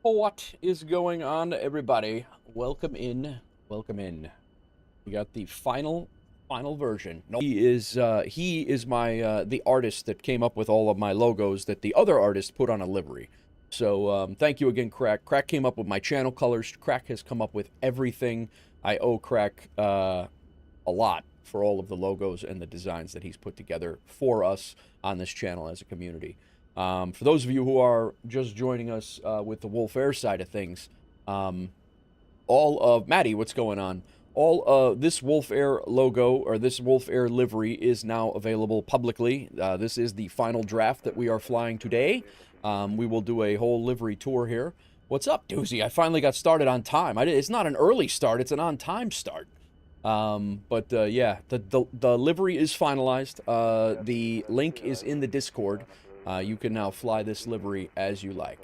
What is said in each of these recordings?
What is going on, everybody? Welcome in. Welcome in. We got the final version. No, he is my the artist that came up with all of my logos that the other artist put on a livery. So thank you again, Crack. Crack came up with my channel colors. Crack has come up with everything. I owe Crack a lot for all of the logos and the designs that he's put together for us on this channel as a community. For those of you who are just joining us with the WolfAir side of things, all of Maddie, what's going on? All this WolfAir logo or this WolfAir livery is now available publicly. This is the final draft that we are flying today. We will do a whole livery tour here. What's up, Doozy? I finally got started on time. It's not an early start; it's an on-time start. Yeah, the livery is finalized. The link is in the Discord. You can now fly this livery as you like.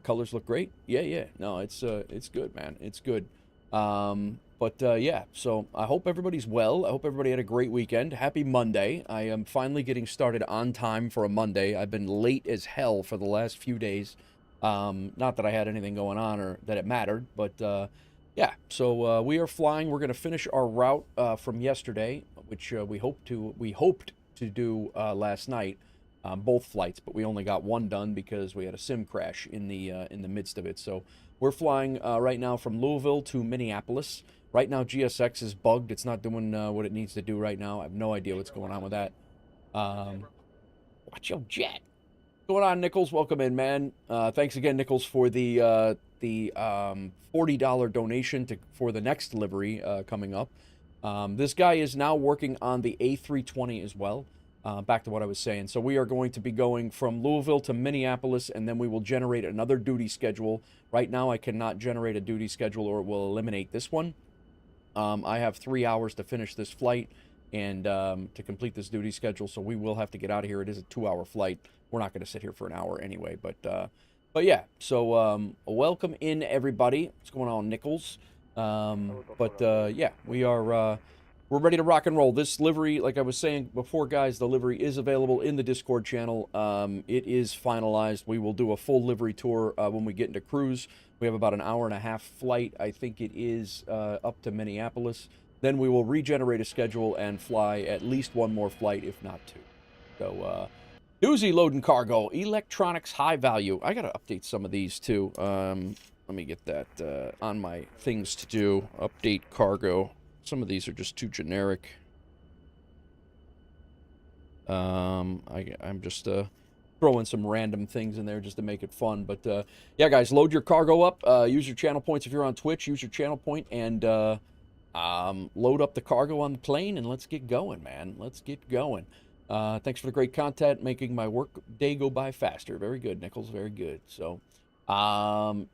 Colors look great. Yeah. No, it's good, man. It's good. Yeah, so I hope everybody's well. I hope everybody had a great weekend. Happy Monday. I am finally getting started on time for a Monday. I've been late as hell for the last few days. Not that I had anything going on or that it mattered, but yeah, so we are flying. We're going to finish our route from yesterday, which we hoped to do last night. Both flights, but we only got one done because we had a sim crash in the midst of it. So we're flying right now from Louisville to Minneapolis. Right now, GSX is bugged. It's not doing what it needs to do right now. I have no idea what's going on with that. Watch your jet. What's going on, Nichols? Welcome in, man. Thanks again, Nichols, for the $40 donation for the next livery coming up. This guy is now working on the A320 as well. Back to what I was saying. So we are going to be going from Louisville to Minneapolis, and then we will generate another duty schedule. Right now, I cannot generate a duty schedule or it will eliminate this one. I have 3 hours to finish this flight and to complete this duty schedule, so we will have to get out of here. It is a 2-hour flight. We're not going to sit here for an hour anyway, but yeah. So welcome in, everybody. What's going on, Nichols? Yeah, we are... we're ready to rock and roll. This livery, like I was saying before, guys, the livery is available in the Discord channel. It is finalized. We will do a full livery tour when we get into cruise. We have about an hour-and-a-half flight. I think it is up to Minneapolis. Then we will regenerate a schedule and fly at least one more flight, if not two. So, Doozy loading cargo. Electronics high value. I got to update some of these, too. Let me get that on my things to do. Update cargo. Some of these are just too generic. I'm just throwing some random things in there just to make it fun. But yeah, guys, load your cargo up. Use your channel points if you're on Twitch. Use your channel point and load up the cargo on the plane and let's get going, man. Let's get going. Thanks for the great content, making my work day go by faster. Very good, Nichols. Very good. So.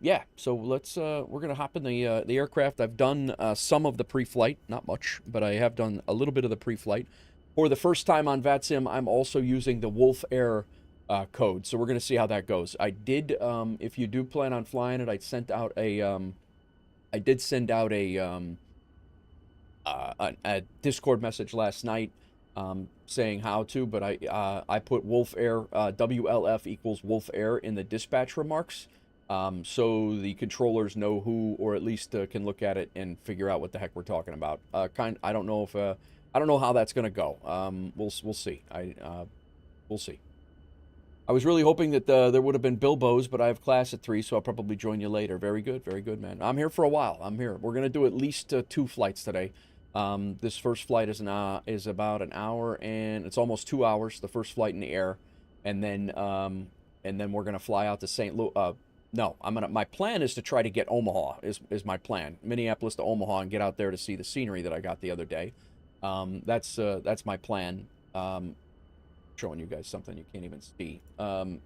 Yeah, so let's, we're gonna hop in the aircraft. I've done, some of the pre-flight, not much, but I have done a little bit of the pre-flight. For the first time on VATSIM, I'm also using the WolfAir, code, so we're gonna see how that goes. I did, if you do plan on flying it, I did send out a Discord message last night, saying how to, but I put WolfAir, WLF equals WolfAir in the dispatch remarks. So the controllers know who, or at least can look at it and figure out what the heck we're talking about. I don't know if I don't know how that's gonna go. We'll see. We'll see. I was really hoping that there would have been Bilbo's, but I have class at 3, so I'll probably join you later. Very good, man. I'm here for a while. I'm here. We're gonna do at least 2 flights today. This first flight is about an hour, and it's almost 2 hours. The first flight in the air, and then and then we're gonna fly out to St. Louis. No, my plan is to try to get Omaha. Is my plan, Minneapolis to Omaha, and get out there to see the scenery that I got the other day. That's my plan. Showing you guys something you can't even see.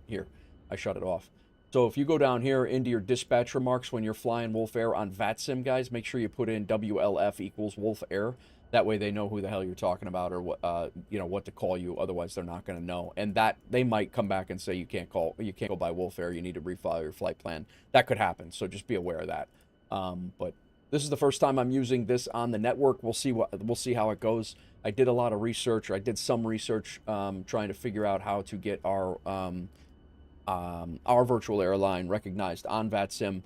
Here, I shut it off. So if you go down here into your dispatch remarks when you're flying WolfAir on VATSIM, guys, make sure you put in WLF equals WolfAir. That way they know who the hell you're talking about, or what what to call you. Otherwise, they're not going to know. And that they might come back and say you can't go by WolfAir. You need to refile your flight plan. That could happen. So just be aware of that. But this is the first time I'm using this on the network. We'll see how it goes. I did a lot of research. I did some research trying to figure out how to get our virtual airline recognized on VATSIM.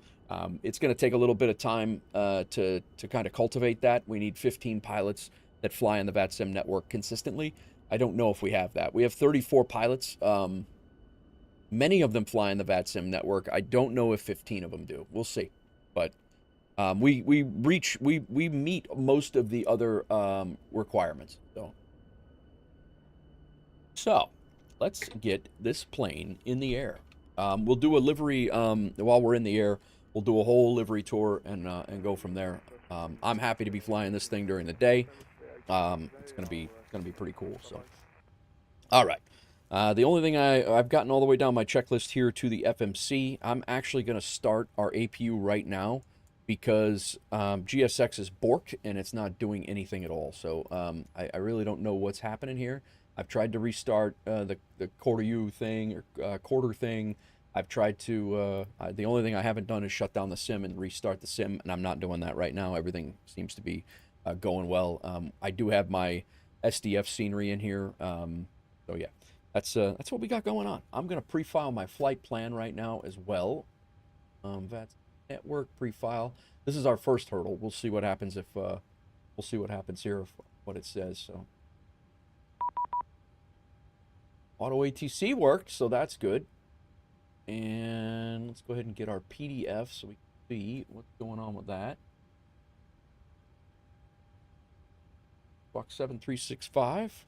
It's going to take a little bit of time to kind of cultivate that. We need 15 pilots that fly on the VATSIM network consistently. I don't know if we have that. We have 34 pilots. Many of them fly on the VATSIM network. I don't know if 15 of them do. We'll see. But we meet most of the other requirements. So let's get this plane in the air. We'll do a livery while we're in the air. We'll do a whole livery tour and go from there. I'm happy to be flying this thing during the day. It's gonna be pretty cool. So, all right. The only thing I've gotten all the way down my checklist here to the FMC. I'm actually gonna start our APU right now because GSX is borked and it's not doing anything at all. So I really don't know what's happening here. I've tried to restart the quarter U thing or quarter thing. I've tried to, the only thing I haven't done is shut down the sim and restart the sim, and I'm not doing that right now. Everything seems to be going well. I do have my SDF scenery in here. So yeah, that's what we got going on. I'm going to pre-file my flight plan right now as well. That's network pre-file. This is our first hurdle. We'll see what happens if, we'll see what happens here, if what it says, so. Auto ATC worked, so that's good. And let's go ahead and get our PDF so we can see what's going on with that. Box 7365.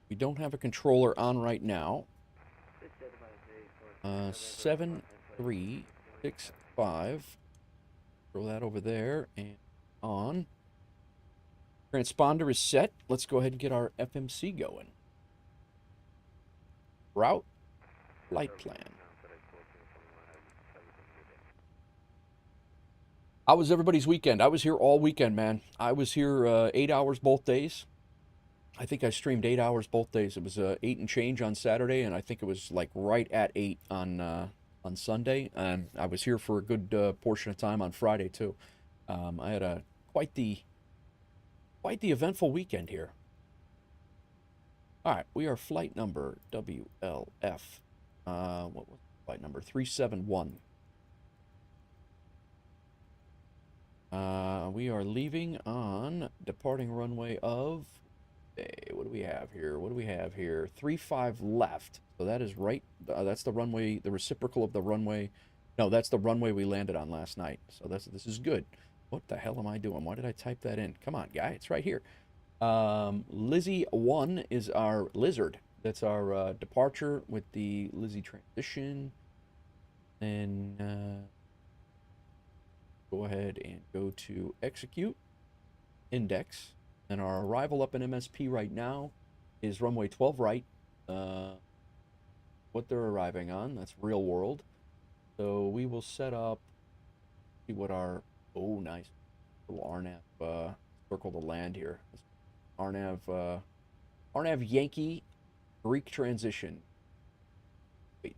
We don't have a controller on right now. 7365. Throw that over there and on. Transponder is set. Let's go ahead and get our FMC going. Route, flight plan. How was everybody's weekend? I was here all weekend, man. I was here 8 hours both days. I think I streamed 8 hours both days. It was 8 and change on Saturday, and I think it was like right at 8 on Sunday. And I was here for a good portion of time on Friday too. I had quite the eventful weekend here. All right, we are flight number WLF. What was flight number? 371. We are leaving on departing runway of, what do we have here? What do we have here? 35 left. So that is right. That's the runway, the reciprocal of the runway. No, that's the runway we landed on last night. So this is good. What the hell am I doing? Why did I type that in? Come on, guy. It's right here. Lizzie 1 is our lizard. That's our departure with the Lizzie transition. Then go ahead and go to execute, index. And our arrival up in MSP right now is runway 12 right. What they're arriving on, that's real world. So we will set up, see what our, oh nice, little RNAV circle to land here. RNAV Yankee Greek transition. Wait.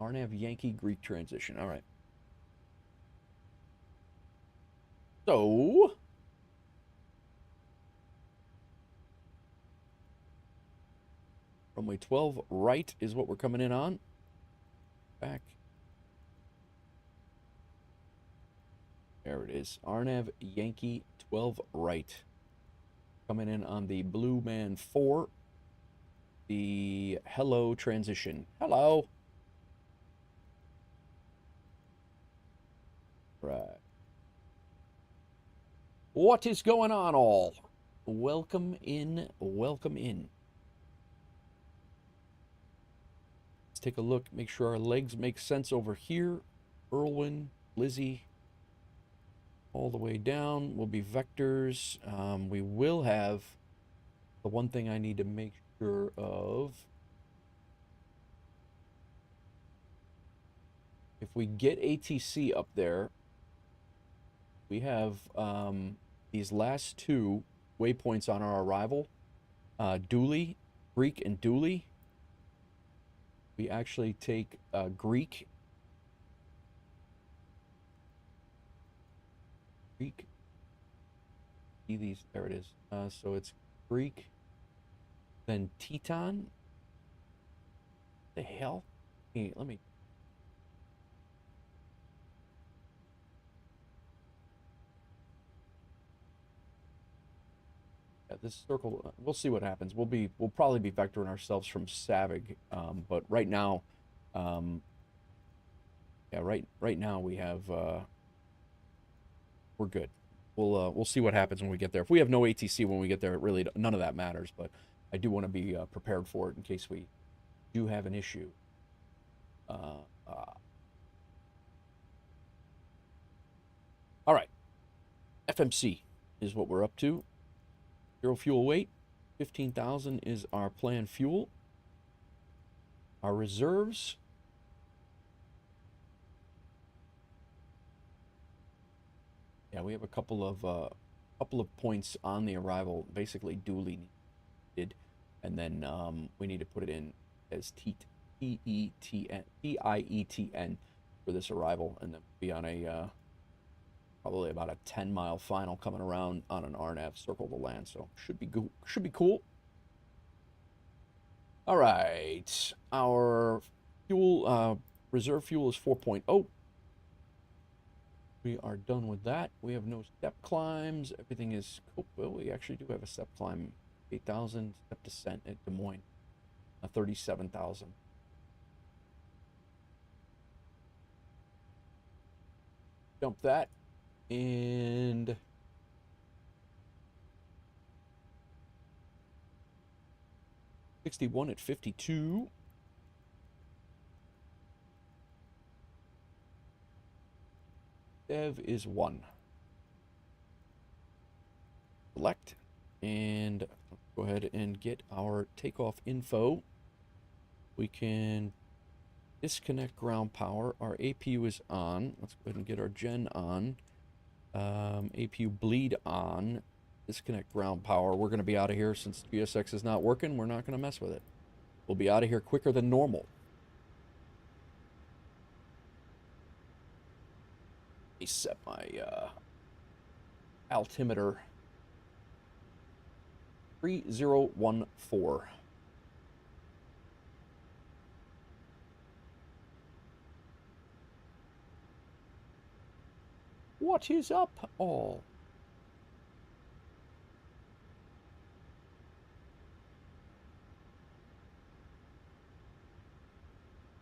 RNAV Yankee Greek transition. All right. So runway 12 right is what we're coming in on. Back. There it is. RNAV Yankee 12 right. Coming in on the Blue Man 4. The hello transition. Hello. Right. What is going on all? welcome in, welcome in. Let's take a look, make sure our legs make sense over here. Irwin, Lizzie, all the way down will be vectors. We will have the one thing I need to make sure of. If we get ATC up there, we have these last two waypoints on our arrival, Dooley, Greek and Dooley. We actually take Greek. See these, there it is. So it's Greek, then Teton. The hell? Hey, let me. This circle, we'll see what happens. We'll probably be vectoring ourselves from Savig, but right now, yeah, right now we have, we're good. We'll see what happens when we get there. If we have no ATC when we get there, it really none of that matters. But I do want to be prepared for it in case we do have an issue. All right, FMC is what we're up to. Zero fuel weight, 15,000 is our planned fuel. Our reserves. Yeah, we have a couple of points on the arrival, basically duly needed, and then we need to put it in as TIETN for this arrival, and then be on a probably about a 10-mile final coming around on an RNAV circle to land, so should be cool. All right, our fuel reserve fuel is 4.0. We are done with that. We have no step climbs. Everything is cool. Well, we actually do have a step climb, 8,000 step descent at Des Moines, 37,000. Dump that. And 61 at 52. Dev is 1. Select and go ahead and get our takeoff info. We can disconnect ground power. Our APU is on. Let's go ahead and get our gen on. APU bleed on. Disconnect ground power. We're going to be out of here since GSX is not working. We're not going to mess with it. We'll be out of here quicker than normal. Let me set my altimeter 3014. What is up, all?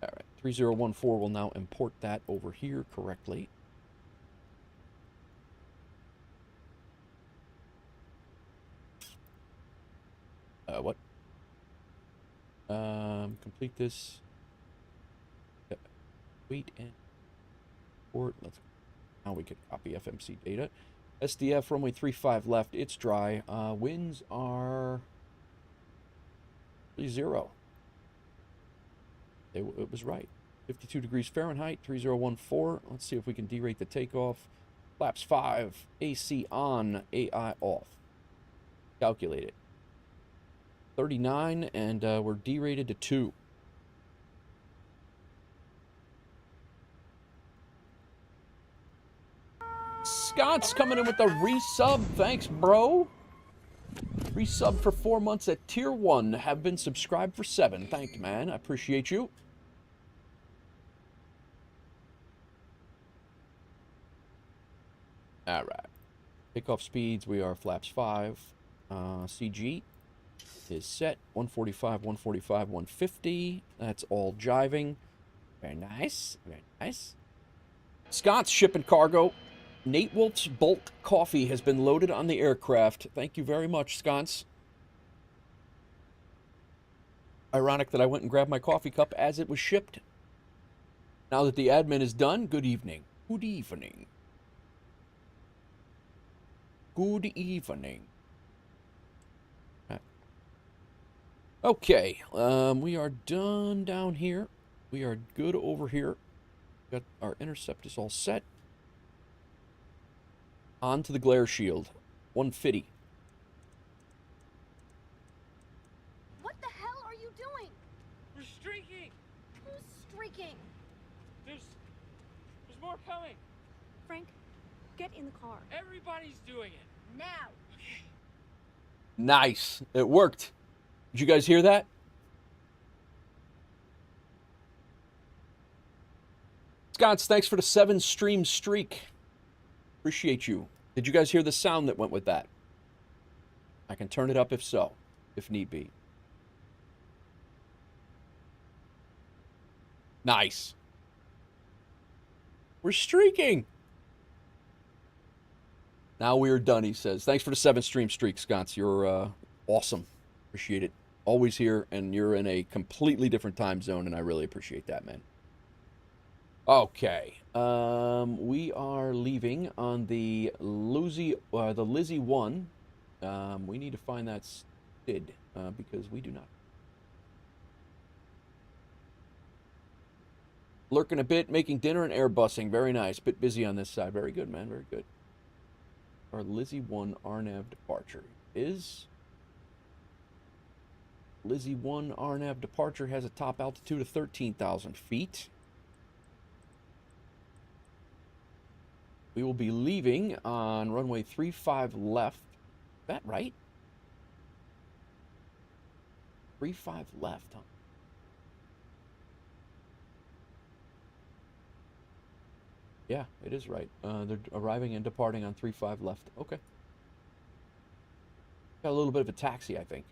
All right, 3014 will now import that over here correctly. What? Complete this. Wait and import. Let's. Now we can copy FMC data. SDF runway 35 left. It's dry. Winds are 0. It was right. 52 degrees Fahrenheit, 3014. Let's see if we can derate the takeoff. Flaps 5, AC on, AI off. Calculate it. 39, and we're derated to 2. Scott's coming in with a resub. Thanks, bro. Resub for 4 months at Tier 1. Have been subscribed for 7. Thank you, man. I appreciate you. All right. Takeoff speeds, we are flaps 5. CG is set. 145, 145, 150. That's all jiving. Very nice. Very nice. Scott's shipping cargo. Nate Wolf's bulk coffee has been loaded on the aircraft. Thank you very much, Sconce. Ironic that I went and grabbed my coffee cup as it was shipped. Now that the admin is done, good evening. Good evening. Good evening. Okay, we are done down here. We are good over here. Got our intercept is all set. On to the glare shield. 150. What the hell are you doing? We're streaking! Who's streaking? There's more coming! Frank, get in the car. Everybody's doing it! Now! Okay. Nice. It worked. Did you guys hear that? Scots, thanks for the 7-stream streak. Appreciate you. Did you guys hear the sound that went with that? I can turn it up if so, if need be. Nice. We're streaking. Now we are done, he says. Thanks for the 7-stream streak, Scots. You're awesome. Appreciate it. Always here, and you're in a completely different time zone, and I really appreciate that, man. Okay. We are leaving on the Lizzie 1. We need to find that SID, because we do not. Lurking a bit, making dinner and airbusing. Very nice. Bit busy on this side. Very good, man. Very good. Our Lizzie 1 RNAV departure is... Lizzie 1 RNAV departure has a top altitude of 13,000 feet. We will be leaving on runway 35 left. Is that right? 35 left, huh? Yeah, it is right. They're arriving and departing on 35 left. Okay. Got a little bit of a taxi, I think.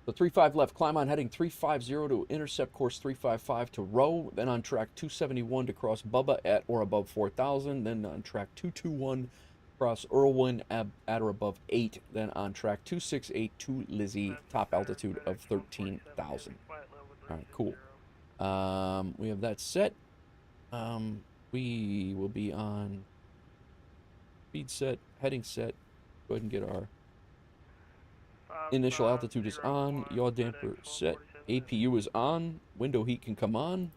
So 35 left, climb on heading 350 to intercept course 355 to row, then on track 271 to cross Bubba at or above 4,000, then on track 221 cross Irwin at or above 8, then on track 268 to Lizzie, top altitude of 13,000. All right, cool. We have that set. We will be on speed set, heading set. Go ahead and get our initial altitude is on, yaw damper set, APU is on, window heat can come on.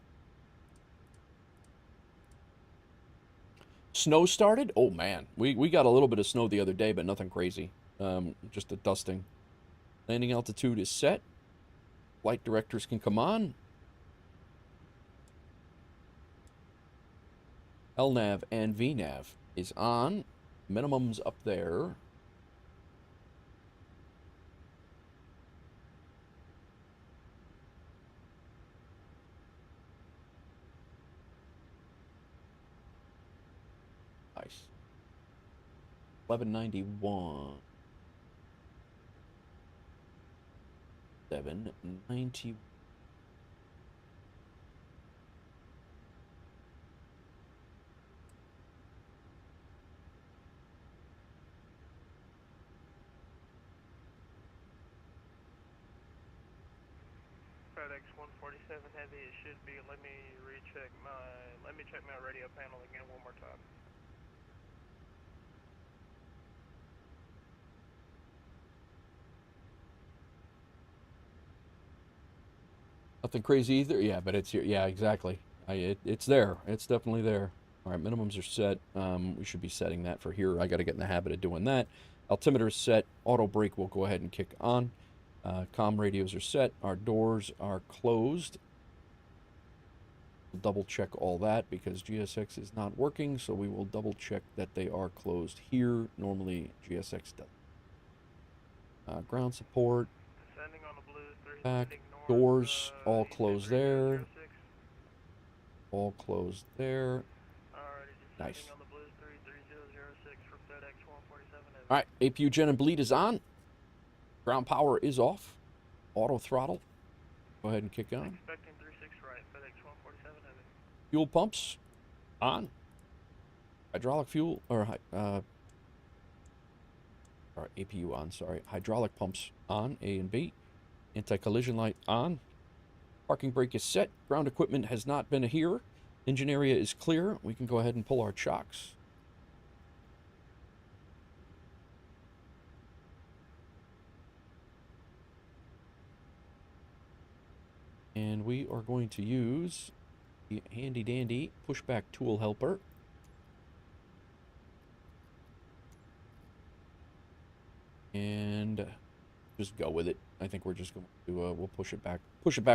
Snow started? Oh man, we got a little bit of snow the other day, but nothing crazy. Just a dusting. Landing altitude is set. Flight directors can come on. LNAV and VNAV is on. Minimum's up there. Nice. 1191. 790. FedEx 147 Heavy, it should be. Let me check my radio panel again one more time. Nothing crazy either. Yeah, but it's here. Yeah, exactly. It's there. It's definitely there. All right, minimums are set. We should be setting that for here. I got to get in the habit of doing that. Altimeter is set. Auto brake will go ahead and kick on. Comm radios are set. Our doors are closed. We'll double check all that because GSX is not working, so we will double check that they are closed here. Normally GSX does. Ground support. Descending on the blue, 3 Back. Doors all closed there. All closed there. Nice. On the blue, 33006 from FedEx 147 Heavy. All right, APU gen and bleed is on. Ground power is off. Auto throttle. Go ahead and kick on. Expecting 36 right, FedEx 147 Heavy. Fuel pumps on. Hydraulic fuel, or APU on, sorry. Hydraulic pumps on, A and B. Anti-collision light on. Parking brake is set. Ground equipment has not been here. Engine area is clear. We can go ahead and pull our chocks. And we are going to use the handy dandy pushback tool helper. And just go with it. I think we're just going to, we'll push it back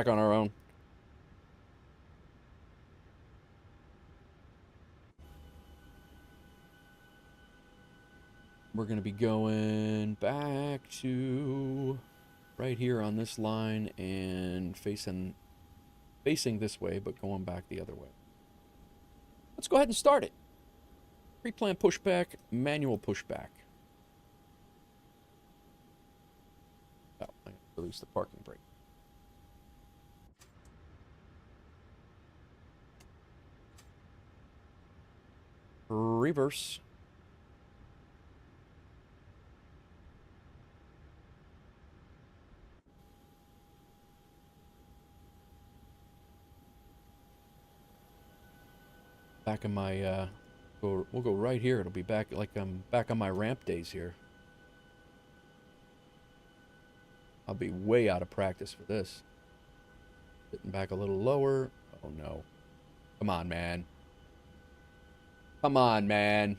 on our own. We're going to be going back to right here on this line and facing this way, but going back the other way. Let's go ahead and start it. Pre-plan pushback, manual pushback. Oh, I release the parking brake. Reverse. Back in my, we'll go right here. It'll be back, like I'm back on my ramp days here. I'll be way out of practice for this. Sitting back a little lower. Oh no. Come on, man. Come on, man.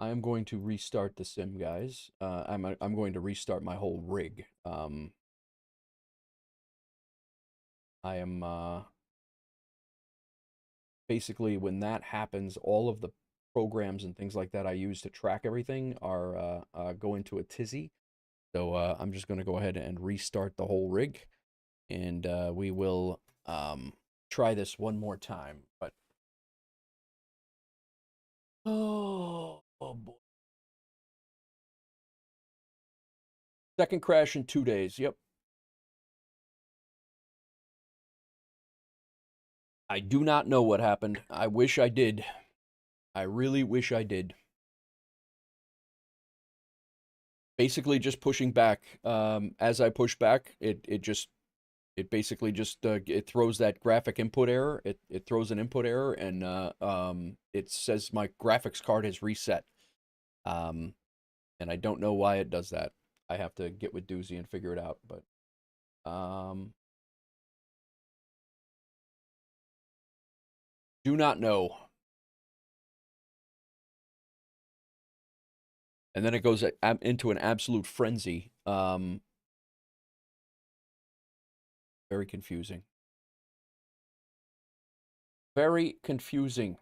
I am going to restart the sim, guys. I'm going to restart my whole rig. I am basically, when that happens, all of the programs and things like that I use to track everything are go into a tizzy. So I'm just going to go ahead and restart the whole rig, and we will try this one more time. But oh boy. Second crash in 2 days. Yep. I do not know what happened. I wish I did. I really wish I did. Basically just pushing back. As I push back, it basically just it throws that graphic input error. It throws an input error, and it says my graphics card has reset. And I don't know why it does that. I have to get with Doozy and figure it out, but do not know. And then it goes into an absolute frenzy. Very confusing. Very confusing.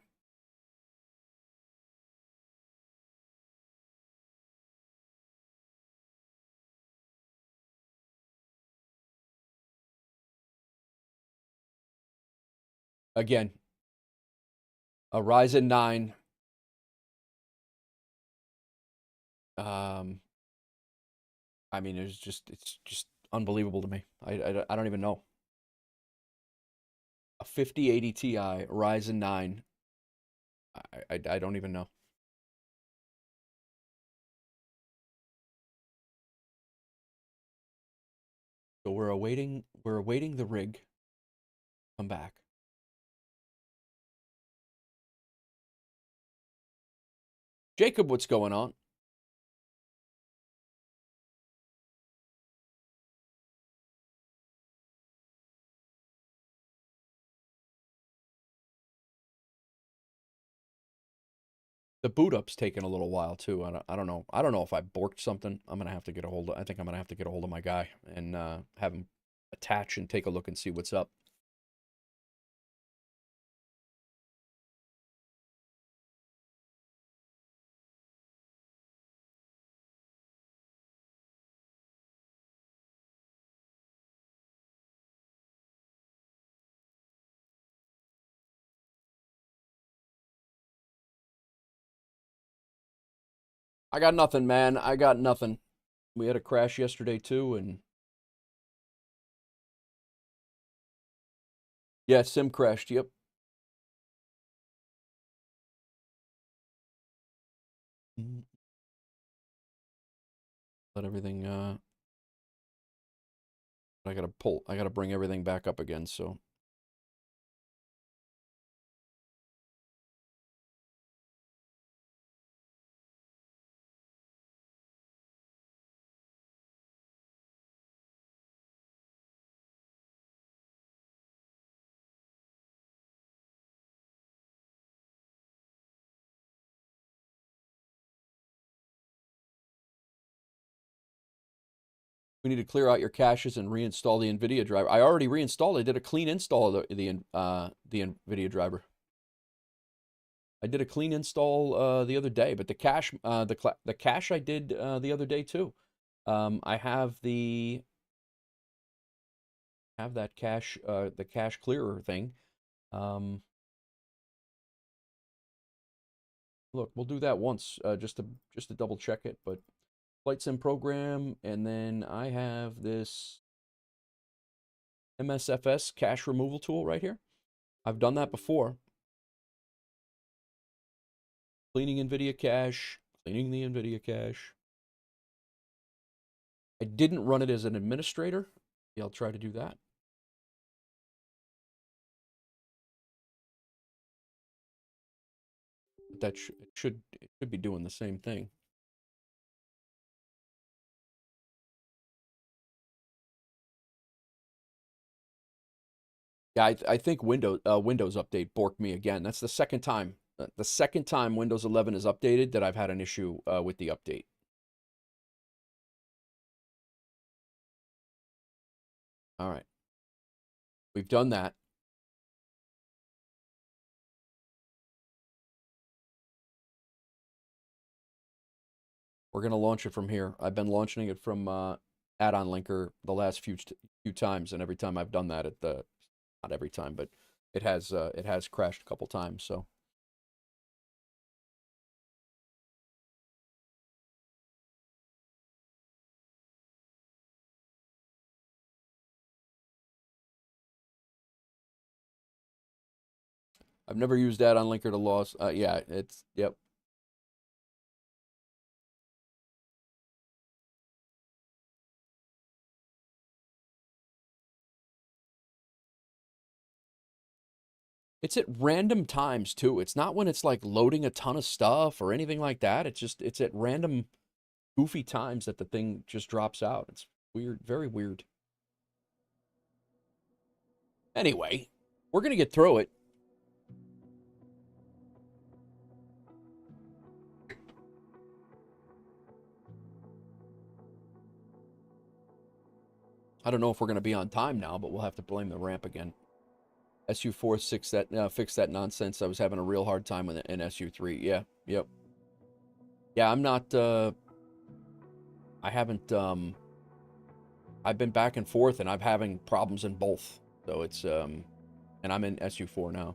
Again, a Ryzen 9. I mean, it's just unbelievable to me. I don't even know. A 5080 Ti Ryzen 9. I don't even know. So we're awaiting the rig come back. Jacob, what's going on? the boot up's taking a little while too. I don't know. I don't know if I borked something. I'm gonna have to get a hold of. I think I'm gonna have to get a hold of my guy and have him attach and take a look and see what's up. I got nothing, man. I got nothing. We had a crash yesterday too, and yeah, sim crashed. Yep. Let everything. I gotta pull. I gotta bring everything back up again. So. We need to clear out your caches and reinstall the NVIDIA driver. I already reinstalled. I did a clean install of the NVIDIA driver. I did a clean install the other day, but the cache the cache I did the other day too. I have that cache the cache clearer thing. Look, we'll do that once just to double check it, but flight sim program, and then I have this MSFS cache removal tool right here. I've done that before. Cleaning NVIDIA cache, cleaning the NVIDIA cache. I didn't run it as an administrator. Yeah, I'll try to do that. But that it should be doing the same thing. Yeah, I think Windows update borked me again. That's the second time. The second time Windows 11 is updated that I've had an issue with the update. All right. We've done that. We're going to launch it from here. I've been launching it from add-on linker the last few times, and every time I've done that, not every time, but it has crashed a couple times. So I've never used add-on linker to loss. Yeah, it's yep. It's at random times too. It's not when it's like loading a ton of stuff or anything like that. It's at random goofy times that the thing just drops out. It's weird, very weird. Anyway, we're gonna get through it. I don't know if we're gonna be on time now, but we'll have to blame the ramp again. SU4 fix that nonsense. I was having a real hard time with it in SU3. Yeah, yep. Yeah, I'm not. I haven't. I've been back and forth, and I'm having problems in both. So it's and I'm in SU4 now.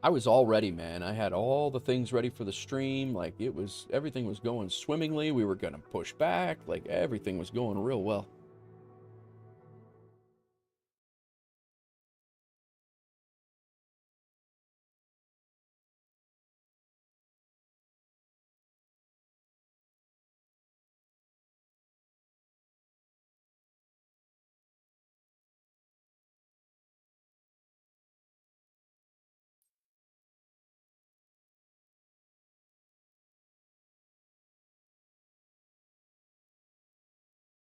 I was all ready, man. I had all the things ready for the stream. Like everything was going swimmingly. We were gonna push back. Like everything was going real well.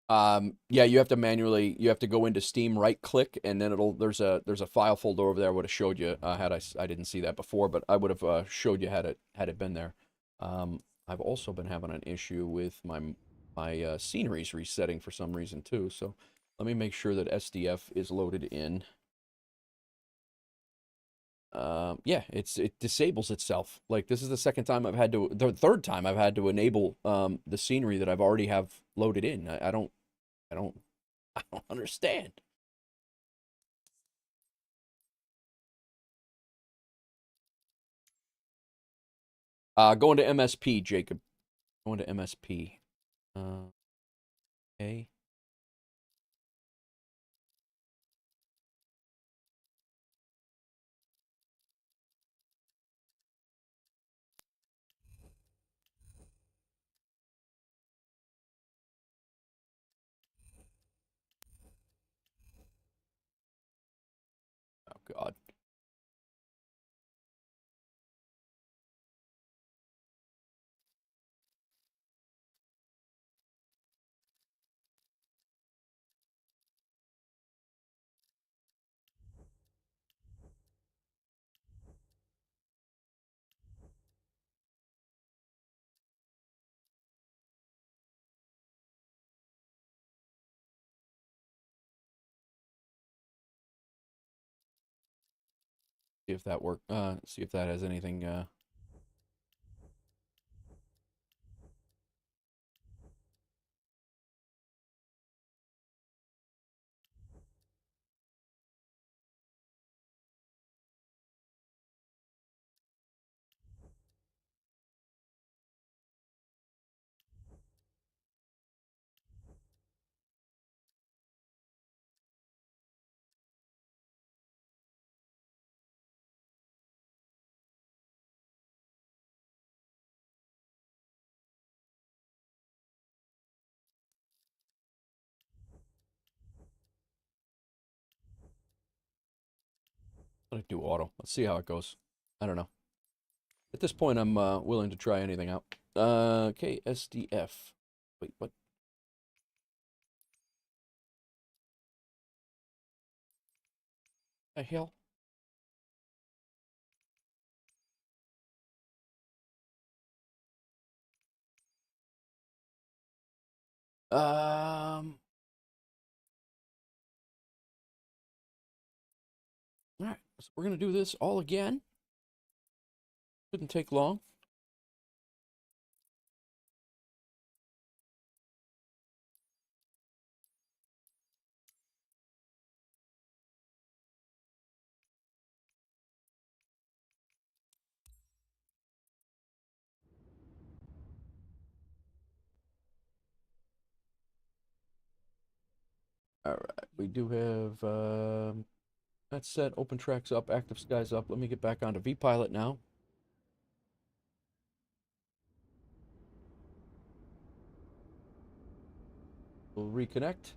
Yeah, you have to manually, you have to go into Steam, right click, and then there's a file folder over there. I would have showed you, I didn't see that before, but I would have showed you had it been there. I've also been having an issue with my sceneries resetting for some reason too, so let me make sure that SDF is loaded in. Yeah, it disables itself. Like, this is the third time I've had to enable the scenery that I've already have loaded in. I don't I don't I don't understand. Going to MSP, Jacob. Going to MSP. Okay. Oh God. See if that work. See if that has anything. Let it do auto. Let's see how it goes. I don't know. At this point, I'm willing to try anything out. KSDF. Wait, what? The hell? Um. All right. So we're gonna do this all again. Shouldn't take long. All right. We do have that's set. Open tracks up. Active skies up. Let me get back onto VPilot now. We'll reconnect.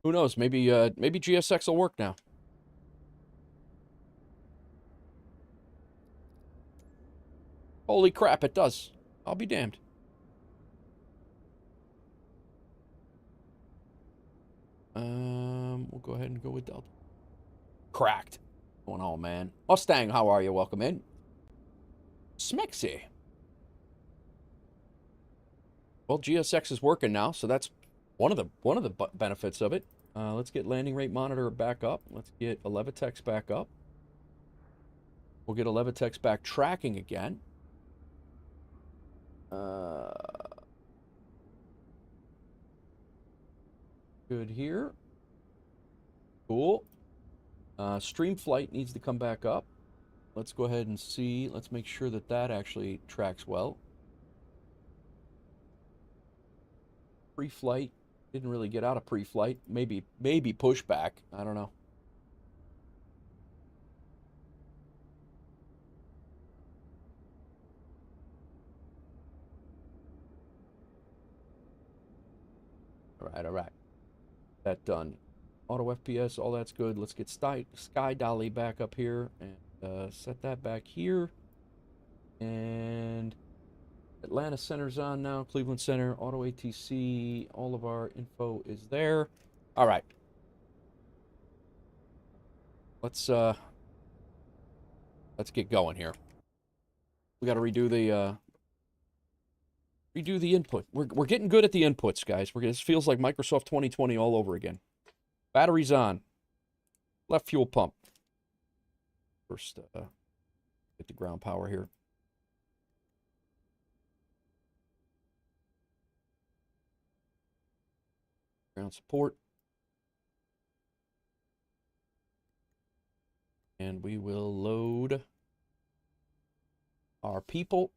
Who knows? Maybe GSX will work now. Holy crap, it does. I'll be damned. We'll go ahead and go with Delta. Cracked. What's going on, man? Mustang, how are you? Welcome in. Smexy. Well, GSX is working now, so that's one of the benefits of it. Let's get landing rate monitor back up. Let's get Levitex back up. We'll get Levitex back tracking again. Good here. Cool. Stream flight needs to come back up. Let's go ahead and see. Let's make sure that that actually tracks well. Pre-flight. Didn't really get out of pre-flight. Maybe pushback. I don't know. All right. That done. Auto FPS, all that's good. Let's get Sky Dolly back up here and set that back here. And Atlanta Center's on now. Cleveland Center, Auto ATC. All of our info is there. All right. Let's get going here. We got to redo the input. We're getting good at the inputs, guys. This feels like Microsoft 2020 all over again. Batteries on. Left fuel pump. First, get the ground power here. Ground support. And we will load our people.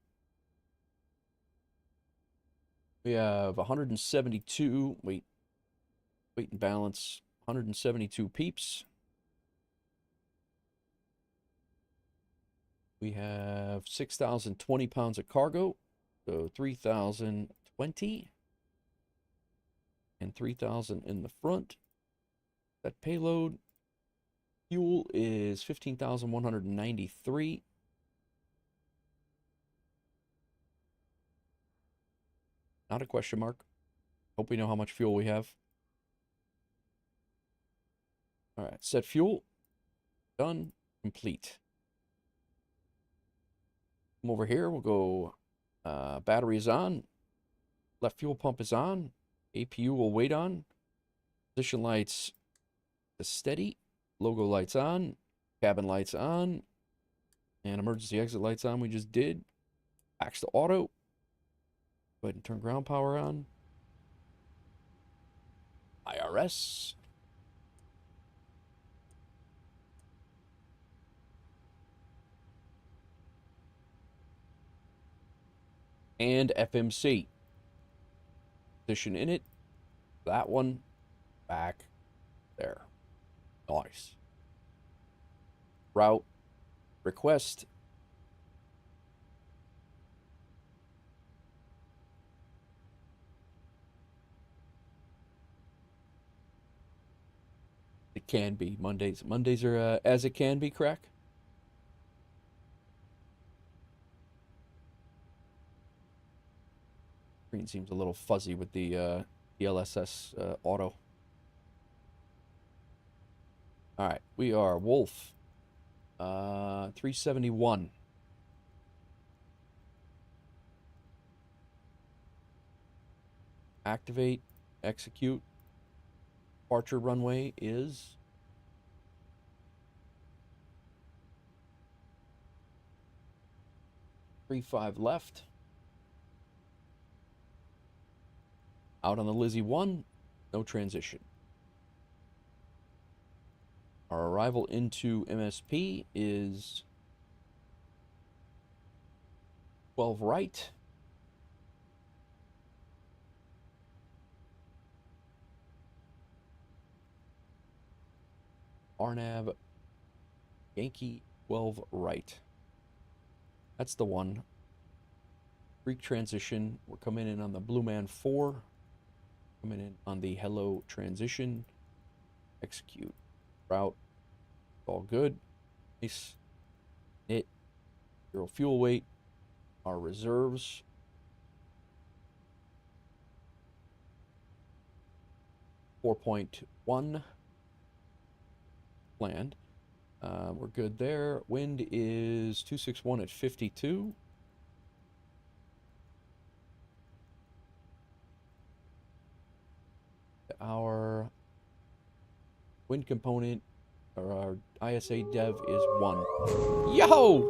We have 172, weight and balance, 172 peeps. We have 6,020 pounds of cargo, so 3,020 and 3,000 in the front. That payload fuel is 15,193. Not a question mark. Hope we know how much fuel we have. All right, set fuel. Done. Complete. Come over here. We'll go battery is on. Left fuel pump is on. APU will wait on. Position lights is steady. Logo lights on. Cabin lights on. And emergency exit lights on. We just did. Backs to auto. Go ahead and turn ground power on. IRS. And FMC. Position in it. That one. Back. There. Nice. Route. Request. It can be Mondays. Mondays are as it can be, crack. Screen seems a little fuzzy with the DLSS auto. All right, we are Wolf 371. Activate, execute. Departure runway is 35 left. Out on the Lizzie 1, no transition. Our arrival into MSP is 12 right. RNAV Yankee 12 right. That's the one. Greek transition. We're coming in on the Blue Man 4. Coming in on the hello transition. Execute. Route. All good. Nice. It. Zero fuel weight. Our reserves. .1 planned. We're good there. Wind is 261 at 52. Our wind component, or our ISA dev, is 1. Yo!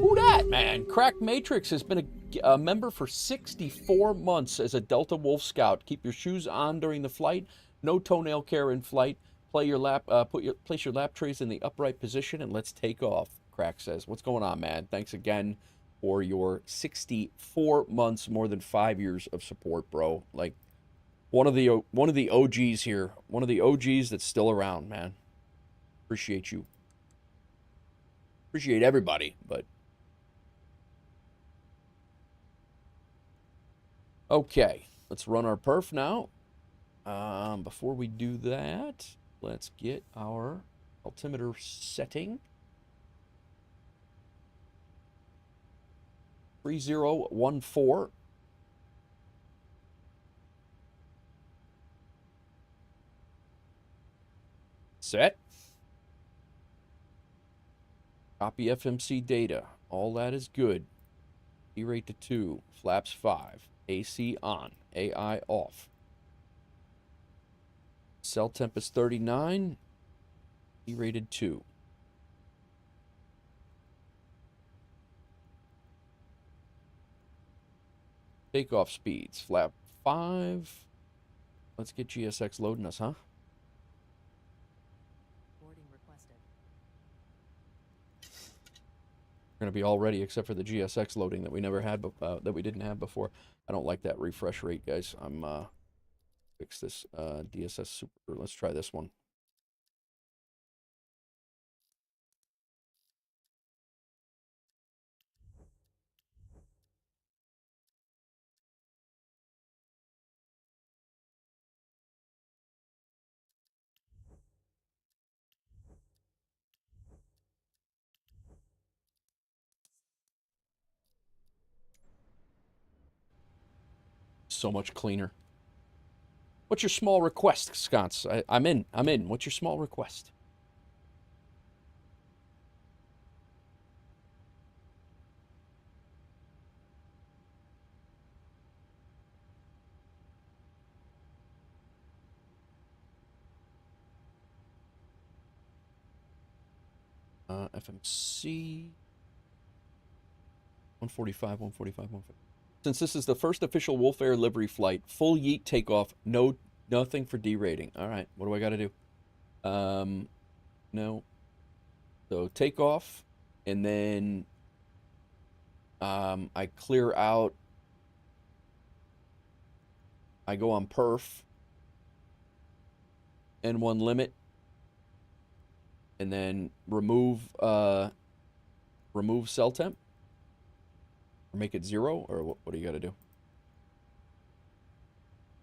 Who dat, man? Crack Matrix has been a member for 64 months as a Delta Wolf Scout. Keep your shoes on during the flight. No toenail care in flight. Place your lap trays in the upright position and let's take off. Crack says, "What's going on, man? Thanks again for your 64 months, more than 5 years of support, bro. Like one of the OGs here, one of the OGs that's still around, man. Appreciate you. Appreciate everybody, but okay, let's run our perf now. Before we do that, let's get our altimeter setting. 3014. Set. Copy FMC data. All that is good. D-rate to 2. Flaps 5. AC on. AI off. Cell temp is 39. D-rated 2. Takeoff speeds. Flap 5. Let's get GSX loading us, huh? Boarding requested. We're gonna be all ready except for the GSX loading that we never had, that we didn't have before. I don't like that refresh rate, guys. I'm fix this DSS Super. Let's try this one. So much cleaner. What's your small request, Sconce? I'm in. I'm in. What's your small request? FMC 145, 145, 150. Since this is the first official WolfAir livery flight, full yeet takeoff, nothing for derating. All right, what do I got to do? No. So takeoff, and then I clear out. I go on perf, N1 limit, and then remove cell temp, or make it 0, or what do you got to do?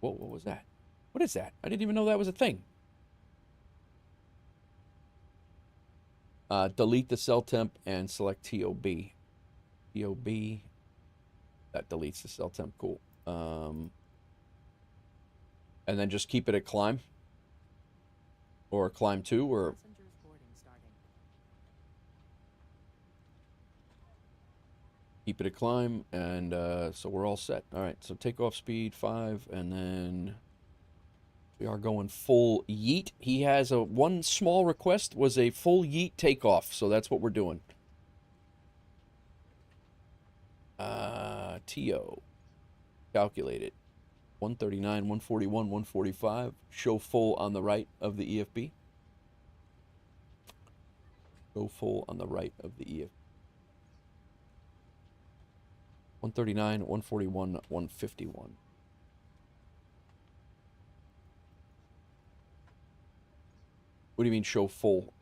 Whoa, what was that? What is that? I didn't even know that was a thing. Delete the cell temp and select TOB. TOB. That deletes the cell temp. Cool. And then just keep it at climb. Or climb 2, or... Passengers boarding starting. Keep it at climb, and so we're all set. All right, so takeoff speed 5, and then we are going full yeet. He has one small request, was a full yeet takeoff, so that's what we're doing. TO. Calculated. 139, 141, 145. Show full on the right of the EFB. Show full on the right of the EFB. 139, 141, 151. What do you mean show full?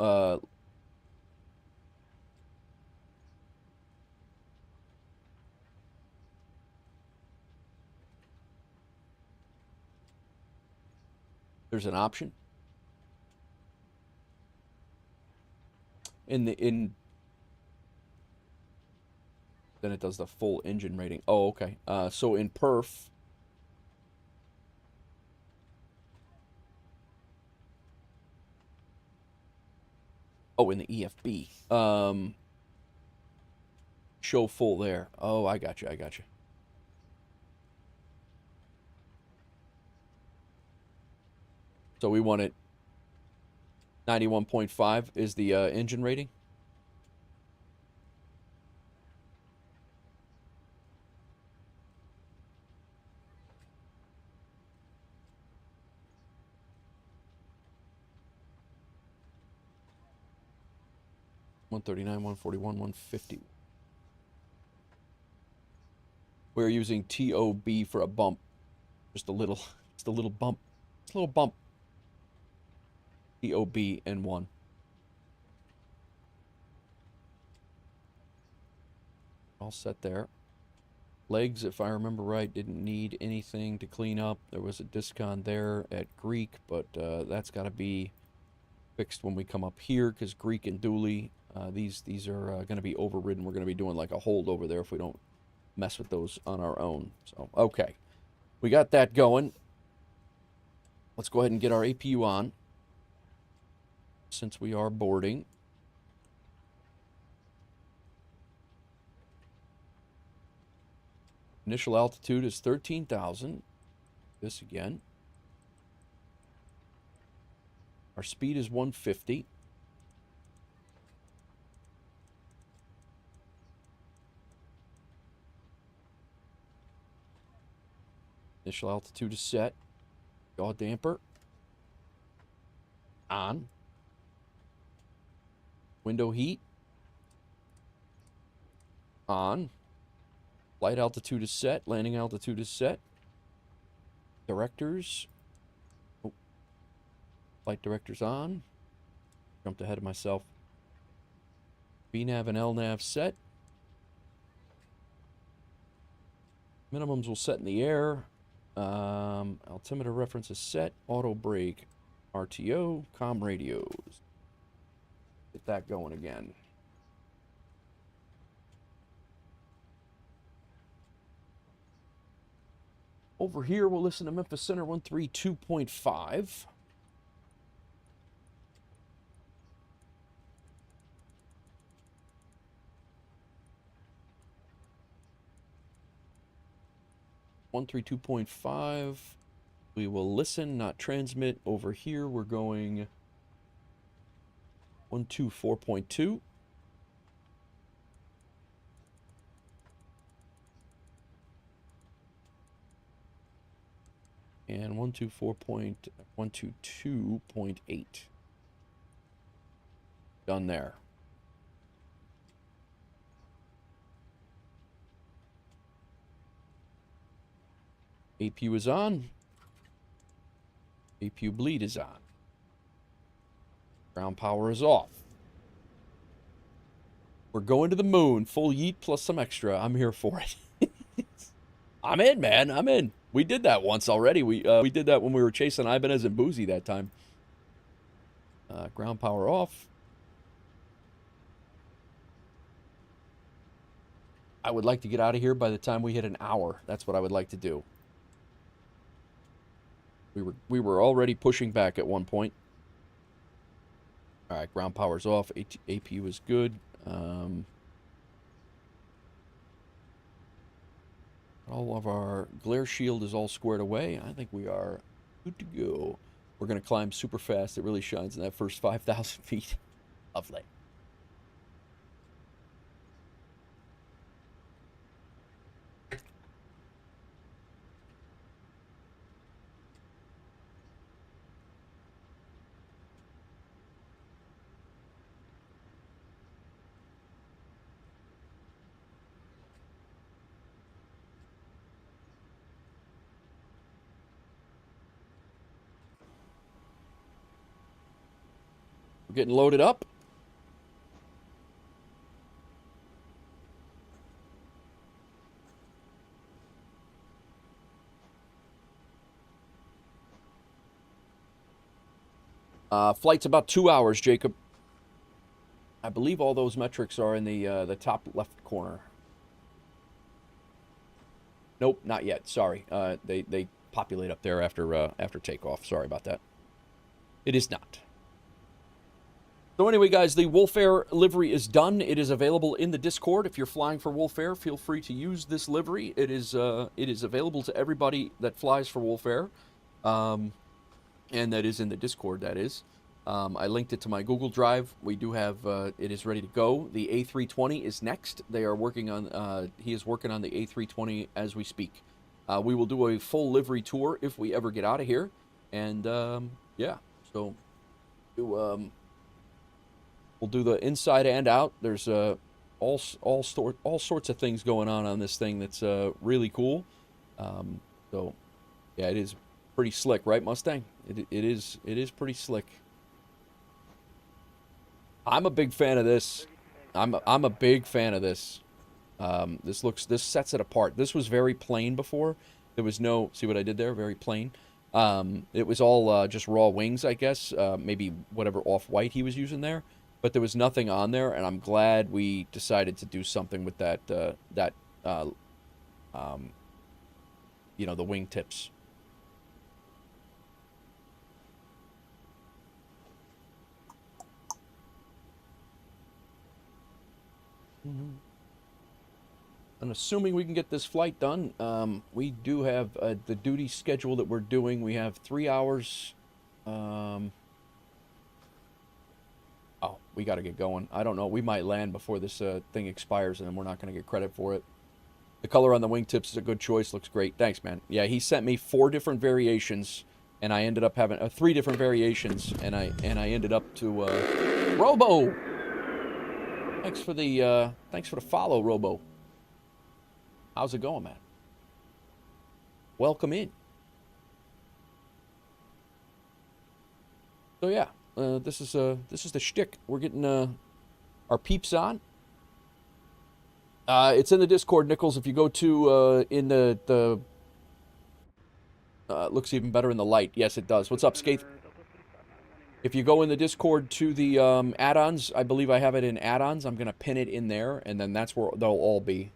There's an option. Then it does the full engine rating. Oh, okay. So in perf, oh, in the EFB, show full there. Oh, I got you. I got you. So we want it 91.5 is the engine rating. One 141, 150. We're using TOB for a bump. Just a little bump. Just a little bump. TOB N1. All set there. Legs, if I remember right, didn't need anything to clean up. There was a discon there at Greek, but that's got to be fixed when we come up here, because Greek and Dooley, these are going to be overridden. We're going to be doing like a hold over there if we don't mess with those on our own. So, okay. We got that going. Let's go ahead and get our APU on, since we are boarding. Initial altitude is 13,000. This again. Our speed is 150. Initial altitude is set. Yaw damper on. Window heat on. Flight altitude is set. Landing altitude is set. Directors. Oh. Flight directors on. Jumped ahead of myself. VNav and LNav set. Minimums will set in the air. Altimeter reference is set. Auto brake. RTO. Comm radios. Get that going again. Over here, we'll listen to Memphis Center 132.5. We will listen, not transmit. Over here, we're going 124.2. And 122.8. Done there. APU is on. APU bleed is on. Ground power is off. We're going to the moon. Full yeet plus some extra. I'm here for it. I'm in, man. I'm in. We did that once already. We did that when we were chasing Ibanez and Boozy that time. Ground power off. I would like to get out of here by the time we hit an hour. That's what I would like to do. We were already pushing back at one point. All right, ground power's off. APU is good. All of our glare shield is all squared away. I think we are good to go. We're going to climb super fast. It really shines in that first 5,000 feet. Lovely. We're getting loaded up. Flight's about 2 hours, Jacob. I believe all those metrics are in the top left corner. Nope, not yet. Sorry. They populate up there after takeoff. Sorry about that. It is not. So anyway, guys, the WolfAir livery is done. It is available in the Discord. If you're flying for WolfAir, feel free to use this livery. It is available to everybody that flies for WolfAir, and that is in the Discord. That is. I linked it to my Google Drive. We do have it is ready to go. The A320 is next. They are working on. He is working on the A320 as we speak. We will do a full livery tour if we ever get out of here, and yeah. So. We'll do the inside and out. There's all sorts of things going on this thing that's really cool. So yeah, it is pretty slick, right, Mustang? It is pretty slick. I'm a big fan of this. I'm a big fan of this. This sets it apart. This was very plain before. There was no, see what I did there? Very plain. It was all just raw wings, I guess. Maybe whatever off-white he was using there. But there was nothing on there, and I'm glad we decided to do something with that you know, the wingtips. And assuming we can get this flight done, we do have the duty schedule that we're doing. We have 3 hours. Oh, we got to get going. I don't know. We might land before this thing expires, and then we're not going to get credit for it. The color on the wingtips is a good choice. Looks great. Thanks, man. Yeah, he sent me 4 different variations, and I ended up having 3 different variations, and I ended up to Robo. Thanks for the follow, Robo. How's it going, man? Welcome in. So yeah, this is the shtick. We're getting our peeps on. It's in the Discord, Nichols. If you go to in the looks even better in the light. Yes, it does. What's up, Skate? If you go in the Discord to the add-ons, I believe I have it in add-ons. I'm gonna pin it in there, and then that's where they'll all be.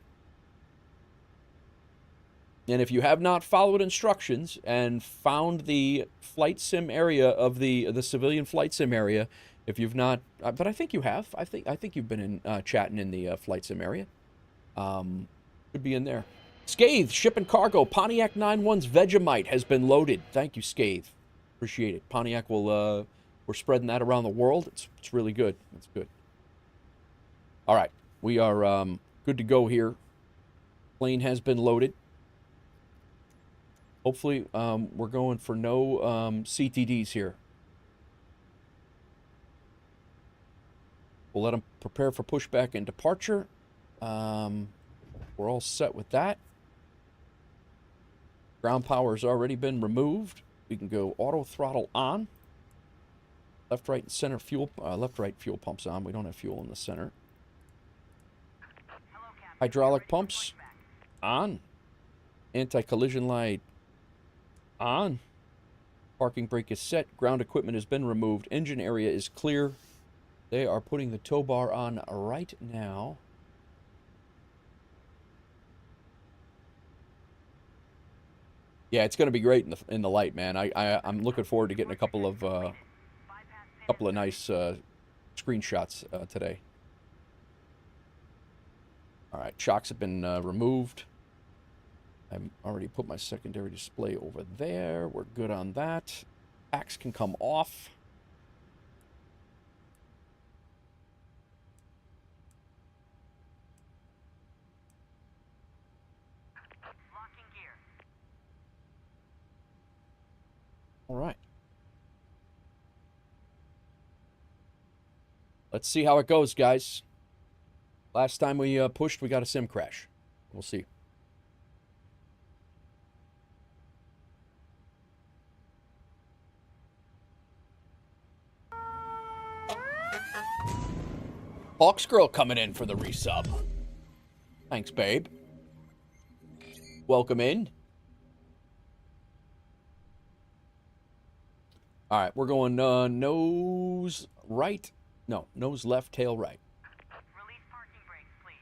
And if you have not followed instructions and found the flight sim area of the civilian flight sim area, if you've not, but I think you have. I think you've been in chatting in the flight sim area. Could be in there. Scathe, ship and cargo. Pontiac 91's Vegemite has been loaded. Thank you, Scathe. Appreciate it. Pontiac will, we're spreading that around the world. It's really good. It's good. All right. We are good to go here. Plane has been loaded. Hopefully, we're going for no CTDs here. We'll let them prepare for pushback and departure. We're all set with that. Ground power has already been removed. We can go auto throttle on. Left, right, and center fuel. Left, right fuel pumps on. We don't have fuel in the center. Hydraulic pumps on. Anti-collision light on. Parking brake is set. Ground equipment has been removed. Engine area is clear. They are putting the tow bar on right now. Yeah, it's going to be great in the light, man. I'm looking forward to getting a couple of nice screenshots today. All right, shocks have been removed. I've already put my secondary display over there. We're good on that. Packs can come off. Locking gear. All right. Let's see how it goes, guys. Last time we pushed, we got a sim crash. We'll see. Hawks Girl coming in for the resub. Thanks, babe. Welcome in. All right, we're going nose right. No, nose left, tail right. Release parking brakes, please.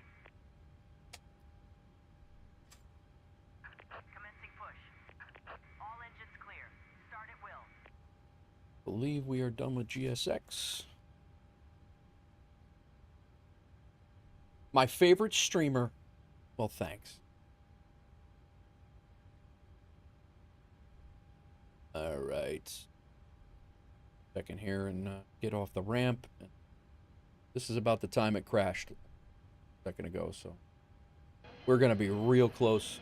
Commencing push. All engines clear. Start at will. Believe we are done with GSX. My favorite streamer. Well, thanks. All right. Second here and get off the ramp. This is about the time it crashed a second ago, so we're going to be real close.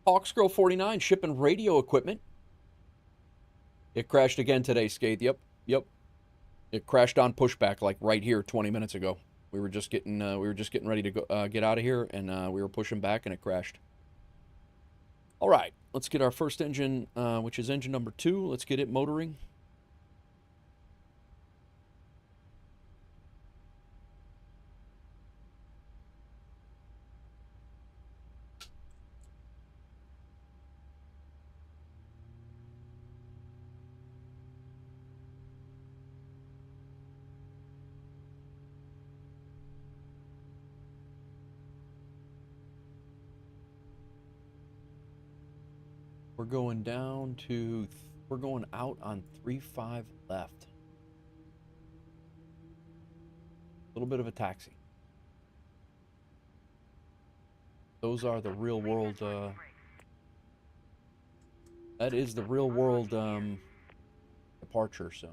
Hawksgirl 49 shipping radio equipment. It crashed again today, Skate. Yep. It crashed on pushback like right here 20 minutes ago. We were just getting ready to go get out of here, and we were pushing back and it crashed. All right, let's get our first engine, which is engine number 2. Let's get it motoring. We're going down to, we're going out on 3-5 left. A little bit of a taxi. Those are the real world, that is the real world, departure, so.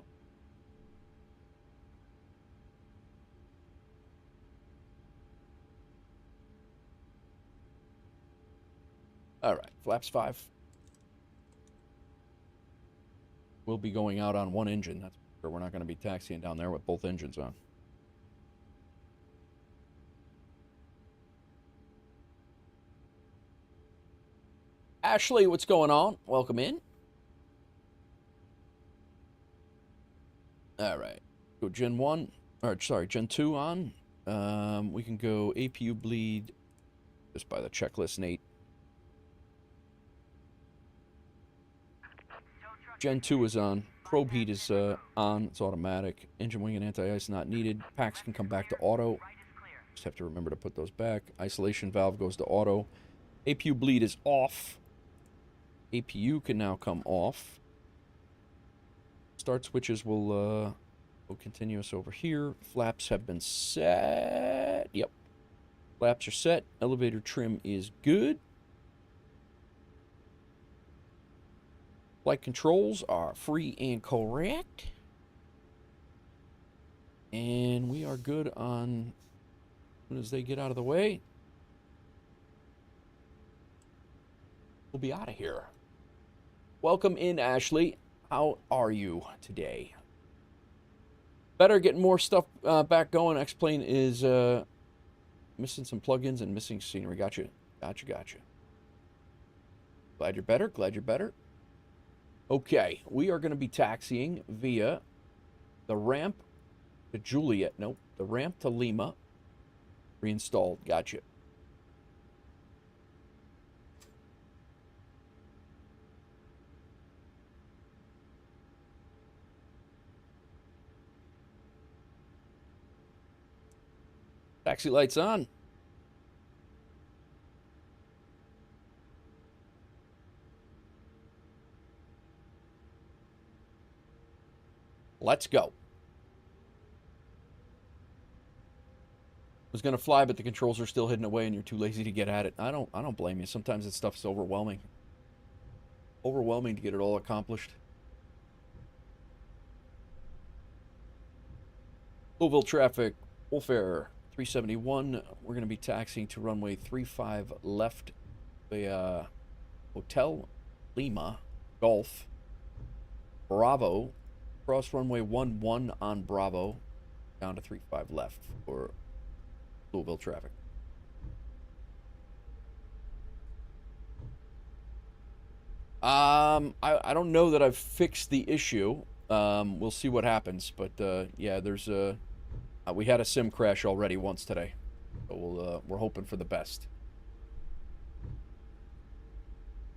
All right, flaps 5. We'll be going out on one engine. That's for sure. We're not going to be taxiing down there with both engines on. Ashley, what's going on? Welcome in. All right, go Gen 1, or sorry, Gen 2 on. We can go APU bleed just by the checklist, Nate. Gen 2 is on. Probe heat is on. It's automatic. Engine wing and anti-ice not needed. Packs can come back to auto. Just have to remember to put those back. Isolation valve goes to auto. APU bleed is off. APU can now come off. Start switches will go continuous over here. Flaps have been set. Yep. Flaps are set. Elevator trim is good. Flight controls are free and correct. And we are good on, as soon as they get out of the way, we'll be out of here. Welcome in, Ashley. How are you today? Better, getting more stuff back going. X-Plane is missing some plugins and missing scenery. Gotcha. Gotcha. Glad you're better. Glad you're better. Okay, we are going to be taxiing via the ramp to Juliet. Nope, the ramp to Lima. Reinstalled. Gotcha. Taxi lights on. Let's go. Was gonna fly, but the controls are still hidden away and you're too lazy to get at it. I don't blame you. Sometimes this stuff's overwhelming. Overwhelming to get it all accomplished. Louisville traffic, WolfAir 371. We're gonna be taxiing to runway 35 left, the Hotel Lima Golf Bravo. Cross runway 11 on Bravo, down to 35 left for Louisville traffic. I don't know that I've fixed the issue. We'll see what happens, but yeah, there's we had a sim crash already once today, so we're hoping for the best.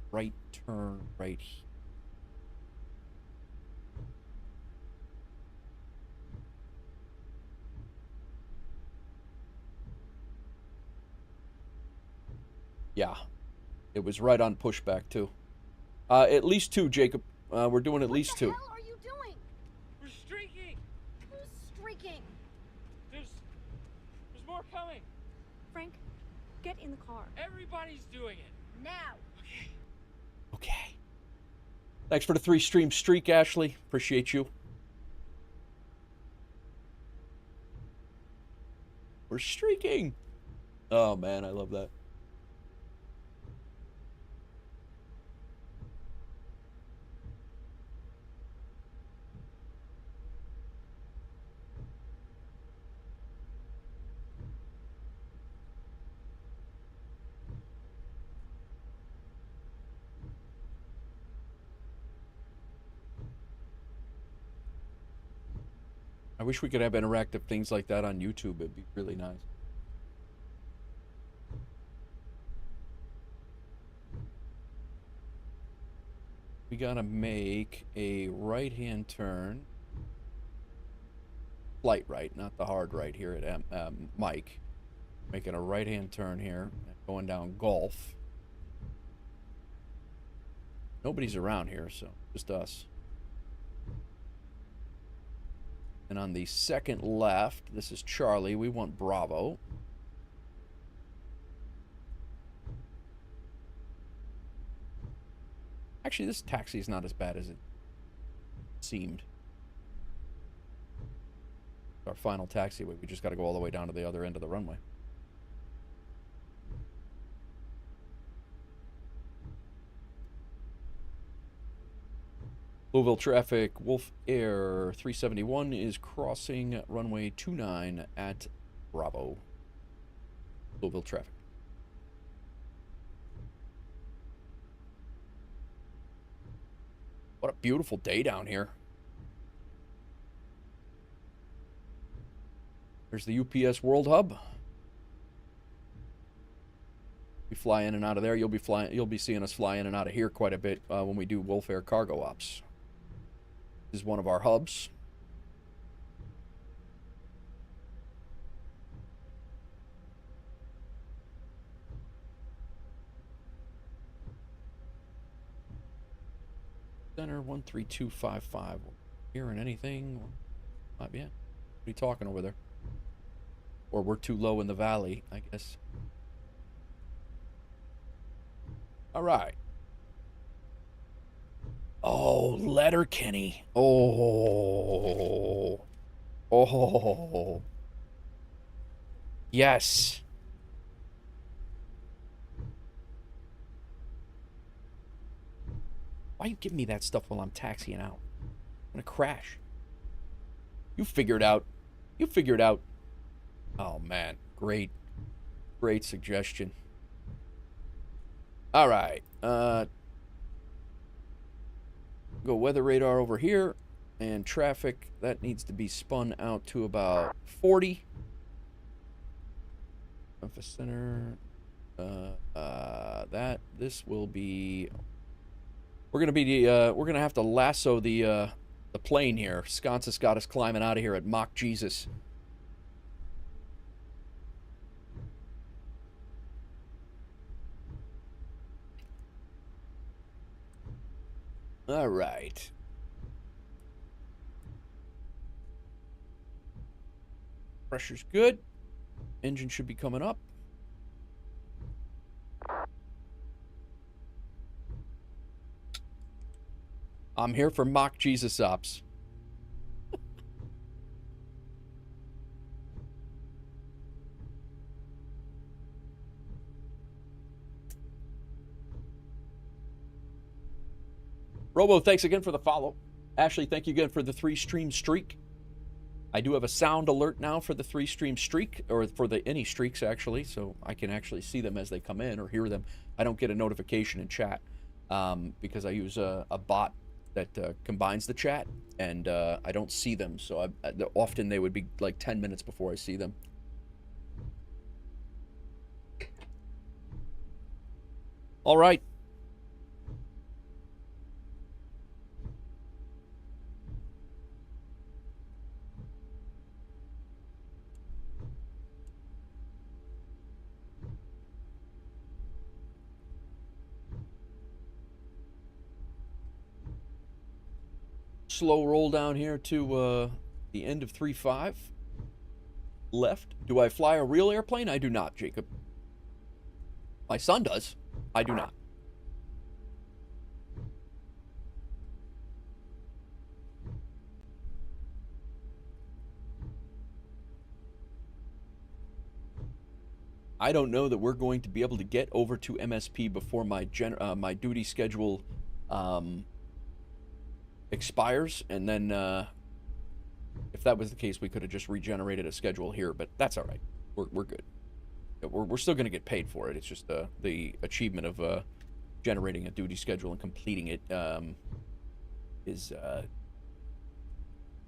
Right turn right here. Yeah, it was right on pushback too. At least 2, Jacob. We're doing at least 2. What the hell are you doing? We're streaking. Who's streaking? There's more coming. Frank, get in the car. Everybody's doing it. Now. Okay. Thanks for the 3-stream streak, Ashley. Appreciate you. We're streaking. Oh man, I love that. I wish we could have interactive things like that on YouTube. It'd be really nice. We gotta make a right-hand turn. Light right, not the hard right here at Mike. Making a right-hand turn here, going down Golf. Nobody's around here, so just us. And on the second left, this is Charlie. We want Bravo. Actually, this taxi is not as bad as it seemed. Our final taxiway. We just got to go all the way down to the other end of the runway. Louisville traffic, WolfAir 371 is crossing runway 29 at Bravo. Louisville traffic. What a beautiful day down here. There's the UPS World Hub. We fly in and out of there. You'll be seeing us fly in and out of here quite a bit when we do WolfAir cargo ops. This is one of our hubs. Center 13255. Hearing anything? Not yet. What are you talking over there? Or we're too low in the valley, I guess. All right. Oh, Letterkenny. Oh. Oh. Yes. Why are you giving me that stuff while I'm taxiing out? I'm gonna crash. You figure it out. You figure it out. Oh, man. Great. Great suggestion. All right. Go weather radar over here. And traffic, that needs to be spun out to about 40. Memphis Center. This will be... We're gonna have to lasso the plane here. Sconce has got us climbing out of here at Mach Jesus. All right. Pressure's good. Engine should be coming up. I'm here for Mach Jesus ops. Robo, thanks again for the follow. Ashley, thank you again for the 3-stream streak. I do have a sound alert now for the 3-stream streak, or for the any streaks actually, so I can actually see them as they come in or hear them. I don't get a notification in chat because I use a bot that combines the chat, and I don't see them, so often they would be like 10 minutes before I see them. All right. Slow roll down here to the end of 3-5. Left. Do I fly a real airplane? I do not, Jacob. My son does. I do not. I don't know that we're going to be able to get over to MSP before my my duty schedule expires, and then if that was the case, we could have just regenerated a schedule here, but that's all right. We're good. We're still going to get paid for it. It's just the achievement of generating a duty schedule and completing it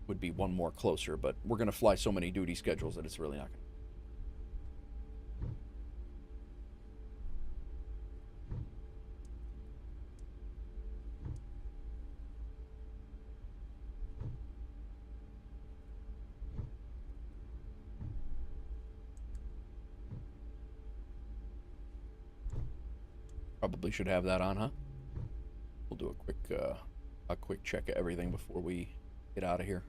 would be one more closer, but we're going to fly so many duty schedules that it's really not going to. Probably should have that on, huh? We'll do a quick check of everything before we get out of here.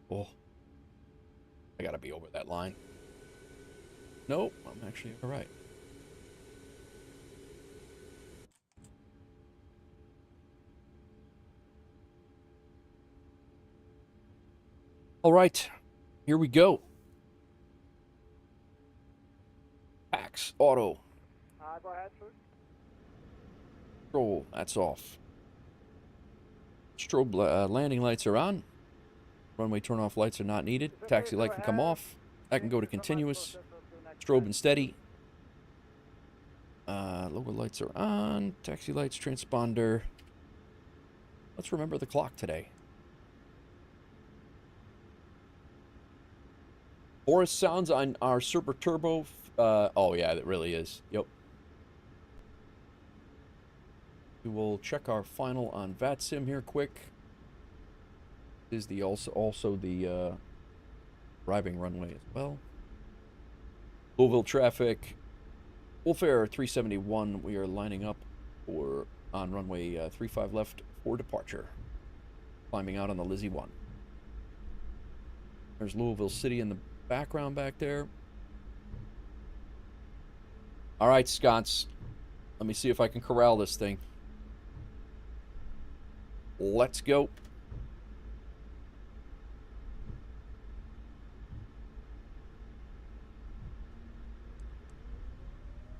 Oh, I gotta be over that line. Nope, I'm actually all right. All right, here we go. Pax auto. Go ahead, sir. Control, that's off. Strobe landing lights are on. Runway turn-off lights are not needed. Taxi light can come off. That can go to continuous. Strobe and steady. Lower lights are on. Taxi lights, transponder. Let's remember the clock today. Boris sounds on our Super Turbo. Oh yeah, that really is. Yep. We will check our final on VATSIM here quick. Is the also the arriving runway as well. Louisville traffic. WolfAir 371. We are lining up for on runway 35 left for departure. Climbing out on the Lizzie 1. There's Louisville City in the background back there. All right, Sconce. Let me see if I can corral this thing. Let's go.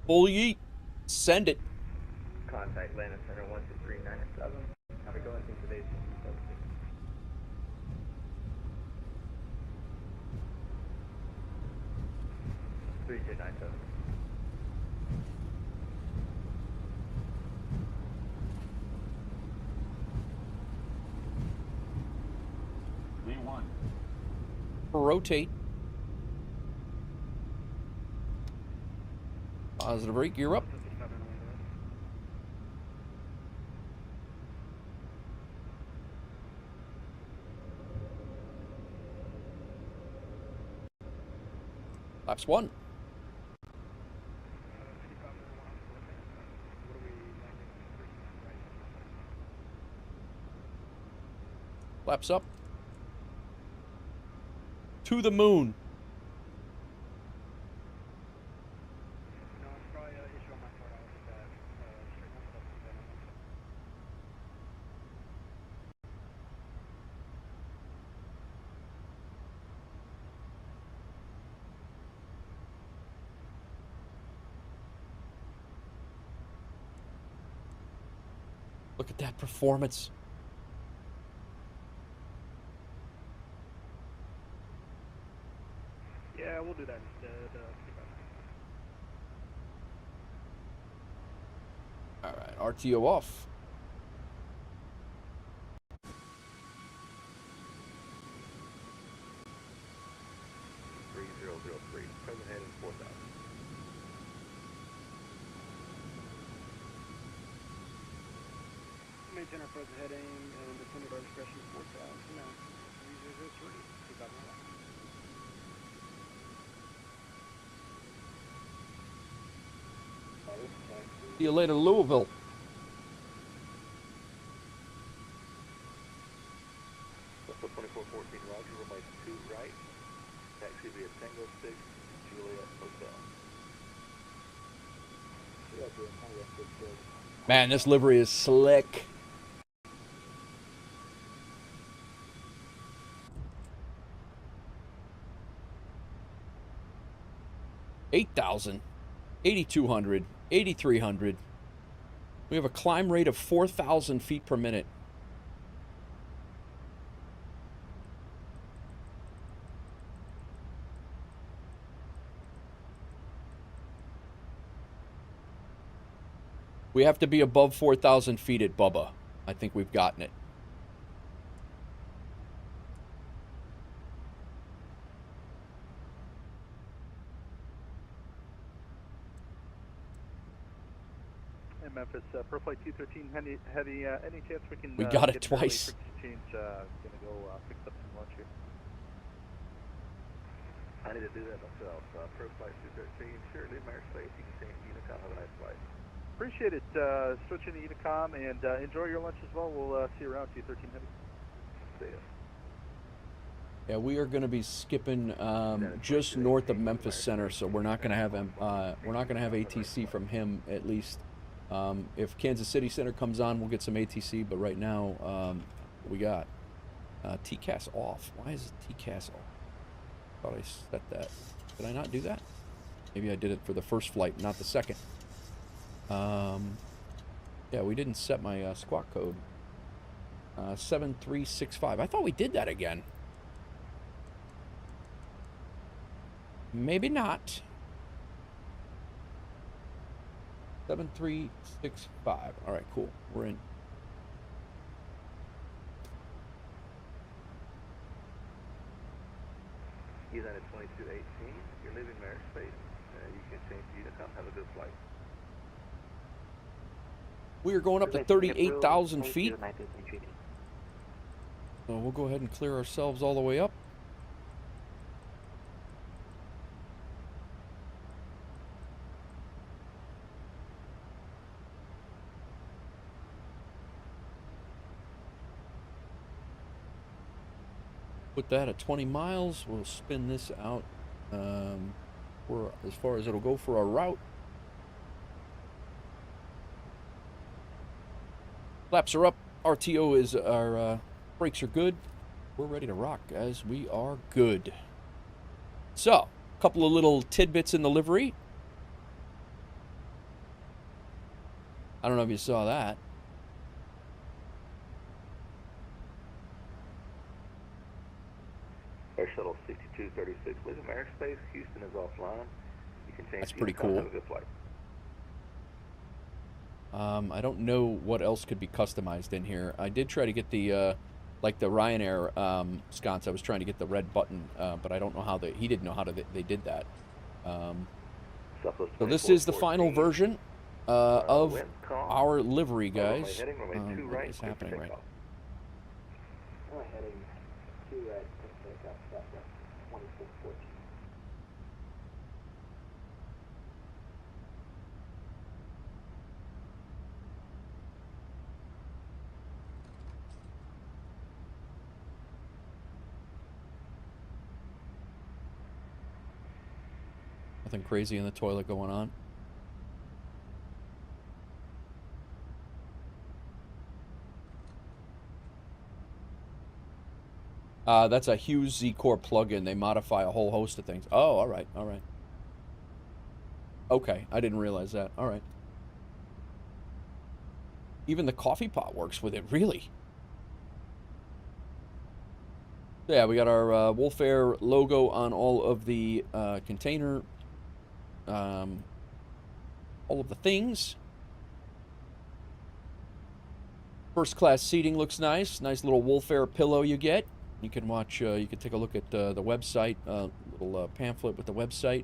Full yeet. Send it. Contact Landing Center 12397. Have a go into today's 3297. V1. Rotate. Positive brake, you're up. Laps 1. Laps up. To the moon. Look at that performance. Yeah, we'll do that instead. All right, RTO off. Present heading 4000. Maintain our present heading and descend at our discretion 4000. Now, 3003. 2001. See you later, Louisville. Delta 2414, Roger, runway 2 right. Taxi via Tango 6, Juliet Hotel. Man, this livery is slick. $8,000, $8,200, $8,300. We have a climb rate of 4,000 feet per minute. We have to be above 4,000 feet at Bubba. I think we've gotten it. in Memphis. Pro Flight 213 Heavy, any chance we can We got it get an early twice. frequency change, gonna go pick up some lunch here. I need to do that myself. Pro Flight 213, sure, leave airspace. You can change Unicom. Have a nice flight. Appreciate it. Switching to Unicom, and enjoy your lunch as well. We'll see you around 213 Heavy. See ya. Yeah, we are going to be skipping just north of Memphis Center, so we're not going to have ATC from him at least. If Kansas City Center comes on, we'll get some ATC. But right now, we got TCAS off. Why is TCAS off? Thought I set that. Did I not do that? Maybe I did it for the first flight, not the second. Yeah, we didn't set my squawk code. 7365. I thought we did that again. Maybe not. 7365. All right, cool. We're in. United 2218, you're leaving airspace. You can change to Unicom. Have a good flight. We are going up to 38,000 feet. So we'll go ahead and clear ourselves all the way up. Put that at 20 miles. We'll spin this out for as far as it'll go for our route. Flaps are up. RTO is our brakes are good. We're ready to rock, guys. We are good. So, a couple of little tidbits in the livery. I don't know if you saw that. Air Shuttle 6236, leaving airspace. Houston is offline. You can change. That's pretty Unicom. cool. Have a good flight. I don't know what else could be customized in here. I did try to get the, like the Ryanair sconce. I was trying to get the red button, but I don't know how he didn't know how they did that. So this is the final version of our livery, guys. What is happening right now? Heading 2 at takeoff, 2414. Nothing crazy in the toilet going on. That's a Hughes Z-Core plugin. They modify a whole host of things. Oh, all right, all right. Okay, I didn't realize that. All right. Even the coffee pot works with it, really. Yeah, we got our WolfAir logo on all of the container, all of the things. First class seating looks nice. Nice little WolfAir pillow you get. You can watch, you can take a look at the website, little pamphlet with the website.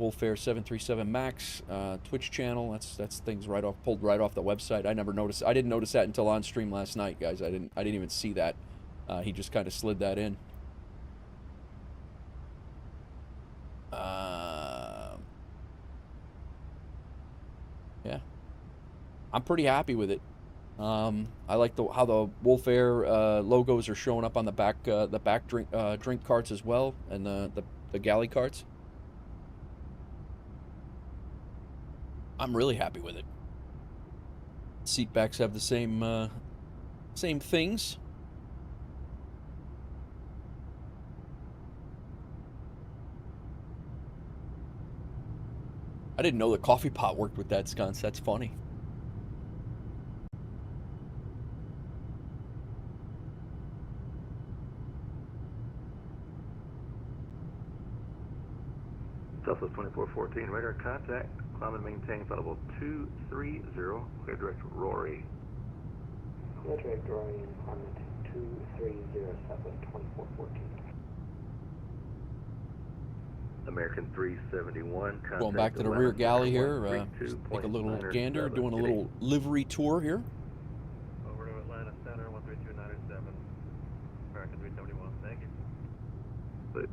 WolfAir 737 Max Twitch channel. That's things pulled right off the website. I never noticed. I didn't notice that until on stream last night, guys. I didn't even see that. He just kind of slid that in. Yeah, I'm pretty happy with it. I like how the WolfAir logos are showing up on the back drink carts as well, and the galley carts. I'm really happy with it. Seat backs have the same things. I didn't know the coffee pot worked with that sconce. That's funny. Southwest 2414, radar contact. Climb and maintain flight level 230. Clear direct Rory. Clear direct Rory and climb at 230, Southwest 2414. American 371. Going back to the rear galley here. Take a little gander, doing a little livery tour here. Over to Atlanta Center, 13297. American 371. Thank you. But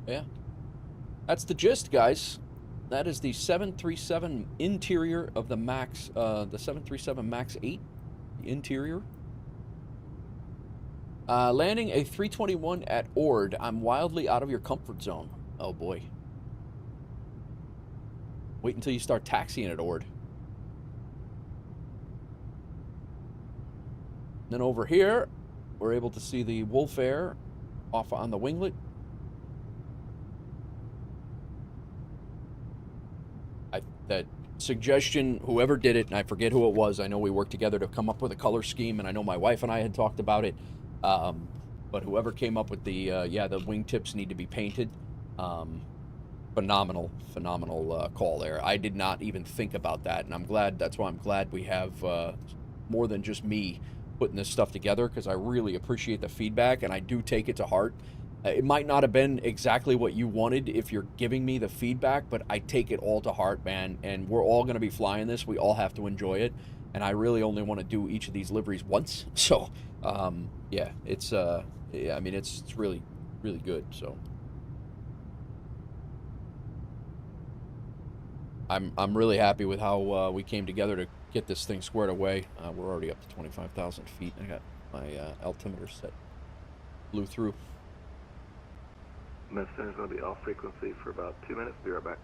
Yeah. That's the gist, guys. That is the 737 interior of the MAX, the 737 MAX8 interior. Landing a 321 at Ord. I'm wildly out of your comfort zone. Oh boy. Wait until you start taxiing at Ord. Then over here, we're able to see the WolfAir off on the winglet. That suggestion, whoever did it, and I forget who it was. I know we worked together to come up with a color scheme, and I know my wife and I had talked about it. But whoever came up with the, yeah, the wingtips need to be painted. Phenomenal call there. I did not even think about that, and I'm glad. That's why I'm glad we have more than just me putting this stuff together, because I really appreciate the feedback, and I do take it to heart. It might not have been exactly what you wanted if you're giving me the feedback, but I take it all to heart, man, and we're all going to be flying this. We all have to enjoy it, and I really only want to do each of these liveries once. So, yeah, it's, yeah, I mean, it's really, really good, so. I'm really happy with how we came together to get this thing squared away. We're already up to 25,000 feet. I got my altimeter set. Blew through. Med Center is going to be off frequency for about 2 minutes. Be right back.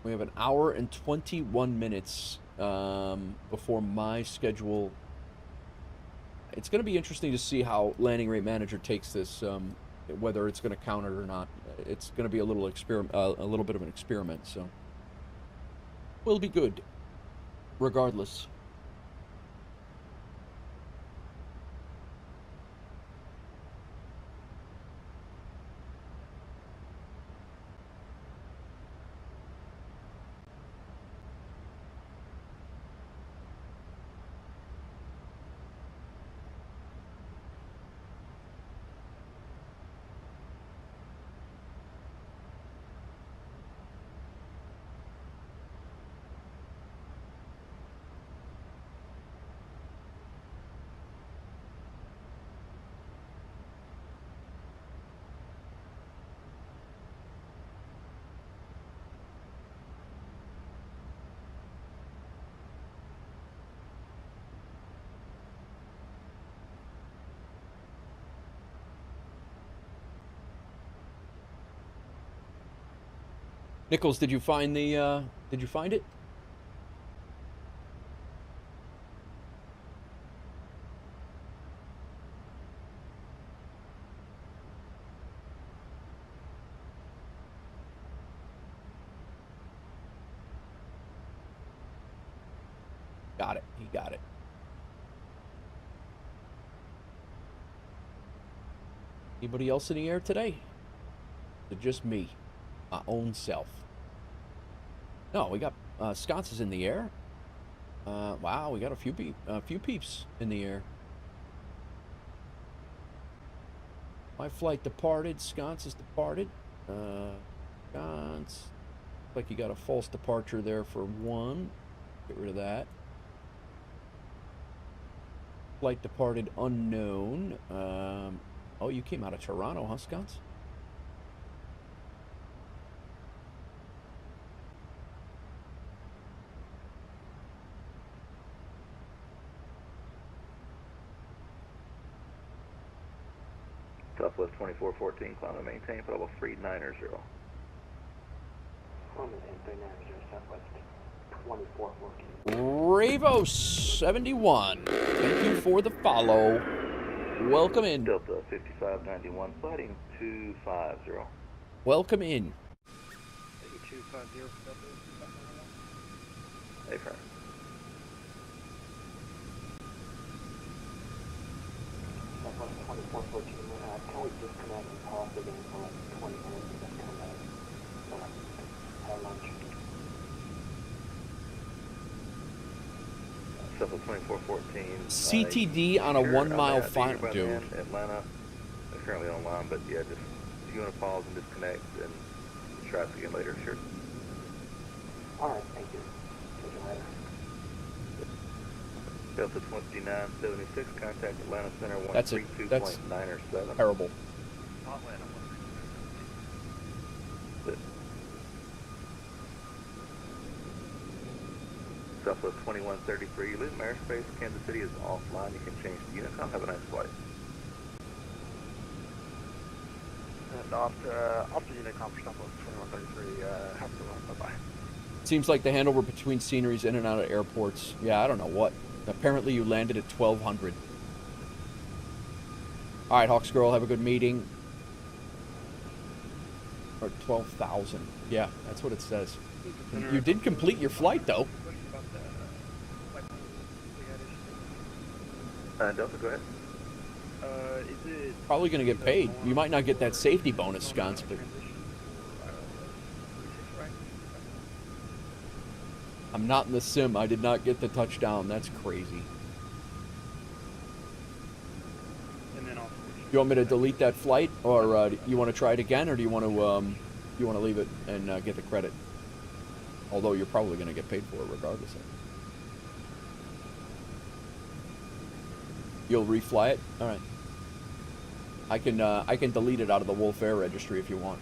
We have an hour and 21 minutes before my schedule. It's going to be interesting to see how Landing Rate Manager takes this, whether it's going to count it or not. It's going to be a little experiment, a little bit of an experiment. So, will be good, regardless. Nichols, did you find the, did you find it? Got it. He got it. Anybody else in the air today? Or just me? My own self. No, we got sconces in the air. Wow, we got a few peeps in the air. My flight departed. Sconces departed. Sconce. Looks like you got a false departure there for one. Get rid of that. Flight departed unknown. Oh, you came out of Toronto, huh, Sconce? Southwest 2414, climb and maintain, level 390. Climb and 390, Southwest 2414. Bravo 71. Thank you for the follow. Welcome in. Delta 5591, sliding 250. Welcome in. 8250 Delta 5591. Affirm. Southwest 2414, can we disconnect and pause again for like 20 minutes and then come back? Have lunch. Southwest 2414. CTD on a 1 mile final, dude. Atlanta. They're currently online, but yeah, just if you want to pause and disconnect and try us again later, sure. Alright, thank you. Catch you later. Delta 2976, contact Atlanta Center That's 132.907. terrible. Atlanta 132. Southwest 2133, Louisville airspace, Kansas City is offline. You can change to Unicom. Have a nice flight. And off to Unicom for Southwest 2133. Have a good one. Bye-bye. Seems like the handover between sceneries in and out of airports. Yeah, I don't know what. Apparently you landed at 1200. All right, Hawks Girl, have a good meeting. Or 12,000. Yeah, that's what it says. You did complete your flight, though. Delta, go ahead. Is it Probably going to get paid. You might not get that safety bonus, Sconce, but I'm not in the sim. I did not get the touchdown. That's crazy. and then off? You want me to delete that flight, or you want to try it again, or do you want to leave it and get the credit? Although you're probably going to get paid for it regardless. You'll refly it. All right. I can delete it out of the WolfAir registry if you want.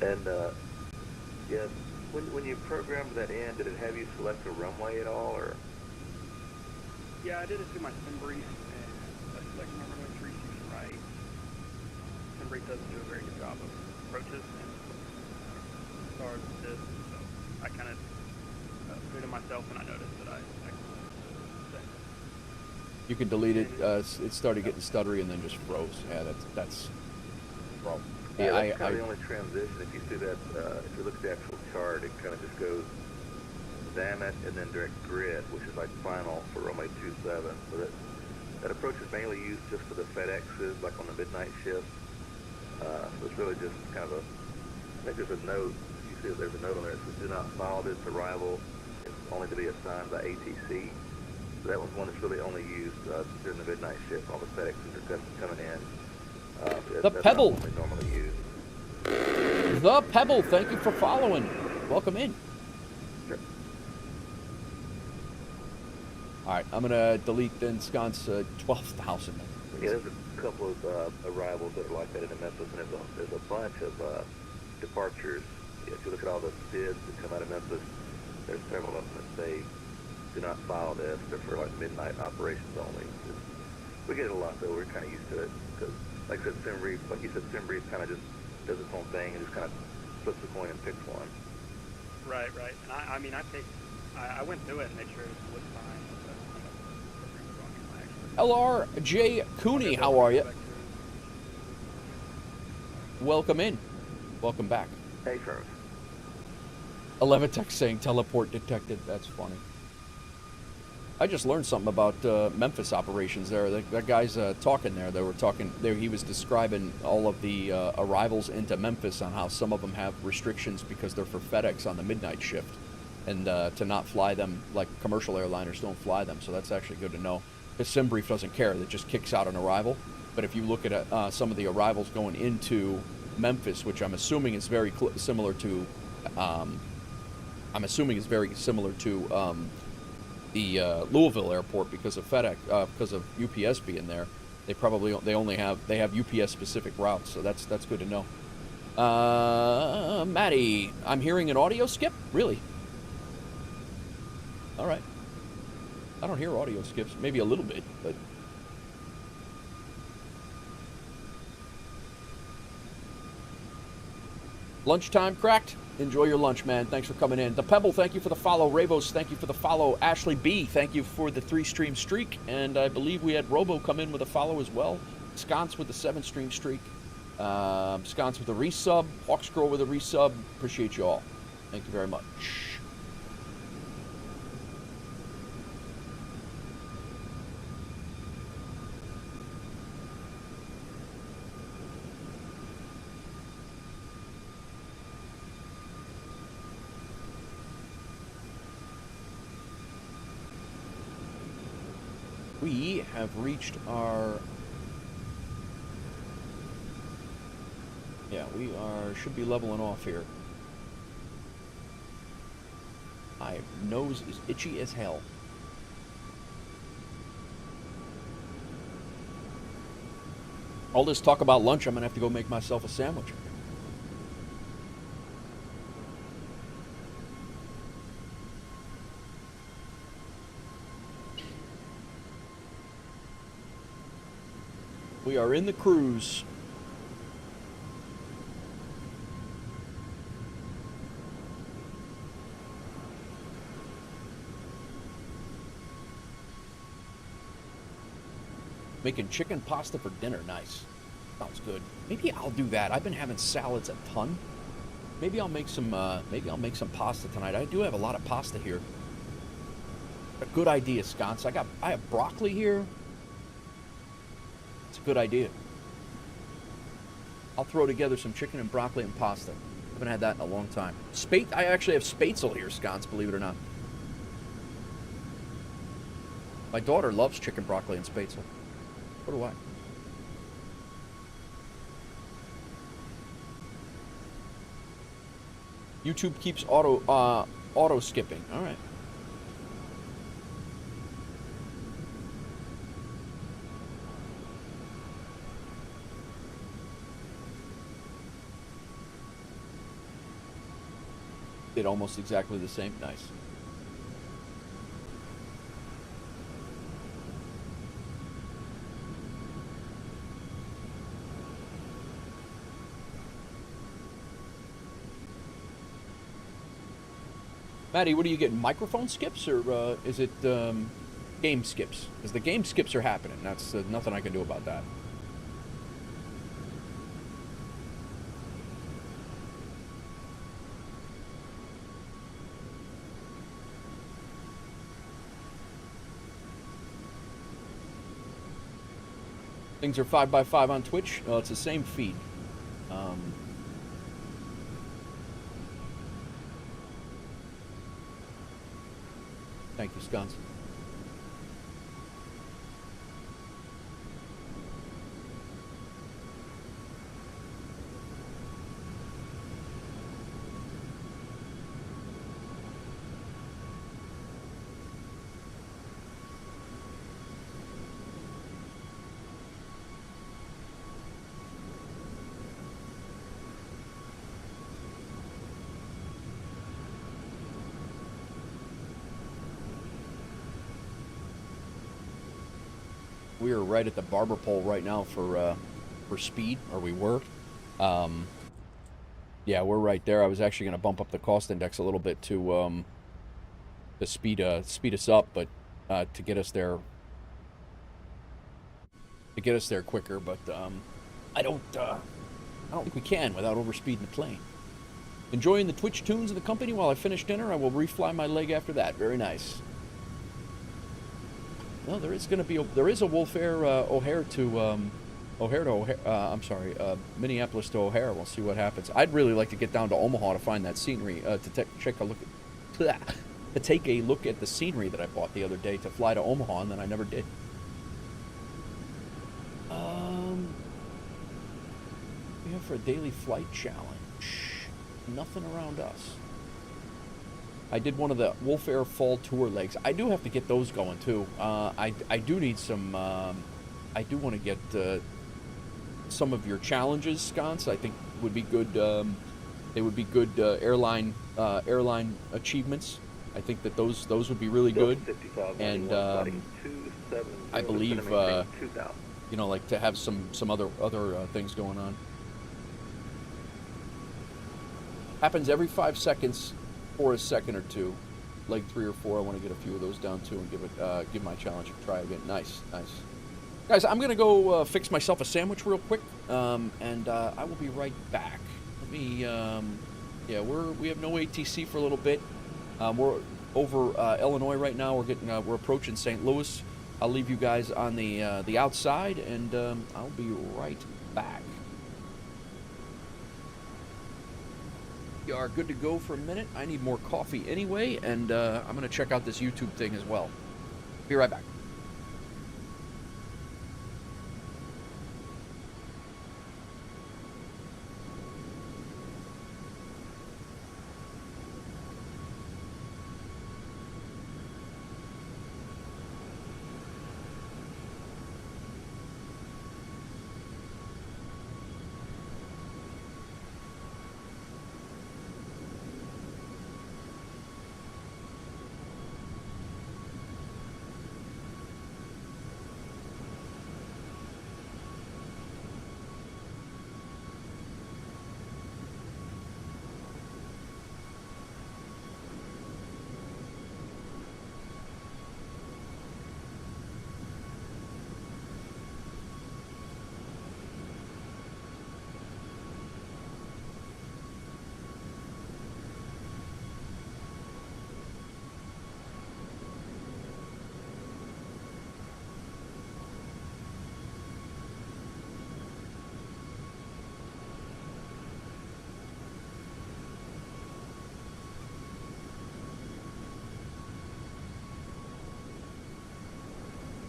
And yeah, when you programmed that in, did it have you select a runway at all, or? Yeah, I did it through my sim brief, and I selected my runway 36 right. Sim brief doesn't do a very good job of approaches and stars and this, so I kind of put it myself, and I noticed that I You can delete it. It started getting stuttery and then just froze. Yeah, that's wrong. Yeah, that's kind of the only transition. If you see that, if you look at the actual chart, it kind of just goes Zamet and then direct grid, which is like final for runway 27. So that approach is mainly used just for the FedExes, like on the midnight shift. So it's really just kind of I think there's a note. You see that there's a note on there that says, "Do not follow this arrival. It's only to be assigned by ATC." So that was one that's really only used during the midnight shift. All the FedExes are coming in. The Pebble. That's not what we normally use. The Pebble, thank you for following. Welcome in. Sure. All right, I'm gonna delete then Sconce 12,000. Yeah, there's a couple of arrivals that are like that into Memphis, and there's a bunch of departures. If you look at all the bids that come out of Memphis, there's several of them that say, "Do not file this." They're for like midnight operations only. We get it a lot though. We're kind of used to it because, like I said, SimBrief, like you said, SimBrief kind of just does its own thing and just kind of flips a coin and picks one. Right. And I mean, I went through it and made sure it was fine. LRJ Cooney, how are you? Welcome in. Welcome back. Hey, first. 11 text saying teleport detected. That's funny. I just learned something about Memphis operations there. That guy's talking there. They were talking there. He was describing all of the arrivals into Memphis on how some of them have restrictions because they're for FedEx on the midnight shift, and to not fly them like commercial airliners don't fly them. So that's actually good to know. Because SimBrief doesn't care; it just kicks out an arrival. But if you look at some of the arrivals going into Memphis, which I'm assuming is very similar to, the Louisville Airport because of FedEx, because of UPS being there, they have UPS specific routes, so that's good to know. Maddie, I'm hearing an audio skip. Really? All right. I don't hear audio skips. Maybe a little bit, but Lunchtime cracked. Enjoy your lunch, man. Thanks for coming in. The Pebble, thank you for the follow. Ravos, thank you for the follow. Ashley B, thank you for the 3-stream streak. And I believe we had Robo come in with a follow as well. Sconce with the 7-stream streak. Sconce with a resub. Hawkscroll with a resub. Appreciate you all. Thank you very much. We have reached our... Yeah, we should be leveling off here. My nose is itchy as hell. All this talk about lunch, I'm gonna have to go make myself a sandwich. We are in the cruise. Making chicken pasta for dinner. Nice. Sounds good. Maybe I'll do that. I've been having salads a ton. Maybe I'll make some pasta tonight. I do have a lot of pasta here. A good idea, Sconce. I have broccoli here. It's a good idea. I'll throw together some chicken and broccoli and pasta. Haven't had that in a long time. I actually have spätzle here, Sconce, believe it or not. My daughter loves chicken, broccoli, and spätzle. So do I. YouTube keeps auto skipping. All right. Did almost exactly the same. Nice. Maddie, what are you getting? Microphone skips or is it game skips? Because the game skips are happening. That's nothing I can do about that. Things are 5x5 on Twitch. It's the same feed. Thank you, Sconce. We are right at the barber pole right now for speed, or we were. Yeah, we're right there. I was actually going to bump up the cost index a little bit to speed us up, but to get us there quicker. But I don't think we can without overspeeding the plane. Enjoying the Twitch tunes in the company while I finish dinner. I will refly my leg after that. Very nice. Well, there is a WolfAir O'Hare to Minneapolis to O'Hare. We'll see what happens. I'd really like to get down to Omaha to find that scenery, to take a look at the scenery that I bought the other day to fly to Omaha, and then I never did. We have for a daily flight challenge. Nothing around us. I did one of the WolfAir Fall Tour legs. I do have to get those going too. I do need some. I do want to get some of your challenges, Sconce. I think would be good. They would be good airline achievements. I think that those would be really good. And I believe like to have some other things going on. Happens every 5 seconds for a second or two. Leg 3 or 4, I want to get a few of those down too and give my challenge a try again. Nice, nice. Guys, I'm going to go fix myself a sandwich real quick, and I will be right back. Let me, yeah, we have no ATC for a little bit. We're over Illinois right now. We're approaching St. Louis. I'll leave you guys on the outside, and I'll be right back. You are good to go for a minute. I need more coffee anyway, and I'm going to check out this YouTube thing as well. Be right back.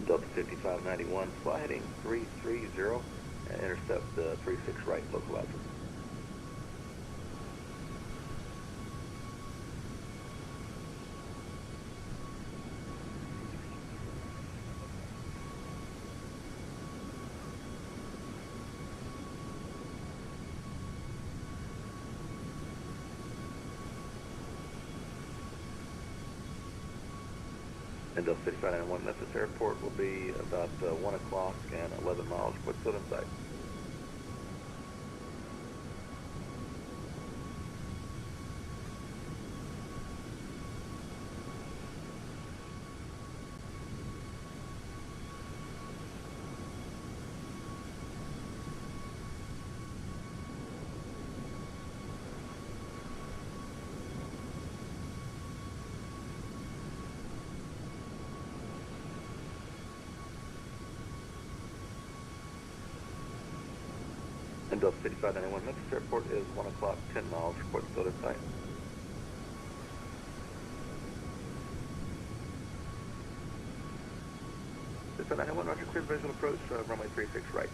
Delta 5591, fly heading 330 and intercept 36 right localizer. And Delta 5591 Memphis Airport will be about 1 o'clock and 11 miles. What's still in sight? And Delta 5591 Memphis Airport is 1 o'clock, 10 miles. Report still in sight. Delta 91, roger, clear visual approach, runway 36 right.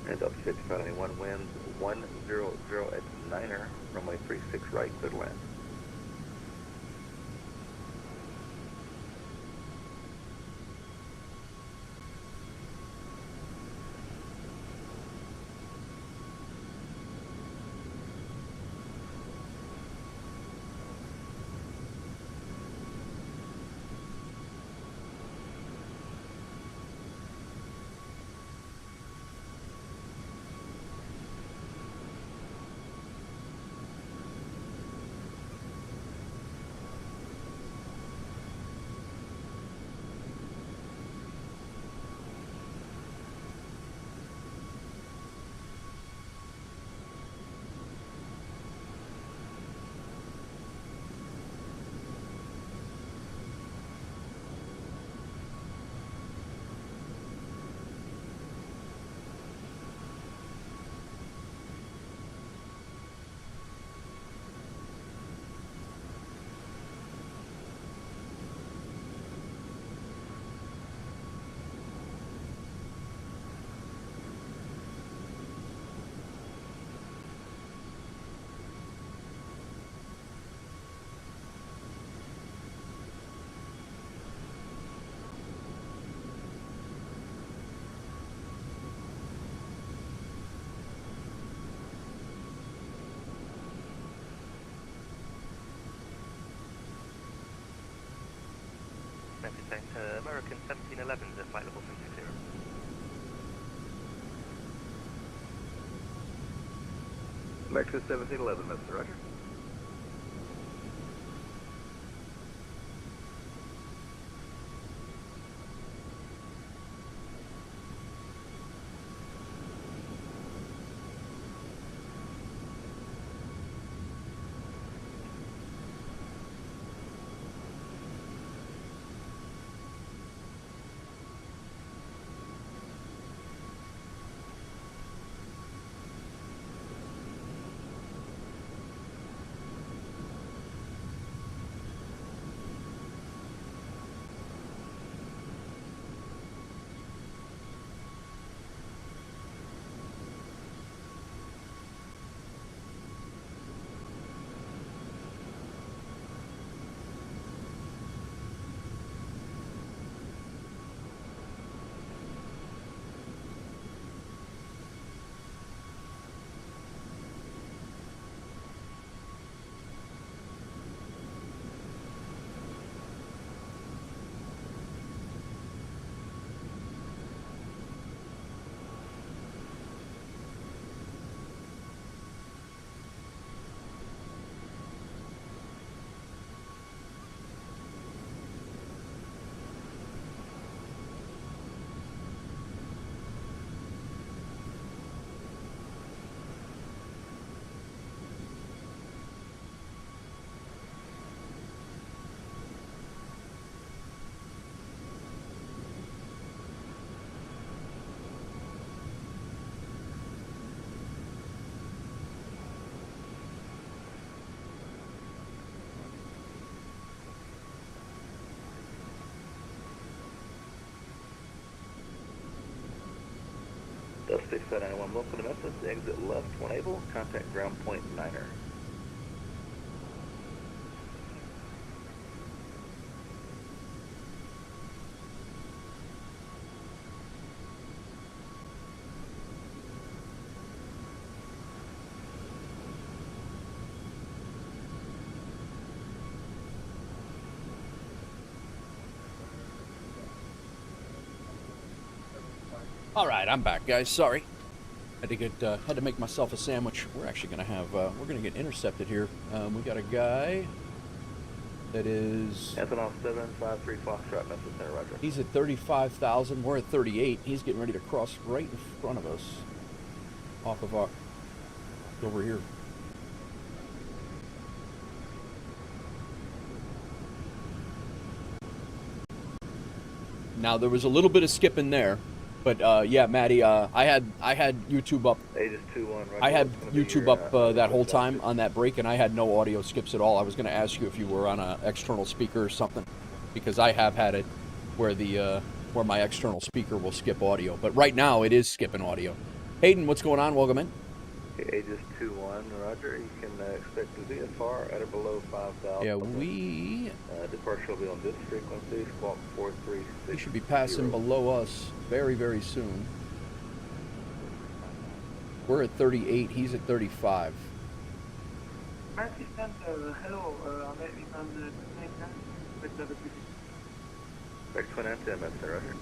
And Delta 5591 winds 100 at 9er, runway 36 right, clear to land. contact American 1711 at flight level 360. American 1711, Mr. Roger. Delta 6591, welcome to Memphis, exit left when able, contact ground point Niner. All right, I'm back, guys. Sorry, had to make myself a sandwich. We're actually gonna have we're gonna get intercepted here. We got a guy that is Ethanol 753 Foxtrot, Memphis Center, Roger. he's at 35,000. We're at 38. He's getting ready to cross right in front of us, off of our over here. Now there was a little bit of skipping there. But yeah, Maddie, I had YouTube up. Aegis 21, Roger. I had YouTube up that whole time on that break, and I had no audio skips at all. I was going to ask you if you were on an external speaker or something, because I have had it where the where my external speaker will skip audio. But right now, it is skipping audio. Hayden, what's going on? Welcome in. Aegis 21, Roger. You can expect to be VFR at or below 5,000. Yeah, we departure will be on this frequency, squawk 436. we should be passing below us very, very soon. We're at 38. He's at 35. Hello, American Back twin antenna, Roger.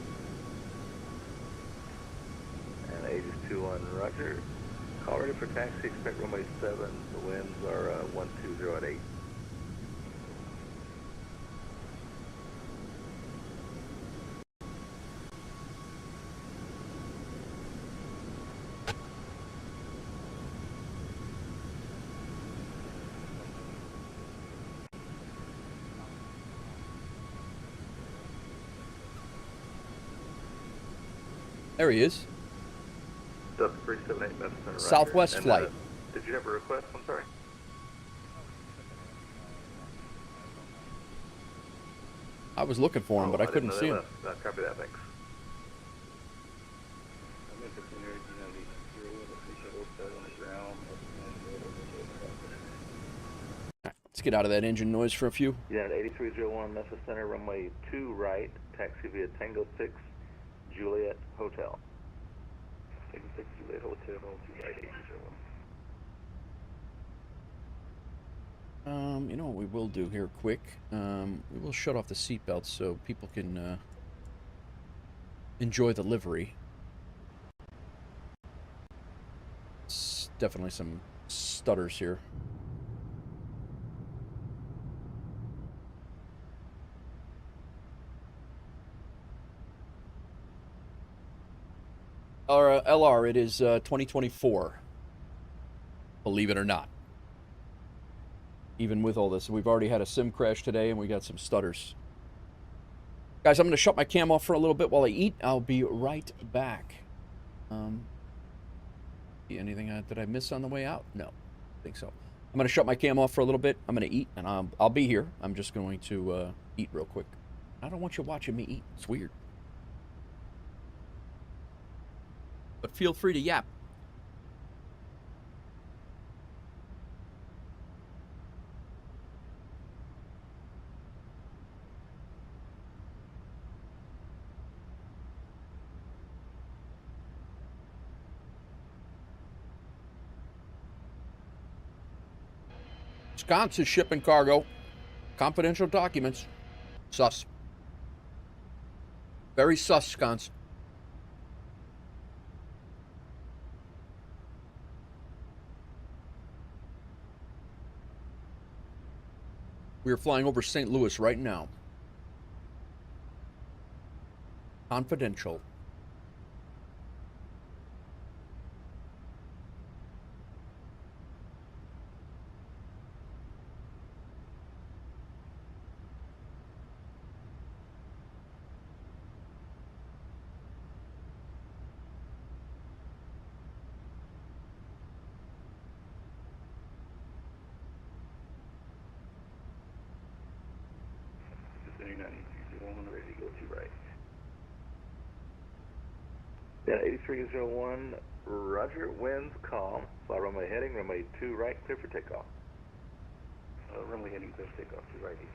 And Aegis 21, Roger. Call ready for taxi, expect runway 7. The winds are 120 at 8. There he is. Delta 378, Memphis Center, Roger. Southwest And, flight. Did you have a request? I'm sorry. I was looking for him, but I couldn't see him. Copy that, thanks. Let's get out of that engine noise for a few. United 8301 Memphis Center, runway 2 right, taxi via Tango 6, Juliet Hotel. Tango 6, Juliet Hotel, 2 right, 8301. You know what we will do here quick? We will shut off the seatbelts so people can enjoy the livery. It's definitely some stutters here. LR, it is 2024. Believe it or not. Even with all this, we've already had a sim crash today and we got some stutters. Guys, I'm going to shut my cam off for a little bit while I eat. I'll be right back. Anything did I miss on the way out? No, I think so. I'm going to shut my cam off for a little bit. I'm going to eat, and I'll be here. I'm just going to eat real quick. I don't want you watching me eat. It's weird. But feel free to yap. Wisconsin shipping cargo. Confidential documents. Sus. Very sus, Wisconsin. We are flying over St. Louis right now. Confidential. Ready to go to right. Yeah, 8301, Roger, winds calm. Fly runway heading, runway 2 right, clear for takeoff. Runway heading, clear for takeoff, 2 right, 82.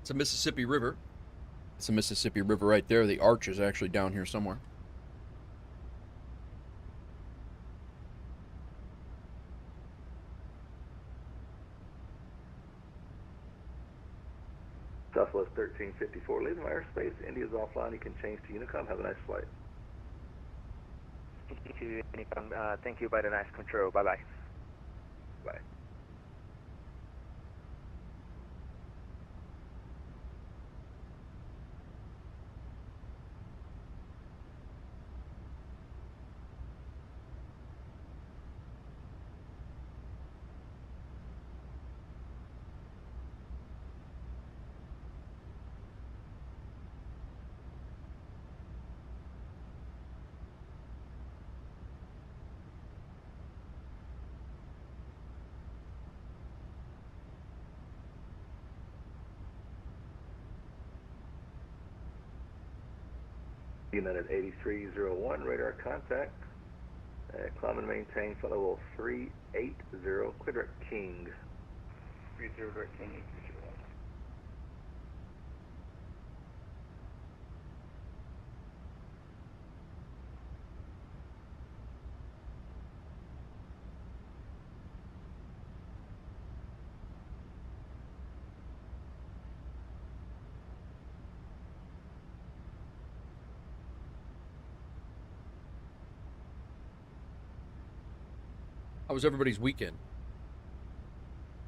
It's a Mississippi River. It's a Mississippi River right there. The arch is actually down here somewhere. Southwest 1354, leaving airspace. India's offline. You can change to Unicom. Have a nice flight. Thank you, by the nice control. Bye-bye. Bye. United 8301, radar contact. Climb and maintain, follow 380, clear direct King. 30 direct King, 8301. How was everybody's weekend?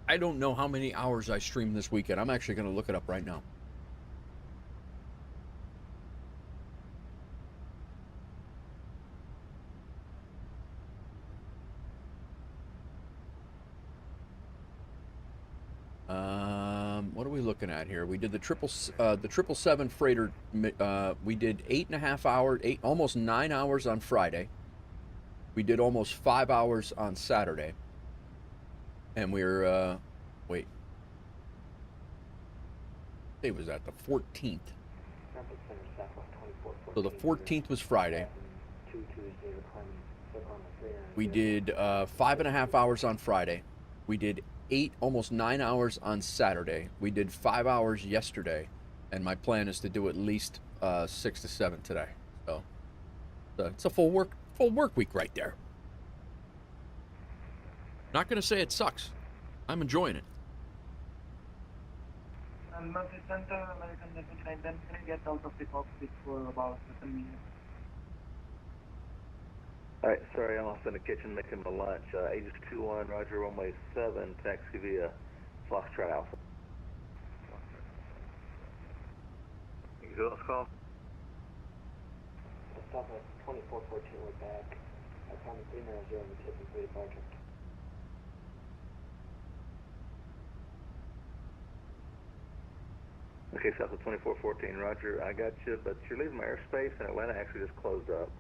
I don't know how many hours I streamed this weekend. I'm actually going to look it up right now. What are we looking at here? We did the 777 freighter. We did 8.5 hours, almost 9 hours on Friday. We did almost 5 hours on Saturday. And we're, wait. What day was that? The 14th. So the 14th was Friday. We did 5.5 hours on Friday. We did 8, almost 9 hours on Saturday. We did 5 hours yesterday, and my plan is to do at least 6 to 7 today. So it's a full work week right there. Not gonna say it sucks. I'm enjoying it. Memphis Center, American 2910, can I get out of the cockpit for about 10 minutes? Alright, sorry, I'm off in the kitchen making my lunch. Aegis 21, Roger, runway 7, taxi via Foxtrot Alpha. Who else call? Stop at 2414, we're back. I found a 390 in the tip and free departure. Okay, South of 2414, Roger, I got you, but you're leaving my airspace, and Atlanta actually just closed up.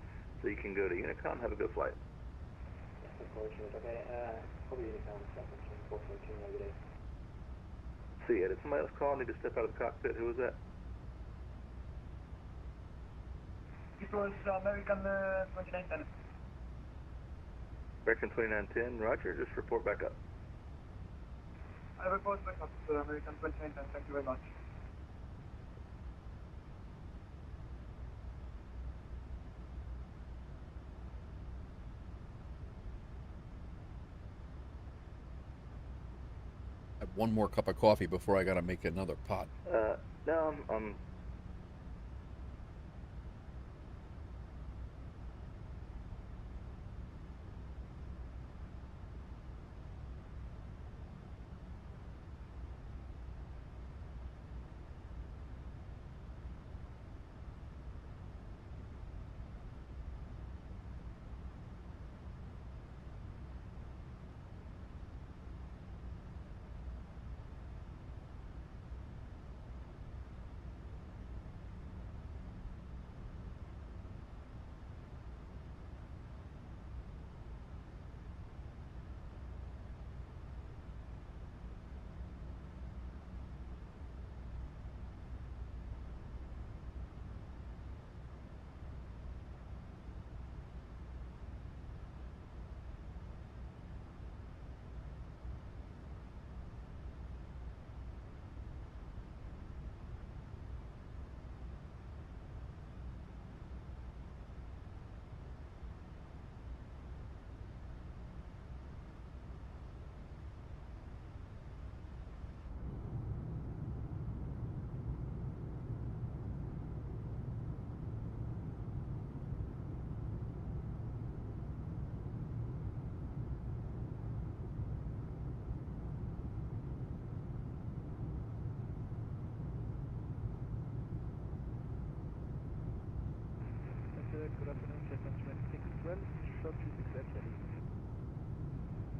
So you can go to Unicom, have a good flight. That's unfortunate. Okay, over Unicom, South of 2414, have a good day. See ya. Did somebody else call? Need to step out of the cockpit. Who was that? It was American 2910. American 2910, Roger, just report back up. I report back up to American 2910, thank you very much. I have one more cup of coffee before I gotta make another pot. No, I'm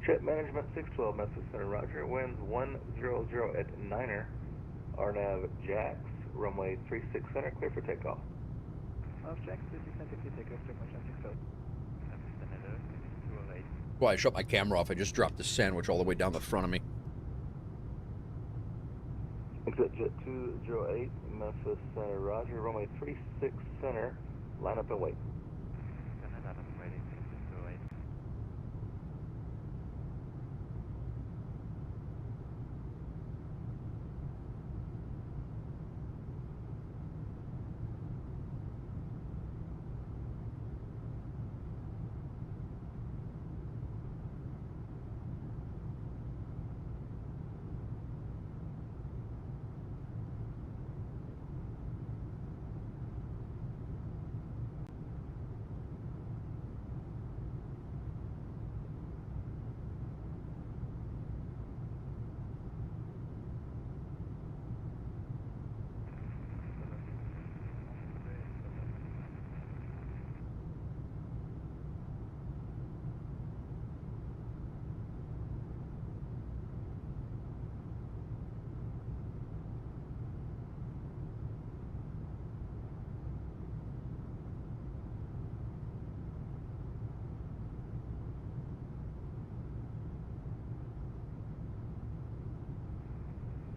Jet Management 612, Memphis Center, Roger. Winds 100 at Niner. RNAV Jax, runway 36 center, clear for takeoff. Jax, 36 center, clear takeoff, check my traffic code. Well, I shut my camera off. I just dropped the sandwich all the way down the front of me. Exit Jet 208, Memphis Center, Roger. Runway 36 center, line up and wait.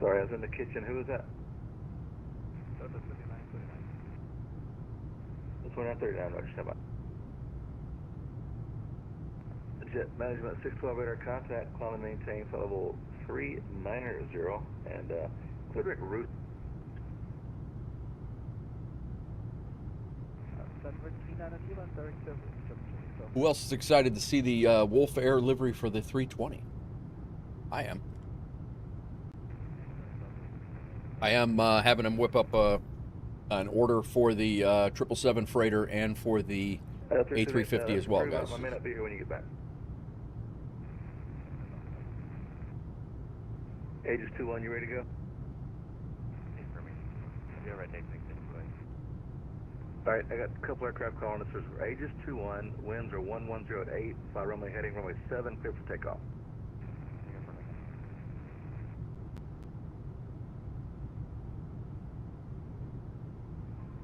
Sorry, I was in the kitchen. Who was that? Delta 2939. It's 2939, Roger, stand by. Jet Management 612 radar contact, climb and maintain flight level 390 and clear direct route. Who else is excited to see the WolfAir livery for the 320? I am. I am having him whip up an order for the 777 freighter and for the A350 as well, guys. I may not be here when you get back. Aegis 2-1, you ready to go? Alright, I got a couple aircraft calling us. There's Aegis 2-1, winds are 110 at 8, fly runway heading runway 7, clear for takeoff.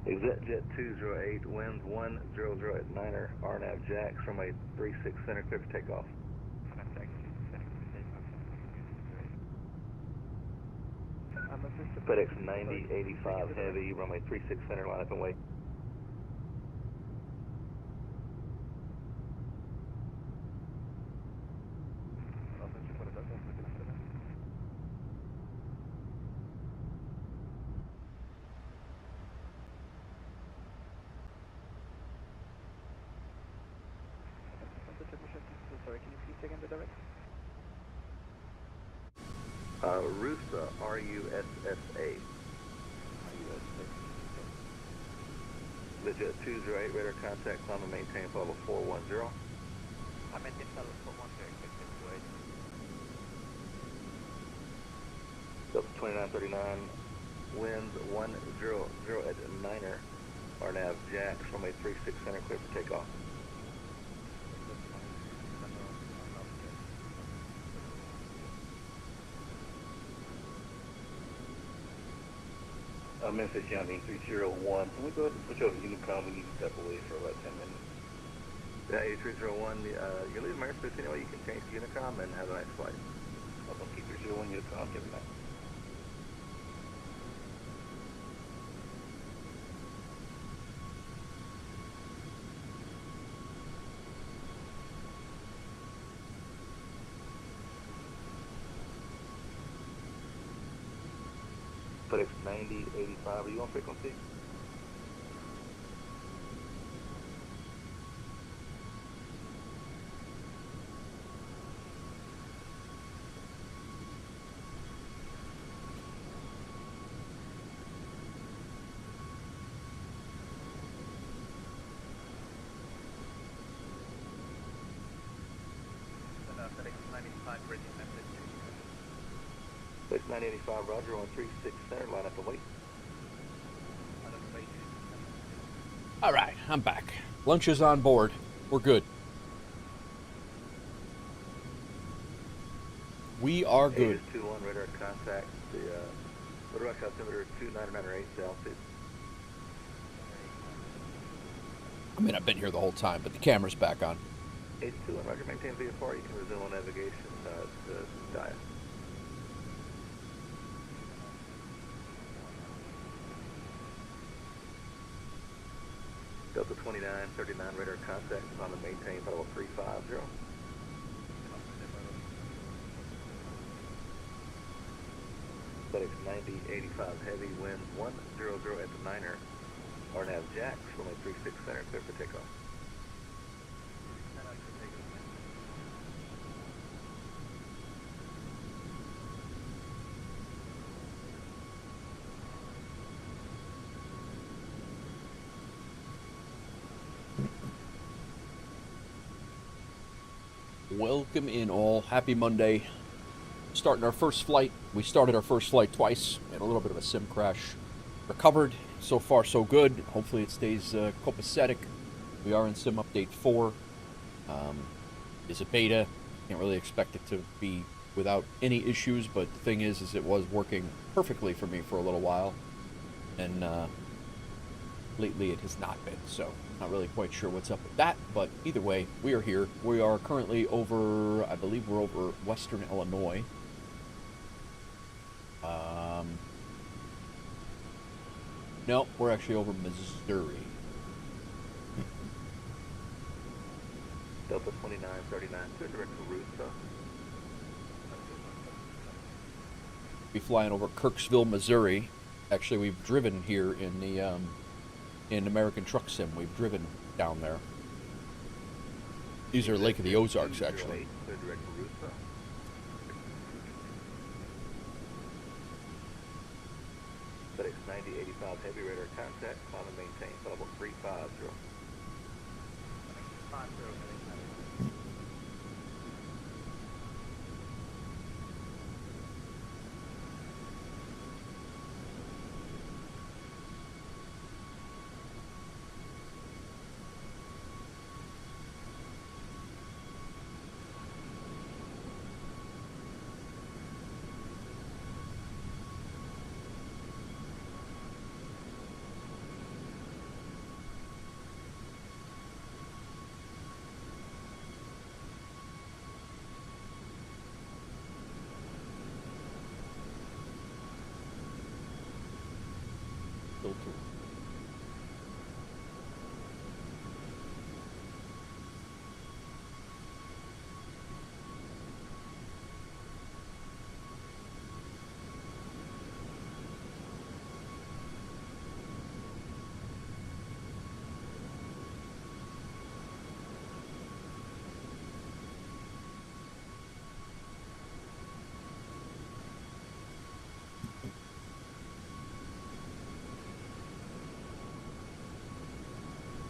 ExitJet 208, winds 100 at 9er, RNAV Jacks, runway 36 center, clear for takeoff. FedEx 9085 heavy, runway 36 center, line up and wait. RUSA, R-U-S-S-A. Legit 208, radar contact, climb and maintain level 410. I maintain level 410, Delta 2939, winds 100 at 9er, RNAV Jacks, runway 36 center, clear for takeoff. Memphis Yankee 301. Can we go ahead and switch over to Unicom? We need to step away for about 10 minutes. Yeah, 301, you're leaving airspace anyway. You can change to Unicom and have a nice flight. I'll keep 301 Unicom every night. FedEx 9085, are you on frequency? FedEx 95 bridging message. FedEx 985, roger, on 36 center, line up and wait. All right, I'm back. Lunch is on board. We're good. We are good. Aegis 2-1, radar contact, the radar altimeter 2998 altitude. I mean, I've been here the whole time, but the camera's back on. Aegis 2-1, roger, maintain VFR, you can resume on navigation to dial. Delta 2939 radar contact is on the maintain level 350. FedEx 9085 heavy, winds 100 at the 9er, RNAV Jacks, runway 36 center, clear for takeoff. Welcome in all. Happy Monday. Starting our first flight. We started our first flight twice. Had a little bit of a sim crash. Recovered. So far, so good. Hopefully it stays copacetic. We are in sim update 4. It's a beta. Can't really expect it to be without any issues, but the thing is it was working perfectly for me for a little while. And lately it has not been, so not really quite sure what's up with that, but either way, we are here. We are currently over, I believe we're over Western Illinois. No, we're actually over Missouri. Delta 2939, to direct to Rusa. Be flying over Kirksville, Missouri. Actually, we've driven here in the in American Truck Sim. We've driven down there. These are Lake of the Ozarks, actually. Clear direct for Rusa. FedEx 9085 heavy radar contact. Climb and maintain level 350. Filter.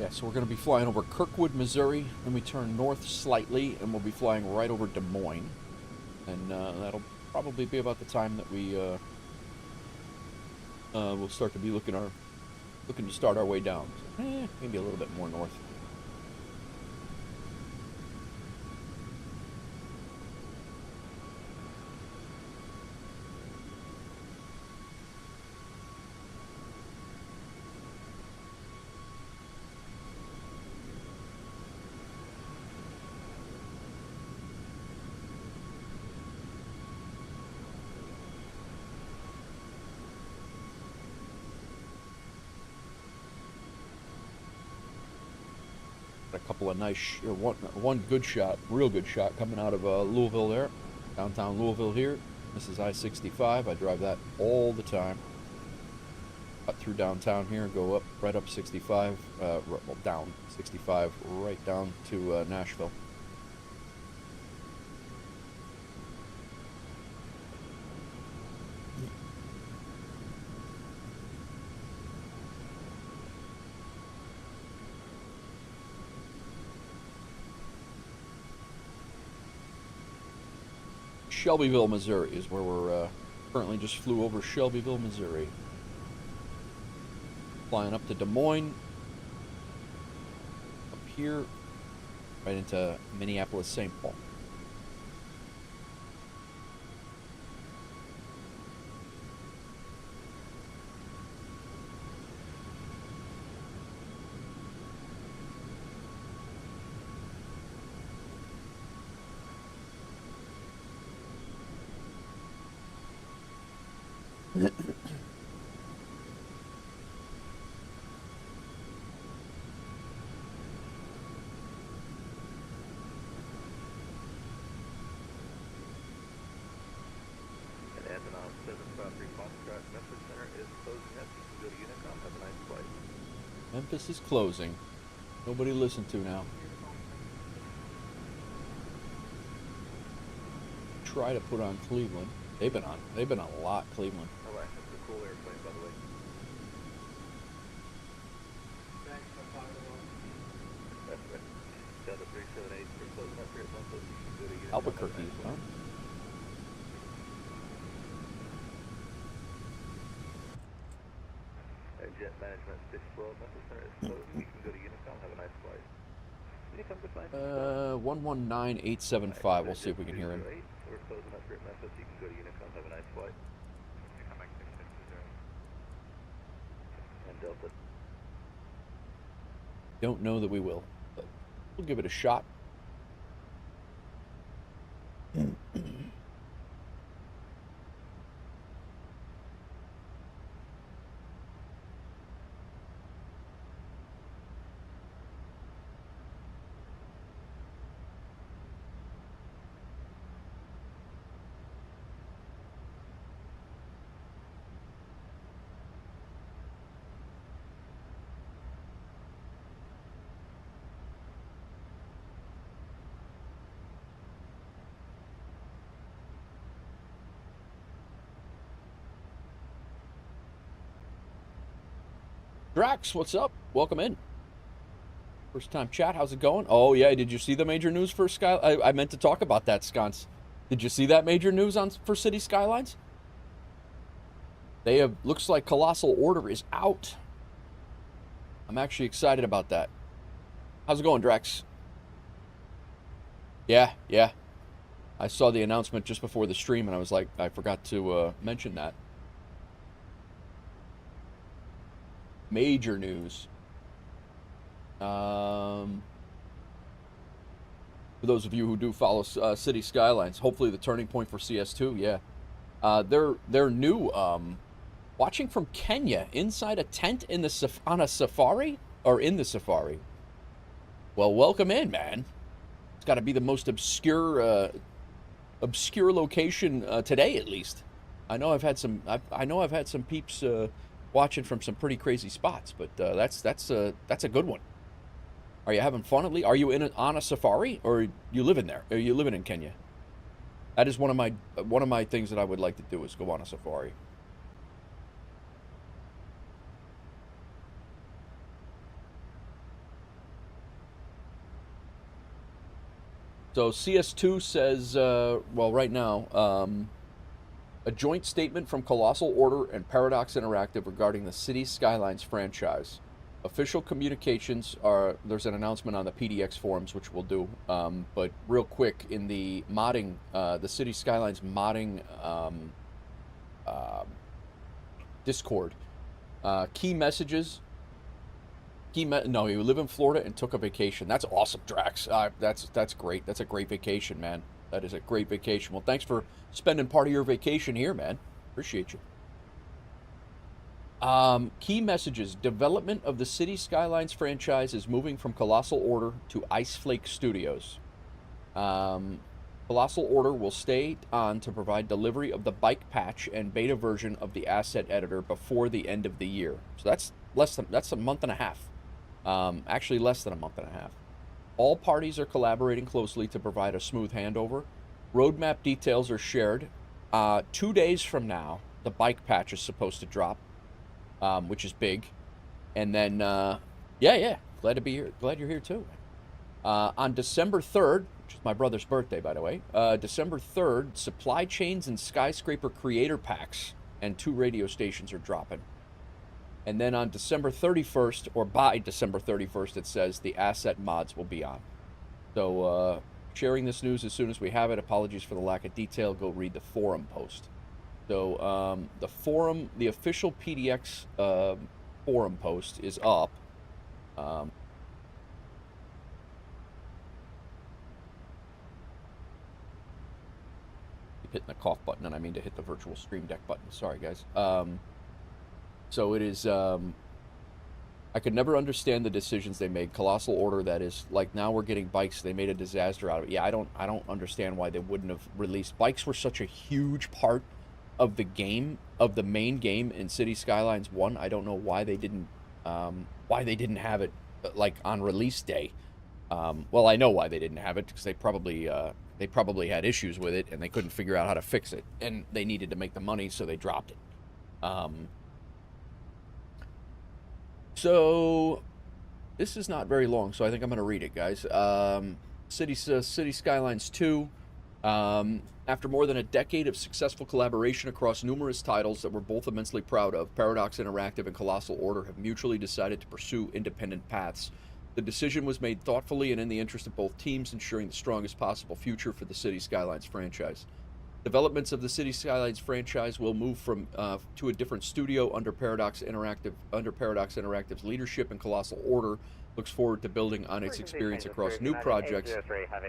Yeah, so we're going to be flying over Kirkwood, Missouri, then we turn north slightly, and we'll be flying right over Des Moines. And that'll probably be about the time that we we'll start to be looking to start our way down. So, maybe a little bit more north. A couple of nice, one good shot, real good shot coming out of Louisville there, downtown Louisville here. This is I-65. I drive that all the time. Cut through downtown here, go up, right up 65, well, down 65, right down to Nashville. Shelbyville, Missouri is where we're currently just flew over Shelbyville, Missouri. Flying up to Des Moines. Up here, right into Minneapolis-St. Paul. Memphis is closing. Nobody listen to now. Try to put on Cleveland. They've been on a lot, Cleveland. Oh, that's a cool airplane, by the way. Delta 378 for closing up here at Memphis. You can go to Unicom. Albuquerque, huh? Jet Management 612 Memphis Center is closing. You can go to Unicom. Have a nice flight. Unicom, good flight. 119875. We'll see if we can hear him. We're closing up here at Memphis. You can go to Unicom. Have a nice flight. Unicom MAX8 and Delta. Don't know that we will, but we'll give it a shot. Drax, what's up? Welcome in. First time chat, how's it going? Oh yeah, did you see the major news for Sky? I meant to talk about that, Sconce. Did you see that major news for City Skylines? They have, looks like Colossal Order is out. I'm actually excited about that. How's it going, Drax? Yeah. I saw the announcement just before the stream, and I was like, I forgot to mention that. Major news. For those of you who do follow City Skylines, hopefully the turning point for CS2, yeah. They're new, watching from Kenya, inside a tent in on a safari? Or in the safari? Well, welcome in, man. It's got to be the most obscure location today, at least. I know I've had some peeps watching from some pretty crazy spots, but that's a good one. Are you having fun at least? Are you on a safari, or you living there? Are you living in Kenya? That is one of my things that I would like to do, is go on a safari. So CS2 says, well, right now, a joint statement from Colossal Order and Paradox Interactive regarding the City Skylines franchise. Official communications are, there's an announcement on the PDX forums, which we'll do, but real quick, in the modding, the City Skylines modding Discord, key messages. No, you live in Florida and took a vacation. That's awesome, Drax. That's great. That's a great vacation, man. That is a great vacation. Well, thanks for spending part of your vacation here, man. Appreciate you. Key messages. Development of the City Skylines franchise is moving from Colossal Order to Ice Flake Studios. Colossal Order will stay on to provide delivery of the bike patch and beta version of the asset editor before the end of the year. So that's a month and a half. Actually less than a month and a half. All parties are collaborating closely to provide a smooth handover. Roadmap details are shared. 2 days from now, the bike patch is supposed to drop, which is big. And then, yeah, glad to be here. Glad you're here too. On December 3rd, which is my brother's birthday, by the way, December 3rd, supply chains and skyscraper creator packs and 2 radio stations are dropping. And then on December 31st, or by December 31st, it says the asset mods will be on. So, sharing this news as soon as we have it. Apologies for the lack of detail. Go read the forum post. So, the forum, the official PDX forum post is up. Hitting the cough button, and I mean to hit the virtual stream deck button. Sorry, guys. So it is, I could never understand the decisions they made. Colossal Order, that is, like, now we're getting bikes. They made a disaster out of it. Yeah, I don't understand why they wouldn't have released. Bikes were such a huge part of the game, of the main game in City Skylines 1. I don't know why they didn't have it, like, on release day. Well, I know why they didn't have it, because they probably had issues with it, and they couldn't figure out how to fix it. And they needed to make the money, so they dropped it. So, this is not very long, so I think I'm going to read it, guys. City Skylines 2. After more than a decade of successful collaboration across numerous titles that we're both immensely proud of, Paradox Interactive and Colossal Order have mutually decided to pursue independent paths. The decision was made thoughtfully and in the interest of both teams, ensuring the strongest possible future for the City Skylines franchise. Developments of the City Skylines franchise will move from to a different studio under Paradox Interactive's leadership, and Colossal Order looks forward to building on its experience across new projects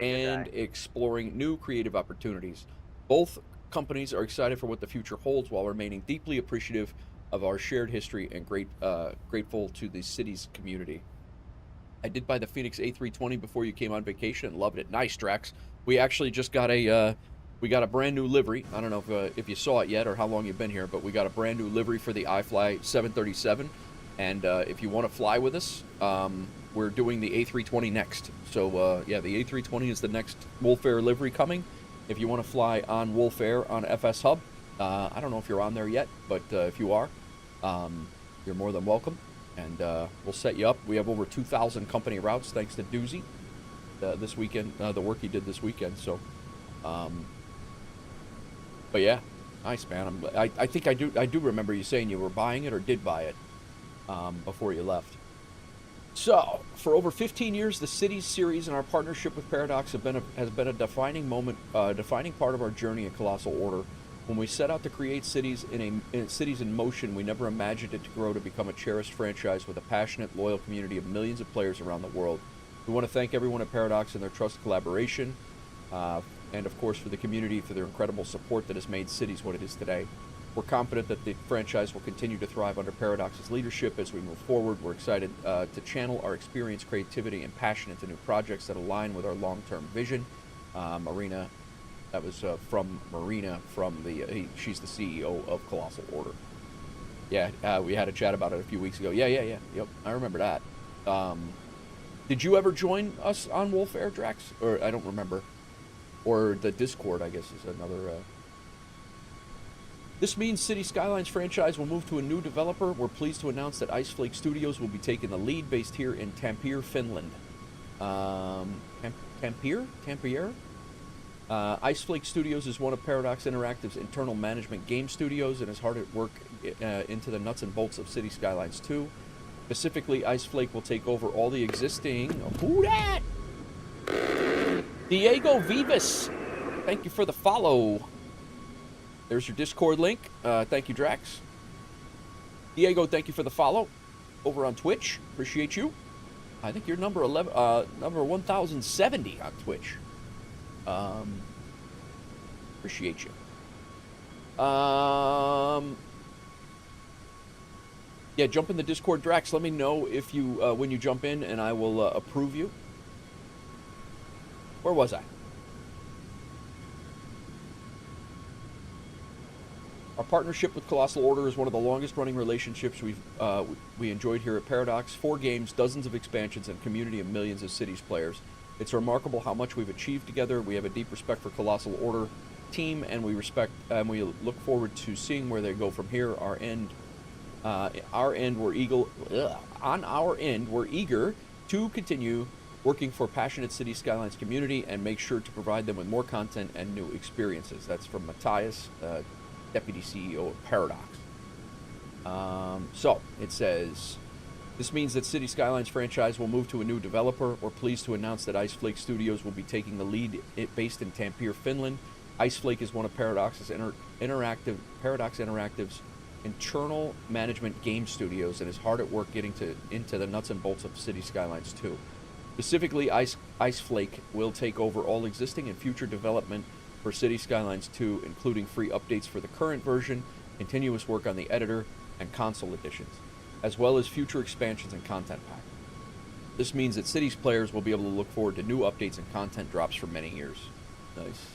and exploring new creative opportunities. Both companies are excited for what the future holds while remaining deeply appreciative of our shared history and grateful to the city's community. I did buy the Phoenix A320 before you came on vacation and loved it. Nice, Drax. We actually just got a brand new livery. I don't know if you saw it yet or how long you've been here, but we got a brand new livery for the iFly 737. And if you want to fly with us, we're doing the A320 next. So yeah, the A320 is the next WolfAir livery coming. If you want to fly on WolfAir on FS Hub, I don't know if you're on there yet, but if you are, you're more than welcome. and we'll set you up. We have over 2,000 company routes thanks to Doozy this weekend, the work he did this weekend. So, but yeah, nice, man. I think I do remember you saying you were buying it or did buy it before you left. So, for over 15 years, the Cities series and our partnership with Paradox has been a defining moment, defining part of our journey at Colossal Order. When we set out to create cities cities in motion, we never imagined it to grow to become a cherished franchise with a passionate, loyal community of millions of players around the world. We want to thank everyone at Paradox and their trusted collaboration, and of course for the community for their incredible support that has made Cities what it is today. We're confident that the franchise will continue to thrive under Paradox's leadership as we move forward. We're excited to channel our experience, creativity, and passion into new projects that align with our long-term vision. Marina, that was from Marina, she's the CEO of Colossal Order. Yeah, we had a chat about it a few weeks ago. Yeah. Yep, I remember that. Did you ever join us on WolfAir, Drax? Or I don't remember. Or the Discord, I guess, is another... This means City Skylines franchise will move to a new developer. We're pleased to announce that Iceflake Studios will be taking the lead, based here in Tampere, Finland. Tampere? Iceflake Studios is one of Paradox Interactive's internal management game studios and is hard at work into the nuts and bolts of City Skylines 2. Specifically, Iceflake will take over all the existing... Who dat? Diego Vivas. Thank you for the follow. There's your Discord link. Thank you, Drax. Diego, thank you for the follow over on Twitch. Appreciate you. I think you're number 1070 on Twitch. Appreciate you. Yeah, jump in the Discord, Drax. Let me know if you when you jump in, and I will approve you. Where was I? Our partnership with Colossal Order is one of the longest-running relationships we enjoyed here at Paradox. 4 games, dozens of expansions, and a community of millions of Cities players. It's remarkable how much we've achieved together. We have a deep respect for Colossal Order team, and we look forward to seeing where they go from here. On our end, we're eager to continue working for passionate City Skylines community and make sure to provide them with more content and new experiences. That's from Matthias, Deputy CEO of Paradox. So it says, this means that City Skylines franchise will move to a new developer. We're pleased to announce that Iceflake Studios will be taking the lead, based in Tampere, Finland. Iceflake is one of Paradox Interactive's internal management game studios and is hard at work getting into the nuts and bolts of City Skylines 2. Specifically, Iceflake will take over all existing and future development for City Skylines 2, including free updates for the current version, continuous work on the editor, and console editions, as well as future expansions and content packs. This means that Cities players will be able to look forward to new updates and content drops for many years. Nice.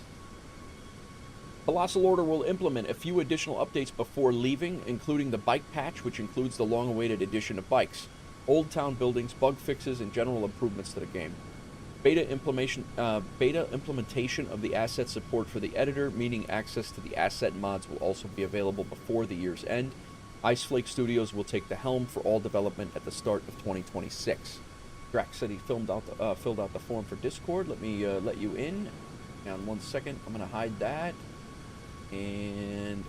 Colossal Order will implement a few additional updates before leaving, including the bike patch, which includes the long-awaited addition of bikes, Old Town buildings, bug fixes, and general improvements to the game. Beta implementation of the asset support for the editor, meaning access to the asset mods will also be available before the year's end. Iceflake Studios will take the helm for all development at the start of 2026. Drax said he filled out the form for Discord. Let me let you in. Hang on 1 second. I'm going to hide that. And...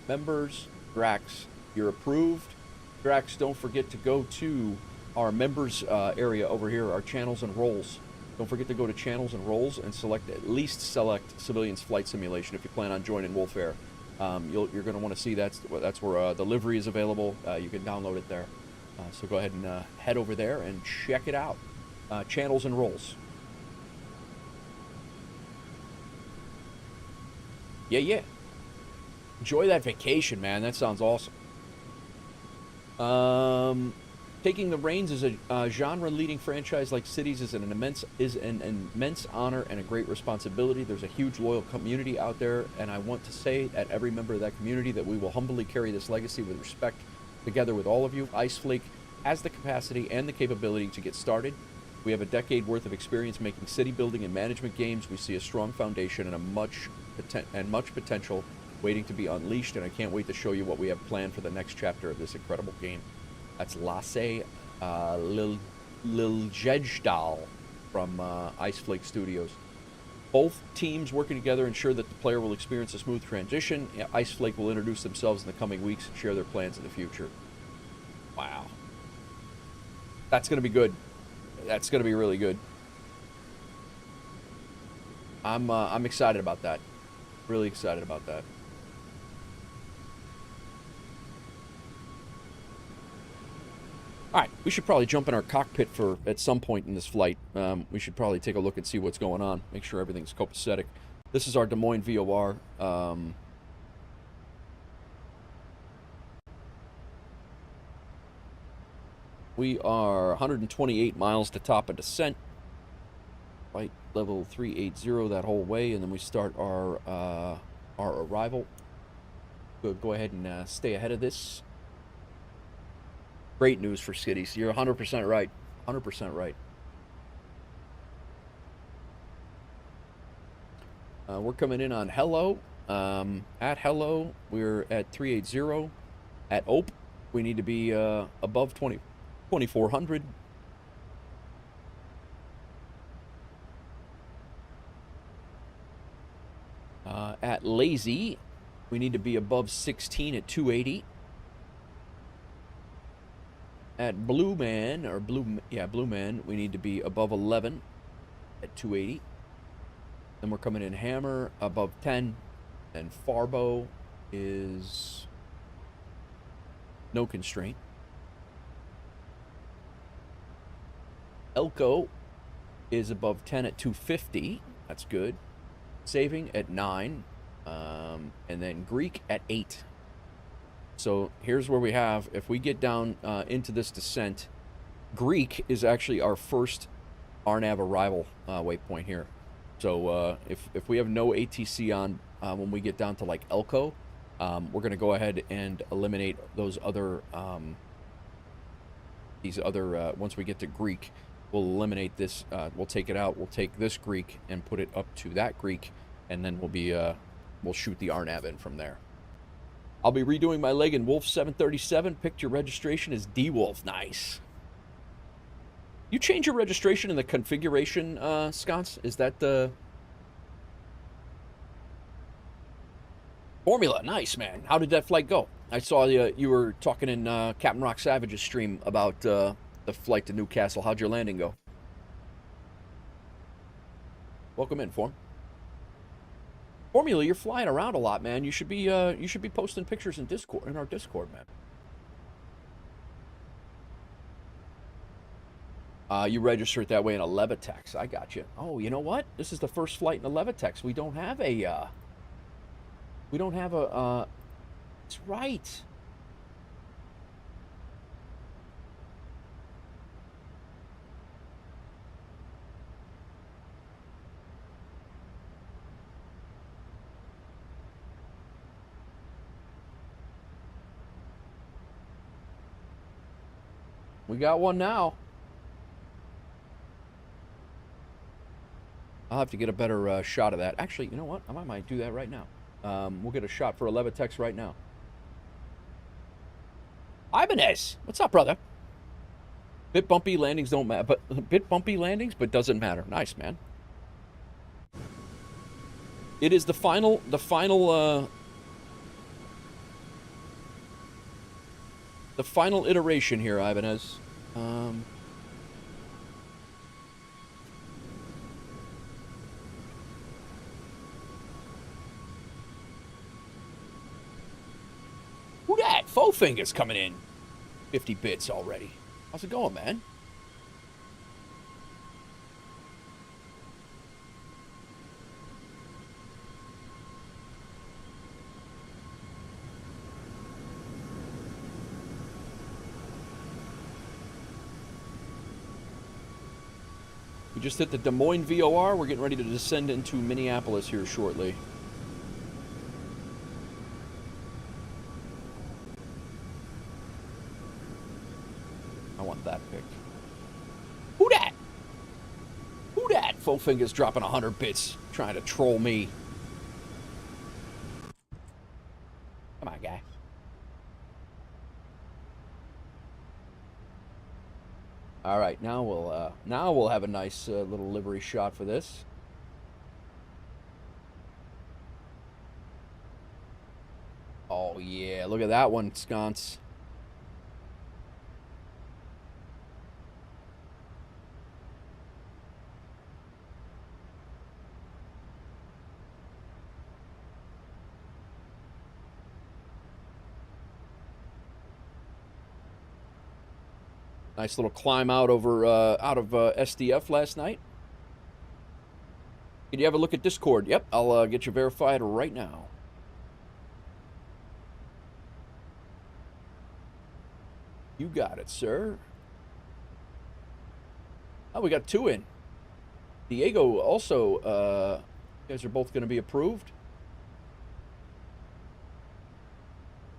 members, Drax, you're approved. Drax, don't forget to go to our members area over here, our channels and roles. Don't forget to go to channels and roles and at least select Civilians Flight Simulation if you plan on joining WolfAir. You're going to want to see that's where the livery is available. You can download it there. So go ahead and head over there and check it out. Channels and roles. Yeah. Enjoy that vacation, man. That sounds awesome. Taking the reins as a genre-leading franchise like Cities is an immense honor and a great responsibility. There's a huge loyal community out there, and I want to say at every member of that community that we will humbly carry this legacy with respect together with all of you. Iceflake has the capacity and the capability to get started. We have a decade worth of experience making city building and management games. We see a strong foundation and much potential waiting to be unleashed, and I can't wait to show you what we have planned for the next chapter of this incredible game. That's Lasse Liljedahl from Iceflake Studios. Both teams working together ensure that the player will experience a smooth transition. Iceflake will introduce themselves in the coming weeks and share their plans in the future. Wow. That's going to be good. That's going to be really good. I'm excited about that. Really excited about that. All right, we should probably jump in our cockpit for at some point in this flight. We should probably take a look and see what's going on. Make sure everything's copacetic. This is our Des Moines VOR. We are 128 miles to top of descent. Flight level 380 that whole way, and then we start our arrival. We'll go ahead and stay ahead of this. Great news for cities. You're 100% right. 100% right. We're coming in on Hello. At Hello, we're at 380. At Ope, we need to be above 2400. At Lazy, we need to be above 16 at 280. At Blue Man, we need to be above 11 at 280. Then we're coming in Hammer above 10, and Farbo is no constraint. Elko is above 10 at 250. That's good. Saving at 9, and then Greek at 8. So here's where we have, if we get down into this descent, Greek is actually our first RNAV arrival waypoint here. So if we have no ATC on when we get down to like Elko, we're going to go ahead and eliminate those other, once we get to Greek, we'll eliminate this, we'll take it out, we'll take this Greek and put it up to that Greek, and then we'll shoot the RNAV in from there. I'll be redoing my leg in Wolf 737. Picked your registration as D-Wolf. Nice. You change your registration in the configuration, Sconce? Is that the formula? Nice, man. How did that flight go? I saw you were talking in Captain Rock Savage's stream about the flight to Newcastle. How'd your landing go? Welcome in, Form. Formula, you're flying around a lot, man. You should be posting pictures in Discord, in our Discord, man. You registered that way in a Levitex. I got you. Oh, you know what? This is the first flight in a Levitex. We don't have a. That's right. We got one now. I'll have to get a better shot of that. Actually, you know what? I might do that right now. We'll get a shot for a Levitex right now. Ibanez, what's up, brother? Bit bumpy landings don't matter, but bit bumpy landings, but doesn't matter. Nice, man. It is the final iteration here, Ibanez. Who dat? Faux Fingers coming in. 50 bits already. How's it going, man? We just hit the Des Moines VOR. We're getting ready to descend into Minneapolis here shortly. I want that pick. Who dat? Four Fingers dropping 100 bits, trying to troll me. Come on, guy. All right, now we'll have a nice little livery shot for this. Oh yeah, look at that one, sconce. Nice little climb out over out of SDF last night. Did you have a look at Discord? Yep, I'll get you verified right now. You got it, sir. Oh, we got 2 in. Diego also, you guys are both going to be approved.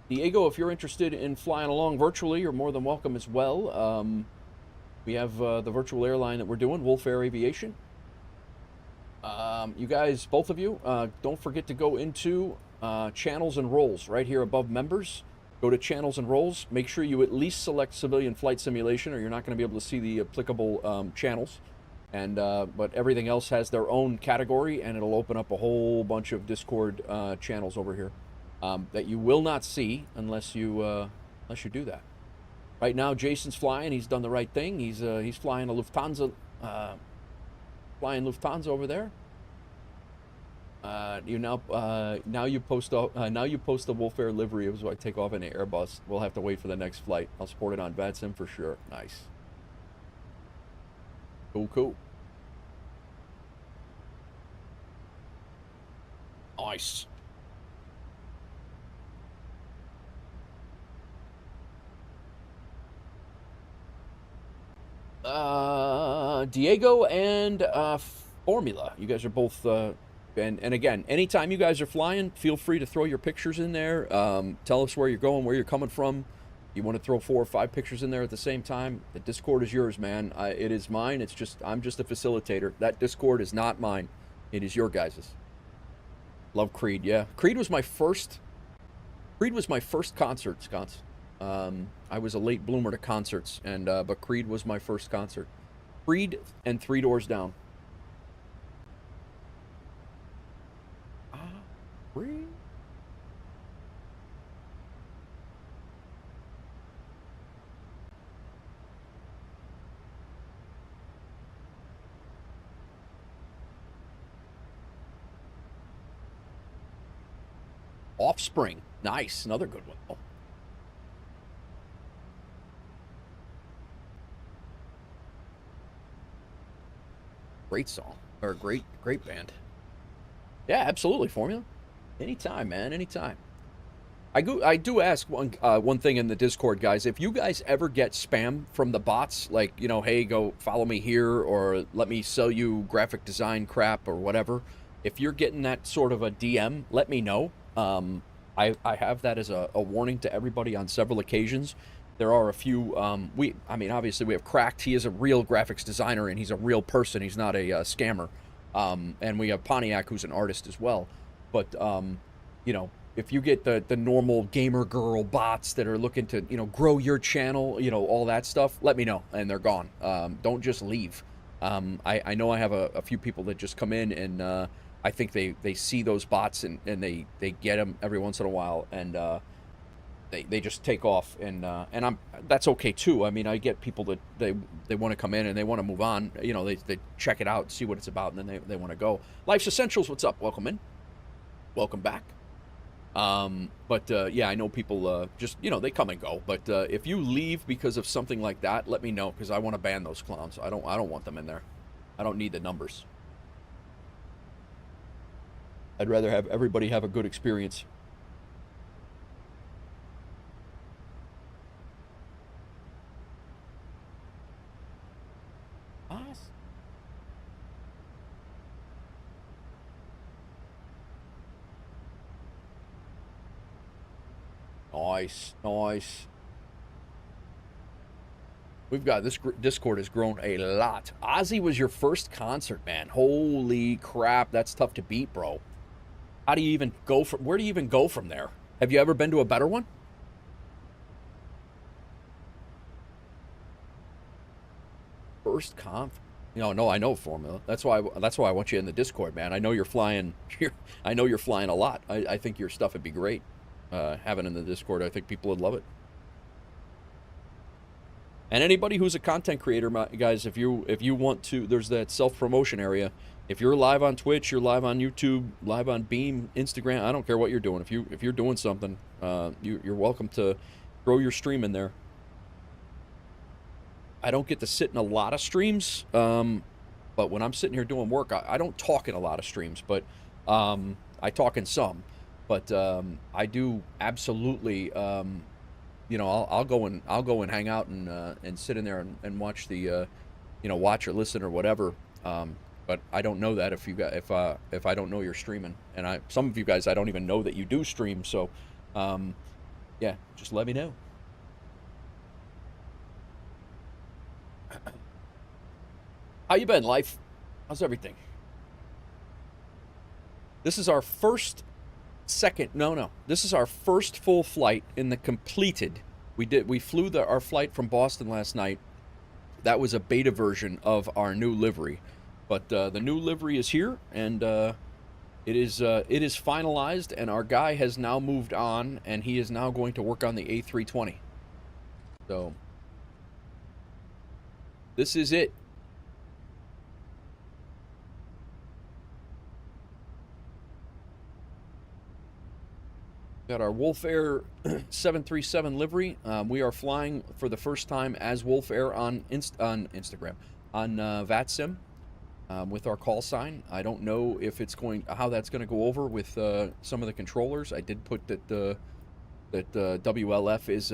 Diego, if you're interested in flying along virtually, you're more than welcome as well. We have the virtual airline that we're doing, WolfAir Aviation. You guys, both of you, don't forget to go into channels and roles right here above members. Go to channels and roles. Make sure you at least select civilian flight simulation, or you're not going to be able to see the applicable channels. And but everything else has their own category, and it'll open up a whole bunch of Discord channels over here that you will not see unless you do that. Right now, Jason's flying. He's done the right thing. He's flying a Lufthansa, flying Lufthansa over there. Now you post the WolfAir livery as I take off in the Airbus. We'll have to wait for the next flight. I'll support it on VATSIM for sure. Nice. Cool. Nice. Diego and Formula. You guys are both and again, anytime you guys are flying, feel free to throw your pictures in there. Tell us where you're going, where you're coming from. You want to throw 4 or 5 pictures in there at the same time. The Discord is yours, man. It is mine. I'm just a facilitator. That Discord is not mine. It is your guys's. Love Creed. Yeah, Creed was my first concert, Sconce. I was a late bloomer to concerts, and but Creed was my first concert. Creed and 3 Doors Down. Creed. Offspring. Nice. Another good one. Oh. Great song. Or great band. Yeah, absolutely, Formula. Anytime, man. Anytime. I do ask one thing in the Discord, guys. If you guys ever get spam from the bots, like, you know, hey, go follow me here, or let me sell you graphic design crap, or whatever. If you're getting that sort of a DM, let me know. I have that as a warning to everybody on several occasions. There are a few, I mean, obviously we have Cracked. He is a real graphics designer, and he's a real person. He's not a scammer. And we have Pontiac, who's an artist as well. But, you know, if you get the normal gamer girl bots that are looking to, you know, grow your channel, you know, all that stuff, let me know, and they're gone. Don't just leave. I know I have a few people that just come in, and I think they see those bots, and they get them every once in a while, and they just take off, and that's okay too. I mean, I get people that they want to come in and they want to move on. You know, they check it out, see what it's about, and then they want to go. Life's Essentials, what's up? Welcome in. Welcome back. But yeah, I know people just, you know, they come and go. But if you leave because of something like that, let me know, because I want to ban those clowns. I don't want them in there. I don't need the numbers. I'd rather have everybody have a good experience. Nice, nice. We've got this Discord has grown a lot. Ozzy was your first concert, man. Holy crap, that's tough to beat, bro. How do you even go from? Where do you even go from there? Have you ever been to a better one? First conf. No, I know formula. That's why I want you in the Discord, man. I know you're flying. I know you're flying a lot. I think your stuff would be great. Having in the Discord, I think people would love it. And anybody who's a content creator, guys, if you want to, there's that self-promotion area. If you're live on Twitch, you're live on YouTube, live on Beam, Instagram, I don't care what you're doing. If you're doing something, you're welcome to throw your stream in there. I don't get to sit in a lot of streams, but when I'm sitting here doing work, I don't talk in a lot of streams, but I talk in some. But I do absolutely. You know, I'll go and hang out and sit in there and watch the, watch or listen or whatever. But I don't know that if I don't know you're streaming, and some of you guys I don't even know that you do stream. So, yeah, just let me know. How you been, life? How's everything? This is our first. This is our first full flight in the completed. We flew our flight from Boston last night. That was a beta version of our new livery, but the new livery is here, and it is finalized, and our guy has now moved on, and he is now going to work on the A320. So this is it. Got our WolfAir 737 livery. We are flying for the first time as WolfAir on Instagram, on VATSIM, with our call sign. I don't know if it's how that's going to go over with some of the controllers. I did put that WLF is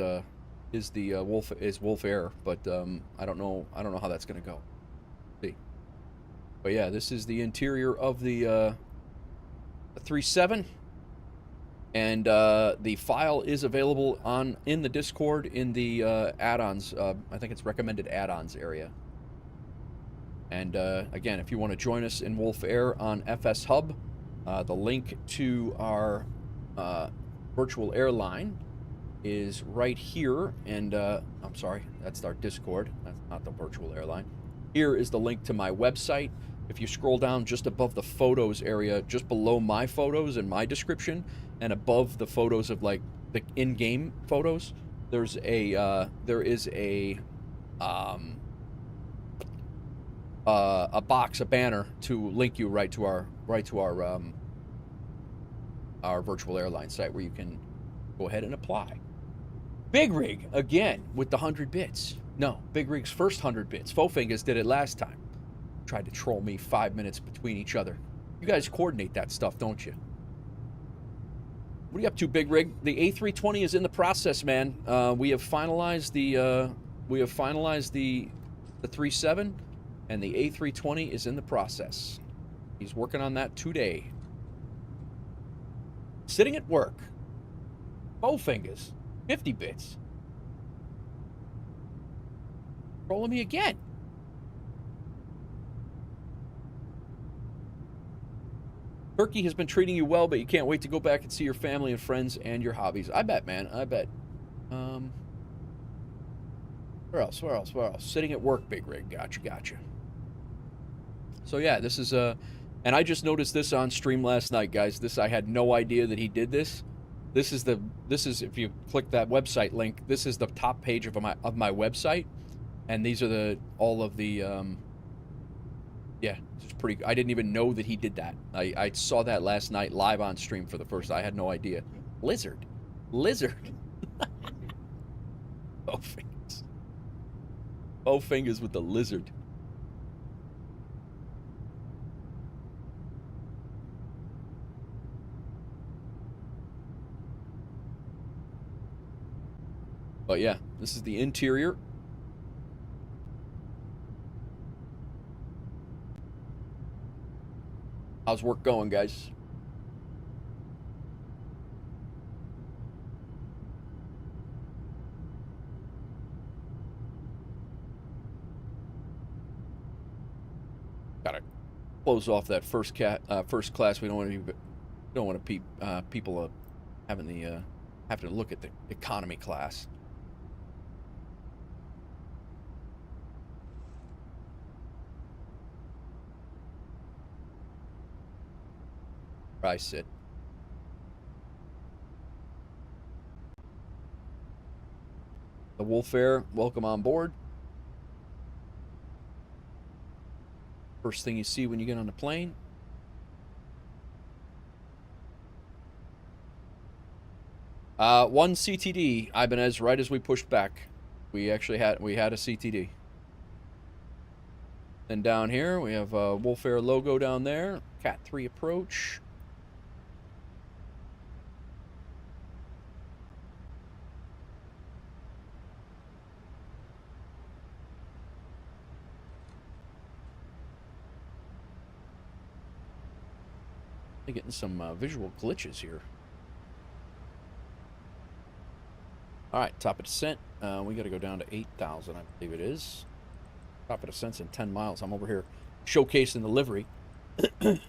WolfAir, but I don't know how that's going to go. See, but yeah, this is the interior of the 37. And the file is available in the Discord in the add-ons. I think it's recommended add-ons area. And again, if you want to join us in WolfAir on FS Hub, the link to our virtual airline is right here. And I'm sorry, that's our Discord. That's not the virtual airline. Here is the link to my website. If you scroll down just above the photos area, just below my photos and my description, and above the photos of like the in-game photos, there is a box, a banner to link you right to our virtual airline site where you can go ahead and apply. Big Rig again with the 100 bits. No, Big Rig's first 100 bits. Fofingers did it last time. Tried to troll me 5 minutes between each other. You guys coordinate that stuff, don't you? What are you up to, Big Rig? The A320 is in the process, man. We have finalized the 37, and the A320 is in the process. He's working on that today. Sitting at work. Bowfingers. 50 bits. Trolling me again. Turkey has been treating you well, but you can't wait to go back and see your family and friends and your hobbies. I bet, man. I bet. Where else? Sitting at work, Big Rig. Gotcha. So yeah, this is and I just noticed this on stream last night, guys. I had no idea that he did this. This is if you click that website link, this is the top page of my website, and these are all of the yeah, it's pretty. I didn't even know that he did that. I saw that last night live on stream for the first time. I had no idea. Lizard. Both fingers with the lizard. But yeah, this is the interior. How's work going, guys? close off that first class. We don't want people having to look at the economy class. I sit. The WolfAir, welcome on board. First thing you see when you get on the plane. One CTD, Ibanez, right as we pushed back. We had a CTD. Then down here, we have a WolfAir logo down there. Cat 3 approach. Getting some visual glitches here. All right, top of descent. We got to go down to 8,000, I believe it is. Top of descent's in 10 miles. I'm over here showcasing the livery. We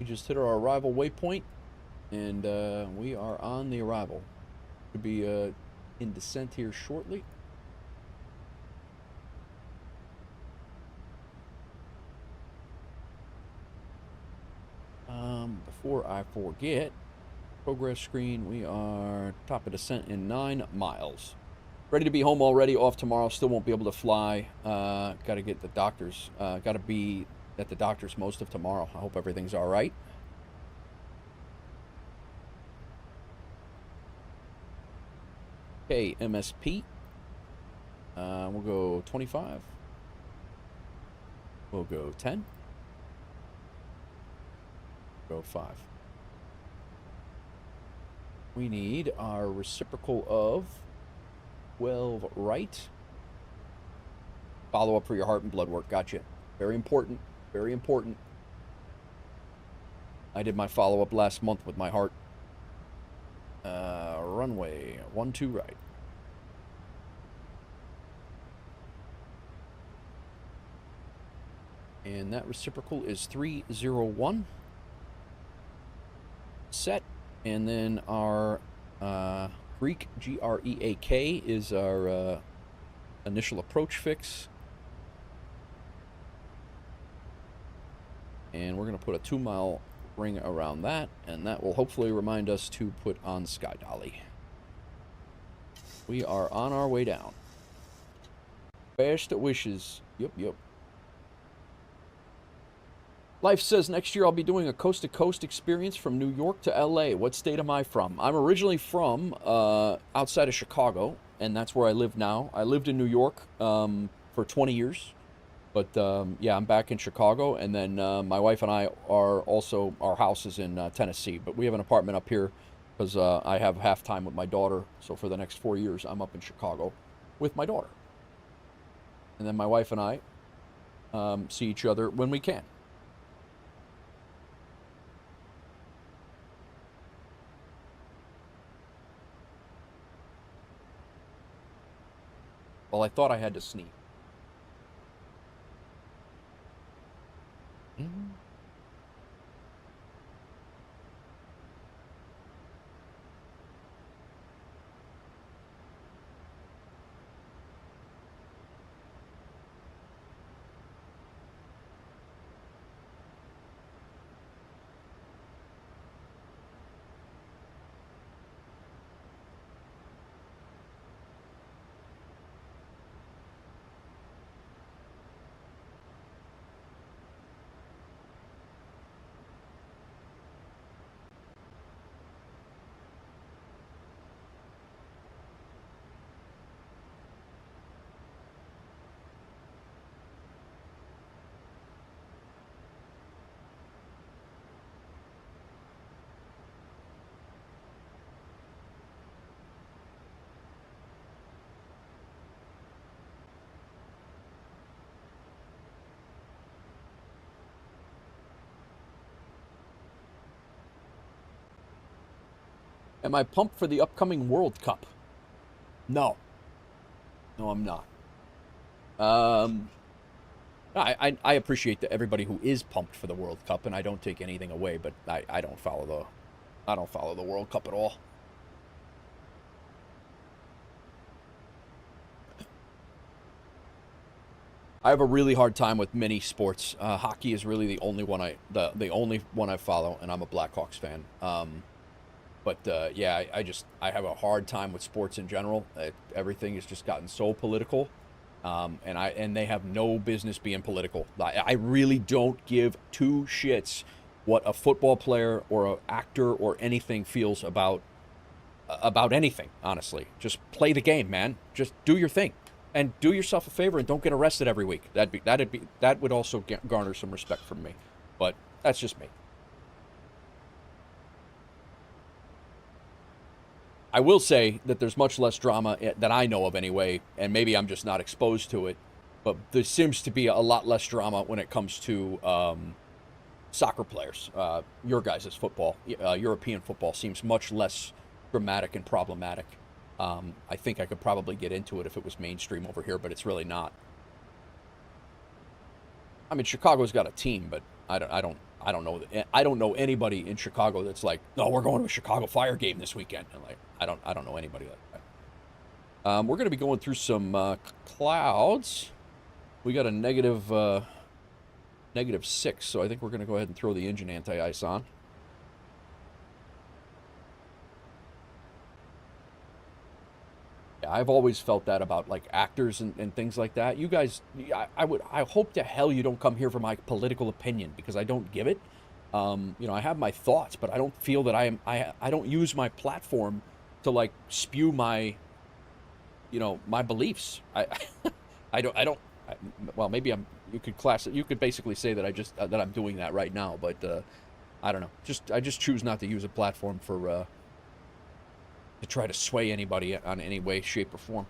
just hit our arrival waypoint, and we are on the arrival. Could be in descent here shortly. Before I forget, progress screen, we are top of descent in 9 miles. Ready to be home already, off tomorrow, still won't be able to fly. Got to get the doctors, got to be at the doctor's most of tomorrow. I hope everything's all right. KMSP. We'll go 25. We'll go 10. Go 5. We need our reciprocal of 12 right. Follow up for your heart and blood work. Gotcha. Very important. Very important. I did my follow-up last month with my heart. Runway 12 right. And that reciprocal is 301. Set. And then our Greek, G-R-E-A-K, is our initial approach fix. And we're going to put a 2-mile ring around that, and that will hopefully remind us to put on Sky Dolly. We are on our way down. Best wishes. Yep. Life says next year I'll be doing a coast-to-coast experience from New York to LA. What state am I from? I'm originally from outside of Chicago, and that's where I live now. I lived in New York for 20 years. But, yeah, I'm back in Chicago, and then my wife and I are also, our house is in Tennessee, but we have an apartment up here because I have half time with my daughter, so for the next 4 years, I'm up in Chicago with my daughter. And then my wife and I see each other when we can. Well, I thought I had to sneeze. Am I pumped for the upcoming World Cup? No. No, I'm not. I appreciate that everybody who is pumped for the World Cup, and I don't take anything away, but I don't follow the World Cup at all. I have a really hard time with many sports. Hockey is really the only one the only one I follow, and I'm a Blackhawks fan. Yeah, I have a hard time with sports in general. Everything has just gotten so political, and they have no business being political. I really don't give two shits what a football player or an actor or anything feels about anything. Honestly, just play the game, man. Just do your thing. And do yourself a favor and don't get arrested every week. That would also garner some respect from me. But that's just me. I will say that there's much less drama that I know of anyway, and maybe I'm just not exposed to it. But there seems to be a lot less drama when it comes to soccer players. Your guys' football, European football, seems much less dramatic and problematic. I think I could probably get into it if it was mainstream over here, but it's really not. I mean, Chicago's got a team, but I don't know anybody in Chicago that's like, no, we're going to a Chicago Fire game this weekend. And like, I don't know anybody like that. We're going to be going through some clouds. We got a -6, so I think we're going to go ahead and throw the engine anti-ice on. I've always felt that about like actors and things like that. You guys, I hope to hell you don't come here for my political opinion, because I don't give it. You know, I have my thoughts, but I don't feel that I don't use my platform to like spew my, you know, my beliefs. Well, maybe you could basically say that that I'm doing that right now, but I don't know. I just choose not to use a platform for to try to sway anybody on any way, shape, or form.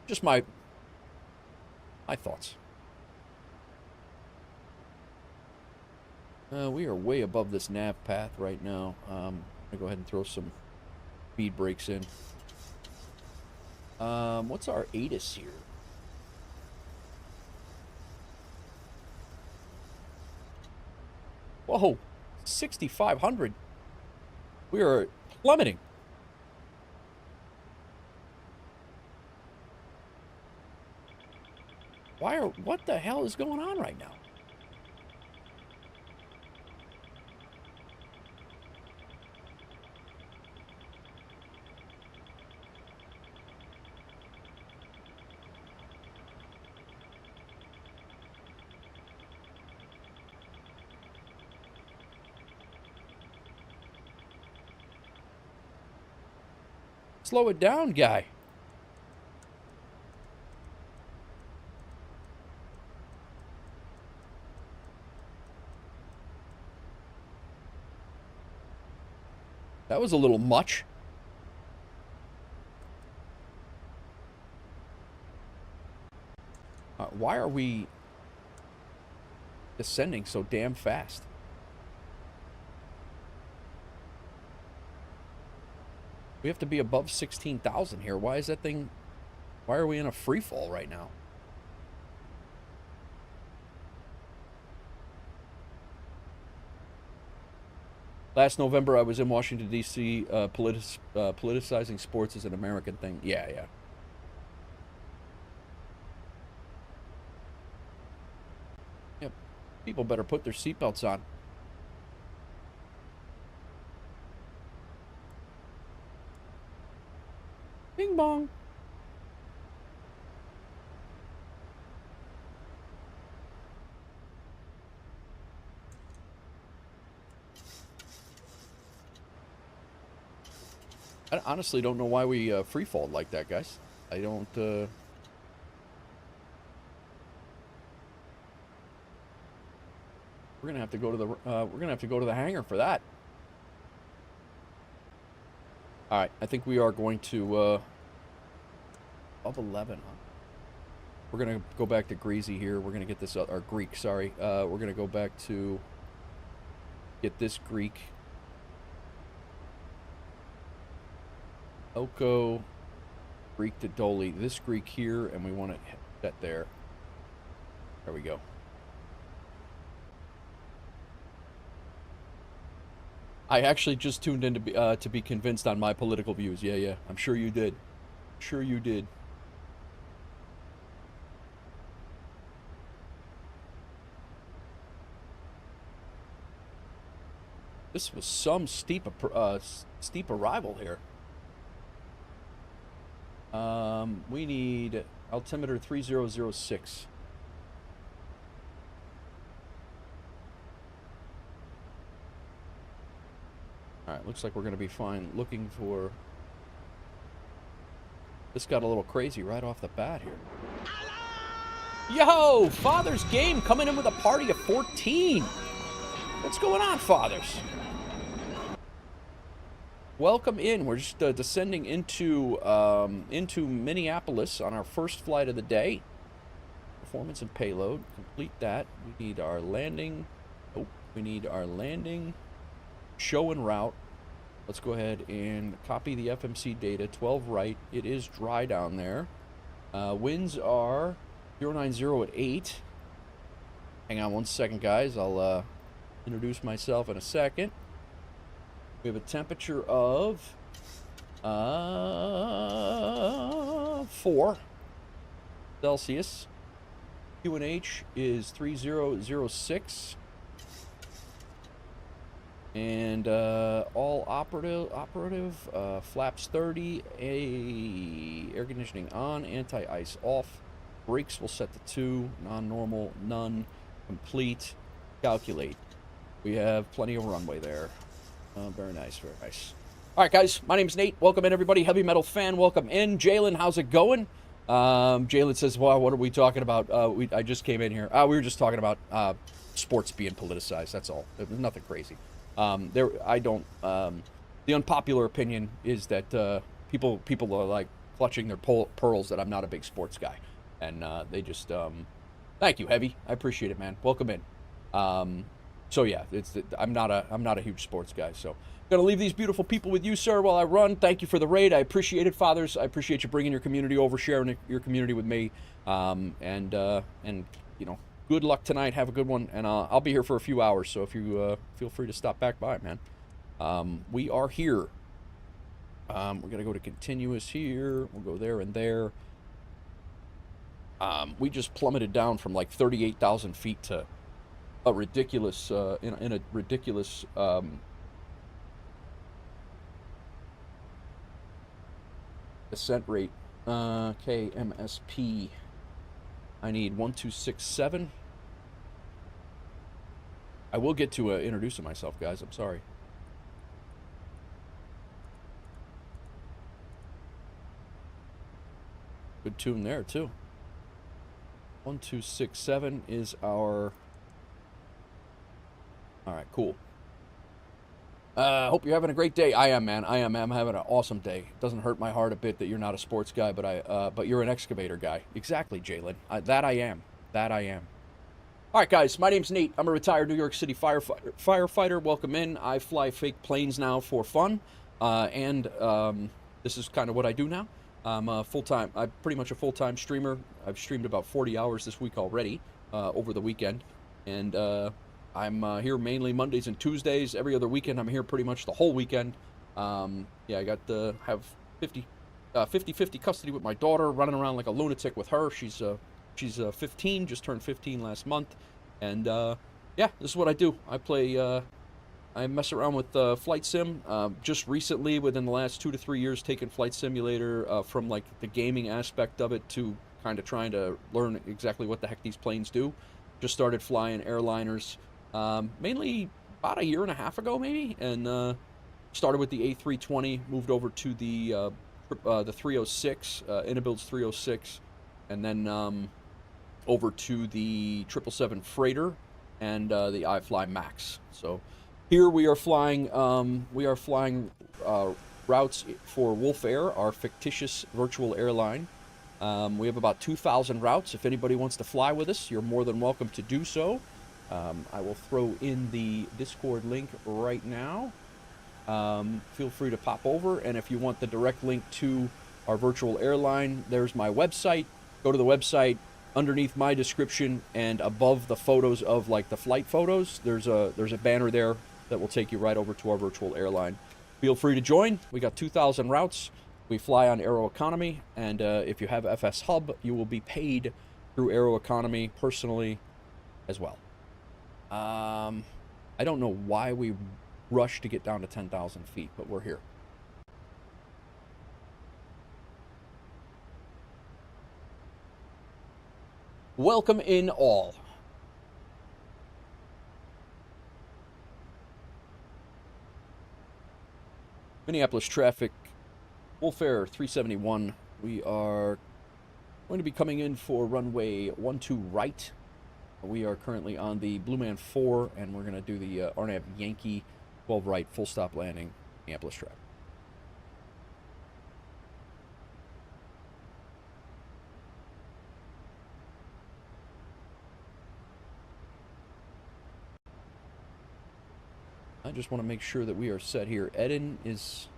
Just my thoughts. We are way above this nav path right now. I'm gonna go ahead and throw some speed brakes in. What's our ATIS here? Whoa, 6,500. We are plummeting. What the hell is going on right now? Slow it down, guy. That was a little much. Why are we descending so damn fast? We have to be above 16,000 here. Why is that thing... Why are we in a free fall right now? Last November, I was in Washington, D.C., politicizing sports is an American thing. Yeah. Yep. People better put their seatbelts on. Bing bong. I honestly don't know why we freefalled like that, guys. I don't. We're gonna have to go to the. We're gonna have to go to the hangar for that. All right, I think we are going to above 11. We're gonna go back to Greasy here. We're gonna get this or Greek. Sorry. We're gonna go back to get this Greek. Elko, Greek to Dolly. This Greek here, and we want it set there. There we go. I actually just tuned in to be convinced on my political views. Yeah, yeah. I'm sure you did. Sure you did. This was some steep arrival here. We need altimeter 3006. All right, looks like we're going to be fine. Looking for... This got a little crazy right off the bat here. Yo, Father's Game coming in with a party of 14. What's going on, Fathers? Welcome in. We're just descending into Minneapolis on our first flight of the day. Performance and payload. Complete that. We need our landing. Oh, we need our landing. Show and route. Let's go ahead and copy the FMC data. 12 right. It is dry down there. Winds are 090 at 8. Hang on one second, guys. I'll introduce myself in a second. We have a temperature of 4 Celsius. QNH is 3006. And all operative flaps 30, air conditioning on, anti-ice off, brakes will set to 2, non-normal, none, complete, calculate. We have plenty of runway there. Very nice, very nice. All right, guys, my name's Nate. Welcome in, everybody. Heavy metal fan, welcome in. Jalen, how's it going? Jalen says, well, what are we talking about? I just came in here. We were just talking about sports being politicized. That's all. It was nothing crazy. The unpopular opinion is that people are like clutching their pearls that I'm not a big sports guy, and they just thank you, Heavy. I appreciate it, man. Welcome in. So yeah, I'm not a huge sports guy. So gonna leave these beautiful people with you, sir, while I run. Thank you for the raid. I appreciate it, Fathers. I appreciate you bringing your community over, sharing your community with me, and you know. Good luck tonight. Have a good one. And I'll be here for a few hours, so if you feel free to stop back by, man. We are here. We're going to go to continuous here. We'll go there and there. We just plummeted down from like 38,000 feet to a ridiculous, in a ridiculous descent rate. KMSP. I need 1267. I will get to introducing myself, guys. I'm sorry. Good tune there, too. 1267 is our... All right, cool. Hope you're having a great day. I am, man. I am. I'm having an awesome day. It doesn't hurt my heart a bit that you're not a sports guy, but you're an excavator guy. Exactly, Jalen. That I am. That I am. All right, guys. My name's Nate. I'm a retired New York City firefighter. Welcome in. I fly fake planes now for fun, and this is kind of what I do now. I'm pretty much a full-time streamer. I've streamed about 40 hours this week already, over the weekend, and I'm here mainly Mondays and Tuesdays. Every other weekend, I'm here pretty much the whole weekend. Yeah, I got have 50-50 custody with my daughter, running around like a lunatic with her. She's 15, just turned 15 last month. And, yeah, this is what I do. I play, I mess around with Flight Sim. Just recently, within the last 2 to 3 years, taken Flight Simulator from, like, the gaming aspect of it to kind of trying to learn exactly what the heck these planes do. Just started flying airliners. Mainly about a year and a half ago, maybe, and started with the A320, moved over to the 306, Inabuild's 306, and then over to the 777 Freighter and the iFly MAX. So here we are flying routes for WolfAir, our fictitious virtual airline. We have about 2,000 routes. If anybody wants to fly with us, you're more than welcome to do so. I will throw in the Discord link right now. feel free to pop over. And if you want the direct link to our virtual airline, there's my website. Go to the website. Underneath my description and above the photos of like the flight photos, there's a banner there that will take you right over to our virtual airline. Feel free to join. We got 2,000 routes. We fly on Aeroconomy, and if you have FS Hub, you will be paid through Aeroconomy personally as well. I don't know why we rushed to get down to 10,000 feet, but we're here. Welcome in all. Minneapolis traffic, WolfAir 371. We are going to be coming in for runway 12 right. We are currently on the Blue Man 4, and we're going to do the RNAV Yankee 12 right, full stop landing, Minneapolis traffic. I just want to make sure that we are set here. Eden is...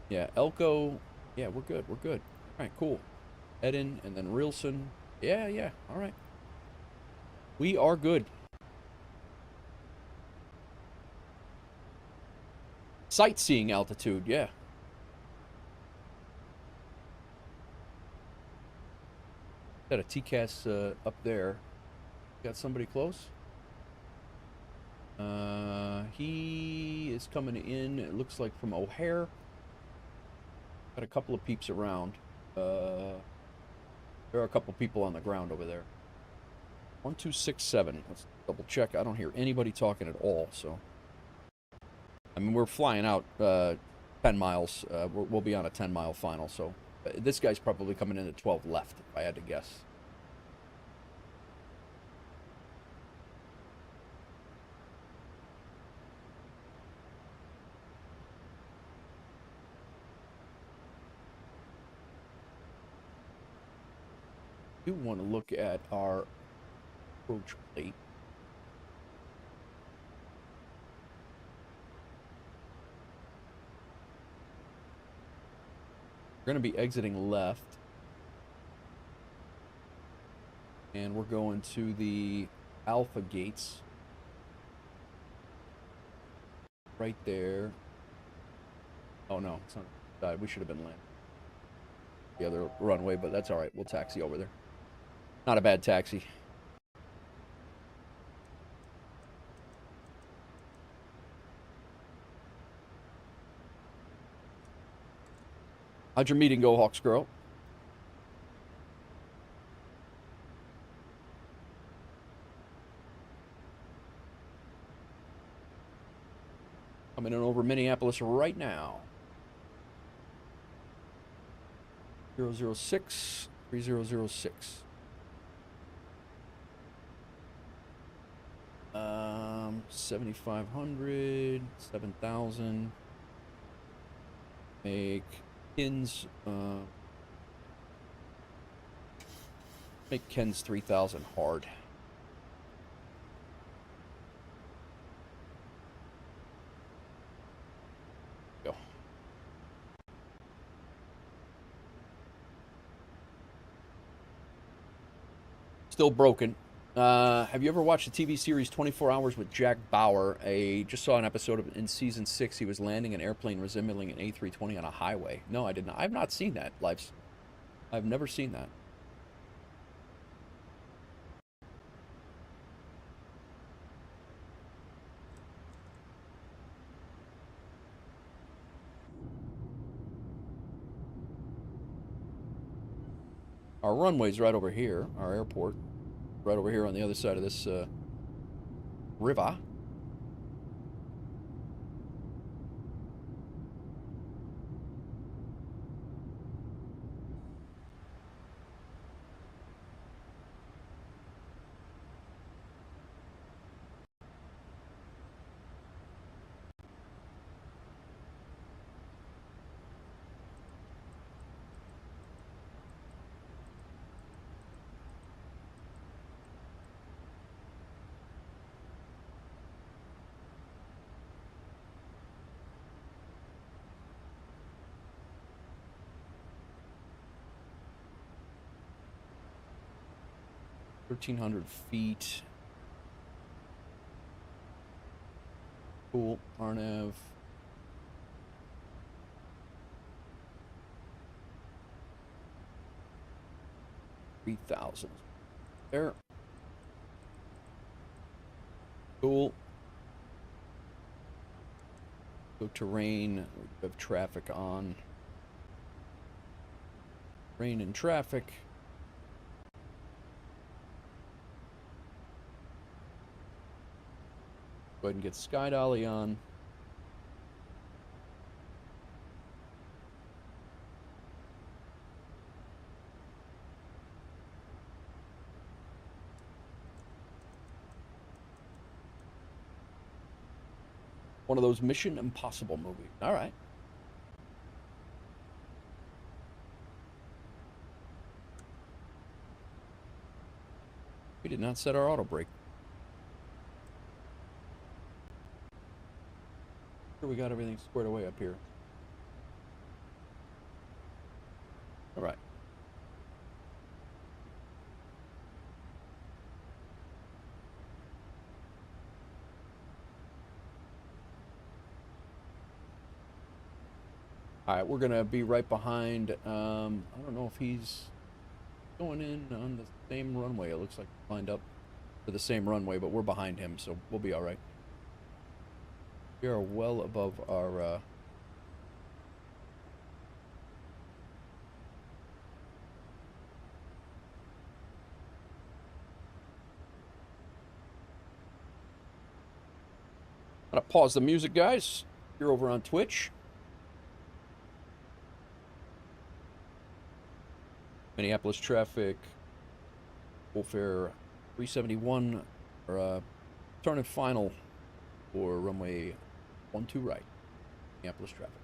Yeah, Elko... Yeah, we're good, we're good. All right, cool. Eden, and then Rilson. Yeah, all right. We are good. Sightseeing altitude, yeah. Got a TCAS up there. Got somebody close? He is coming in, it looks like from O'Hare. Got a couple of peeps around. There are a couple people on the ground over there. 1267. Let's double check. I don't hear anybody talking at all, so. I mean, we're flying out 10 miles. We'll be on a 10-mile final, so. This guy's probably coming in at 12 left, if I had to guess. I do want to look at our approach plate. We're going to be exiting left. And we're going to the Alpha gates. Right there. Oh no, it's not. We should have been landing the other runway, but that's all right. We'll taxi over there. Not a bad taxi. How'd your meeting go, Hawks Girl? Coming in over Minneapolis right now. 006, 3006. 7,500, 7,000. Make Ken's, make Ken's 3,000 hard. Go. Still broken. Have you ever watched the TV series 24 Hours with Jack Bauer? I just saw an episode of in season 6. He was landing an airplane resembling an A320 on a highway. No, I did not. I've not seen that, Lives. I've never seen that. Our runway's right over here, our airport. Right over here on the other side of this river. 1,300 feet. Cool. RNAV. $3,000. There. Cool. Go terrain. We have traffic on. Rain and traffic. Go ahead and get Sky Dolly on. One of those Mission Impossible movies. All right. We did not set our auto brake. Sure, we got everything squared away up here. All right. All right, we're gonna be right behind. I don't know if he's going in on the same runway. It looks like lined up for the same runway, but we're behind him, so we'll be all right. We are well above our. I'm gonna pause the music, guys. You're over on Twitch. Minneapolis traffic, WolfAir 371, or turn and final for runway 12 right, Minneapolis traffic.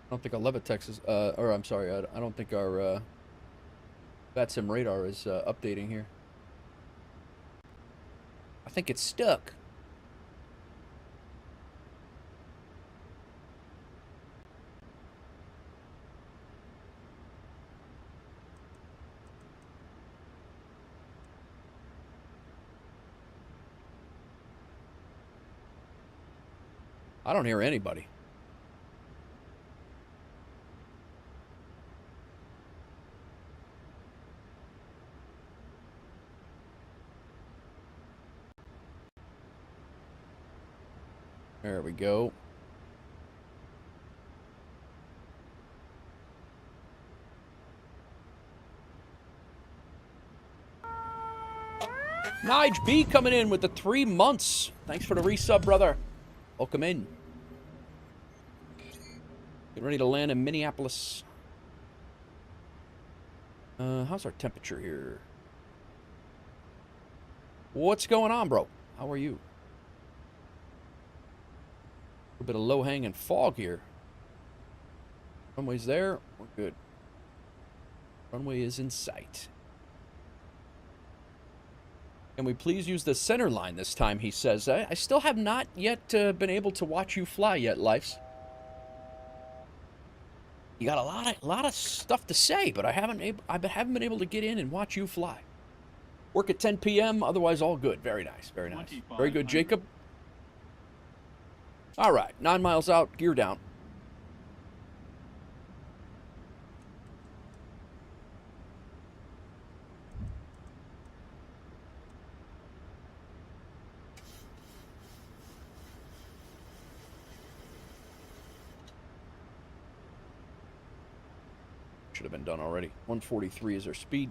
I don't think our Levitex is, or I'm sorry, I don't think our VATSIM radar is updating here. I think it's stuck. I don't hear anybody. There we go. Nige B coming in with the 3 months. Thanks for the resub, brother. Welcome in. Get ready to land in Minneapolis. How's our temperature here? What's going on, bro? How are you? A bit of low-hanging fog here. Runway's there. We're good. Runway is in sight. Can we please use the center line this time, he says. I still have not yet been able to watch you fly yet, Lifes. You got a lot of stuff to say, but I haven't been able to get in and watch you fly. Work at 10 p.m., otherwise all good. Very nice, very nice. Very good, Jacob. All right, 9 miles out, gear down. should have been done already. 143 is our speed.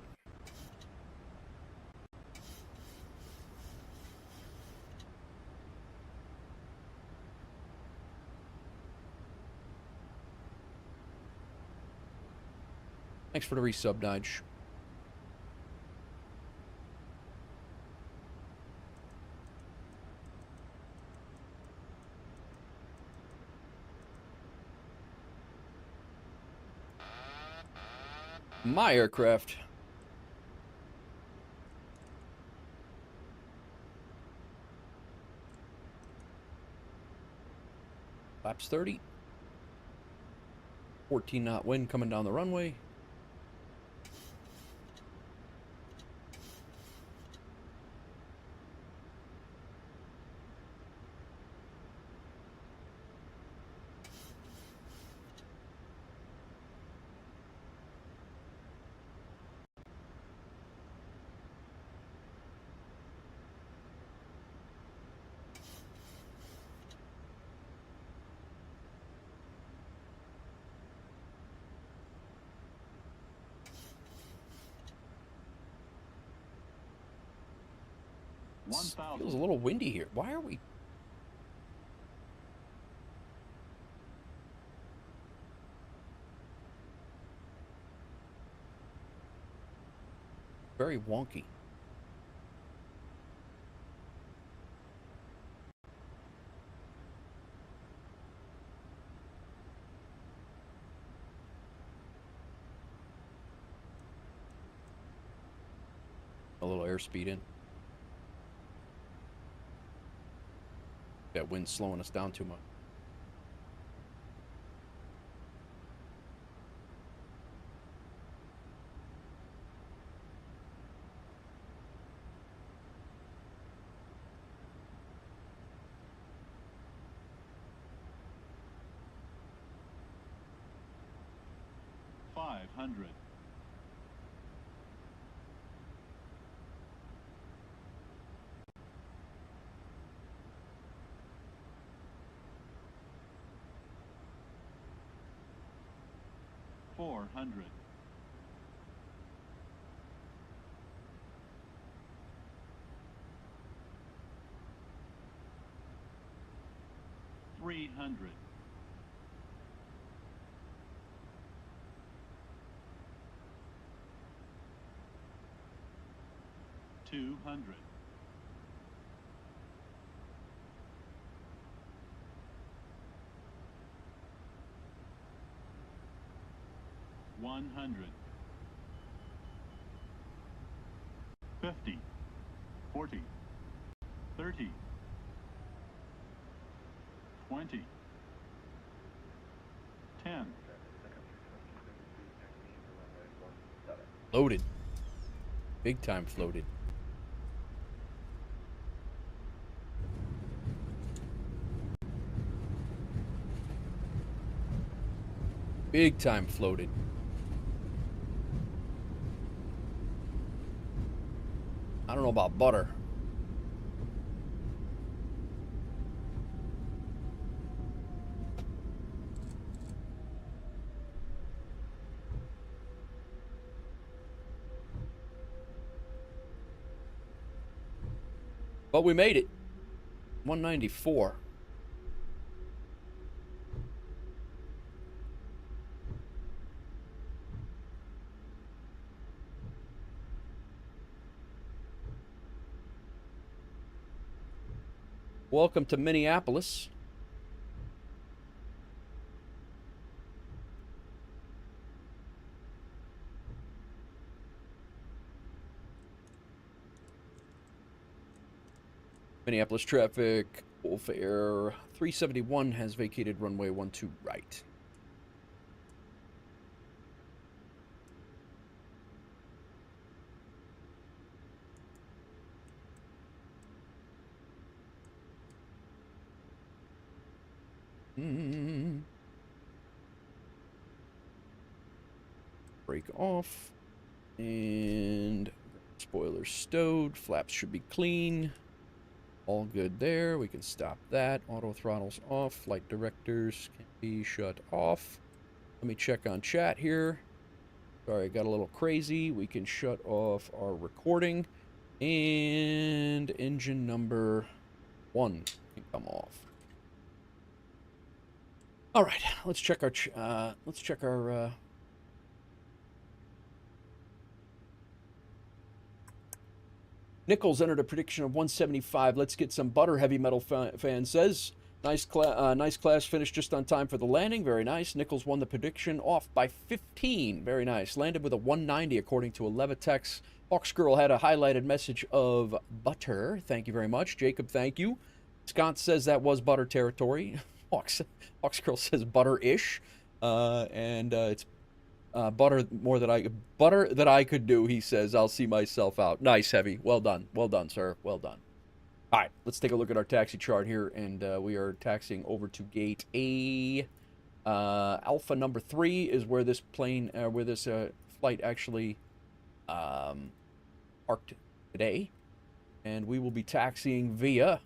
Thanks for the resub, Nige. My aircraft. Flaps 30. 14 knot wind coming down the runway. Feels a little windy here. Why are we? Very wonky. A little airspeed in. That wind's slowing us down too much. $500. 400. 300. 200. 100. 50. 40. 30. 20. 10. Loaded. Big time floated. Big time floated. I don't know about butter. But we made it. 194. Welcome to Minneapolis. Minneapolis traffic. WolfAir 371 has vacated runway 12 right. Brake off. And spoiler stowed. Flaps should be clean. All good there. We can stop that. Auto throttles off. Flight directors can be shut off. Let me check on chat here. Sorry, I got a little crazy. We can shut off our recording. And engine number 1 can come off. All right, let's check our Nichols entered a prediction of 175. Let's get some butter, heavy metal fan says. Nice class finish just on time for the landing. Very nice. Nichols won the prediction off by 15. Very nice. Landed with a 190 according to a Levitex. Hawks Girl had a highlighted message of butter. Thank you very much. Jacob, thank you. Scott says that was butter territory. Hawks Girl says butter-ish. It's butter that I could do, he says. I'll see myself out. Nice, Heavy. Well done. Well done, sir. Well done. All right, let's take a look at our taxi chart here, and we are taxiing over to gate A. Alpha number 3 is where this plane, flight actually parked today, and we will be taxiing via.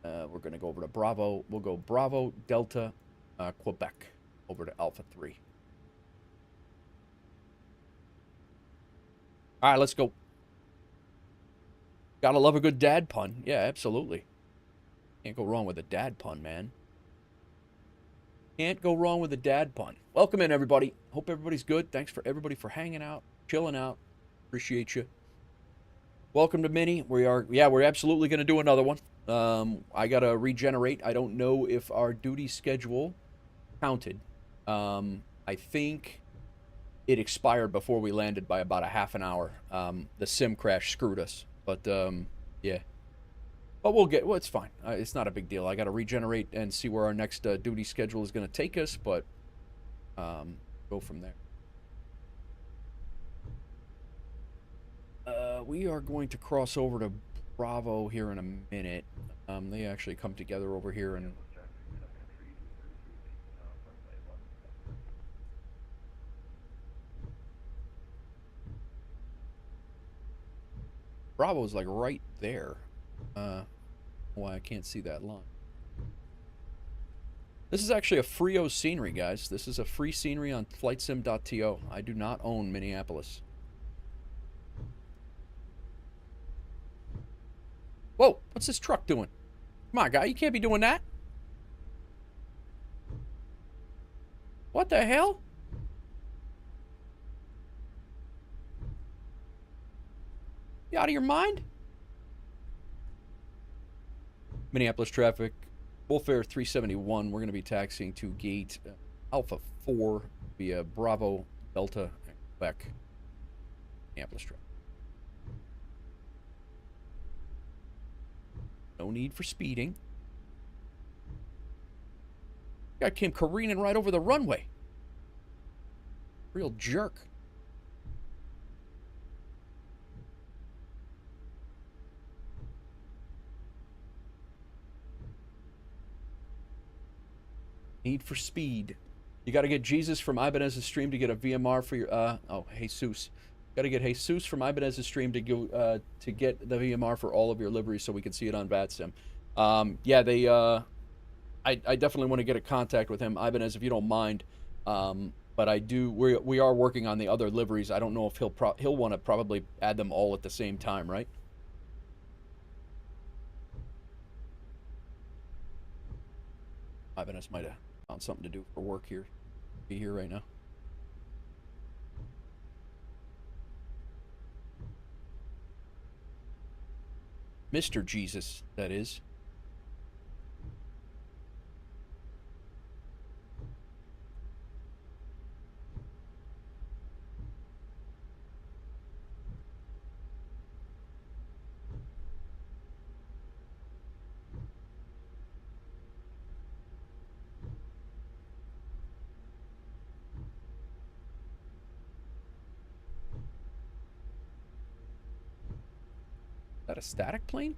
We're going to go over to Bravo. We'll go Bravo, Delta, Quebec, over to Alpha 3. All right, let's go. Gotta love a good dad pun. Yeah, absolutely. Can't go wrong with a dad pun, man. Can't go wrong with a dad pun. Welcome in, everybody. Hope everybody's good. Thanks for everybody for hanging out, chilling out. Appreciate you. Welcome to Mini. We're absolutely going to do another one. I got to regenerate. I don't know if our duty schedule counted. I think it expired before we landed by about a half an hour. The sim crash screwed us. But, yeah. But it's fine. It's not a big deal. I got to regenerate and see where our next duty schedule is going to take us, but go from there. We are going to cross over to Bravo here in a minute. They actually come together over here and... Bravo's like right there. Why I can't see that line. This is actually a Frio scenery, guys. This is a free scenery on flightsim.to. I do not own Minneapolis. Whoa, what's this truck doing? Come on, guy, you can't be doing that. What the hell? You out of your mind? Minneapolis traffic. WolfAir 371. We're going to be taxiing to gate Alpha 4 via Bravo, Delta, and Quebec. Minneapolis traffic. No need for speeding. Guy came careening right over the runway. Real jerk. Need for speed. You got to get Jesus from Ibanez's stream to get a VMR for your... oh, Jesus. Got to get Jesus from Ibanez's stream to go to get the VMR for all of your liveries so we can see it on VATSIM. Yeah, they... I definitely want to get a contact with him, Ibanez, if you don't mind. But I do... We are working on the other liveries. I don't know if he'll want to probably add them all at the same time, right? Ibanez might have found something to do for work here. Be here right now. Mr. Jesus, that is. Is that a static plane?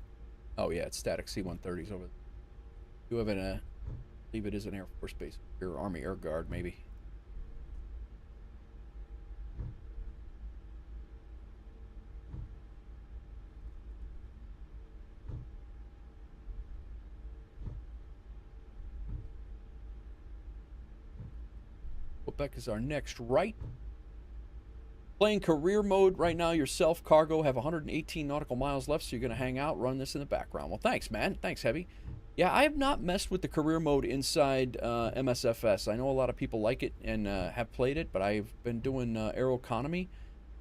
Oh yeah, it's static C-130s over there. You have I believe it is an Air Force base. Your Army Air Guard, maybe. Quebec is our next right. Playing career mode right now yourself. Cargo have 118 nautical miles left, so you're going to hang out, run this in the background. Well, thanks, man. Thanks, Heavy. Yeah, I have not messed with the career mode inside MSFS. I know a lot of people like it and have played it, but I've been doing Aeroconomy.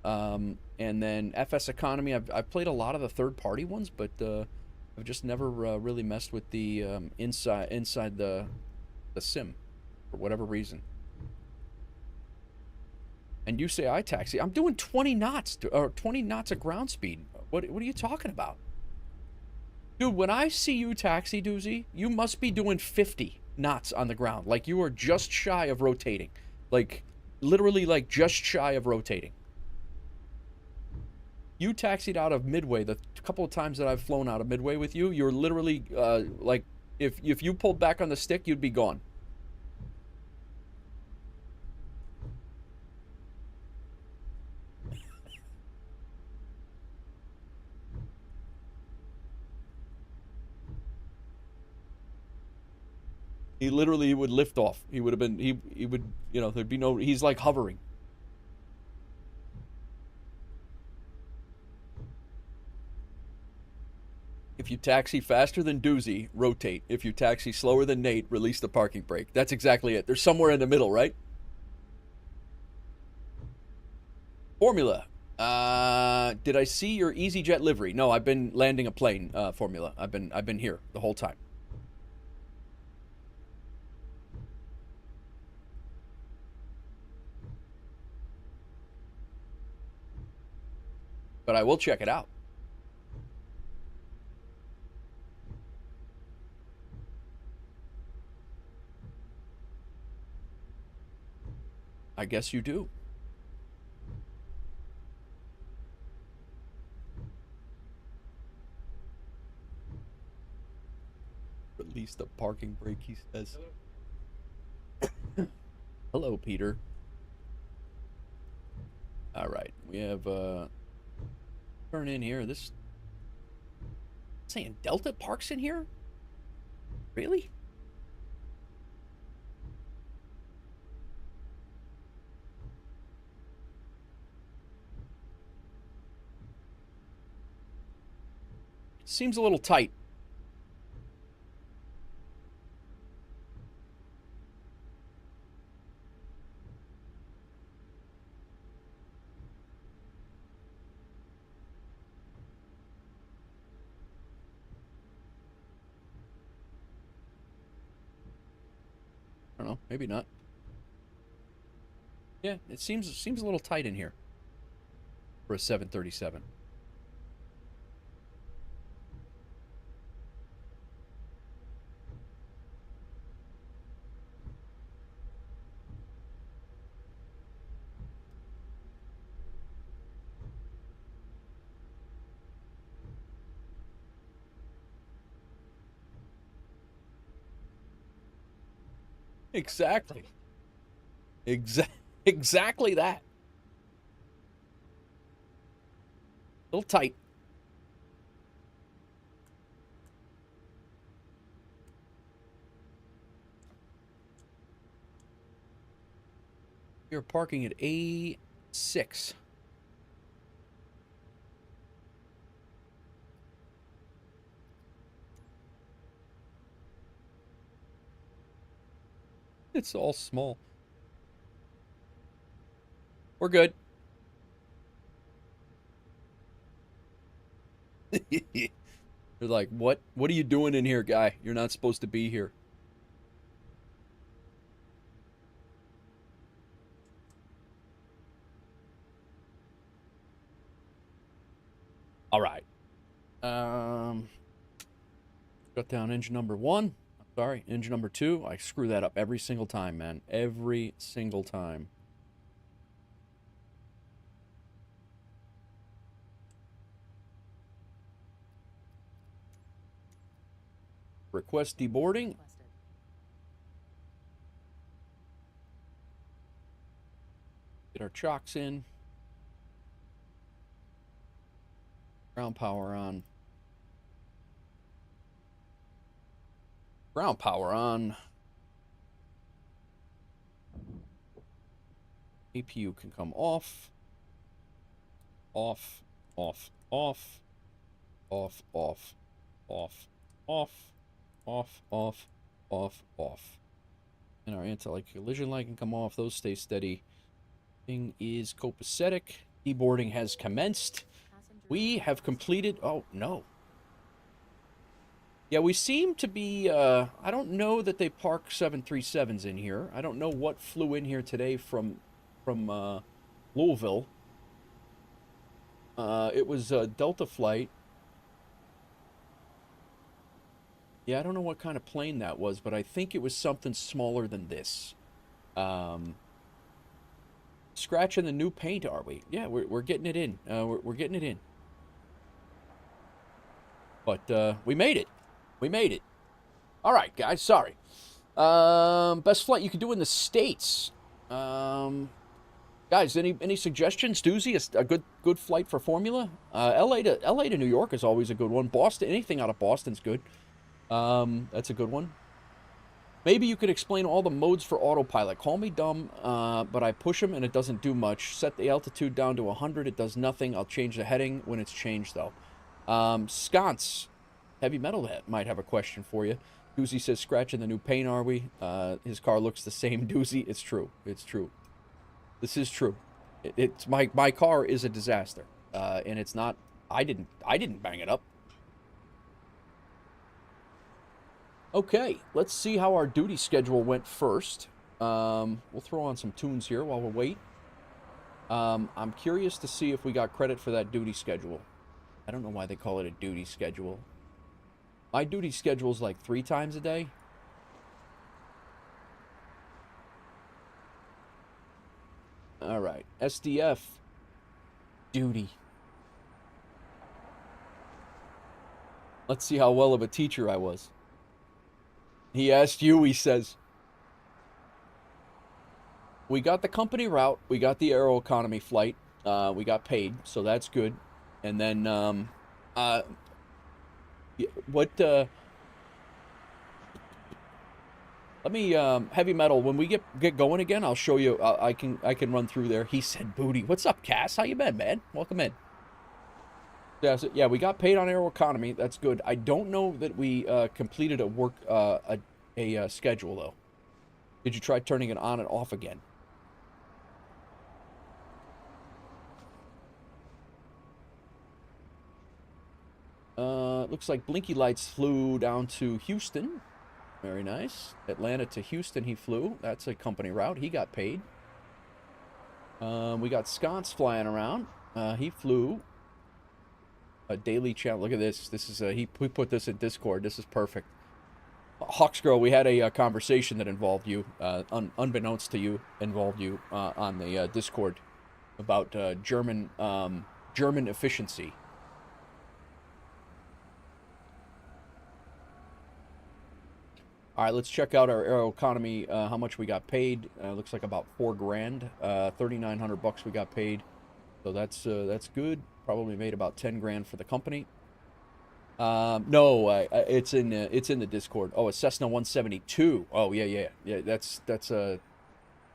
And then FS Economy. I've played a lot of the third-party ones, but I've just never really messed with the inside the sim for whatever reason. And you say iTaxi. I'm doing 20 knots or 20 knots of ground speed. What are you talking about? Dude, when I see you taxi, Doozy, you must be doing 50 knots on the ground. Like you are just shy of rotating. Like literally like just shy of rotating. You taxied out of Midway the couple of times that I've flown out of Midway with you. You're literally like if you pulled back on the stick, you'd be gone. He literally would lift off. He would have been, he would, you know, there'd be no, he's like hovering. If you taxi faster than Doozy, rotate. If you taxi slower than Nate, release the parking brake. That's exactly it. There's somewhere in the middle, right? Formula. Did I see your EasyJet livery? No, I've been landing a plane, Formula. I've been here the whole time. But I will check it out. I guess you do. Release the parking brake, he says. Hello, Peter. All right, we have turn in here. This saying Delta parks in here? Really? Seems a little tight. I don't know, maybe not. Yeah, it seems a little tight in here for a 737. Exactly. Exactly that. A little tight. You're parking at A6. It's all small. We're good. They're like, what are you doing in here, guy? You're not supposed to be here. All right. Shut down engine number 1. Sorry, engine number 2. I screw that up every single time, man. Every single time. Request deboarding. Get our chocks in. Ground power on. Ground power on. APU can come off. Off, off, off, off, off, off, off, off, off, off, off. And our anti-collision light can come off. Those stay steady. Thing is copacetic. Deboarding has commenced. We have completed... Oh, no. Yeah, we seem to be... I don't know that they park 737s in here. I don't know what flew in here today from Louisville. It was a Delta flight. Yeah, I don't know what kind of plane that was, but I think it was something smaller than this. Scratching the new paint, are we? Yeah, we're getting it in. We're getting it in. But we made it. We made it. All right, guys. Sorry. Best flight you could do in the States. Guys, any suggestions? Doozy, a good flight for Formula. LA to New York is always a good one. Boston, anything out of Boston's good. That's a good one. Maybe you could explain all the modes for autopilot. Call me dumb, but I push them and it doesn't do much. Set the altitude down to 100. It does nothing. I'll change the heading when it's changed, though. Sconce, Heavy Metal might have a question for you. Doozy says, scratching the new paint, are we? His car looks the same, Doozy. It's true. It's true. This is true. It's my car is a disaster, and it's not. I didn't bang it up. Okay, let's see how our duty schedule went first. We'll throw on some tunes here while we wait. I'm curious to see if we got credit for that duty schedule. I don't know why they call it a duty schedule. My duty schedule is like 3 times a day. All right, SDF duty. Let's see how well of a teacher I was. He asked you, he says. We got the company route. We got the Aeroconomy flight. We got paid, so that's good. And then, let me, Heavy Metal, when we get going again, I'll show you, I can run through there. He said, booty. What's up, Cass? How you been, man? Welcome in. Yeah, we got paid on Aeroconomy. That's good. I don't know that we completed a schedule, though. Did you try turning it on and off again? Looks like Blinky Lights flew down to Houston. Very nice. Atlanta to Houston he flew. That's a company route. He got paid. We got Sconce flying around. He flew a daily channel. Look at this. This is we put this in Discord. This is perfect. Hawksgirl, we had a conversation that involved you, unbeknownst to you, involved you on the Discord about German efficiency. All right, let's check out our Aeroconomy. How much we got paid? Looks like about $4 grand. $3,900 we got paid. So that's good. Probably made about 10 grand for the company. No, it's in the Discord. Oh, a Cessna 172. Oh yeah. That's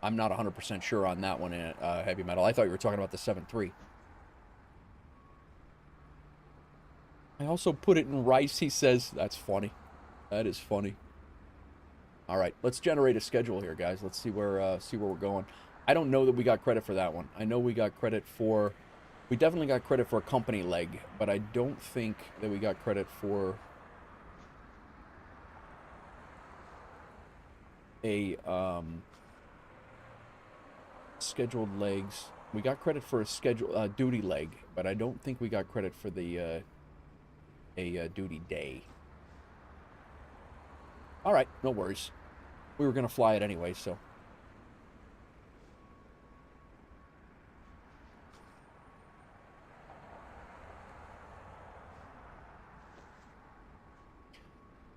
I'm not 100% sure on that one. Heavy Metal. I thought you were talking about the 7.3. I also put it in rice. He says that's funny. That is funny. All right, let's generate a schedule here, guys. Let's see where we're going. I don't know that we got credit for that one. I know we got credit for. We definitely got credit for a company leg, but I don't think that we got credit for a scheduled legs. We got credit for a schedule duty leg, but I don't think we got credit for the a duty day. All right, no worries. We were gonna fly it anyway, so.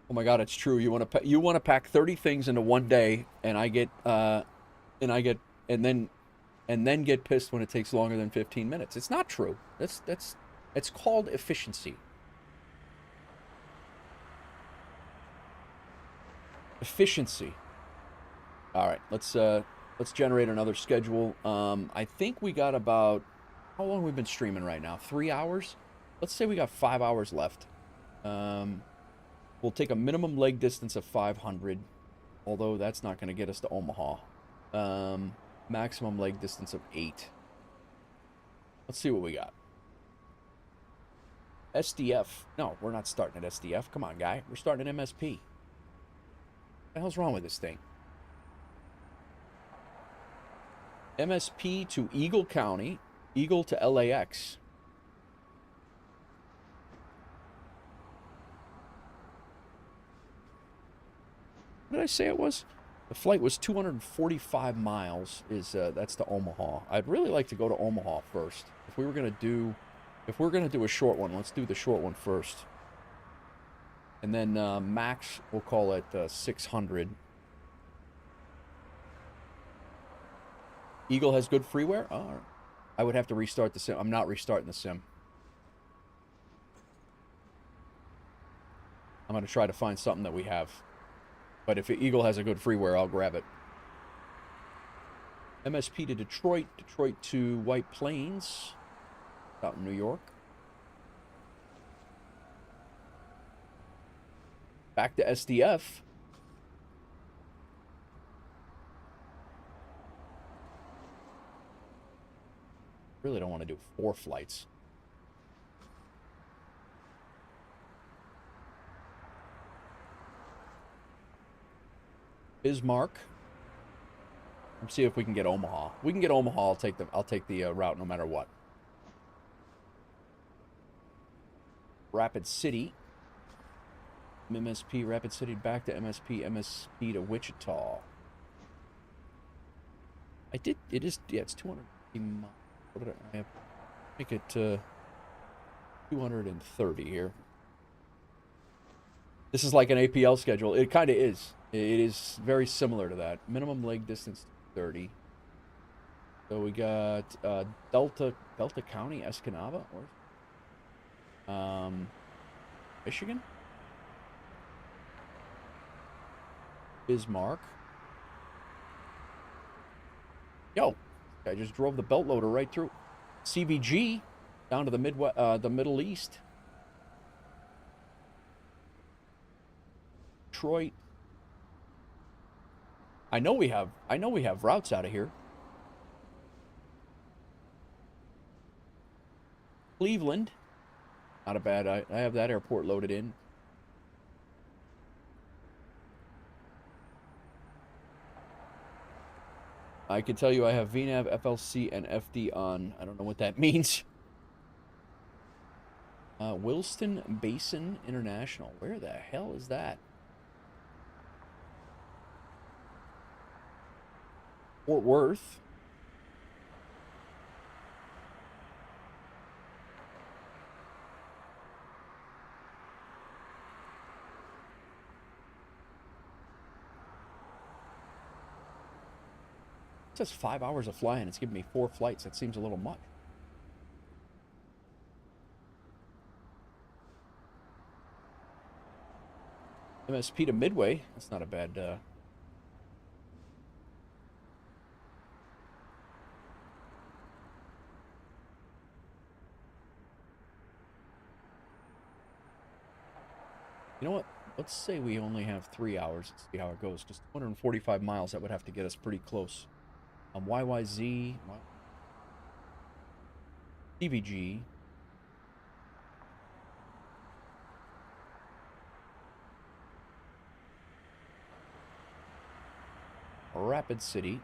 Oh my God, it's true. You want to pack 30 things into one day, and then get pissed when it takes longer than 15 minutes. It's not true. It's called efficiency. Efficiency. All right, let's Let's generate another schedule. I think we got about... How long have we been streaming right now? 3 hours? Let's say we got 5 hours left. We'll take a minimum leg distance of 500. Although that's not going to get us to Omaha. Maximum leg distance of 8. Let's see what we got. SDF. No, we're not starting at SDF. Come on, guy. We're starting at MSP. What the hell's wrong with this thing? MSP to Eagle County. Eagle to LAX. What did I say it was? The flight was 245 miles. That's to Omaha. I'd really like to go to Omaha first. If we're gonna do a short one, let's do the short one first. And then max, we'll call it 600. Eagle has good freeware. Oh, I would have to restart the sim. I'm not restarting the sim. I'm gonna try to find something that we have. But if Eagle has a good freeware, I'll grab it. MSP to Detroit. Detroit to White Plains. Out in New York. Back to SDF. Really don't want to do 4 flights. Bismarck. Let's see if we can get Omaha. We can get Omaha. I'll take the route no matter what. Rapid City. MSP Rapid City back to MSP. MSP to Wichita. It is, yeah, it's 250 miles. What did I have? Make it 230 here. This is like an APL schedule. It kind of is. It is very similar to that. Minimum leg distance 30. So we got Delta County, Escanaba, or Michigan, Bismarck. Yo, I just drove the belt loader right through. CVG down to the Middle East. Detroit. I know we have routes out of here. Cleveland. Not a bad, I have that airport loaded in. I can tell you I have VNAV, FLC, and FD on. I don't know what that means. Williston Basin International. Where the hell is that? Fort Worth. It says 5 hours of flying. It's giving me 4 flights. That seems a little much. MSP to Midway. That's not a bad... You know what? Let's say we only have 3 hours. Let's see how it goes. Just 245 miles. That would have to get us pretty close. YYZ. CVG. Rapid City.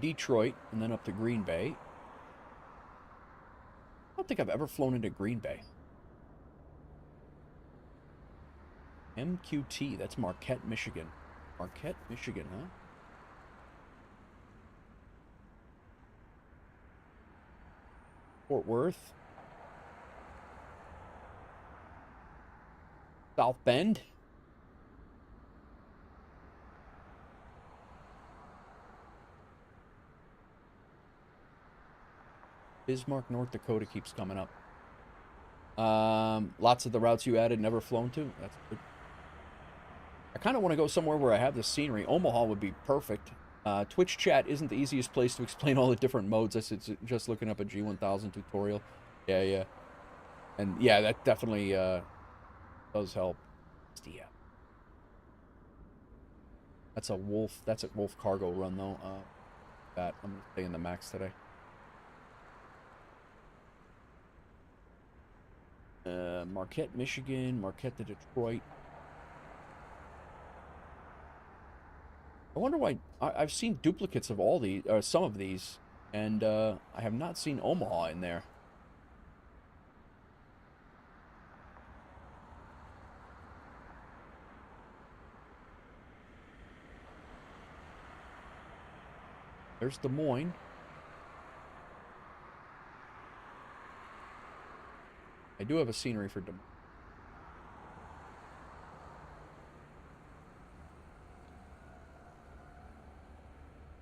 Detroit, and then up to Green Bay. I don't think I've ever flown into Green Bay. MQT, that's Marquette, Michigan. Marquette, Michigan, huh? Fort Worth. South Bend. Bismarck, North Dakota keeps coming up. Lots of the routes you added never flown to. That's good. I kind of want to go somewhere where I have the scenery. Omaha would be perfect. Twitch chat isn't the easiest place to explain all the different modes. It's just looking up a G1000 tutorial. Yeah, yeah. And yeah, that definitely does help. Yeah. That's a Wolf cargo run though. I'm gonna stay in the MAX today. Marquette, Michigan, Marquette to Detroit. I wonder why I've seen duplicates of all these, or some of these, and I have not seen Omaha in there. There's Des Moines. I do have a scenery for Des Moines.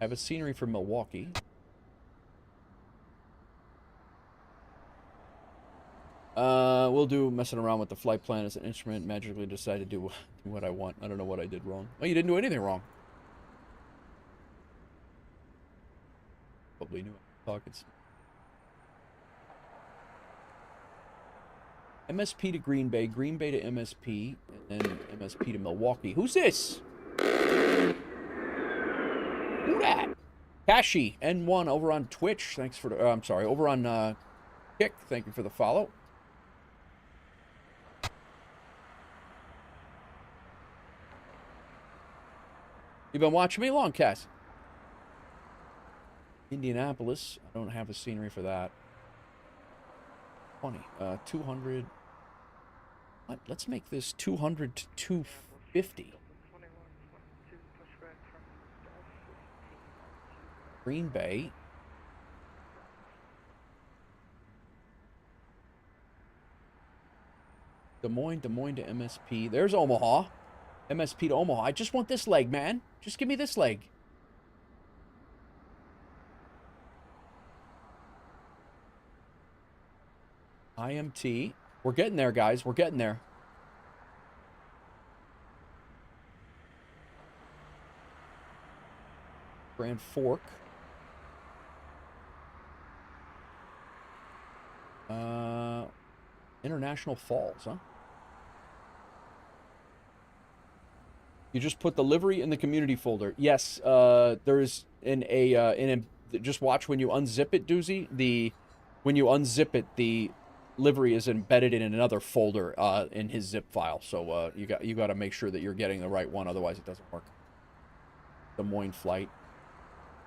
I have a scenery for Milwaukee. We'll do messing around with the flight plan as an instrument. Magically decide to do what I want. I don't know what I did wrong. Oh, you didn't do anything wrong. Probably knew pockets. MSP to Green Bay to MSP, and then MSP to Milwaukee. Who's this? Who that? Kashi N1 over on Twitch. Thanks for the, I'm sorry, over on Kick. Thank you for the follow. You've been watching me long, Cass. Indianapolis. I don't have the scenery for that. Funny. 200. Let's make this 200 to 250. Green Bay. Des Moines to MSP. There's Omaha. MSP to Omaha. I just want this leg, man. Just give me this leg. IMT. We're getting there, guys. We're getting there. Grand Fork. International Falls, huh? You just put the livery in the community folder. Yes, there is just watch when you unzip it, Doozy. When you unzip it, the livery is embedded in another folder in his zip file. So you got to make sure that you're getting the right one, otherwise it doesn't work. Des Moines flight.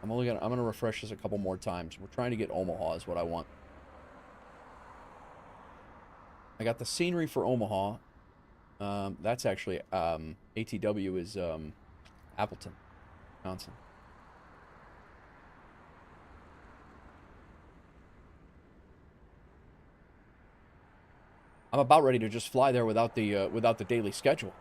I'm gonna refresh this a couple more times. We're trying to get Omaha is what I want. I got the scenery for Omaha. That's actually ATW is Appleton, Wisconsin. I'm about ready to just fly there without the daily schedule.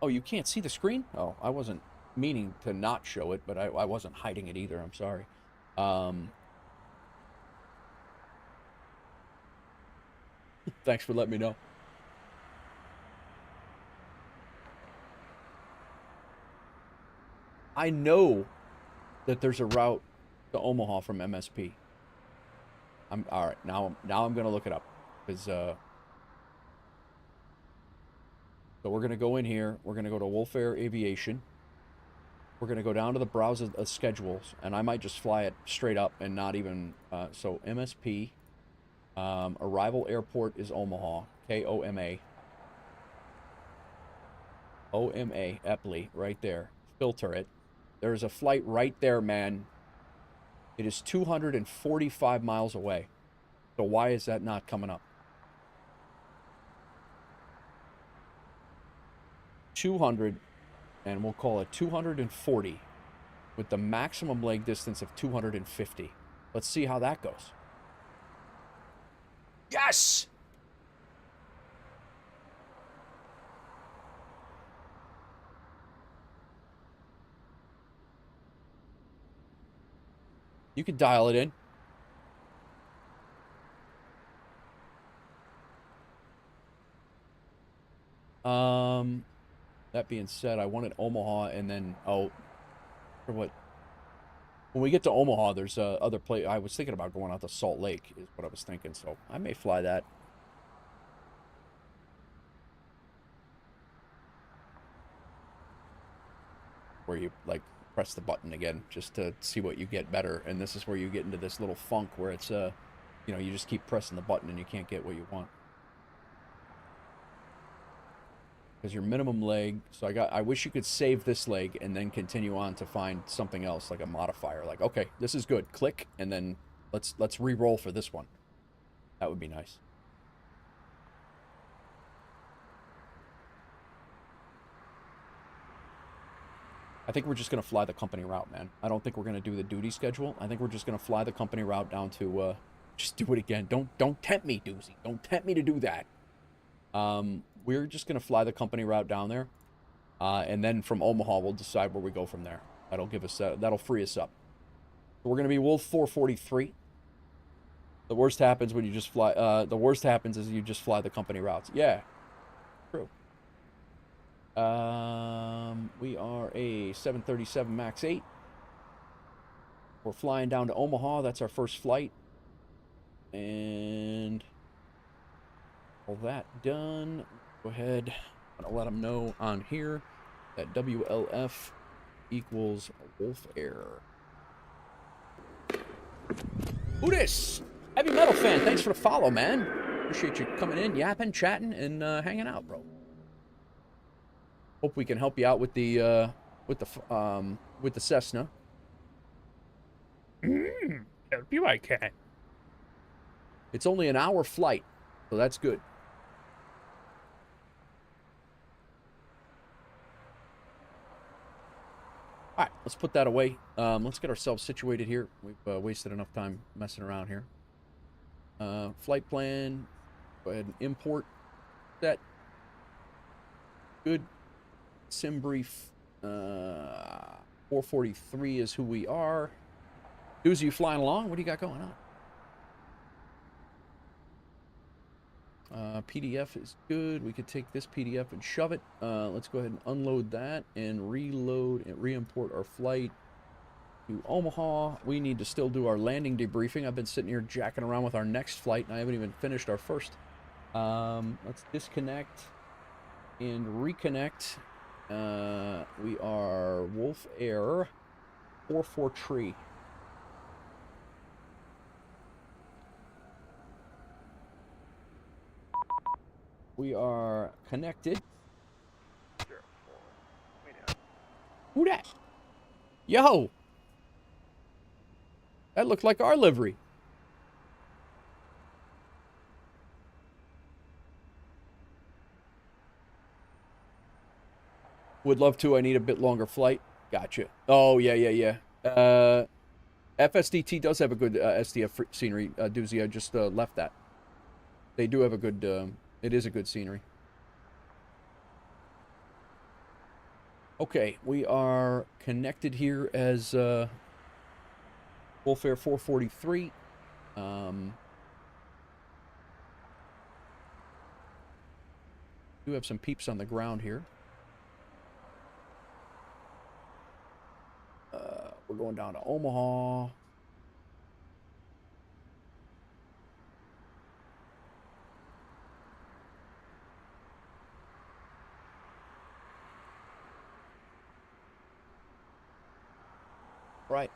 Oh, you can't see the screen? Oh, I wasn't meaning to not show it, but I wasn't hiding it either. I'm sorry. Thanks for letting me know. I know that there's a route to Omaha from MSP. All right. Now I'm gonna look it up because so we're gonna go in here. We're gonna go to WolfAir Aviation. We're gonna go down to the browser of schedules, and I might just fly it straight up and not even. So MSP. Arrival airport is Omaha. KOMA. OMA, Epley, right there. Filter it. There's a flight right there, man. It is 245 miles away. So why is that not coming up? 200, and we'll call it 240, with the maximum leg distance of 250. Let's see how that goes. Yes! You can dial it in. That being said, I wanted Omaha and then, oh, for what? When we get to Omaha, there's other place. I was thinking about going out to Salt Lake is what I was thinking, so I may fly that. Where you, like, press the button again just to see what you get better. And this is where you get into this little funk where it's, you know, you just keep pressing the button and you can't get what you want. Because your minimum leg, so I wish you could save this leg and then continue on to find something else, like a modifier. Like, okay, this is good. Click, and then let's re-roll for this one. That would be nice. I think we're just going to fly the company route, man. I don't think we're going to do the duty schedule. I think we're just going to fly the company route down to, just do it again. Don't tempt me, Doozy. Don't tempt me to do that. We're just going to fly the company route down there. And then from Omaha, we'll decide where we go from there. That'll give us, that'll free us up. So we're going to be Wolf 443. The worst happens when you just fly, the worst happens is you just fly the company routes. Yeah. True. We are a 737 MAX8. We're flying down to Omaha. That's our first flight. And all that done. Go ahead. I'm going to let them know on here that WLF equals WolfAir. Who dis? Heavy Metal Fan, thanks for the follow, man. Appreciate you coming in, yapping, chatting, and hanging out, bro. Hope we can help you out with the Cessna. Help you, I can. It's only an hour flight, so that's good. All right, let's put that away. Let's get ourselves situated here. We've wasted enough time messing around here. Flight plan. Go ahead and import that. Good. Sim brief. 443 is who we are. Doozy, you flying along? What do you got going on? PDF is good. We could take this PDF and shove it. Let's go ahead and unload that and reload and re-import our flight to Omaha. We need to still do our landing debriefing. I've been sitting here jacking around with our next flight, and I haven't even finished our first. Let's disconnect and reconnect. We are WolfAir 443. We are connected. Who that? Yo! That looked like our livery. Would love to. I need a bit longer flight. Gotcha. Oh, yeah. FSDT does have a good SDF scenery. Doozy, I just left that. They do have a good... it is a good scenery. Okay, we are connected here as WolfAir 443. Do have some peeps on the ground here. We're going down to Omaha. Right.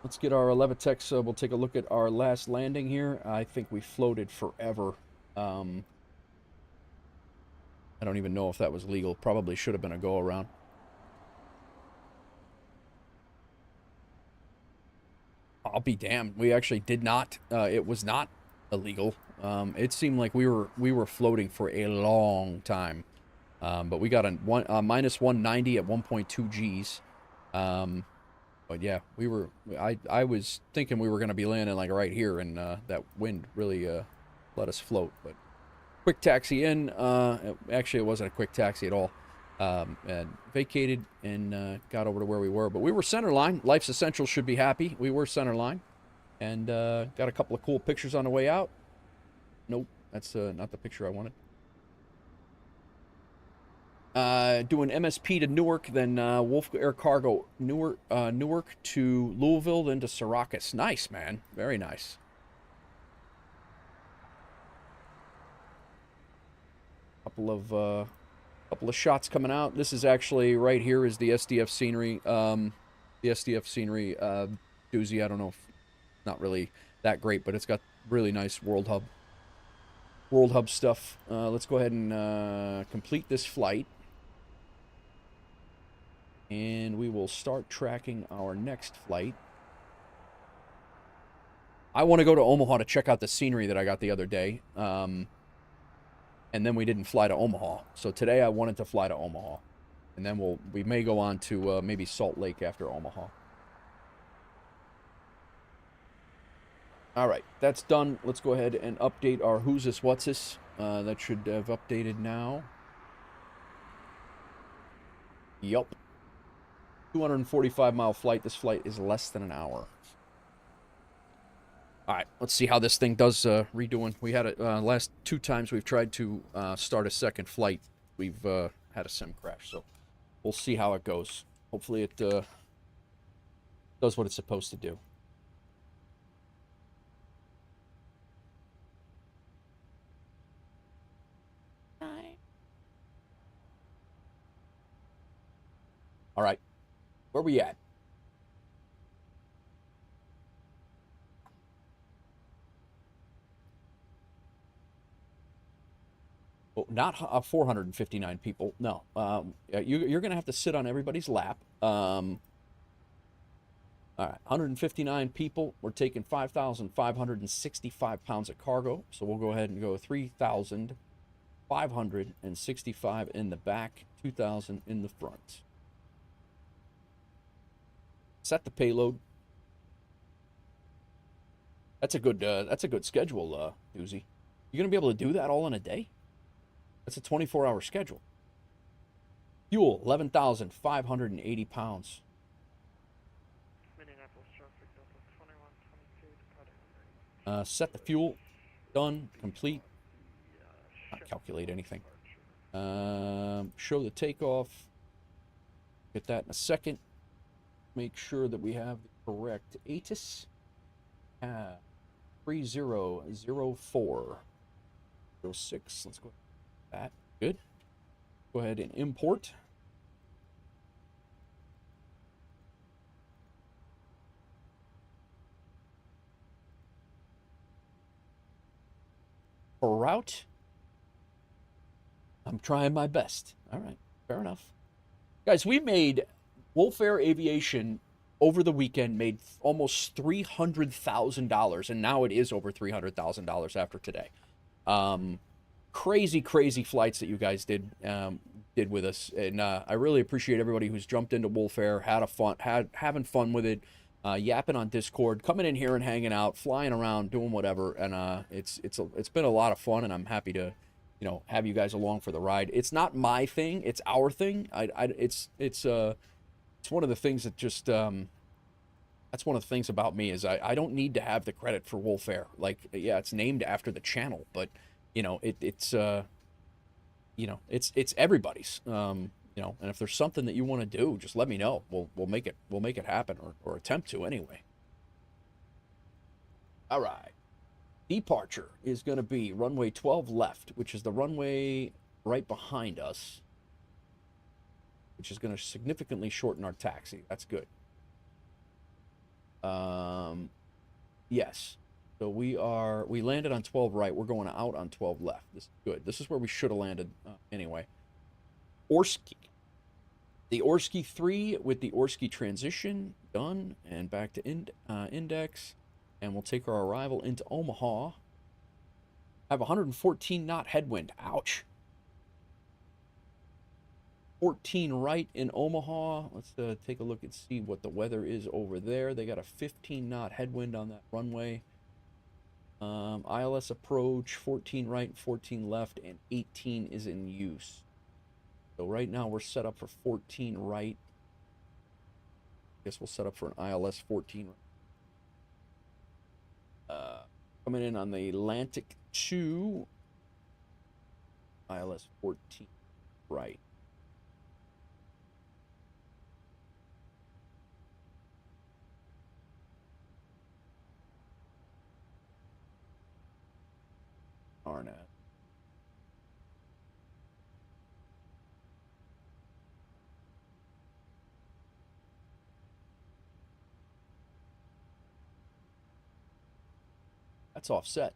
Let's get our Levitex. We'll take a look at our last landing here. I think we floated forever. I don't even know if that was legal. Probably should have been a go-around. I'll be damned. We actually did not. It was not illegal. It seemed like we were floating for a long time. But we got a minus 190 at 1.2 Gs. But yeah, I was thinking we were going to be landing like right here, and that wind really let us float. But quick taxi in. Actually, it wasn't a quick taxi at all. And vacated and got over to where we were. But we were center line. Life's Essentials should be happy. We were center line. And got a couple of cool pictures on the way out. Nope, that's not the picture I wanted. Doing MSP to Newark, then WolfAir Cargo Newark to Louisville, then to Syracuse. Nice, man. Very nice. Couple of shots coming out. This is actually right here is the SDF scenery. The SDF scenery doozy. I don't know if not really that great, but it's got really nice World Hub stuff. Let's go ahead and complete this flight. And we will start tracking our next flight. I want to go to Omaha to check out the scenery that I got the other day. And then we didn't fly to Omaha. So today I wanted to fly to Omaha. And then we may go on to maybe Salt Lake after Omaha. All right, that's done. Let's go ahead and update our Who's This, What's This. That should have updated now. Yup. 245-mile flight. This flight is less than an hour. All right, let's see how this thing does redoing. We had it last 2 times we've tried to start a second flight. We've had a sim crash, so we'll see how it goes. Hopefully it does what it's supposed to do. All right, where we at? Oh, not 459 people. No, you're going to have to sit on everybody's lap. All right, 159 people. We're taking 5,565 pounds of cargo. So we'll go ahead and go 3,565 in the back, 2,000 in the front. Set the payload. That's a good schedule, Doozy. You gonna be able to do that all in a day? That's a 24-hour schedule. Fuel, 11,580 pounds. Minneapolis traffic, Delta 2122, Set the fuel. Done. Complete. Not calculate anything. Show the takeoff. Get that in a second. Make sure that we have the correct ATIS. 3004. 06. Let's go with that. Good. Go ahead and import. For route. I'm trying my best. All right. Fair enough. Guys, we made WolfAir Aviation over the weekend made almost $300,000, and now it is over $300,000 after today. Crazy flights that you guys did with us, and I really appreciate everybody who's jumped into WolfAir, having fun with it, yapping on Discord, coming in here and hanging out, flying around, doing whatever, and it's been a lot of fun, and I'm happy to have you guys along for the ride. It's not my thing, it's our thing. It's one of the things that just, that's one of the things about me is I don't need to have the credit for WolfAir. Like, yeah, it's named after the channel, but, it's everybody's, and if there's something that you want to do, just let me know. We'll make it happen or attempt to anyway. All right. Departure is going to be runway 12 left, which is the runway right behind us, which is going to significantly shorten our taxi. That's good. Yes. So we landed on 12 right. We're going out on 12 left. This is good. This is where we should have landed anyway. Orski. The Orski 3 with the Orski transition done, and back to index, and we'll take our arrival into Omaha. I have 114 knot headwind. Ouch. 14 right in Omaha. Let's take a look and see what the weather is over there. They got a 15 knot headwind on that runway. ILS approach, 14 right, 14 left, and 18 is in use. So right now we're set up for 14 right. Guess we'll set up for an ILS 14 right. Coming in on the Atlantic 2. ILS 14 right. RNAV. That's offset.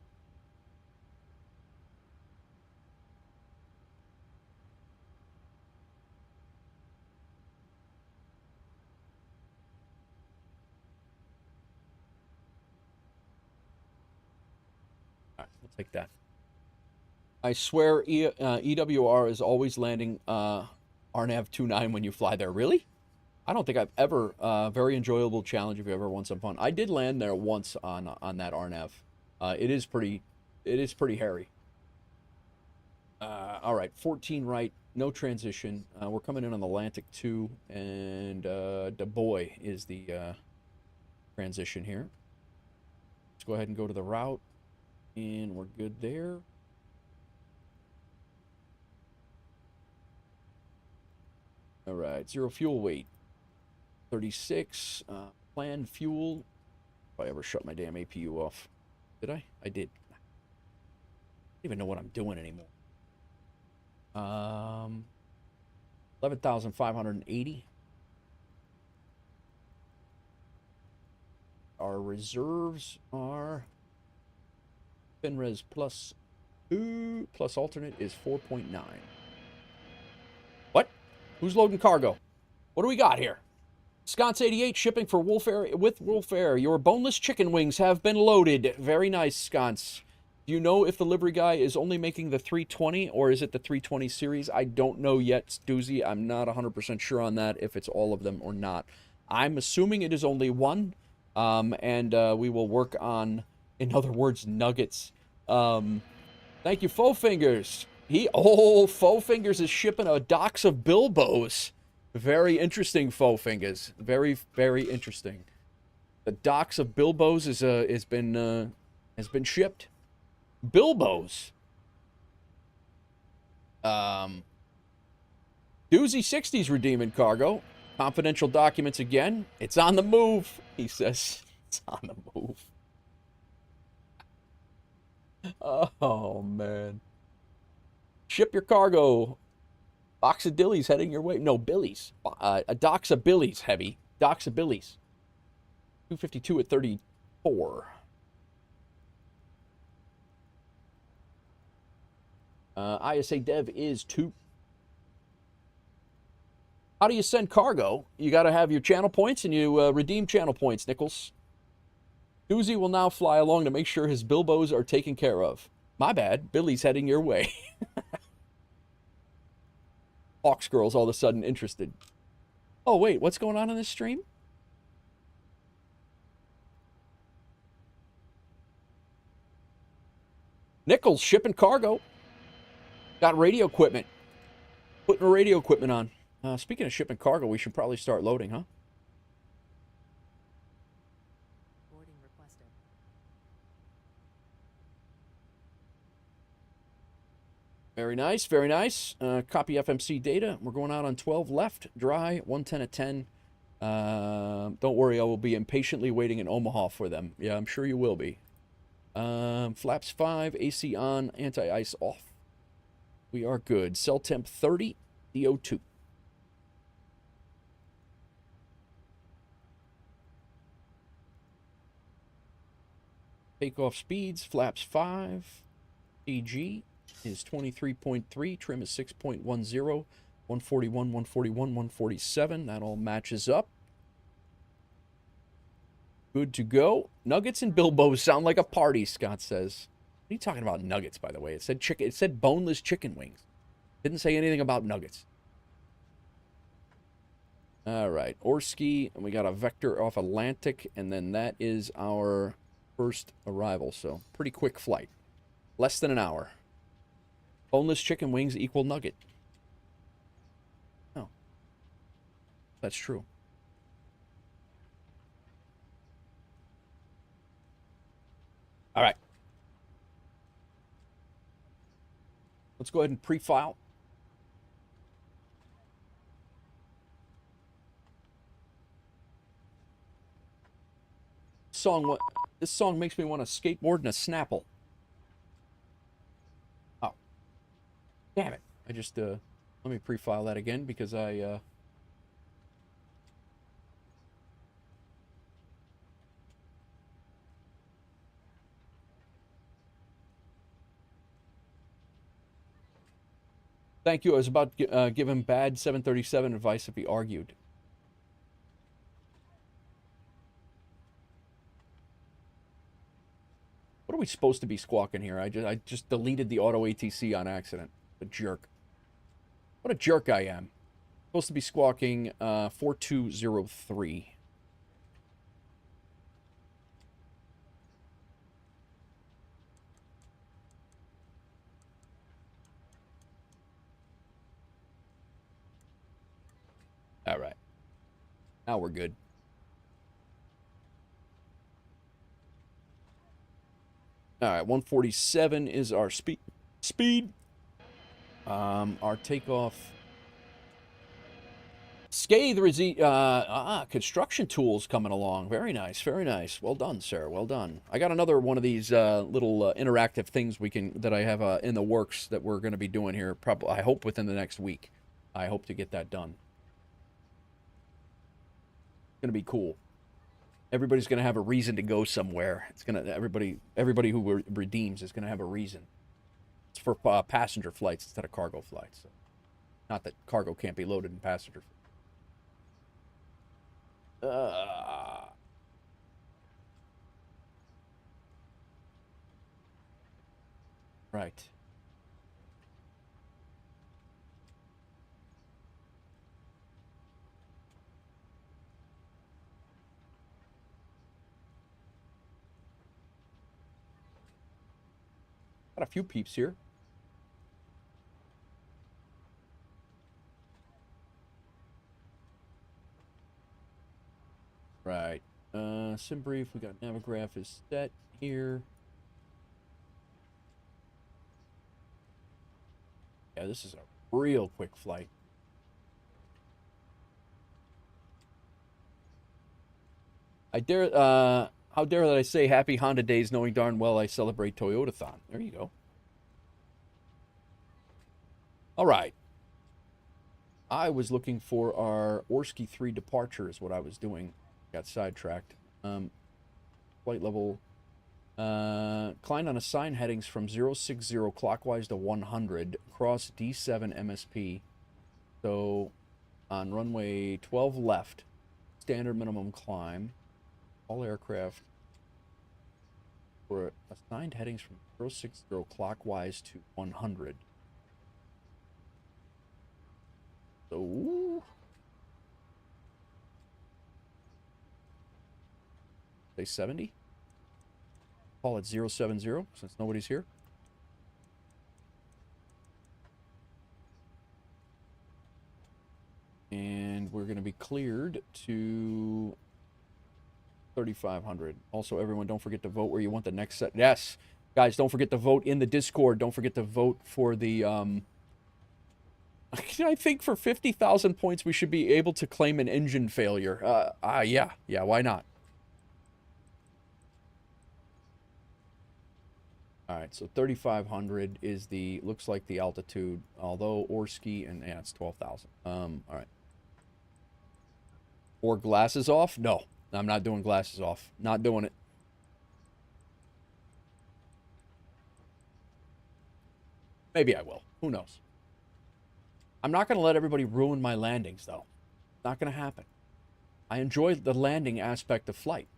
All right, we'll take that. I swear EWR is always landing RNAV 29 when you fly there. Really? I don't think I've ever, very enjoyable challenge if you ever want some fun. I did land there once on that RNAV. It is pretty hairy. All right, 14 right, no transition. We're coming in on the Atlantic 2, and Du Bois is the transition here. Let's go ahead and go to the route, and we're good there. All right, 0 fuel weight, 36. Planned fuel. If I ever shut my damn APU off. Did I? I did. I don't even know what I'm doing anymore. 11,580. Our reserves are FinRes plus 2 plus alternate is 4.9. What? Who's loading cargo? What do we got here? Sconce 88 shipping for WolfAir with WolfAir. Your boneless chicken wings have been loaded. Very nice, Sconce. Do you know if the livery guy is only making the 320 or is it the 320 series? I don't know yet, Doozy. I'm not 100% sure on that, if it's all of them or not. I'm assuming it is only one, and we will work on, in other words, nuggets. Thank you, Faux Fingers. Faux Fingers is shipping a docks of Bilbos. Very interesting, Faux Fingers. Very, very interesting. The docks of Bilbos has been shipped. Bilbos. Doozy 60's redeeming cargo. Confidential documents again. It's on the move, he says. It's on the move. Oh, man. Ship your cargo. Box of dillies heading your way. No, Billies. A docks of Billies, heavy. Docks of Billies. 252 at 34. ISA Dev is 2. How do you send cargo? You got to have your channel points, and you redeem channel points, Nichols. Doozy will now fly along to make sure his Bilbos are taken care of. My bad. Billy's heading your way. Hawks Girl's all of a sudden interested. Oh, wait. What's going on in this stream? Nichols shipping cargo. Got radio equipment. Putting radio equipment on. Speaking of shipping cargo, we should probably start loading, huh? Boarding requested. Very nice, very nice. Copy FMC data. We're going out on 12 left, dry, 110 at 10. Don't worry, I will be impatiently waiting in Omaha for them. Yeah, I'm sure you will be. Flaps 5, AC on, anti-ice off. We are good. Cell temp 30, DO2. Takeoff speeds, flaps 5, EG is 23.3, trim is 6.10, 141, 141, 147. That all matches up. Good to go. Nuggets and Bilbos sound like a party, Scott says. What are you talking about nuggets, by the way? It said chicken. It said boneless chicken wings. Didn't say anything about nuggets. All right, Orski, and we got a vector off Atlantic, and then that is our first arrival. So pretty quick flight, less than an hour. Boneless chicken wings equal nugget. Oh, that's true. All right, Let's go ahead and pre-file. This song makes me want to skateboard in a Snapple. Oh. Damn it. I just, let me pre-file that again because I, Thank you. I was about to give him bad 737 advice if he argued. What are we supposed to be squawking here? I just deleted the auto ATC on accident. A jerk. What a jerk I am. Supposed to be squawking 4203. All right. Now we're good. All right, 147 is our speed. Our takeoff. Scathe construction tools coming along. Very nice, very nice. Well done, sir. Well done. I got another one of these little interactive things that I have in the works that we're going to be doing here. Probably, I hope within the next week. I hope to get that done. It's going to be cool. Everybody's going to have a reason to go somewhere. It's going to everybody who redeems is going to have a reason. It's for passenger flights instead of cargo flights. So, not that cargo can't be loaded in passenger flights. Right. Got a few peeps here. Right. Sim brief. We got Navigraph is set here. Yeah, this is a real quick flight. How dare that I say happy Honda days knowing darn well I celebrate Toyotathon. There you go. All right. I was looking for our Orsky 3 departure is what I was doing. Got sidetracked. Flight level. Climb on assigned headings from 060 clockwise to 100. Cross D7 MSP. So on runway 12 left. Standard minimum climb. All aircraft for assigned headings from 060 clockwise to 100. So, say 70. Call it 070 since nobody's here. And we're going to be cleared to 3,500. Also, everyone, don't forget to vote where you want the next set. Yes, guys, don't forget to vote in the Discord. Don't forget to vote for the, I think for 50,000 points, we should be able to claim an engine failure. Yeah, why not? All right, so 3,500 is looks like the altitude, although Orsky, and yeah, it's 12,000. All right. Or glasses off? No. I'm not doing glasses off. Not doing it. Maybe I will. Who knows? I'm not going to let everybody ruin my landings, though. Not going to happen. I enjoy the landing aspect of flight.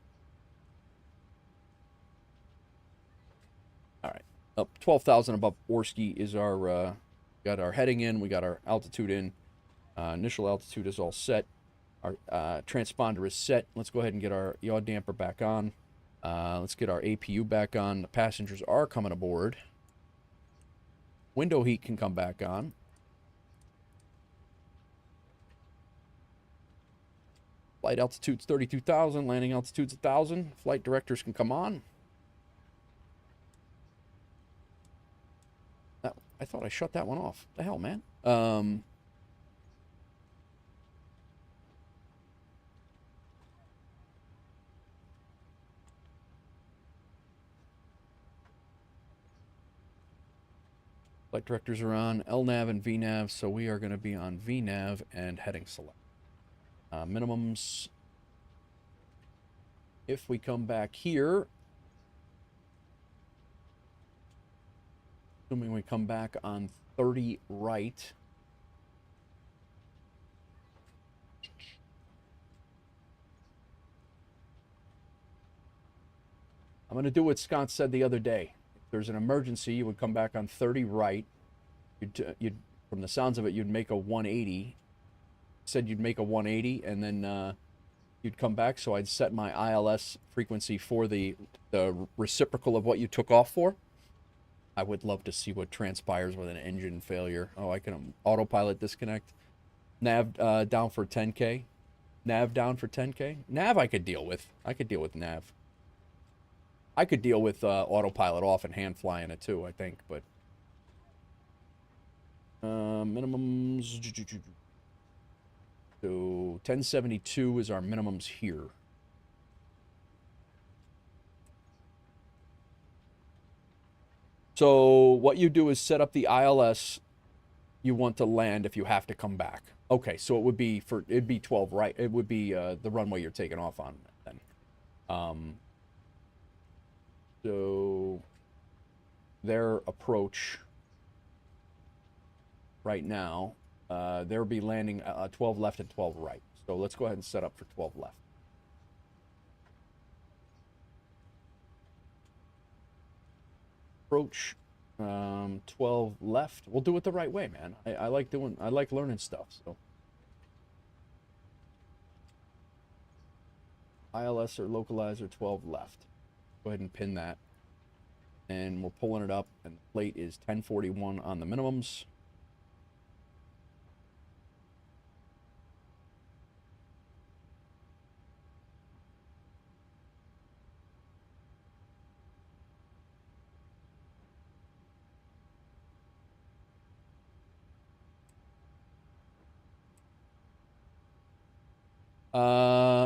All right. Up 12,000 above Orsky is our, got our heading in. We got our altitude in. Initial altitude is all set. Our transponder is set. Let's go ahead and get our yaw damper back on. Let's get our APU back on. The passengers are coming aboard. Window heat can come back on. Flight altitude's 32,000. Landing altitude's 1,000. Flight directors can come on. I thought I shut that one off. The hell, man? Flight directors are on LNAV and VNAV, so we are going to be on VNAV and heading select. Minimums. If we come back here, assuming we come back on 30 right, I'm going to do what Scott said the other day. If there's an emergency, you would come back on 30 right. You'd from the sounds of it, you'd make a 180. Said you'd make a 180, and then you'd come back. So I'd set my ILS frequency for the reciprocal of what you took off for. I would love to see what transpires with an engine failure. Oh, I can autopilot disconnect. Nav down for 10K. Nav down for 10K. Nav I could deal with. I could deal with nav. I could deal with autopilot off and hand flying it too, I think, but minimums. So 1072 is our minimums here. So what you do is set up the ILS you want to land if you have to come back. Okay, so it'd be 12 right. It would be the runway you're taking off on then. So their approach right now, they'll be landing 12 left and 12 right. So let's go ahead and set up for 12 left. Approach 12 left. We'll do it the right way, man. I like learning stuff. So ILS or localizer 12 left. Go ahead and pin that. And we're pulling it up, and the plate is 1041 on the minimums.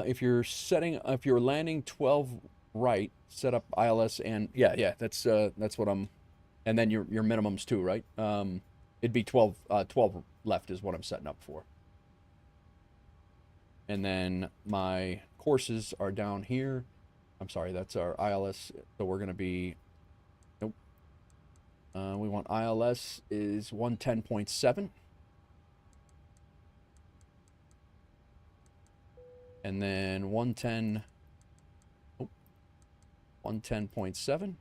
If you're landing 12 right, set up ILS and yeah, that's what I'm, and then your minimums too, right? It'd be 12 left is what I'm setting up for. And then my courses are down here. I'm sorry, that's our ILS. So we're gonna be, nope. We want ILS is 110.7. And then 110, 110.7.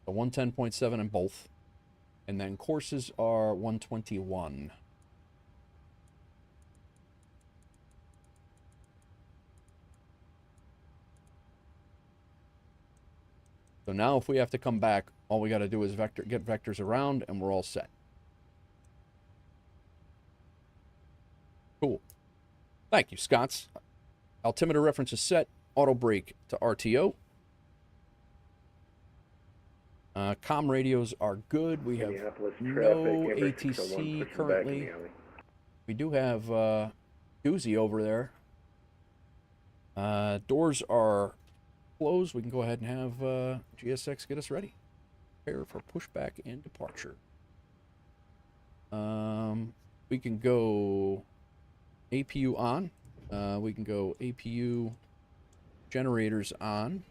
So 110.7 in both. And then courses are 121. So now if we have to come back, all we got to do is get vectors around and we're all set. Cool. Thank you, Scots. Altimeter reference is set. Auto brake to RTO. Com radios are good. We have no ATC currently. We do have Doozy over there. Doors are closed. We can go ahead and have GSX get us ready. Prepare for pushback and departure. We can go APU on. We can go APU generators on.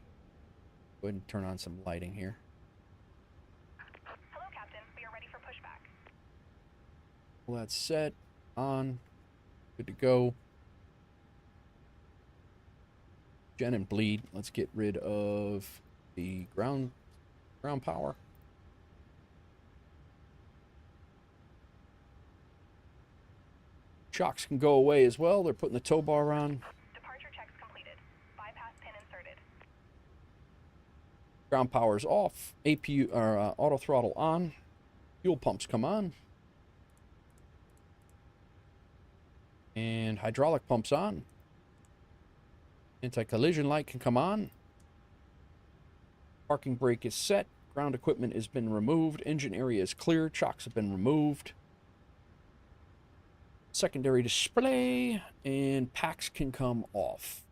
Go ahead and turn on some lighting here. Hello, Captain. We are ready for pushback. Well, that's set. On. Good to go. Gen and bleed. Let's get rid of the ground power. Shocks can go away as well. They're putting the tow bar on. Departure checks completed. Bypass pin inserted. Ground power's off. APU or auto throttle on. Fuel pumps come on. And hydraulic pumps on. Anti-collision light can come on. Parking brake is set. Ground equipment has been removed. Engine area is clear. Chocks have been removed. Secondary display. And packs can come off.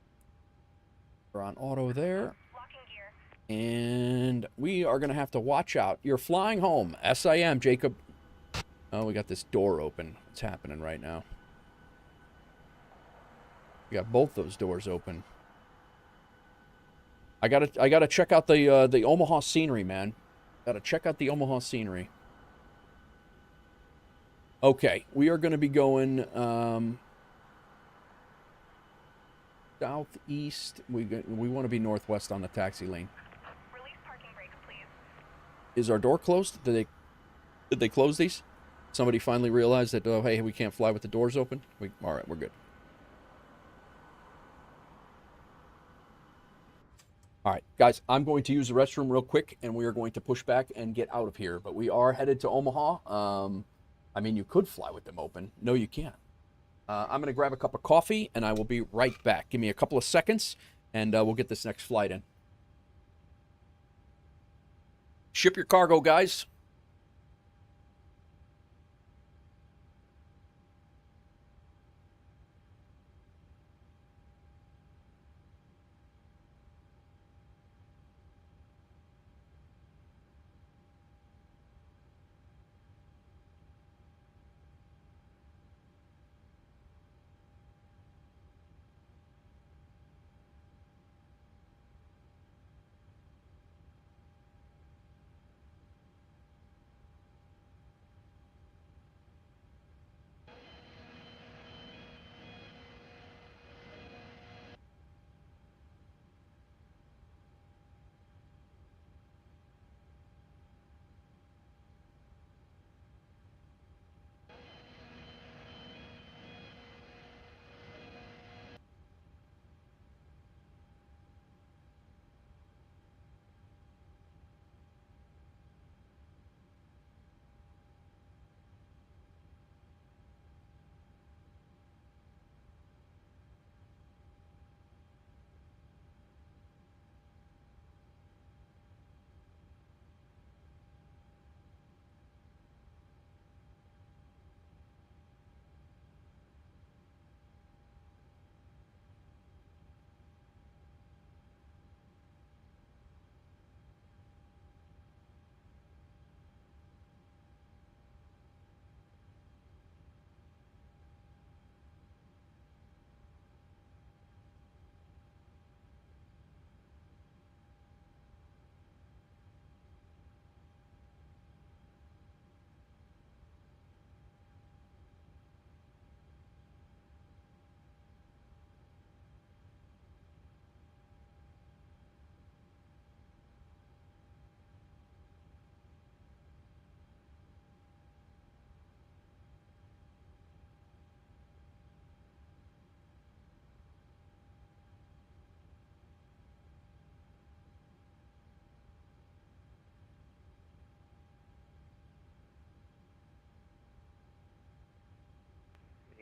We're on auto there. And we are going to have to watch out. You're flying home. SIM, Jacob. Oh, we got this door open. What's happening right now? We got both those doors open. I gotta check out the Omaha scenery, man. Gotta check out the Omaha scenery. Okay, we are gonna be going southeast. We want to be northwest on the taxi lane. Release parking brakes, please. Is our door closed? Did they close these? Somebody finally realized that, oh, hey, we can't fly with the doors open? All right, we're good. All right, guys, I'm going to use the restroom real quick, and we are going to push back and get out of here. But we are headed to Omaha. I mean, you could fly with them open. No, you can't. I'm going to grab a cup of coffee, and I will be right back. Give me a couple of seconds, and we'll get this next flight in. Ship your cargo, guys.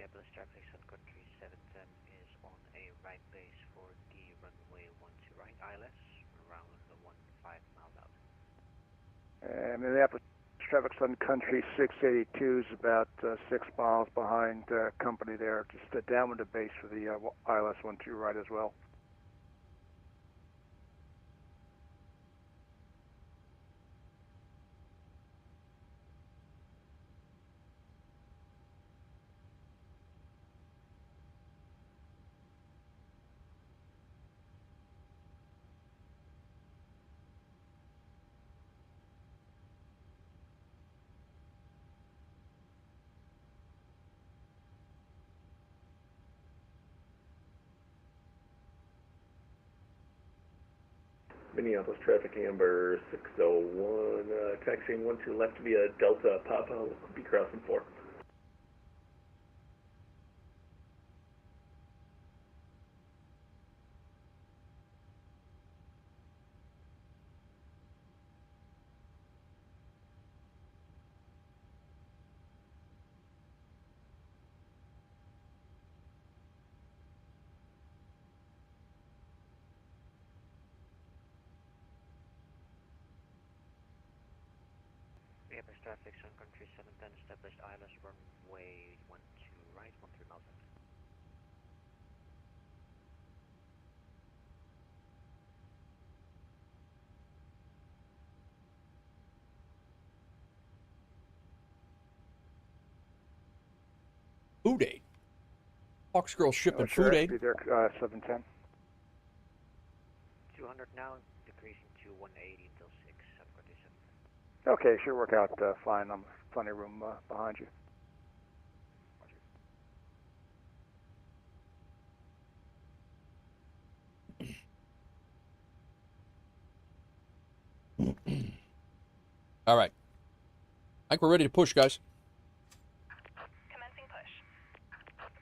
Minneapolis traffic Sun Country 710 is on a right base for the runway 12 right ILS, around 15 miles out. Minneapolis traffic Sun Country 682 is about 6 miles behind company there. Just a downwind to base for the ILS 12 right as well. Minneapolis traffic Amber 601, taxiing 12 left via Delta Papa, will be crossing 4. Minneapolis traffic, Sun Country 710, established ILS runway 12 right, 13 miles in. Food aid. Hawks Girl shipping food aid. There, 710. 200 now, decreasing to 180 until 6, 747. Okay, should work out fine. I'm plenty of room behind you. All right. I think we're ready to push, guys. Commencing push.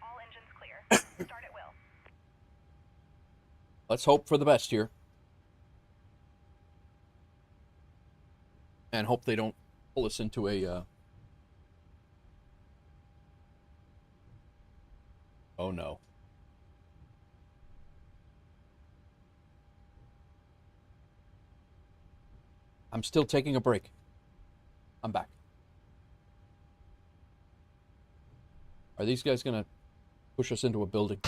All engines clear. Start at will. Let's hope for the best here. And hope they don't pull us into a... Oh, no. I'm still taking a break. I'm back. Are these guys going to push us into a building?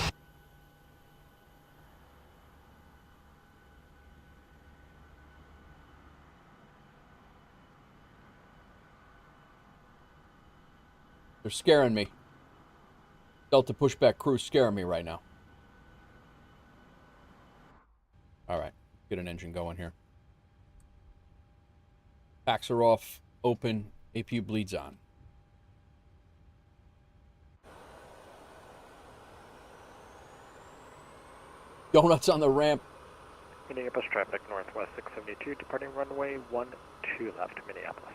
They're scaring me. Delta pushback crew scaring me right now. All right, get an engine going here. Packs are off, open, APU bleeds on. Donuts on the ramp. Minneapolis traffic, northwest 672, departing runway 12 left, Minneapolis.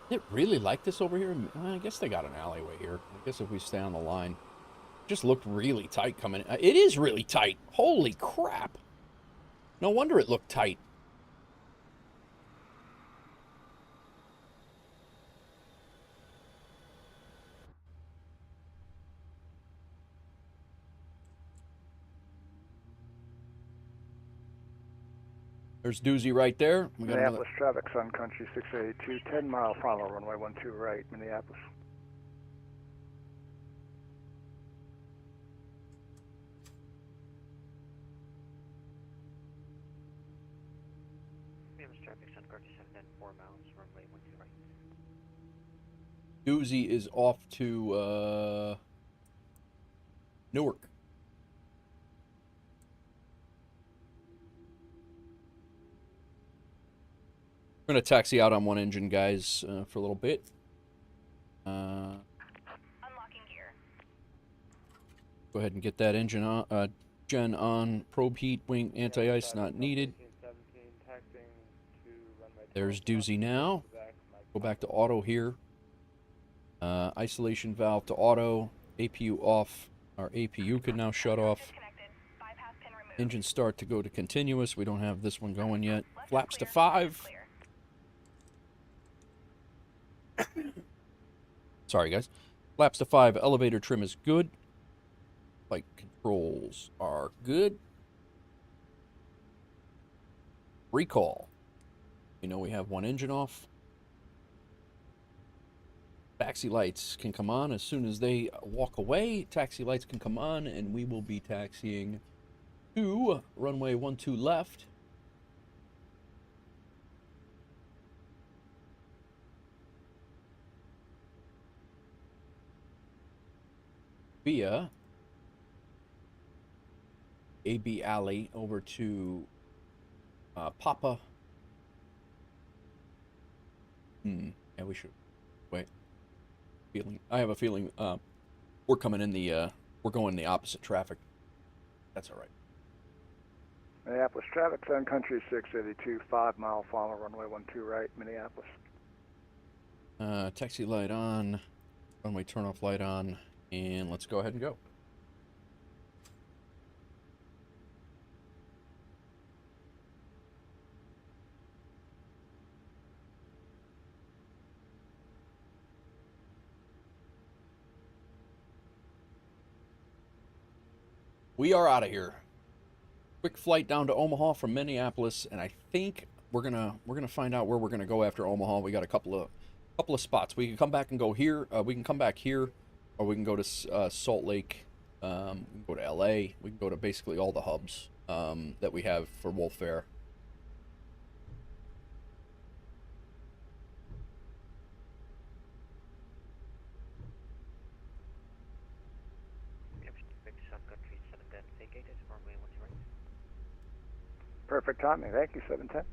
Is it really like this over here? I guess they got an alleyway here. I guess if we stay on the line. Just looked really tight coming in. It is really tight. Holy crap. No wonder it looked tight. There's Doozy right there. We got Minneapolis traffic, Sun Country 682, 10-mile final, runway 12 right, Minneapolis. Minneapolis traffic, Sun Country 710, 4 miles, runway 12 right. Doozy is off to Newark. We're going to taxi out on one engine, guys, for a little bit. Unlocking gear. Go ahead and get that engine on. Gen on. Probe heat, wing, anti-ice not needed. There's Doozy now. Go back to auto here. Isolation valve to auto. APU off. Our APU can now shut off. Engine start to go to continuous. We don't have this one going yet. Flaps to 5. Sorry, guys. Flaps to 5. Elevator trim is good. Flight controls are good. Recall. We know we have one engine off. Taxi lights can come on as soon as they walk away. Taxi lights can come on, and we will be taxiing to runway 12 left. Via AB Alley over to Papa. Yeah, we should wait. I have a feeling we're coming in the we're going the opposite traffic. That's all right. Minneapolis traffic, Sun Country 682, 5-mile final, runway 12 right, Minneapolis. Taxi light on, runway turn off light on, and let's go ahead and go. We are out of here. Quick flight down to Omaha from Minneapolis, and I think we're gonna find out where we're gonna go after Omaha. We got a couple of spots. We can come back and go here. We can come back here, or we can go to Salt Lake. We can go to LA. We can go to basically all the hubs that we have for WolfAir. Sun Country 710 vacated, runway 10 right. Perfect timing. Thank you, 710.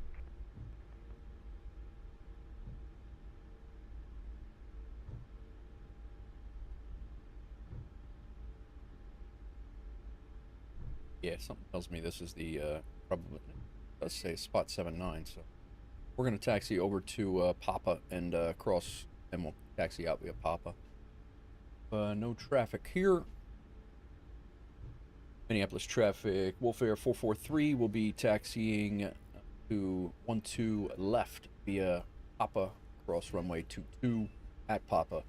Yeah, something tells me this is the probably, let's say spot 79. So we're gonna taxi over to Papa and cross, and we'll taxi out via Papa. No traffic here. Minneapolis traffic. WolfAir 443 will be taxiing to 12 left via Papa, cross runway 22 at Papa.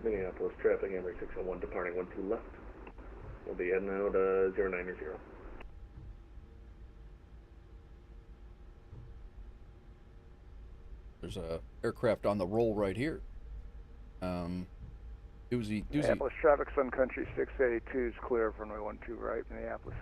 Minneapolis traffic, Emirates 601 departing 12 left. We'll be heading out 090. There's a aircraft on the roll right here. Doozy. Minneapolis traffic, Sun Country 682 is clear of runway 12 right, Minneapolis.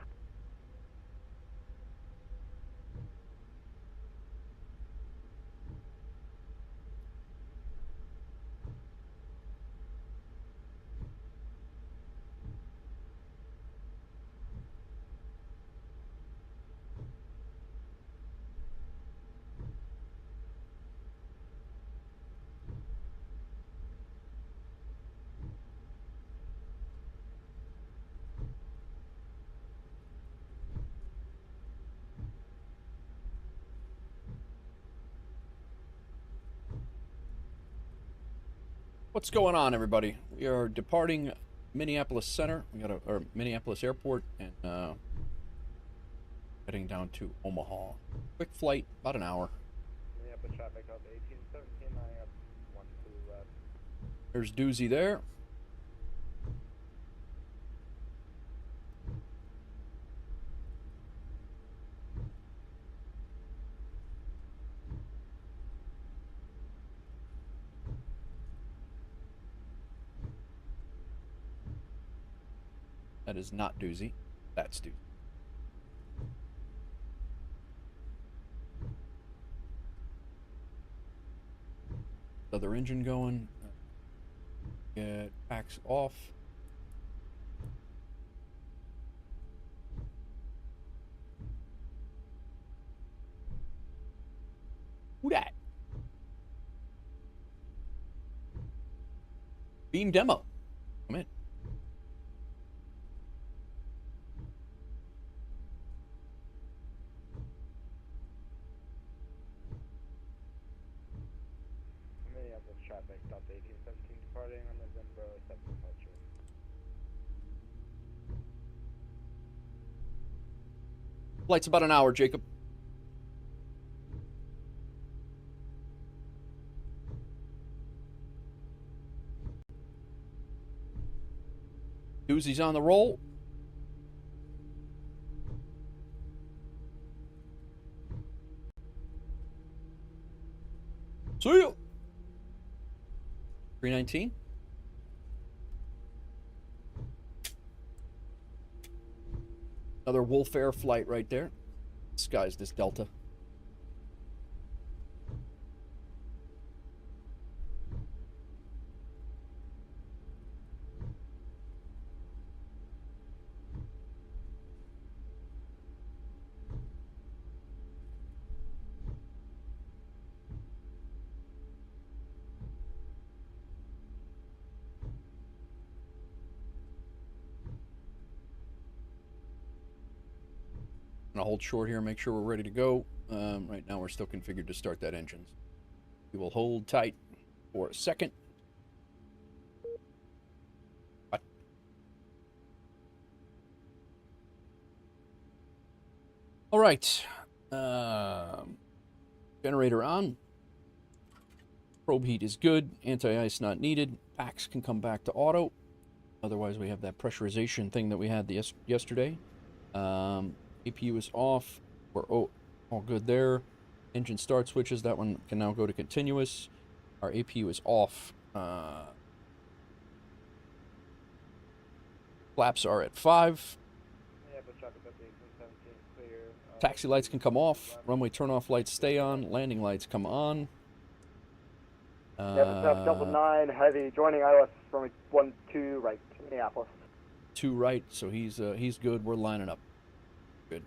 What's going on, everybody? We are departing Minneapolis Center. We got or Minneapolis Airport, and heading down to Omaha. Quick flight, about an hour. Minneapolis traffic up 1817, lining up 12 left. There's Doozy there. That is not Doozy. That's Doozy. Other engine going. Get packs off. Who dat? Beam demo. Come in. Minneapolis traffic, Delta 1817 departing on November 7 departure. Flight's about an hour, Jacob. Doozy's on the roll. See ya. 319. Another WolfAir flight right there. Disguise this Delta. Gonna hold short here, make sure we're ready to go. Right now we're still configured to start that engine. We will hold tight for a second. What? All right. Generator on. Probe heat is good. Anti-ice not needed. Packs can come back to auto. Otherwise, we have that pressurization thing that we had yesterday. APU is off. We're all good there. Engine start switches. That one can now go to continuous. Our APU is off. Flaps are at 5. Taxi lights can come off. Runway turn-off lights stay on. Landing lights come on. Delta 9, heavy, joining ILS runway 12 right, Minneapolis. 2 right, so he's good. We're lining up. Good.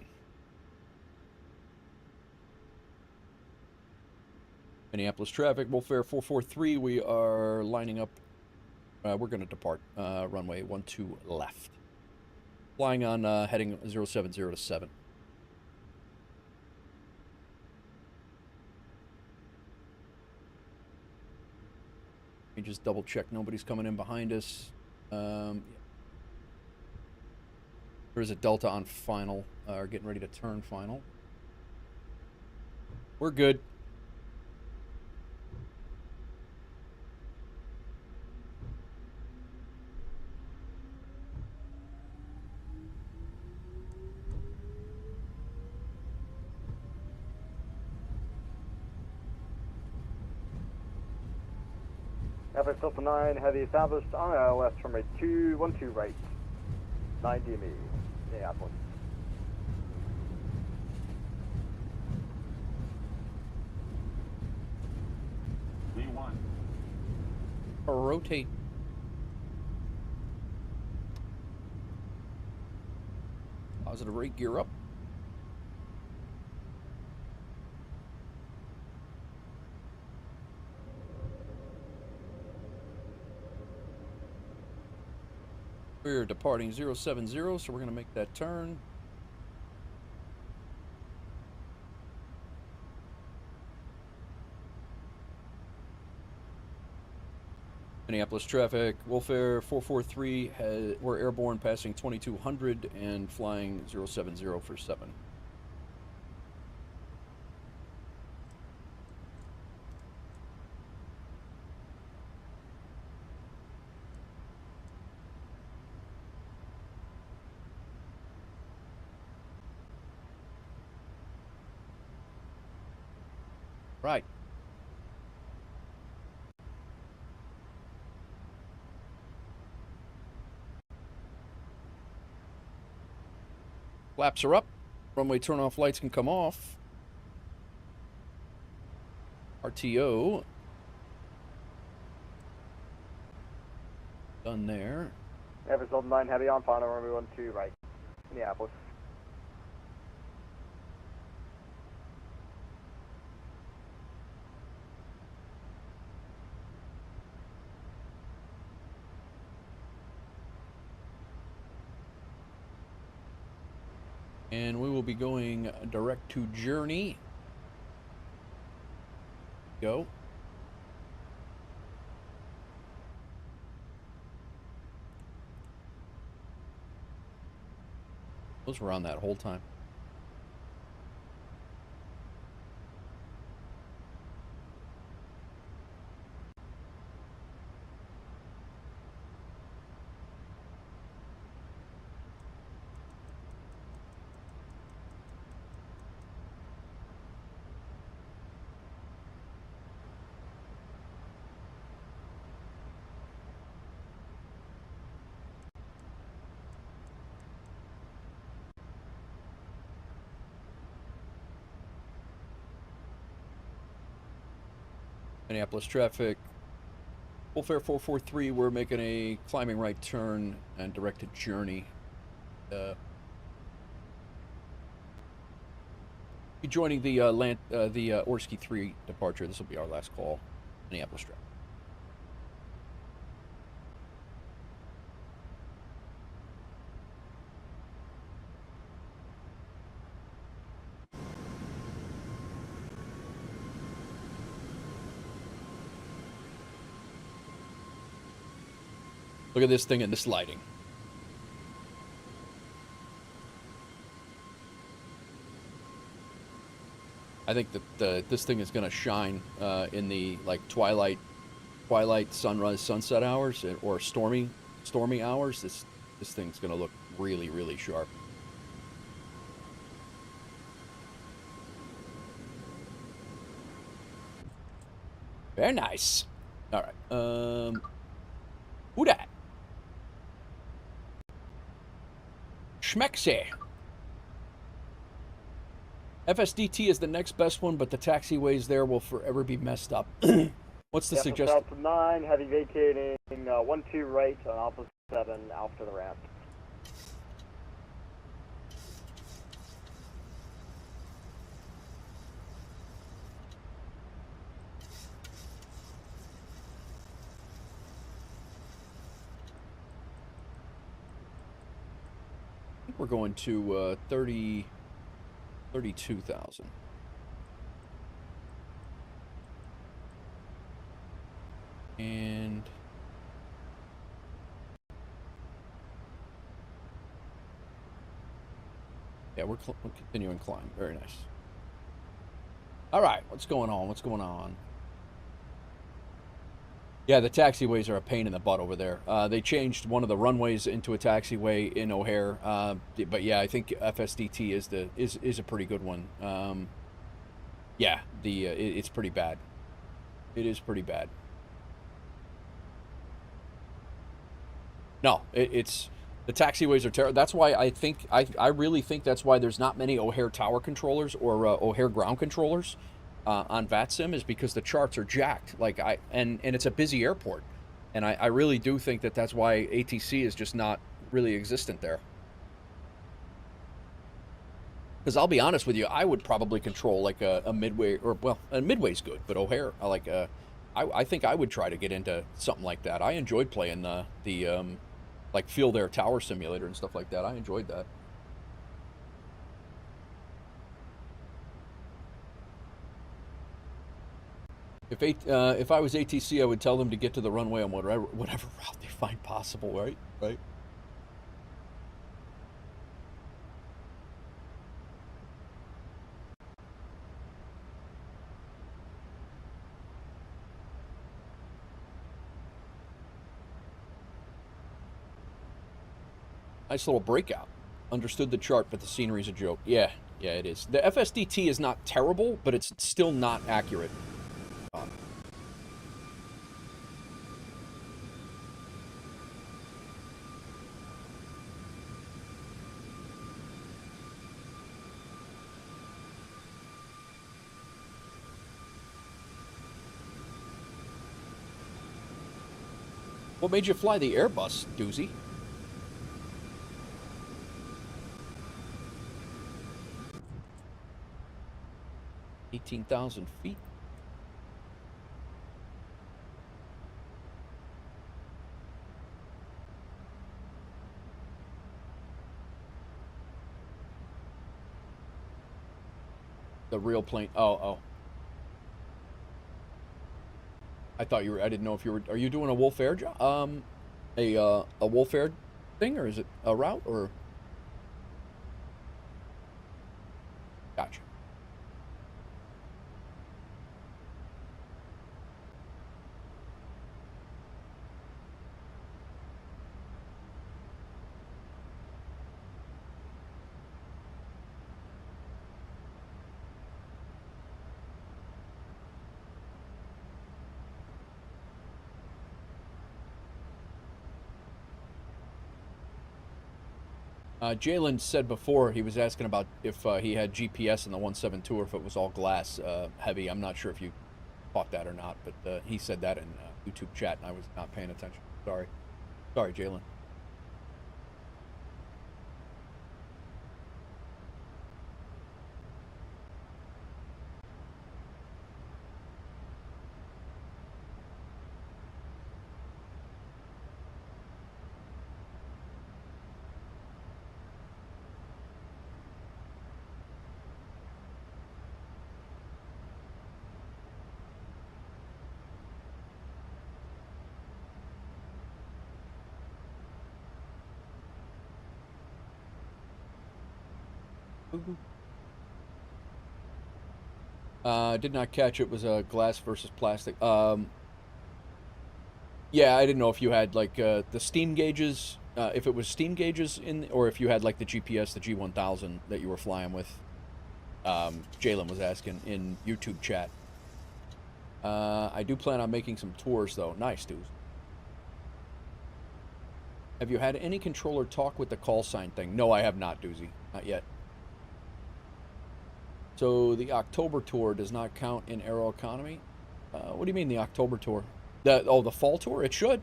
Minneapolis traffic, WolfAir 443, we are lining up. We're going to depart runway 12 left. Flying on heading 070 to 7. Let me just double check nobody's coming in behind us. Yeah. There's a Delta on final, or getting ready to turn final. We're good. FX Delta 9, heavy established on ILS runway 12 right, 9 DME, Minneapolis. V1. Rotate. Positive rate, gear up. We're departing 070, so we're going to make that turn. Minneapolis traffic, WolfAir 443, we're airborne passing 2200 and flying 070 for 7. Right. Flaps are up. Runway turn-off lights can come off. RTO. Done there. FX Delta 9, heavy on final runway 12 right, Minneapolis. And we will be going direct to Journey. Go. Those were on that whole time. Minneapolis traffic. WolfAir 443, we're making a climbing right turn and directed Journey. Be joining the Orsky 3 departure. This will be our last call. Minneapolis traffic. Look at this thing and this lighting. I think that this thing is going to shine in the like twilight, sunrise, sunset hours, or stormy hours. This thing's going to look really, really sharp. Very nice. All right. Who dat? Schmexe. FSDT is the next best one, but the taxiways there will forever be messed up. What's the suggestion? South 9, heavy vacating, 1-2 right on Alpha 7, Alpha to the ramp. I think we're going to 32,000. And yeah, we're continuing climb. Very nice. All right, what's going on? What's going on? Yeah, the taxiways are a pain in the butt over there. They changed one of the runways into a taxiway in O'Hare, but yeah, I think FSDT is a pretty good one. Yeah, it's pretty bad. It is pretty bad. No, it's the taxiways are terrible. That's why I really think that's why there's not many O'Hare tower controllers or O'Hare ground controllers on VATSIM, is because the charts are jacked. Like and it's a busy airport, and I really do think that that's why ATC is just not really existent there. Because I'll be honest with you, I would probably control like a midway, or well, a midway's good, but O'Hare, I think I would try to get into something like that. I enjoyed playing the like Field Air Tower Simulator and stuff like that. I enjoyed that. If I was ATC, I would tell them to get to the runway on whatever route they find possible, right? Right? Nice little breakout. Understood the chart, but the scenery's a joke. Yeah, it is. The FSDT is not terrible, but it's still not accurate. What made you fly the Airbus, doozy? 18,000 feet. The real plane. Oh. I thought you were. I didn't know if you were. Are you doing a WolfAir job? A WolfAir thing, or is it a route, or? Gotcha. Jalen said before, he was asking about if he had GPS in the 172 or if it was all glass heavy. I'm not sure if you caught that or not, but he said that in YouTube chat, and I was not paying attention. Sorry, Jalen. Did not catch it was a glass versus plastic. Yeah, I didn't know if you had like the steam gauges, if it was steam gauges in, or if you had like the GPS, the G1000 that you were flying with. Jalen was asking in YouTube chat. I do plan on making some tours though. Nice, dude. Have you had any controller talk with the call sign thing? No, I have not, Doozy. Not yet. So the October tour does not count in Aeroconomy? What do you mean the October tour? The fall tour? It should.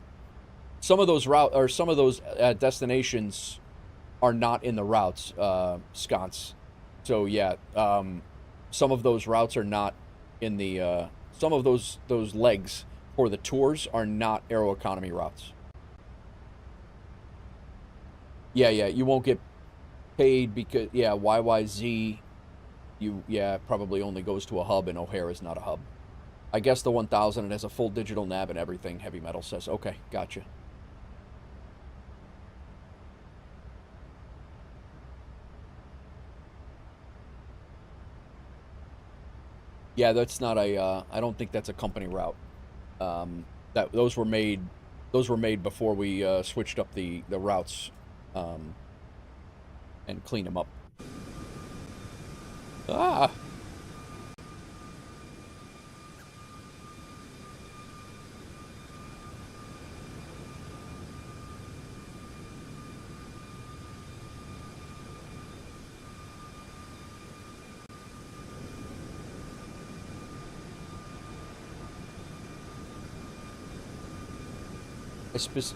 Some of those destinations are not in the routes, sconce. So yeah, some of those routes are not in the some of those legs for the tours are not Aeroconomy routes. Yeah, you won't get paid because YYZ probably only goes to a hub and O'Hare is not a hub. I guess the 1000 it has a full digital nav and everything, Heavy Metal says. Okay, gotcha. Yeah, that's not a I don't think that's a company route. Those were made before we switched up the routes and cleaned them up. Ah.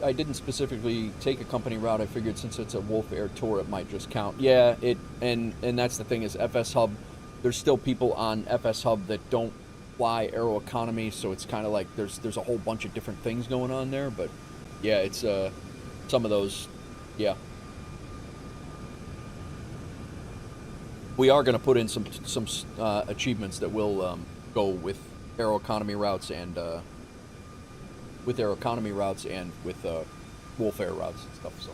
I didn't specifically take a company route. I figured since it's a WolfAir tour, it might just count. Yeah, and that's the thing is FS Hub. There's still people on FS Hub that don't fly Aeroconomy, so it's kind of like there's a whole bunch of different things going on there. But yeah, it's some of those. Yeah, we are going to put in some achievements that will go with Aeroconomy routes and. With Aeroconomy routes and with WolfAir routes and stuff. So,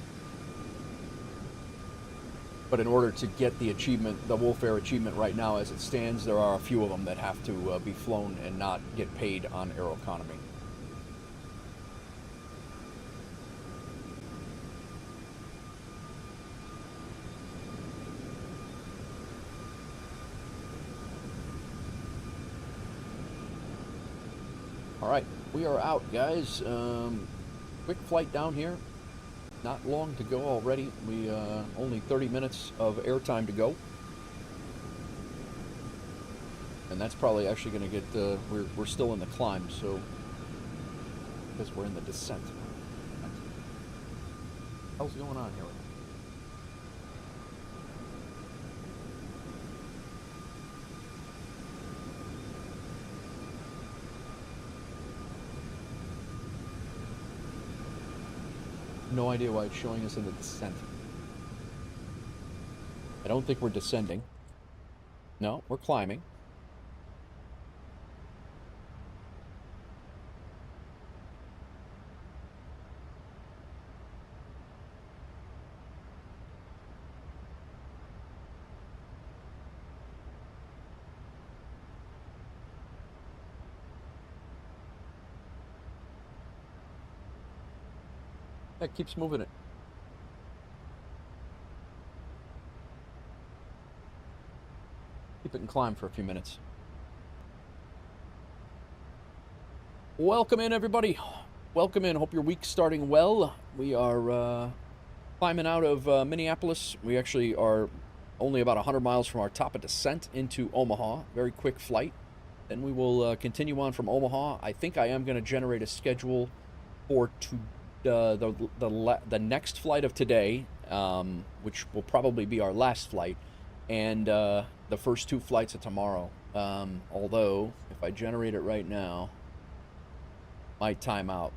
but in order to get the achievement, the WolfAir achievement right now as it stands, there are a few of them that have to be flown and not get paid on Aeroconomy. All right. We are out, guys. Quick flight down here. Not long to go already. We only 30 minutes of airtime to go, and that's probably actually going to get. We're still in the climb, so because we're in the descent. What's going on here? No idea why it's showing us in the descent. I don't think we're descending. No, we're climbing. That keeps moving it. Keep it and climb for a few minutes. Welcome in, everybody. Welcome in. Hope your week's starting well. We are climbing out of Minneapolis. We actually are only about 100 miles from our top of descent into Omaha. Very quick flight. Then we will continue on from Omaha. I think I am going to generate a schedule for the next flight of today, which will probably be our last flight, and the first two flights of tomorrow. Although, if I generate it right now, might time out.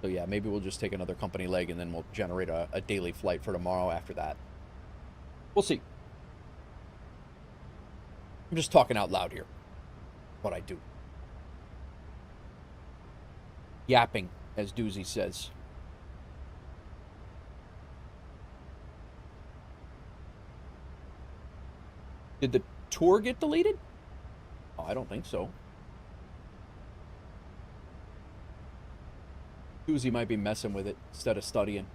So yeah, maybe we'll just take another company leg and then we'll generate a daily flight for tomorrow after that. We'll see. I'm just talking out loud here. What I do. Yapping, as Doozy says. Did the tour get deleted? Oh, I don't think so. Susie might be messing with it instead of studying.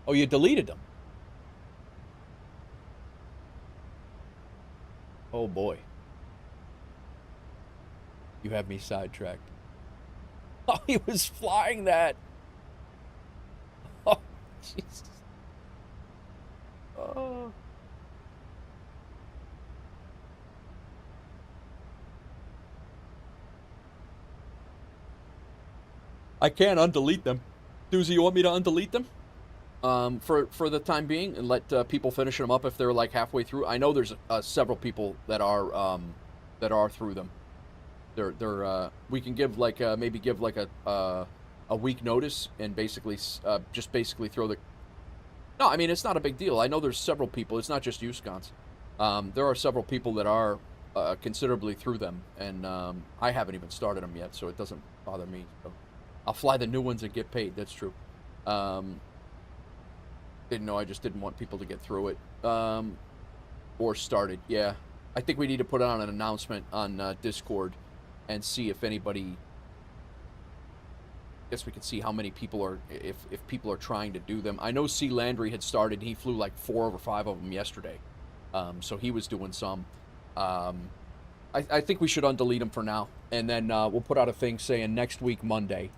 Oh, you deleted them. Oh boy. You have me sidetracked. Oh, he was flying that. Oh, Jesus. Oh. I can't undelete them. Susie, you want me to undelete them? For the time being, and let people finish them up if they're like halfway through. I know there's several people that are through them. We can give like maybe give like a week notice and basically just basically throw the. No, I mean it's not a big deal. I know there's several people. It's not just you, Sconce. There are several people that are considerably through them, and I haven't even started them yet, so it doesn't bother me. So I'll fly the new ones and get paid. That's true. Didn't know. I just didn't want people to get through it or started. Yeah, I think we need to put on an announcement on Discord and see if anybody. I guess we can see how many people are if people are trying to do them. I know C. Landry had started. He flew like 4 or 5 of them yesterday, so he was doing some. I think we should undelete them for now, and then we'll put out a thing saying next week Monday.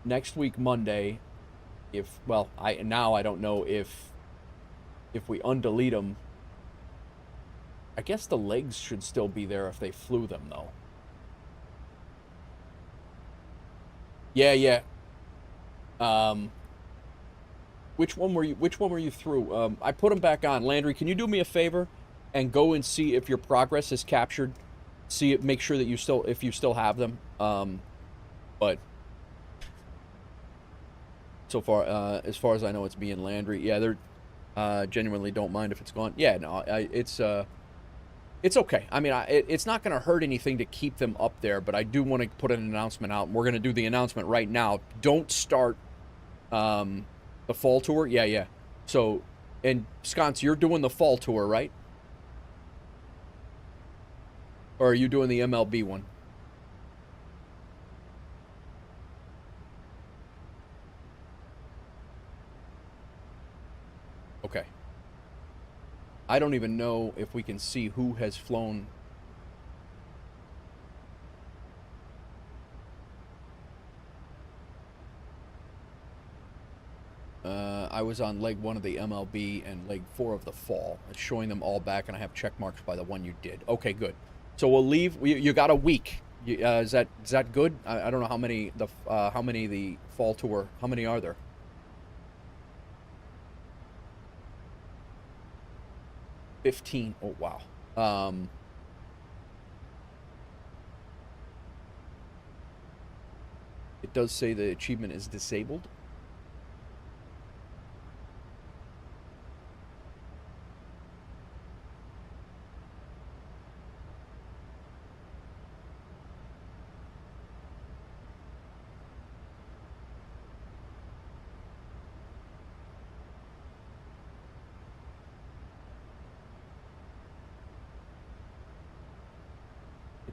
Next week Monday. I don't know if we undelete them. I guess the legs should still be there if they flew them though. Yeah. Which one were you through? I put them back on. Landry, can you do me a favor and go and see if your progress is captured? See it, make sure that you still have them. But so far, as far as I know, it's me and Landry. Yeah, they're genuinely don't mind if it's gone. Yeah, no, it's okay. I mean, it's not going to hurt anything to keep them up there, but I do want to put an announcement out. And we're going to do the announcement right now. Don't start the fall tour. Yeah. So, and Sconce, you're doing the fall tour, right? Or are you doing the MLB one? Okay. I don't even know if we can see who has flown. I was on leg 1 of the MLB and leg 4 of the fall. It's showing them all back, and I have check marks by the one you did. Okay, good. So we'll leave. You got a week. Is that good? I don't know how many the fall tour. How many are there? 15. Oh, wow. It does say the achievement is disabled.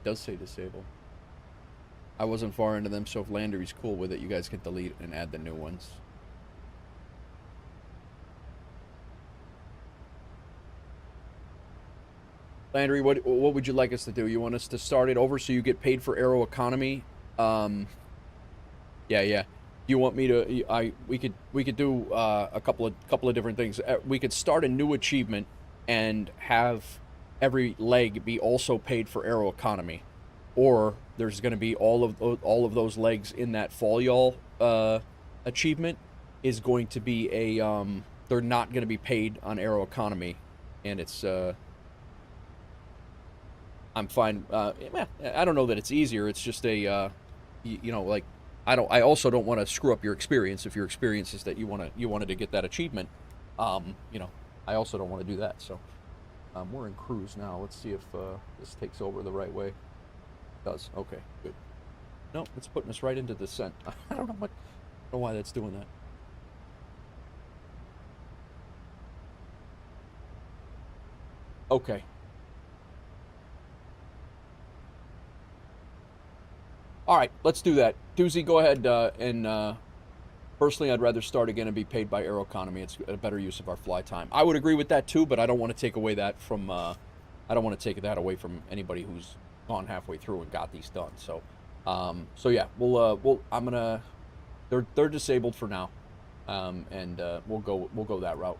Does say disable. I wasn't far into them, so if Landry's cool with it, you guys can delete and add the new ones. Landry, what would you like us to do? You want us to start it over so you get paid for Aeroconomy? Yeah. You want me to? We could do a couple of different things. We could start a new achievement and have every leg be also paid for Aeroconomy, or there's going to be all of those legs in that fall y'all achievement is going to be a they're not going to be paid on Aeroconomy, and it's I'm fine. I don't know that it's easier. It's just a like I also don't want to screw up your experience if your experience is that you wanted to get that achievement. I also don't want to do that. So. We're in cruise now. Let's see if this takes over the right way. Does. Okay, good. No, it's putting us right into descent. I don't know why that's doing that. Okay. All right, let's do that. Doozy, go ahead and personally, I'd rather start again and be paid by Aeroconomy. It's a better use of our fly time. I would agree with that too, but I don't want to take away that from. I don't want to take that away from anybody who's gone halfway through and got these done. So, so yeah, we'll. I'm gonna. They're disabled for now, and we'll go that route.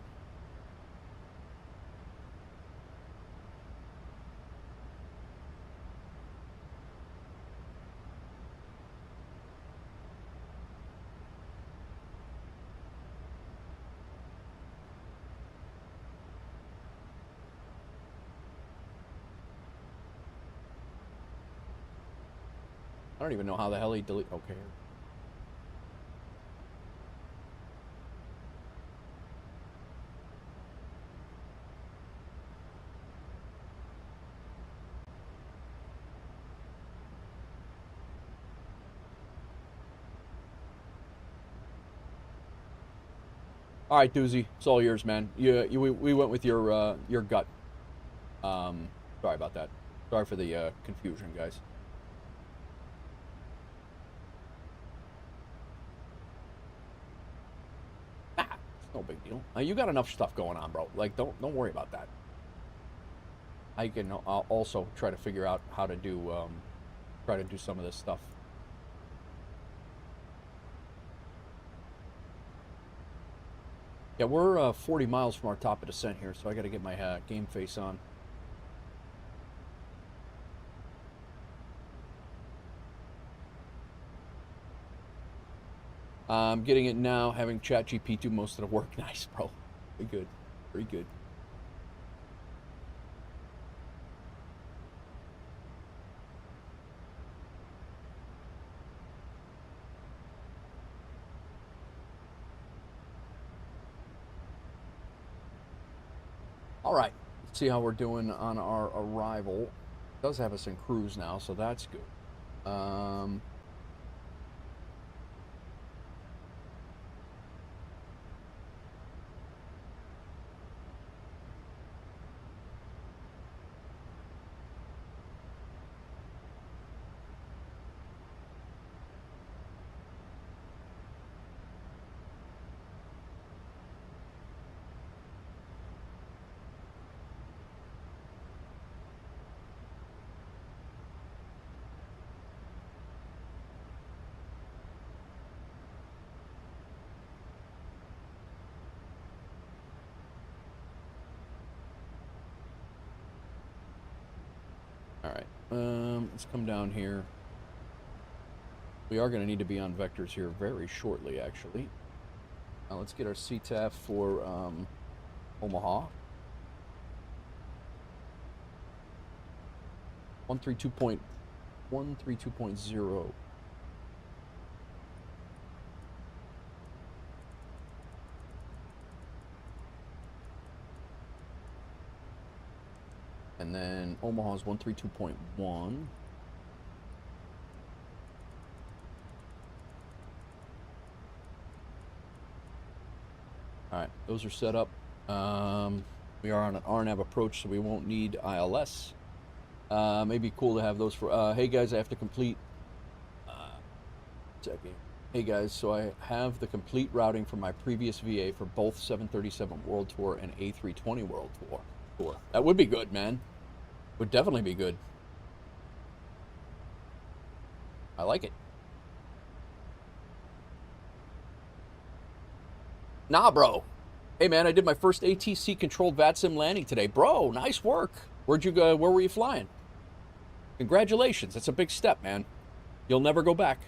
I don't even know how the hell he delete. Okay. All right, Doozy, it's all yours, man. We went with your gut. Sorry about that. Sorry for the confusion, guys. No big deal. You got enough stuff going on, bro. Like, don't worry about that. I can also try to figure out how to do some of this stuff. Yeah, we're 40 miles from our top of descent here, so I got to get my game face on. I'm getting it now, having ChatGPT do most of the work. Nice, bro. Very good. Very good. All right. Let's see how we're doing on our arrival. It does have us in cruise now, so that's good. All right, let's come down here. We are going to need to be on vectors here very shortly, actually. Now let's get our CTAF for Omaha. 132.0. And then Omaha's 132.1. Alright, those are set up. We are on an RNAV approach, so we won't need ILS. Maybe cool to have those for... hey guys, I have to complete... checking. Hey guys, so I have the complete routing from my previous VA for both 737 World Tour and A320 World Tour. That would be good, man. Would definitely be good. I like it. Nah, bro. Hey, man, I did my first ATC-controlled VATSIM landing today. Bro, nice work. Where'd you go? Where were you flying? Congratulations. That's a big step, man. You'll never go back.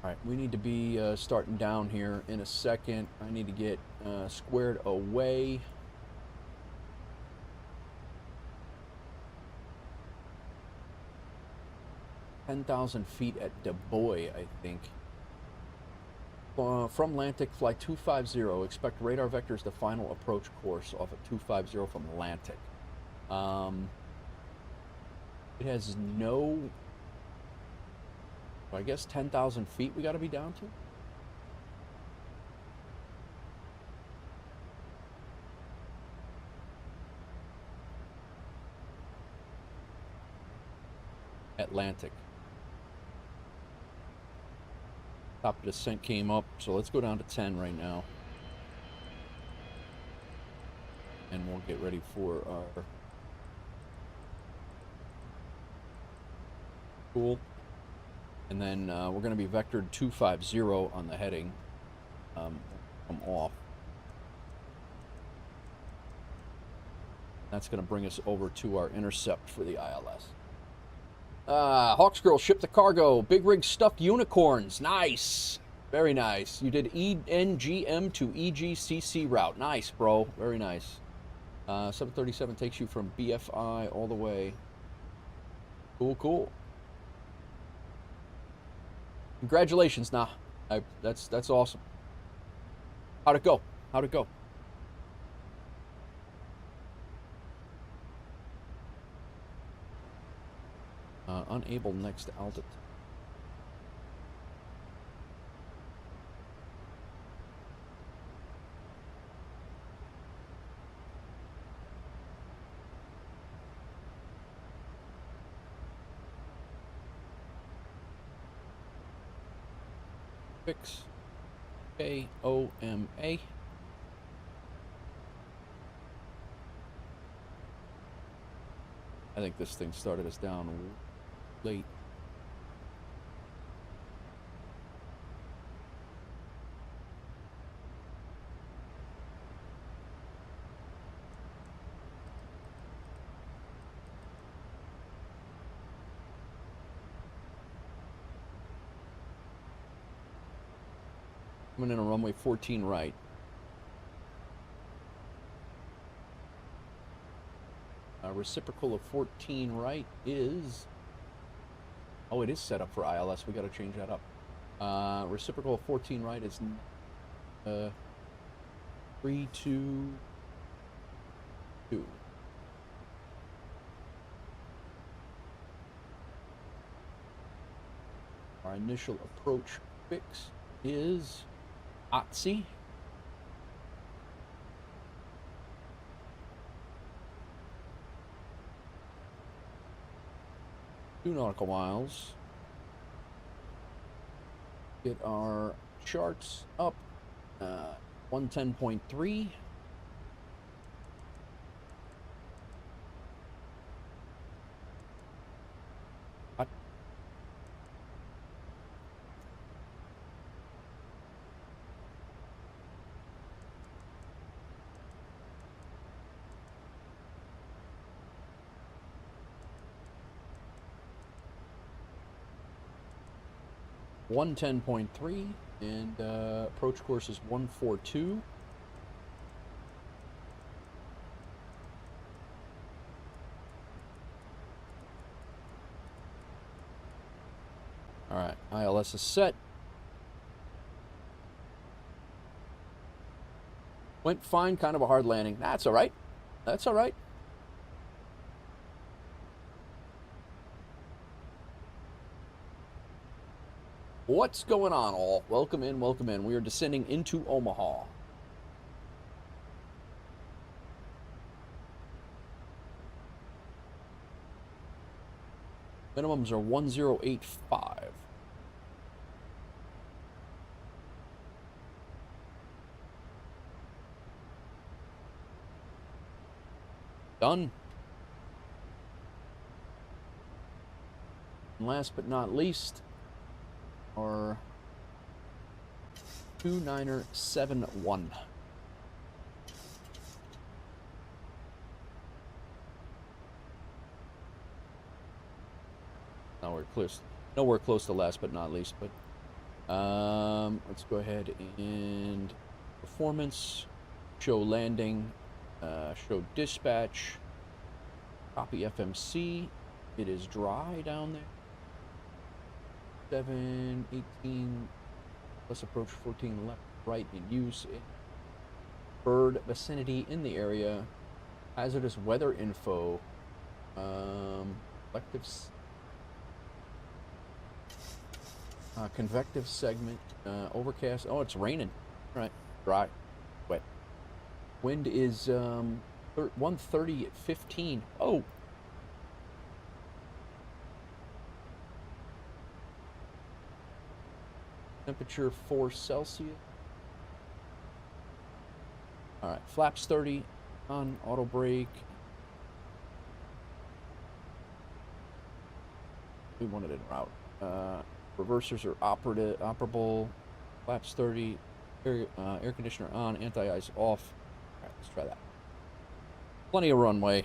All right, we need to be starting down here in a second. I need to get squared away. 10,000 feet at Du Bois, I think. From Atlantic, fly 250. Expect radar vectors to final approach course off of 250 from Atlantic. It has no, I guess 10,000 feet we got to be down to. Atlantic. Top of descent came up, so let's go down to 10 right now. And we'll get ready for our cool. And then we're going to be vectored 250 on the heading. Come off. That's going to bring us over to our intercept for the ILS. Hawks Girl, ship the cargo. Big rig stuffed unicorns. Nice. Very nice. You did ENGM to EGCC route. Nice, bro. Very nice. 737 takes you from BFI all the way. Cool, cool. Congratulations, nah. That's awesome. How'd it go? How'd it go? Unable next altitude. Fix KOMA. I think this thing started us down late. Coming in on runway 14 right. Reciprocal of 14 right is... Oh, it is set up for ILS. We got to change that up. Reciprocal of 14 right is 322. Our initial approach fix is VATSIM. 2 nautical miles. Get our charts up. 110.3. .3 and approach course is 142. All right, ILS is set. Went fine, kind of a hard landing. That's all right. That's all right. What's going on, all? Welcome in, welcome in. We are descending into Omaha. Minimums are 1085. Done. And last but not least, our 2971. Nowhere close to last but not least, but let's go ahead and performance, show landing, show dispatch, copy FMC. It is dry down there. 718 plus approach 14 left right in use. Bird vicinity in the area. Hazardous weather info. Convective segment, overcast. Oh, it's raining. All right, dry, wet. Wind is 130 at 15. Oh. Temperature 4 Celsius. All right, flaps 30 on, auto brake. We wanted it en route. Reversers are operable. Flaps 30. Air conditioner on. Anti-ice off. All right, let's try that. Plenty of runway.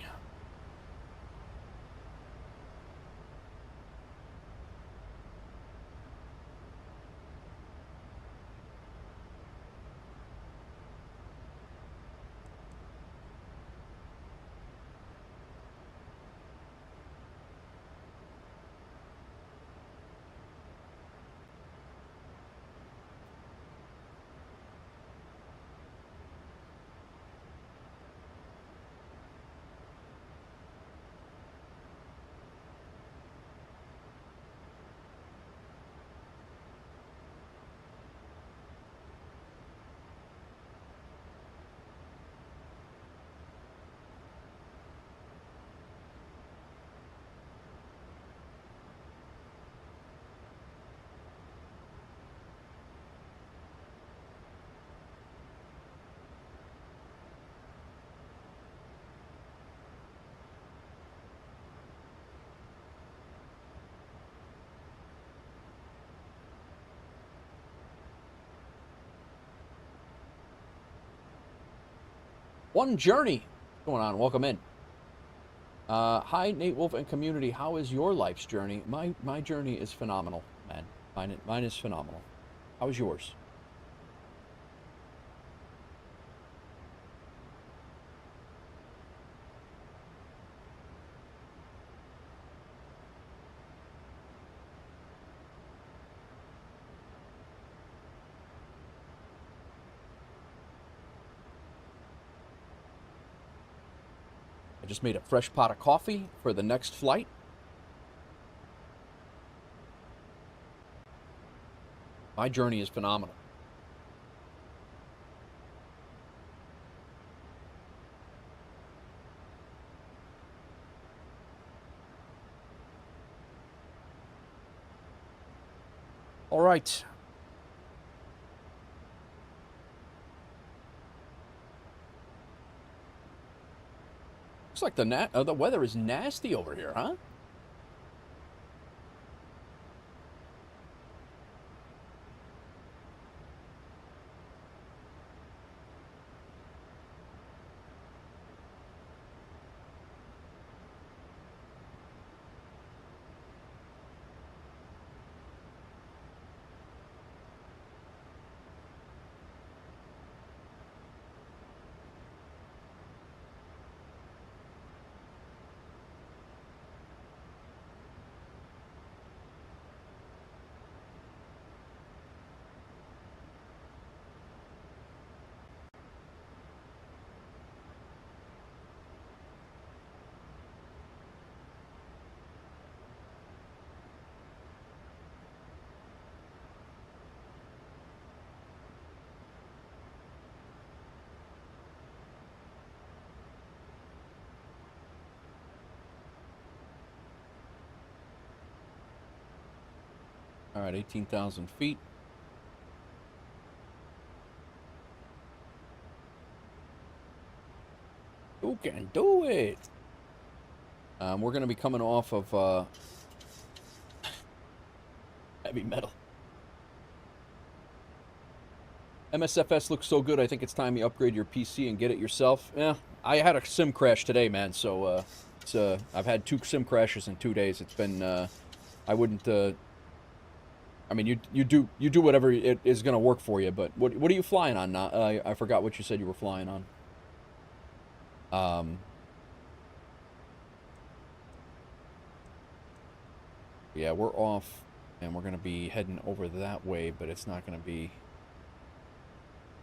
One Journey. What's going on? Welcome in. Hi, Nate Wolf and community. How is your life's journey? My journey is phenomenal, man. Mine is phenomenal. How is yours? I just made a fresh pot of coffee for the next flight. My journey is phenomenal. All right. Looks like the weather is nasty over here, huh? All right, 18,000 feet. Who can do it? We're going to be coming off of heavy metal. MSFS looks so good, I think it's time you upgrade your PC and get it yourself. Yeah, I had a sim crash today, man, so I've had 2 sim crashes in 2 days. It's been, I wouldn't, I mean, you do whatever it is going to work for you, but what are you flying on now? I forgot what you said you were flying on. Yeah, we're off, and we're going to be heading over that way, but it's not going to be...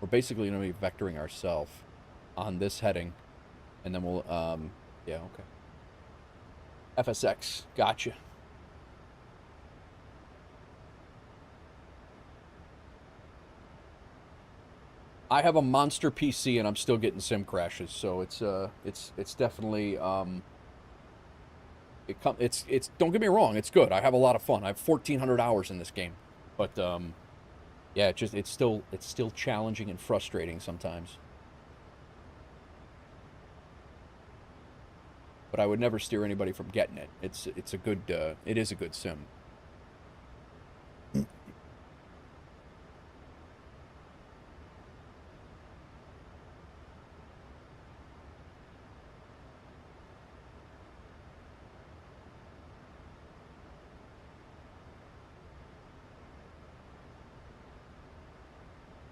We're basically going to be vectoring ourselves on this heading, and then we'll, yeah, okay. FSX. Gotcha. I have a monster PC and I'm still getting sim crashes, so it's definitely it's don't get me wrong, it's good. I have a lot of fun. I have 1,400 hours in this game, but yeah, it's still challenging and frustrating sometimes. But I would never steer anybody from getting it. It's a good it is a good sim.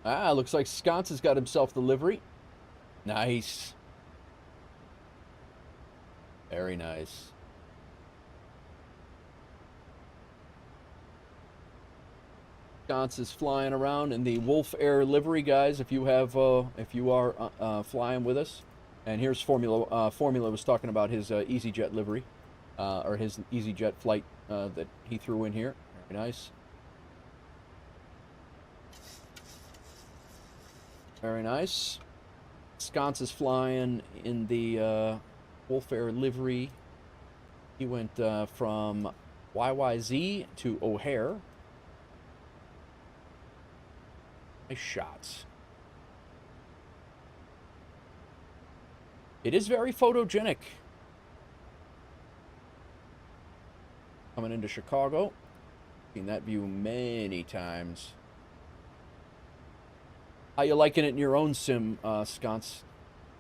Ah, looks like Sconce has got himself the livery. Nice. Very nice. Sconce is flying around in the WolfAir livery, guys. If you are flying with us, and here's Formula. Formula was talking about his EasyJet livery, or his EasyJet flight that he threw in here. Very nice. Very nice. Sconce is flying in the WolfAir livery. He went from YYZ to O'Hare. Nice shots. It is very photogenic. Coming into Chicago. Seen that view many times. How you liking it in your own sim, Sconce?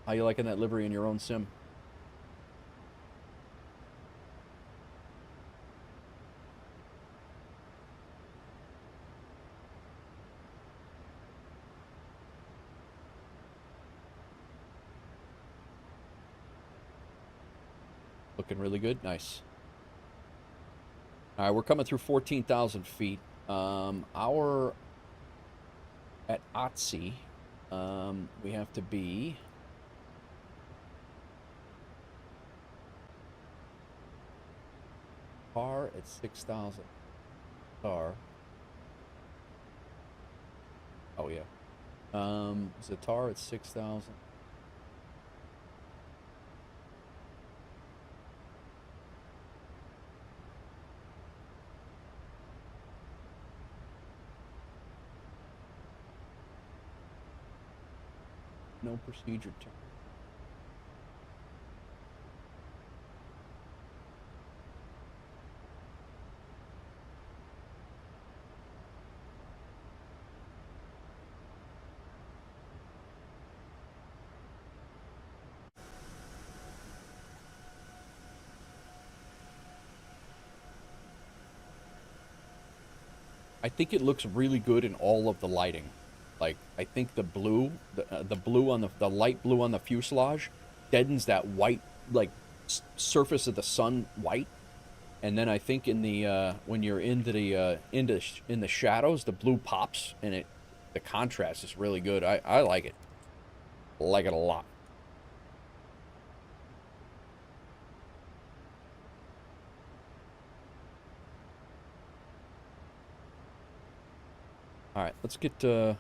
How you liking that livery in your own sim? Looking really good. Nice. All right, we're coming through 14,000 feet. Our at OTC, we have to be par at 6,000. Tar. Oh yeah. Zatar at 6,000. No procedure turn. I think it looks really good in all of the lighting. Like, I think the blue, the blue on the light blue on the fuselage deadens that white, like, surface of the sun white. And then I think in the, when you're into the, in the shadows, the blue pops, and the contrast is really good. I like it. Like it a lot. All right, let's get,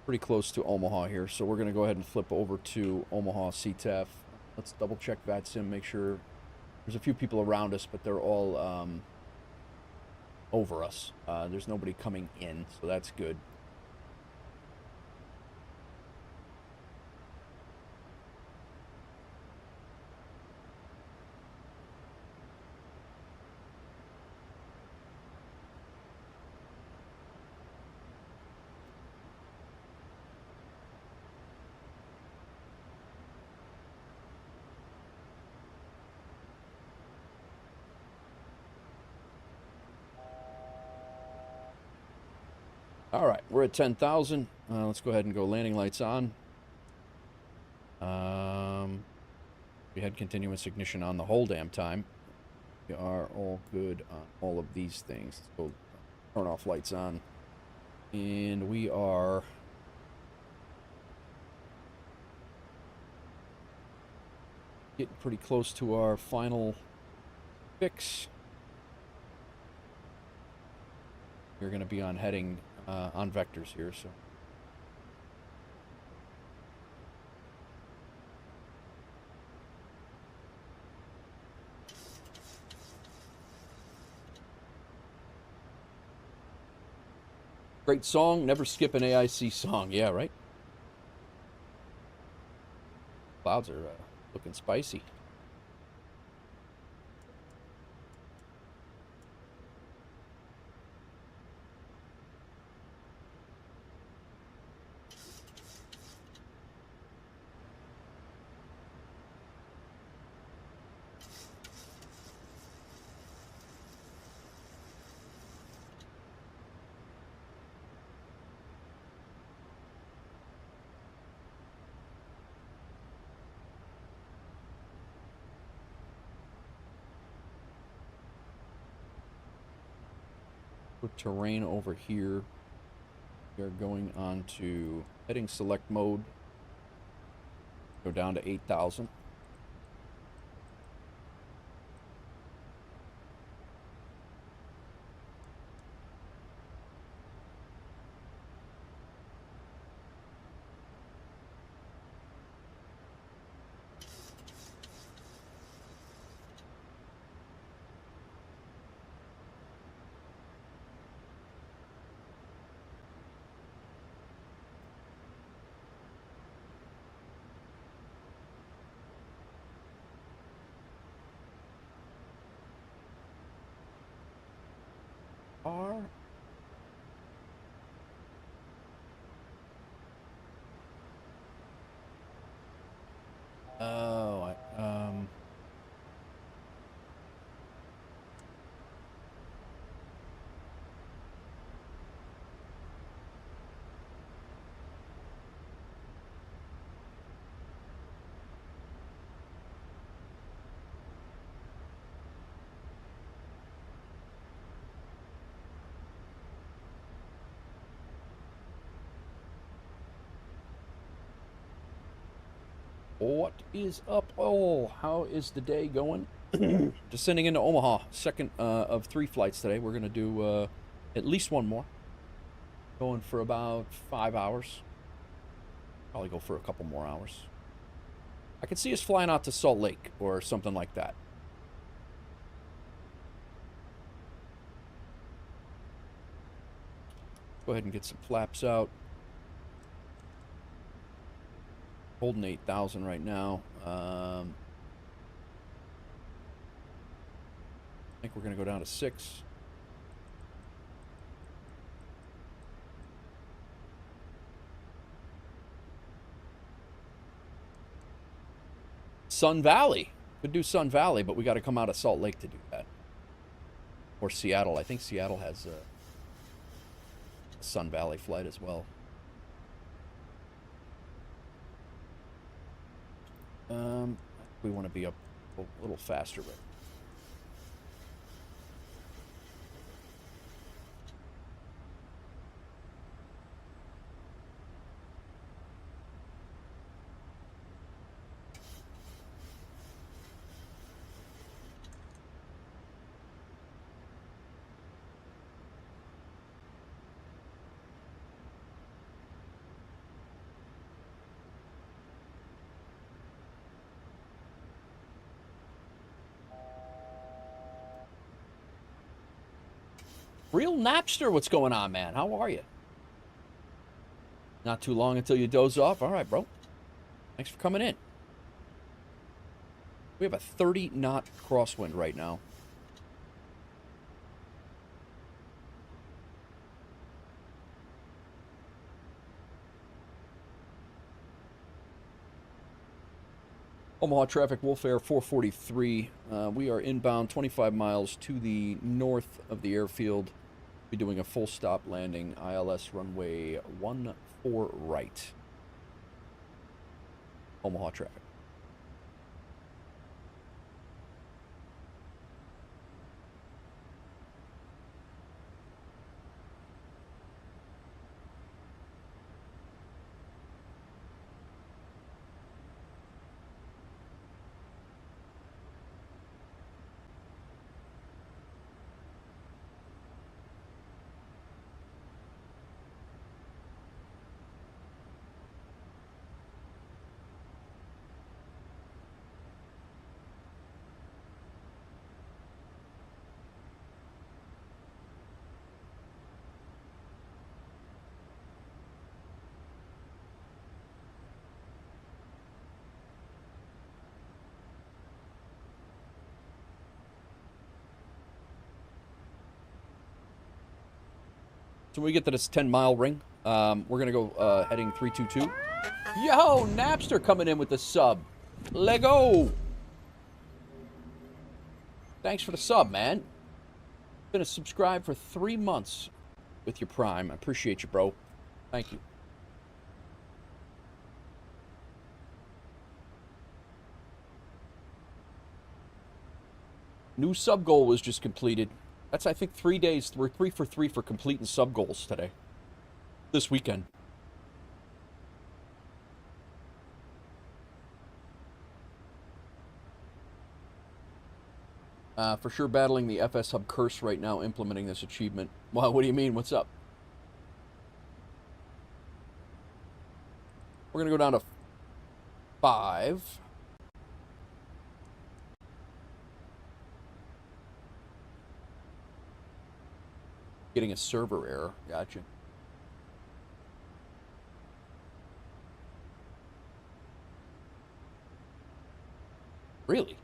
pretty close to Omaha here, so we're going to go ahead and flip over to Omaha CTAF. Let's double check VATSIM, make sure there's a few people around us, but they're all over us. There's nobody coming in, so that's good. All right, we're at 10,000. Let's go ahead and go landing lights on. We had continuous ignition on the whole damn time. We are all good on all of these things. Let's go turn off lights on. And we are getting pretty close to our final fix. You're going to be on heading on vectors here, so. Great song. Never skip an AIC song. Yeah, right? Clouds are looking spicy. Put terrain over here. We are going on to heading select mode. Go down to 8,000. R. Oh, what is up? Oh, how is the day going? Descending into Omaha. Second of 3 flights today. We're going to do at least one more. Going for about 5 hours. Probably go for a couple more hours. I could see us flying out to Salt Lake or something like that. Go ahead and get some flaps out. Holding 8,000 right now. I think we're going to go down to 6. Sun Valley. Could do Sun Valley, but we got to come out of Salt Lake to do that. Or Seattle. I think Seattle has a Sun Valley flight as well. We want to be up a little faster, but Real Napster, what's going on, man? How are you? Not too long until you doze off. All right, bro. Thanks for coming in. We have a 30-knot crosswind right now. Omaha traffic, WolfAir 443. We are inbound 25 miles to the north of the airfield. Be doing a full stop landing, ILS runway 14 right. Omaha traffic. So when we get to this 10-mile ring, we're going to go heading 322. Yo, Napster coming in with the sub. Lego. Thanks for the sub, man. Been a subscribe for 3 months with your Prime. I appreciate you, bro. Thank you. New sub goal was just completed. That's, I think, 3 days. We're 3 for 3 for completing sub goals today. This weekend. For sure battling the FS Hub curse right now, implementing this achievement. Wow, what do you mean? What's up? We're going to go down to 5. Getting a server error. Gotcha. Really?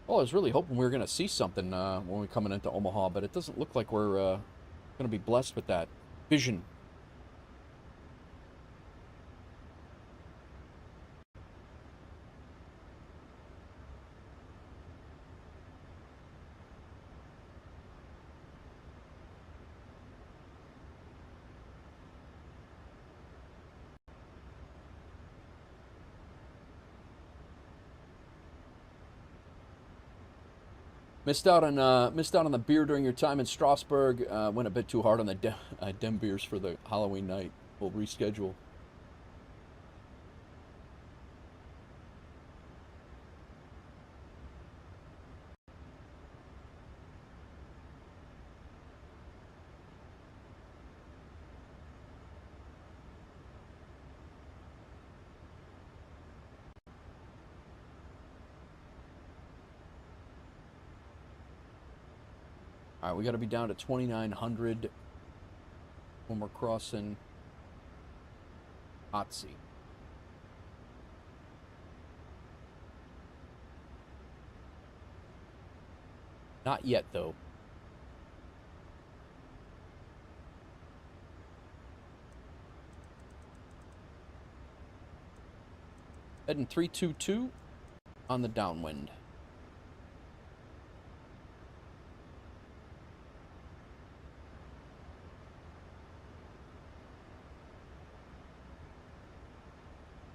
Oh, I was really hoping we were going to see something when we're coming into Omaha, but it doesn't look like we're going to be blessed with that vision. Missed out on the beer during your time in Strasbourg. Went a bit too hard on the dem beers for the Halloween night. We'll reschedule. All right, we got to be down to 2,900 when we're crossing Otzi. Not yet, though. Heading 322 on the downwind.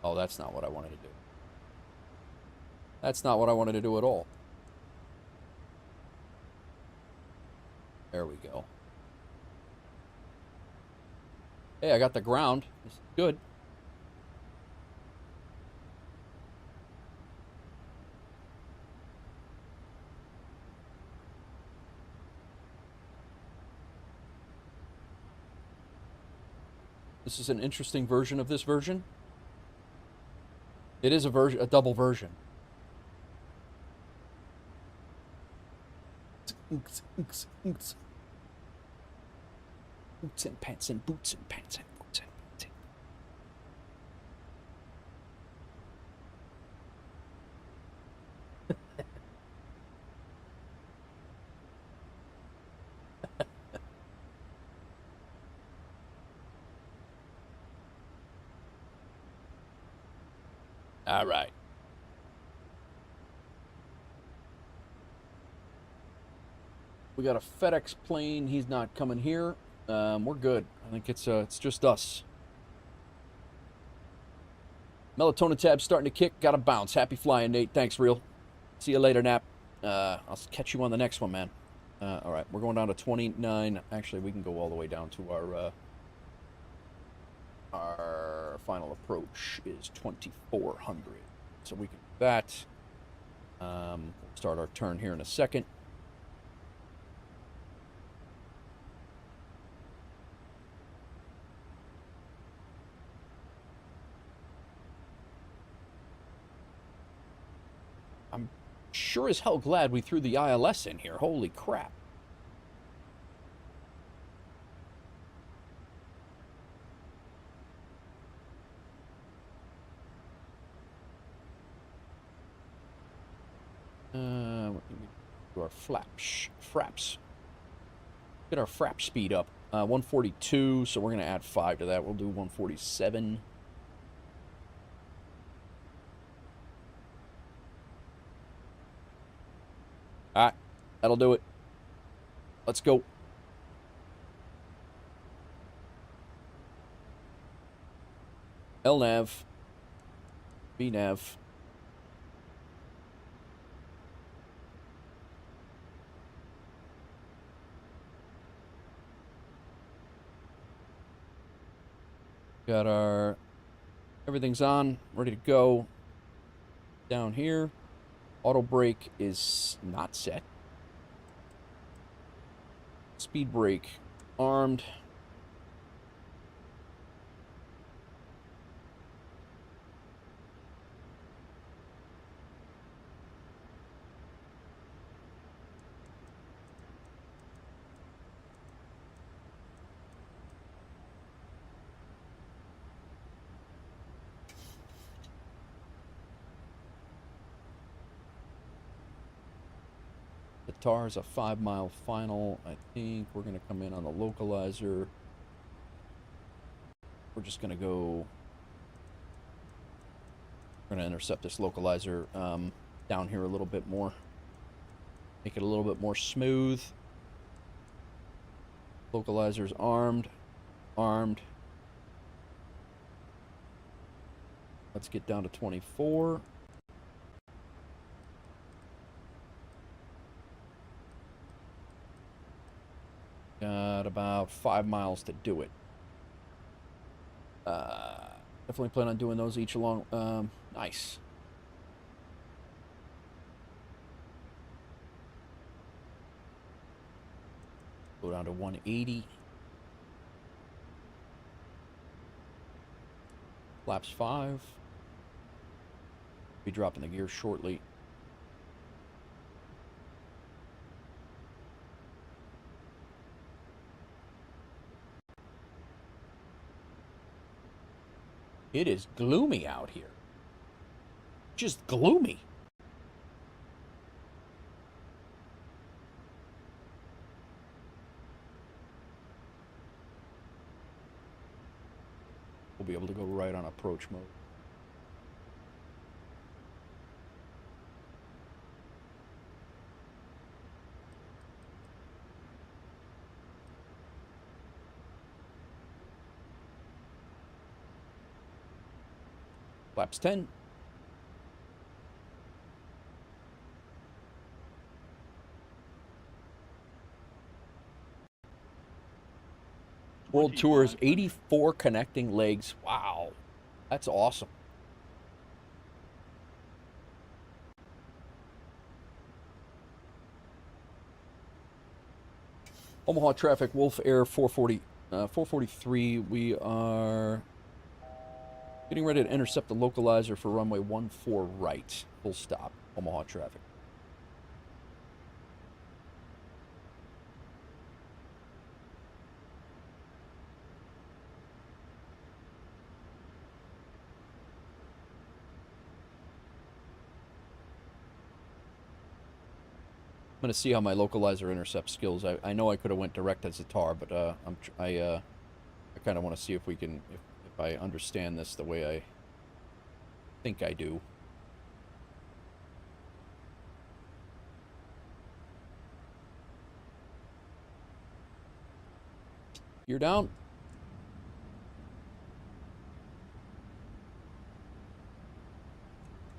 Oh, that's not what I wanted to do. That's not what I wanted to do at all. There we go. Hey, I got the ground. This is good. This is an interesting version of this version. It is a double version. Boots and pants and boots and pants and boots and pants. All right. We got a FedEx plane. He's not coming here. We're good. I think it's just us. Melatonin tab starting to kick. Got to bounce. Happy flying, Nate. Thanks, Real. See you later, Nap. I'll catch you on the next one, man. All right, we're going down to 29. Actually, we can go all the way down to our final approach is 2,400. So we can do that. We'll start our turn here in a second. I'm sure as hell glad we threw the ILS in here. Holy crap. Do our fraps. Get our frap speed up. 142, so we're going to add 5 to that. We'll do 147. Alright, that'll do it. Let's go. LNAV. VNAV. Got our... Everything's on, ready to go. Down here. Auto brake is not set. Speed brake armed. The TAR is a 5-mile final. I think we're going to come in on the localizer. We're just going to go... We're going to intercept this localizer down here a little bit more. Make it a little bit more smooth. Localizer's armed. Armed. Let's get down to 24. Got about 5 miles to do it. Definitely plan on doing those each along. Nice. Go down to 180. Flaps 5. Be dropping the gear shortly. It is gloomy out here. Just gloomy. We'll be able to go right on approach mode. Flaps 10. World Tour is 84 connecting legs. Wow. That's awesome. Omaha traffic, WolfAir 443. We are getting ready to intercept the localizer for runway 14 right. Full stop. Omaha traffic. I'm going to see how my localizer intercept skills. I know I could have went direct as a TAR, but I kind of want to see if we can, if I understand this the way I think I do. You're down.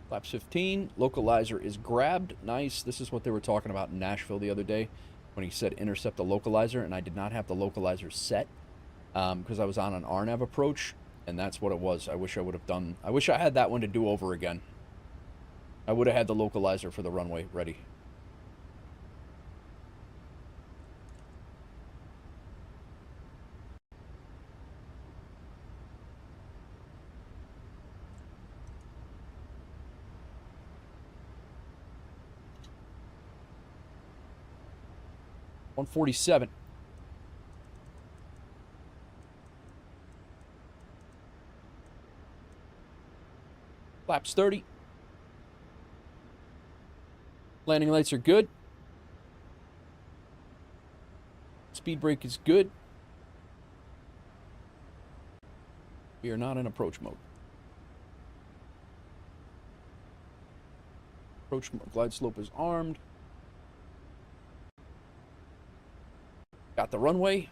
Flaps 15. Localizer is grabbed. Nice. This is what they were talking about in Nashville the other day when he said intercept the localizer, and I did not have the localizer set because I was on an RNAV approach, and that's what it was. I wish I would have done... I wish I had that one to do over again. I would have had the localizer for the runway ready. .147. Flaps 30. Landing lights are good. speed brake is good. We are not in approach mode. Approach glide slope is armed. Got the runway.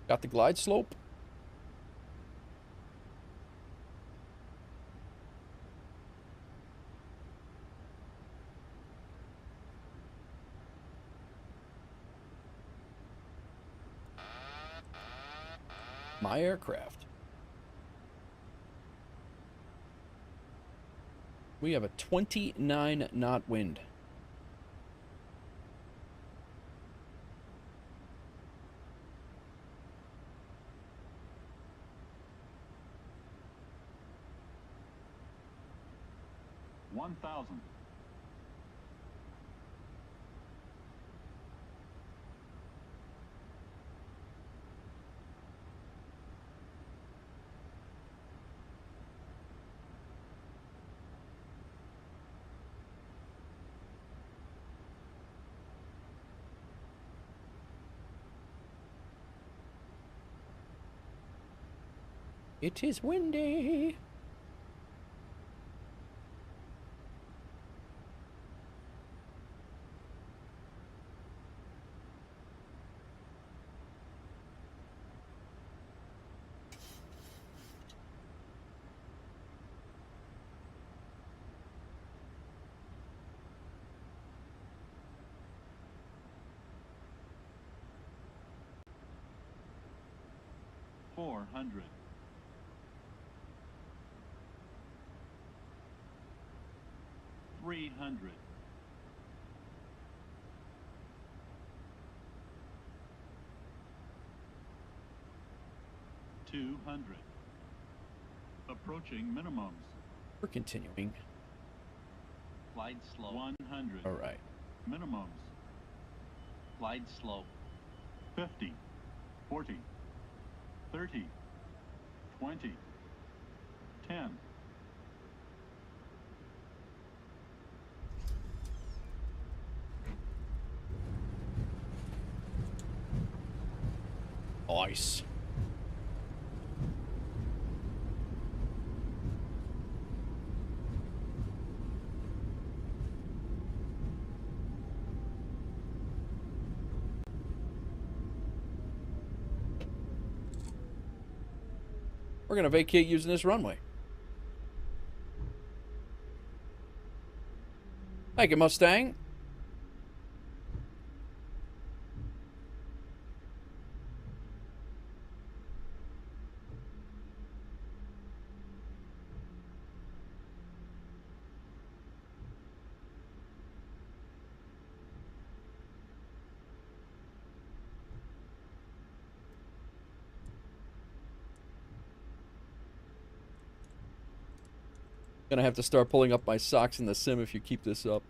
Got the glide slope. My aircraft. We have a 29 knot wind. $1,000. It is windy. $400. 300. 200. Approaching minimums. We're continuing. Glide slow. 100. All right. Minimums. Glide slow. 50. 40. 30. 20. 10. Nice. We're going to vacate using this runway. Thank you, Mustang. Gonna have to start pulling up my socks in the sim if you keep this up.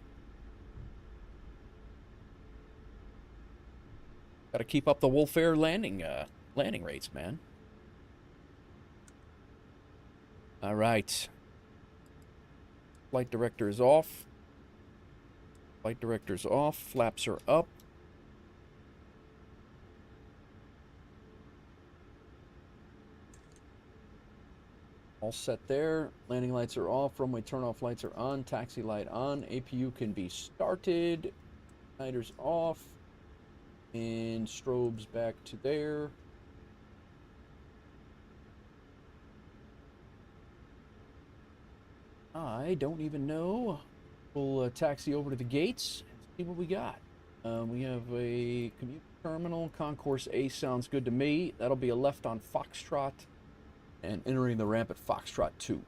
Gotta keep up the WolfAir landing rates, man. All right. Flight director is off. Flight director's off. Flaps are up. All set there. Landing lights are off. Runway turn-off lights are on. Taxi light on. APU can be started. Igniter's off. And strobes back to there. I don't even know. We'll taxi over to the gates and see what we got. We have a commute terminal. Concourse A sounds good to me. That'll be a left on Foxtrot. And entering the ramp at Foxtrot 2.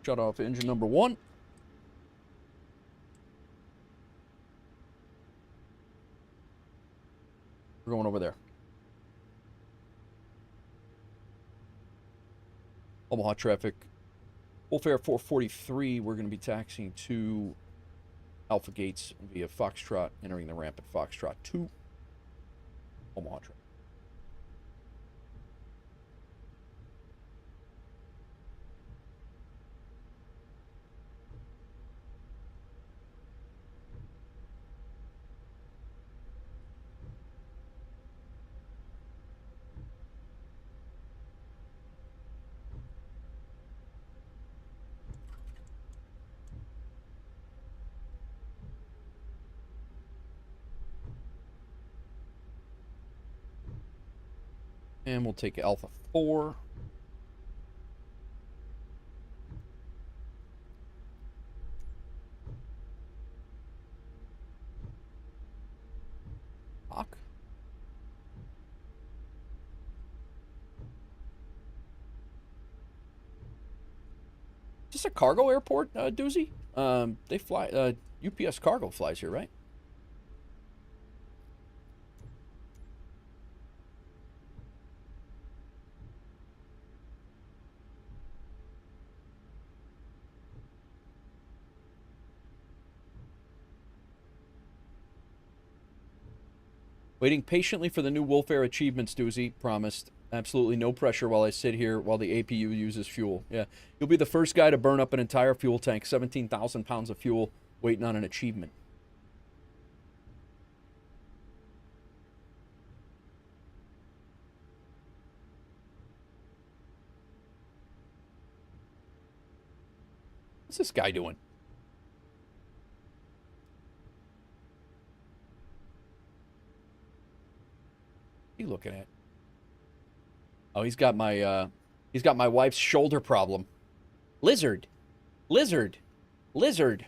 Shut off engine number 1. Omaha traffic. WolfAir 443, we're going to be taxiing to Alpha Gates via Foxtrot, entering the ramp at Foxtrot 2. Omaha traffic. And we'll take Alpha 4. Hawk. Is this a cargo airport, Doozy? They fly, UPS Cargo flies here, right? Waiting patiently for the new WolfAir achievements, Doozy. Promised. Absolutely no pressure while I sit here while the APU uses fuel. Yeah, you'll be the first guy to burn up an entire fuel tank, 17,000 pounds of fuel, waiting on an achievement. What's this guy doing? What are you looking at? Oh, he's got my wife's shoulder problem. Lizard. Lizard. Lizard.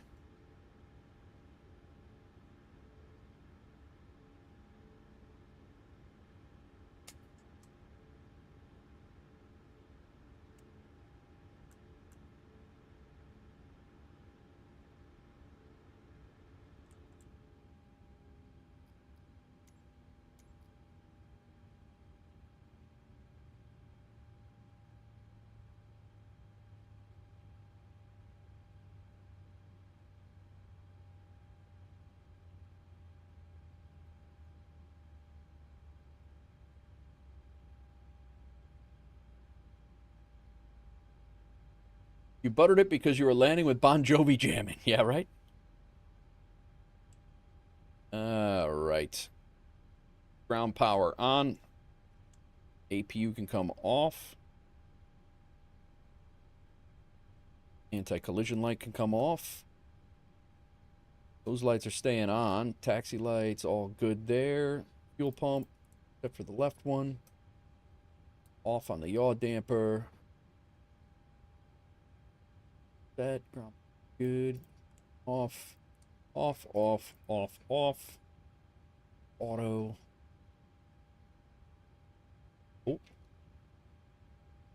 You buttered it because you were landing with Bon Jovi jamming. Yeah, right? All right. Ground power on. APU can come off. Anti-collision light can come off. Those lights are staying on. Taxi lights, all good there. Fuel pump, except for the left one. Off on the yaw damper. That ground good. Off, off, off, off, off. Auto. Oh.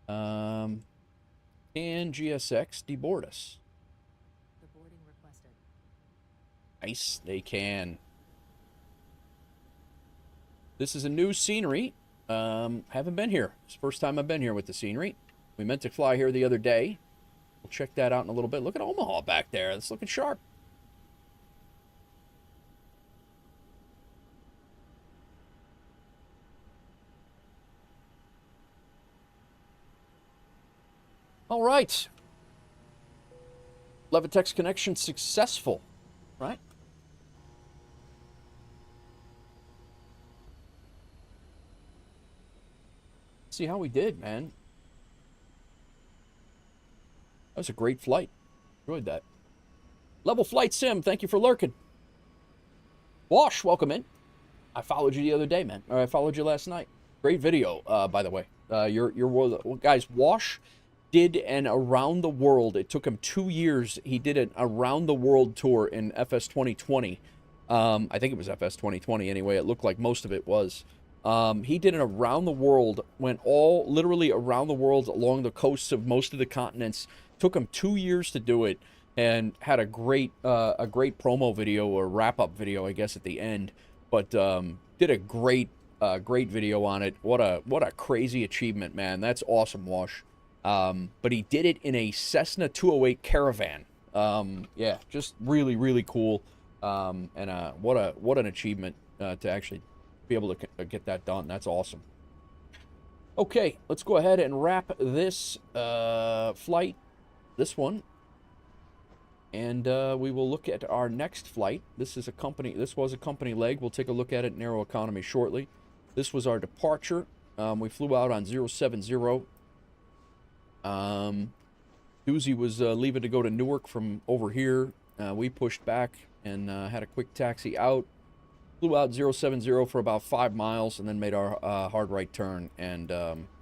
Can GSX deboard us? The boarding requested. Nice, they can. This is a new scenery. Haven't been here. It's the first time I've been here with the scenery. We meant to fly here the other day. We'll check that out in a little bit. Look at Omaha back there. It's looking sharp. All right. Levitex connection successful, right? See how we did, man. That was a great flight. Enjoyed that. Level Flight Sim, thank you for lurking. Wash, welcome in. I followed you the other day, man. Or I followed you last night. Great video, by the way. Guys, Wash did an around the world. It took him 2 years. He did an around the world tour in FS 2020. I think it was FS 2020 anyway. It looked like most of it was. He did an around the world, went literally around the world along the coasts of most of the continents. Took him 2 years to do it, and had a great promo video or wrap-up video, I guess, at the end. But did a great video on it. What a crazy achievement, man. That's awesome, Wash. But he did it in a Cessna 208 Caravan. Yeah, just really, really cool. And what an achievement to actually be able to get that done. That's awesome. Okay, let's go ahead and wrap this flight, this one, and we will look at our next flight. This was a company leg. We'll take a look at it in Aeroconomy shortly. This was our departure. We flew out on 070. Doozy was leaving to go to Newark from over here. We pushed back and had a quick taxi out. Flew out 070 for about 5 miles and then made our hard right turn. And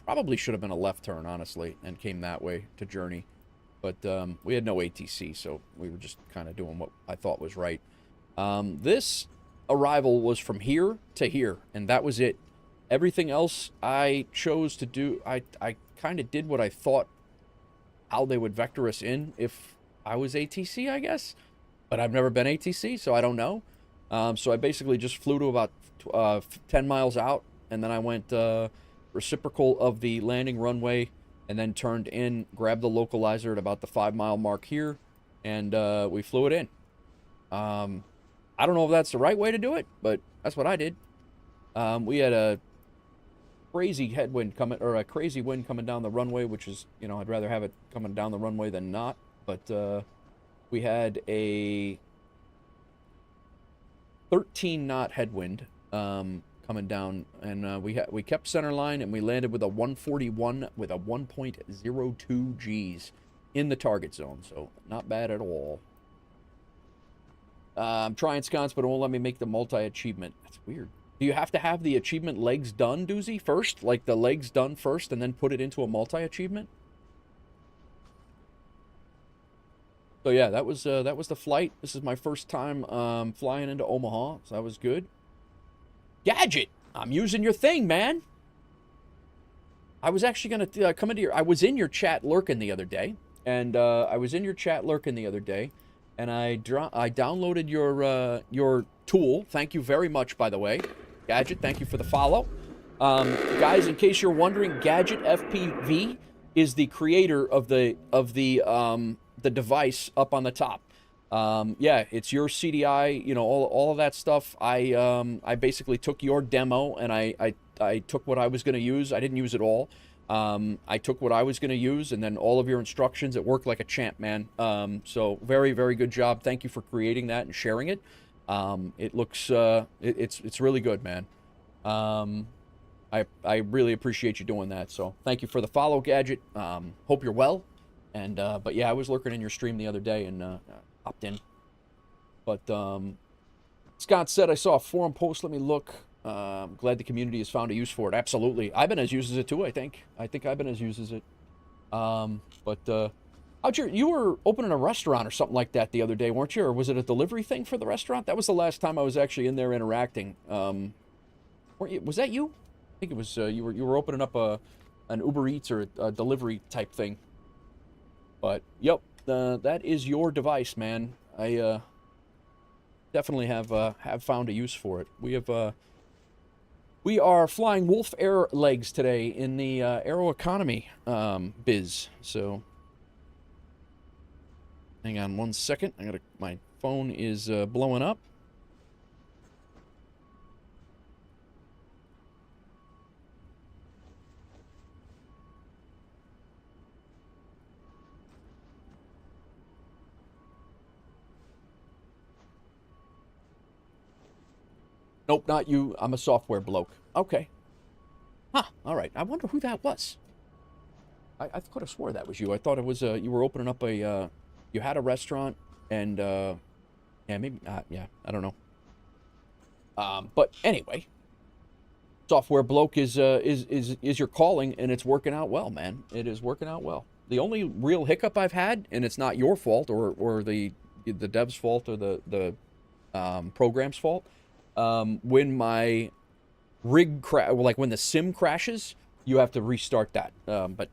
probably should have been a left turn, honestly, and came that way to Journey. But we had no ATC, so we were just kind of doing what I thought was right. This arrival was from here to here, and that was it. Everything else I chose to do, I kind of did what I thought how they would vector us in if I was ATC, I guess. But I've never been ATC, so I don't know. So I basically just flew to about 10 miles out, and then I went reciprocal of the landing runway, and then turned in, grabbed the localizer at about the 5-mile mark here, and we flew it in. I don't know if that's the right way to do it, but that's what I did. We had a crazy headwind coming, or a crazy wind coming down the runway, which is, you know, I'd rather have it coming down the runway than not. But we had a 13-knot headwind coming down, and we kept center line, and we landed with a 141 with a 1.02 Gs in the target zone, so not bad at all. I'm trying sconce, but it won't let me make the multi-achievement. That's weird. Do you have to have the achievement legs done, Doozy, first? Like the legs done first and then put it into a multi-achievement? So yeah, that was the flight. This is my first time flying into Omaha, so that was good. Gadget, I'm using your thing, man. I was actually going to come into I was in your chat lurking the other day, and I downloaded your tool. Thank you very much, by the way. Gadget, thank you for the follow. Guys, in case you're wondering, Gadget FPV is the creator of the device up on the top. Yeah, it's your CDI, you know, all of that stuff. I basically took your demo, and I took what I was going to use. I didn't use it all. I took what I was going to use, and then all of your instructions. It worked like a champ, man. So very, very good job. Thank you for creating that and sharing it. It looks, it's really good, man. I really appreciate you doing that. So thank you for the follow, Gadget. Hope you're well. And, but yeah, I was lurking in your stream the other day and, hopped in. But, Scott said, I saw a forum post. Let me look. Glad the community has found a use for it. Absolutely. Ibanez uses it too, I think. I think Ibanez uses it. You were opening a restaurant or something like that the other day, weren't you? Or was it a delivery thing for the restaurant? That was the last time I was actually in there interacting. Was that you? I think it was, you were opening up an Uber Eats or a delivery type thing. But, yep, that is your device, man. I, definitely have found a use for it. We are flying WolfAir legs today in the Aeroconomy biz. So hang on one second. My phone is blowing up. Nope, not you. I'm a software bloke. Okay. Huh, all right. I wonder who that was. I could have swore that was you. I thought it was, you were opening up a, you had a restaurant, and, yeah, maybe, yeah, I don't know. But anyway, software bloke is your calling, and it's working out well, man. It is working out well. The only real hiccup I've had, and it's not your fault, or the dev's fault, or the program's fault, when my rig like when the sim crashes, you have to restart that. But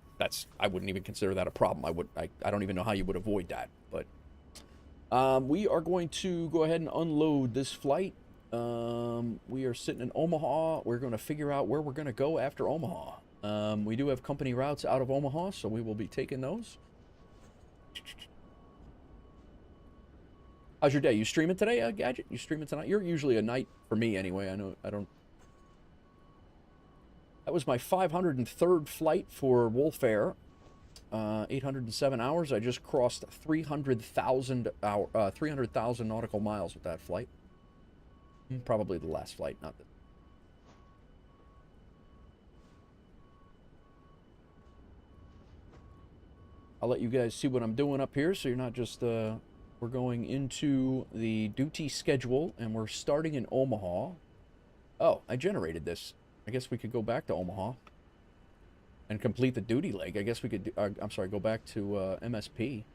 I wouldn't even consider that a problem. I don't even know how you would avoid that. But we are going to go ahead and unload this flight. We are sitting in Omaha. We're going to figure out where we're going to go after Omaha. We do have company routes out of Omaha, so we will be taking those. How's your day? You streaming today, Gadget? You streaming tonight? You're usually a night for me anyway. I don't. That was my 503rd flight for WolfAir. 807 hours. I just crossed 300,000 nautical miles with that flight. Probably the last flight, not the. I'll let you guys see what I'm doing up here, so you're not just. We're going into the duty schedule, and we're starting in Omaha. Oh, I generated this. I guess we could go back to Omaha and complete the duty leg. I guess we could do, I'm sorry, go back to MSP.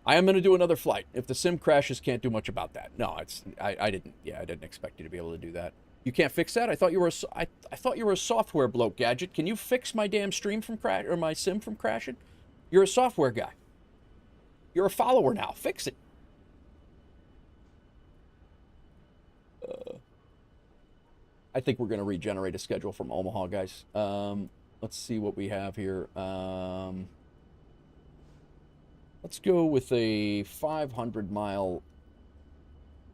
I am going to do another flight. If the sim crashes, can't do much about that. No, it's I didn't expect you to be able to do that. You can't fix that? I thought you were I thought you were a software bloke, Gadget. Can you fix my damn stream from crash or my sim from crashing? You're a software guy. You're a follower now. Fix it. I think we're going to regenerate a schedule from Omaha, guys. Let's see what we have here. Let's go with a 500-mile.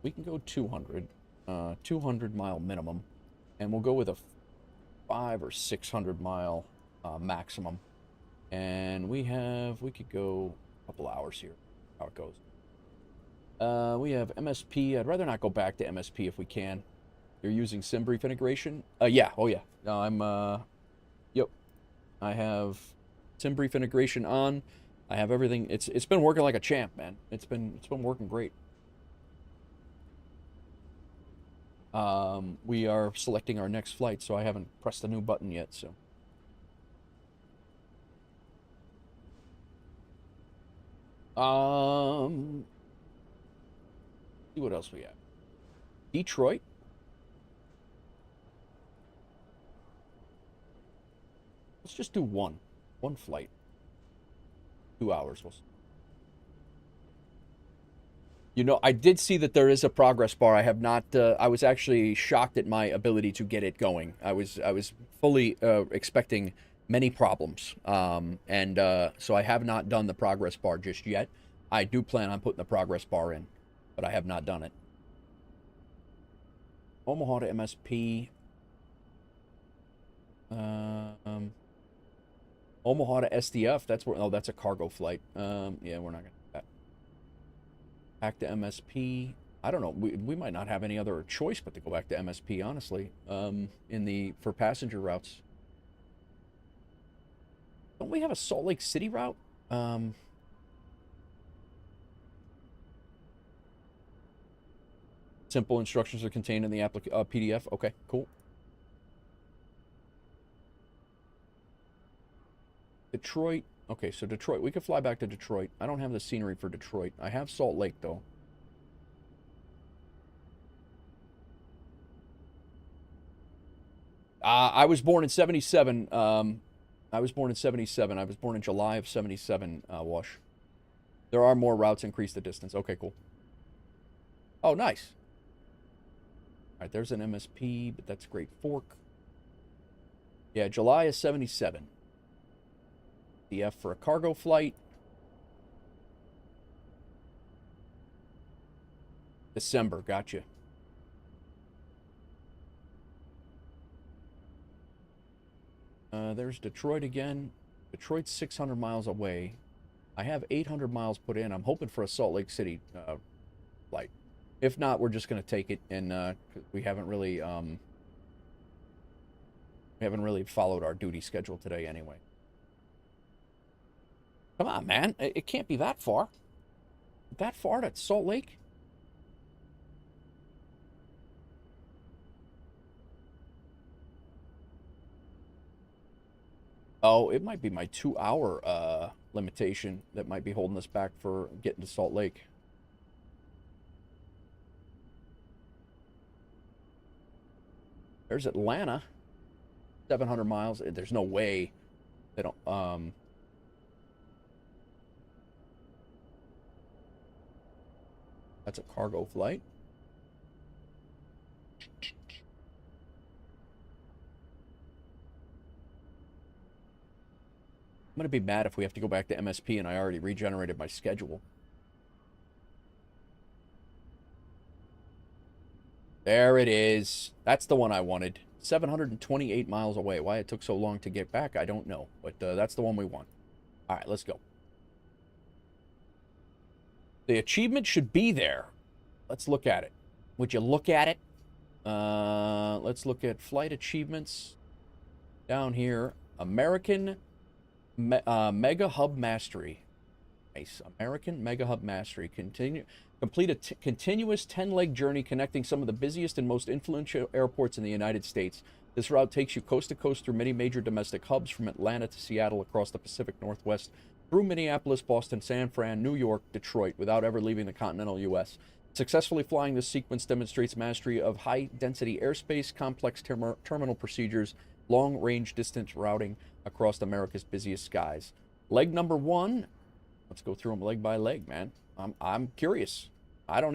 We can go 200. 200-mile minimum. And we'll go with a 500 or 600-mile maximum. And we could go a couple hours here. How it goes. We have MSP. I'd rather not go back to MSP if we can. You're using SimBrief integration? Yeah. Oh, yeah. No, I'm, yep. I have SimBrief integration on. I have everything. It's been working like a champ, man. It's been working great. We are selecting our next flight, so I haven't pressed the new button yet, so. See what else we have. Detroit. Let's just do one flight. 2 hours. You know, I did see that there is a progress bar. I have not. I was actually shocked at my ability to get it going. I was fully expecting many problems, so I have not done the progress bar just yet. I do plan on putting the progress bar in, but I have not done it. Omaha to MSP. Omaha to SDF. That's where. Oh, that's a cargo flight. Yeah, we're not gonna do that. Back to MSP. I don't know. We might not have any other choice but to go back to MSP. Honestly, for passenger routes. Don't we have a Salt Lake City route? Simple instructions are contained in the PDF. Okay, cool. Detroit. Okay, so Detroit. We could fly back to Detroit. I don't have the scenery for Detroit. I have Salt Lake, though. I was born in 77. I was born in 77. I was born in July of 77, Wash. There are more routes, increase the distance. Okay, cool. Oh, nice. All right, there's an MSP, but that's Great Fork. Yeah, July is 77. DF for a cargo flight. December, gotcha. There's Detroit again. Detroit's 600 miles away. I have 800 miles put in. I'm hoping for a Salt Lake City flight. If not, we're just going to take it, and we haven't really followed our duty schedule today anyway. Come on, man. It can't be that far. That far to Salt Lake? Oh, it might be my 2-hour limitation that might be holding us back for getting to Salt Lake. There's Atlanta. 700 miles. There's no way they don't... That's a cargo flight. I'm going to be mad if we have to go back to MSP and I already regenerated my schedule. There it is. That's the one I wanted. 728 miles away. Why it took so long to get back, I don't know. But that's the one we want. All right, let's go. The achievement should be there. Let's look at it. Would you look at it? Let's look at flight achievements. Down here. American Mega Hub Mastery. Nice. American Mega Hub Mastery. Complete a continuous 10-leg journey connecting some of the busiest and most influential airports in the United States. This route takes you coast to coast through many major domestic hubs from Atlanta to Seattle across the Pacific Northwest, through Minneapolis, Boston, San Fran, New York, Detroit, without ever leaving the continental U.S. Successfully flying this sequence demonstrates mastery of high-density airspace, complex terminal procedures, long-range distance routing across America's busiest skies. Leg number 1. Let's go through them leg by leg, man. I'm curious. I'm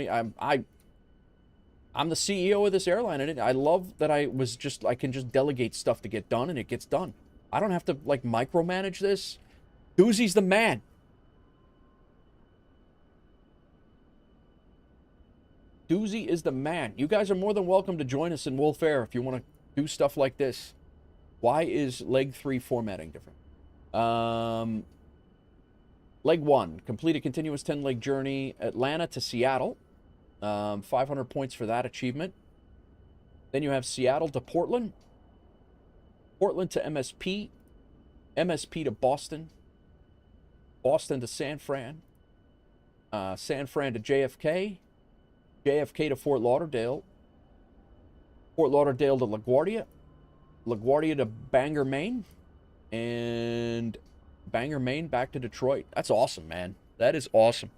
the CEO of this airline, and I love that I can just delegate stuff to get done, and it gets done. I don't have to like micromanage this. Doozy's the man. Doozy is the man. You guys are more than welcome to join us in WolfAir if you want to do stuff like this. Why is leg 3 formatting different? Leg 1, complete a continuous 10-leg journey, Atlanta to Seattle. 500 points for that achievement. Then you have Seattle to Portland. Portland to MSP. MSP to Boston. Boston to San Fran. San Fran to JFK. JFK to Fort Lauderdale. Fort Lauderdale to LaGuardia. LaGuardia to Bangor, Maine. And Bangor, Maine back to Detroit. That's awesome, man. That is awesome.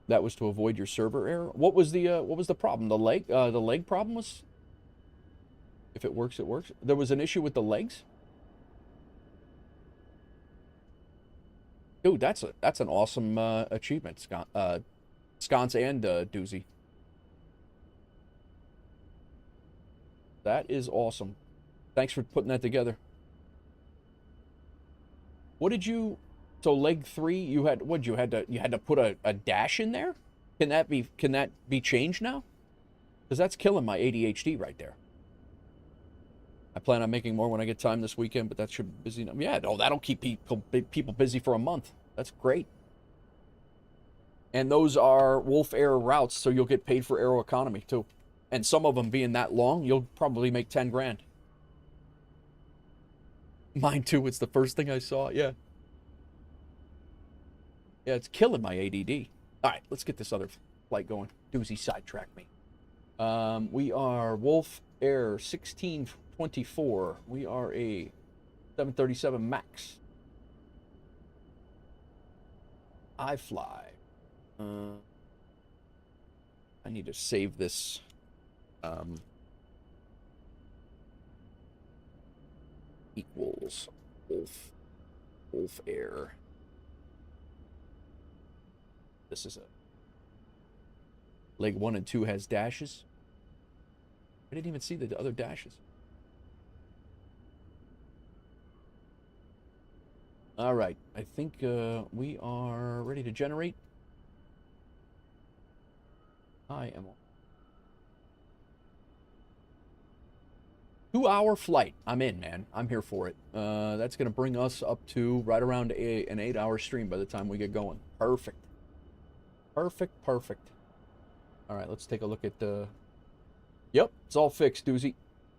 That was to avoid your server error. What was the problem? The leg problem was, if it works, it works. There was an issue with the legs. Dude, that's an awesome achievement, Sconce and Doozy. That is awesome. Thanks for putting that together. What did you? So leg 3, you had you had to put a dash in there? Can that be changed now? Because that's killing my ADHD right there. I plan on making more when I get time this weekend, but that should be busy. Yeah, no, that'll keep people busy for a month. That's great. And those are WolfAir routes, so you'll get paid for Aeroconomy too. And some of them being that long, you'll probably make 10 grand. Mine too. It's the first thing I saw. Yeah. Yeah, it's killing my ADD. All right, let's get this other flight going. Doozy sidetracked me. We are WolfAir 1624. We are a 737 MAX. iFly. I need to save this. Equals WolfAir. This is a leg 1 and 2 has dashes. I didn't even see the other dashes. All right, I think we are ready to generate. I am on. 2-hour flight. I'm in, man. I'm here for it. That's going to bring us up to right around an 8-hour stream by the time we get going. Perfect. Perfect, perfect. All right, let's take a look at the... Yep, it's all fixed, Doozy.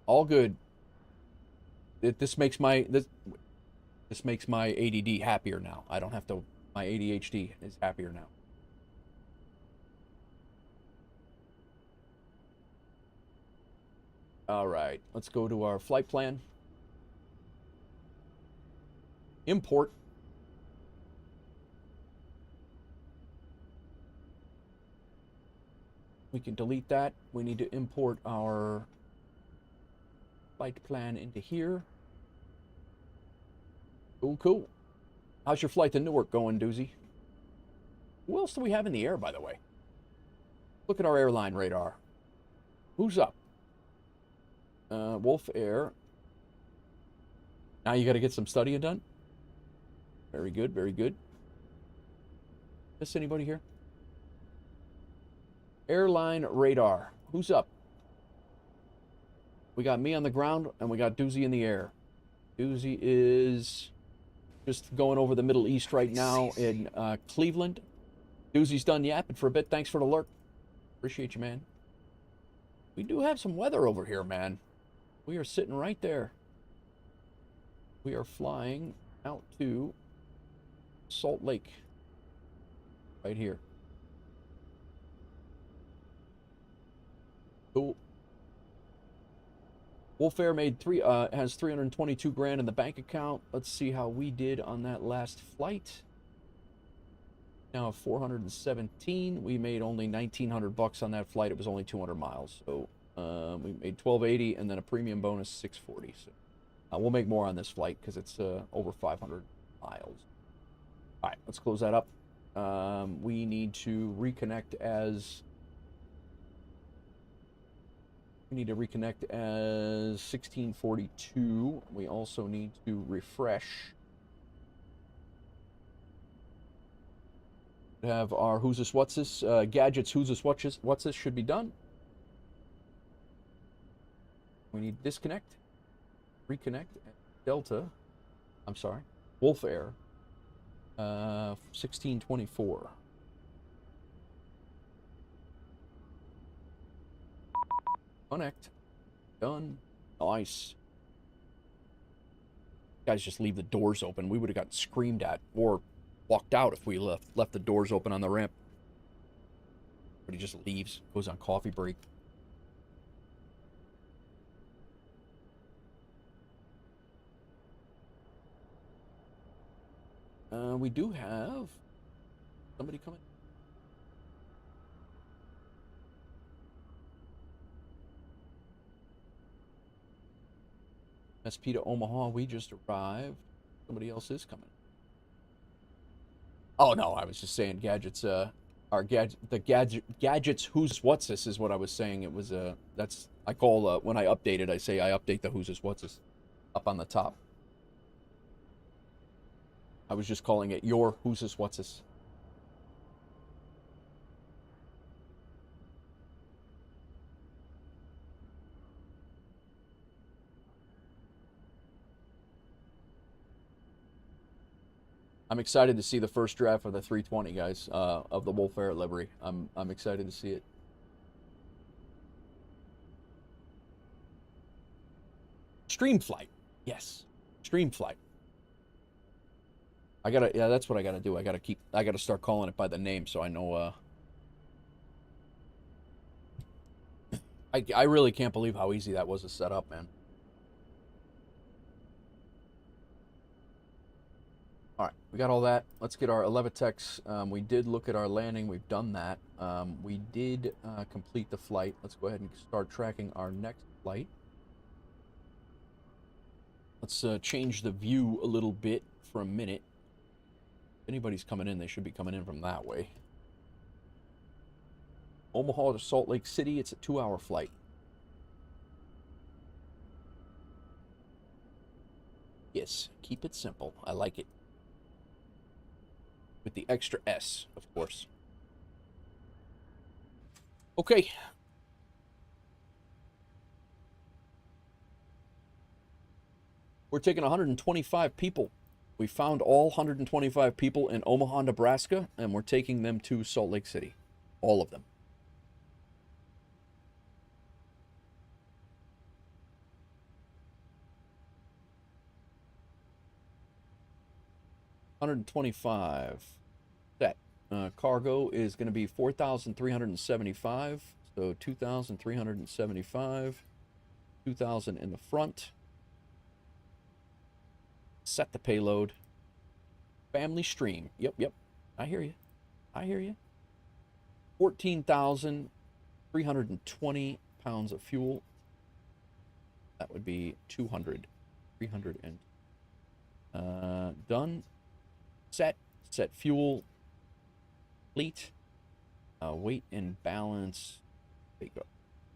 All good. This makes my ADD happier now. I don't have to... My ADHD is happier now. All right, let's go to our flight plan. Import. We can delete that. We need to import our flight plan into here. Cool, cool. How's your flight to Newark going, Doozy? Who else do we have in the air, by the way? Look at our airline radar. Who's up? WolfAir. Now you got to get some studying done. Very good, very good. Miss anybody here? Airline radar. Who's up? We got me on the ground, and we got Doozy in the air. Doozy is just going over the Middle East right now in Cleveland. Doozy's done yapping for a bit. Thanks for the alert. Appreciate you, man. We do have some weather over here, man. We are sitting right there. We are flying out to Salt Lake. Right here. Cool. WolfAir made has 322 grand in the bank account. Let's see how we did on that last flight. Now 417. We made only 1,900 bucks on that flight. It was only 200 miles. So we made 1280 and then a premium bonus 640. So we'll make more on this flight because it's over 500 miles. All right, let's close that up. We need to reconnect as 1642. We also need to refresh. Have our who's this, what's this, gadgets, who's this, what's this should be done. We need disconnect, reconnect, Delta, I'm sorry, WolfAir, 1624. Connect. Done. Nice. Guys just leave the doors open. We would have gotten screamed at or walked out if we left the doors open on the ramp. But he just leaves. Goes on coffee break. We do have somebody coming. SP to Omaha, we just arrived. Somebody else is coming. Oh no, I was just saying gadgets. Gadgets. Who's what's this is what I was saying. It was that's I call when I update it. I say I update the who's this what's this up on the top. I was just calling it your who's this what's this. I'm excited to see the first draft of the 320, guys, of the WolfAir livery. I'm excited to see it. Stream flight, yes, stream flight. Yeah, that's what I gotta do. I gotta start calling it by the name so I know. I really can't believe how easy that was to set up, man. All right, we got all that. Let's get our Levitex. We did look at our landing. We've done that. We did complete the flight. Let's go ahead and start tracking our next flight. Let's change the view a little bit for a minute. If anybody's coming in, they should be coming in from that way. Omaha to Salt Lake City. It's a 2-hour flight. Yes, keep it simple. I like it. With the extra S, of course. Okay. We're taking 125 people. We found all 125 people in Omaha, Nebraska, and we're taking them to Salt Lake City. All of them. $125. Set. Cargo is going to be 4,375. So 2,375. 2,000 in the front. Set the payload. Family stream. Yep. I hear you. 14,320 pounds of fuel. That would be 200. 300 and done. Set fuel. Fleet. Weight and balance. Take off.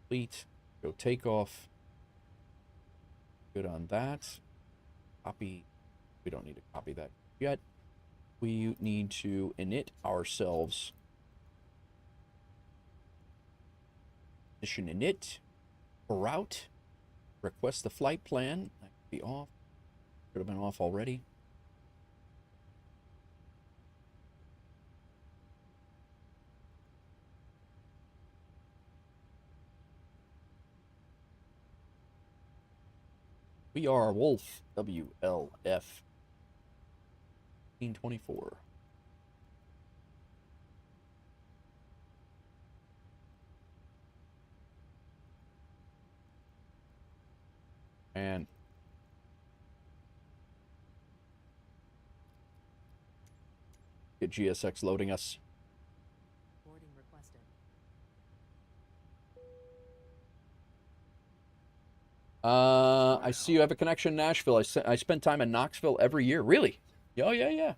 Fleet. Go takeoff. Good on that. copy. We don't need to copy that yet. We need to init ourselves. Mission init. Route. Request the flight plan. That could be off. Should have been off already. We are Wolf WLF 1824. And get GSX loading us. Boarding requested. I see you have a connection in Nashville. I spend time in Knoxville every year. Really? Oh yeah, yeah.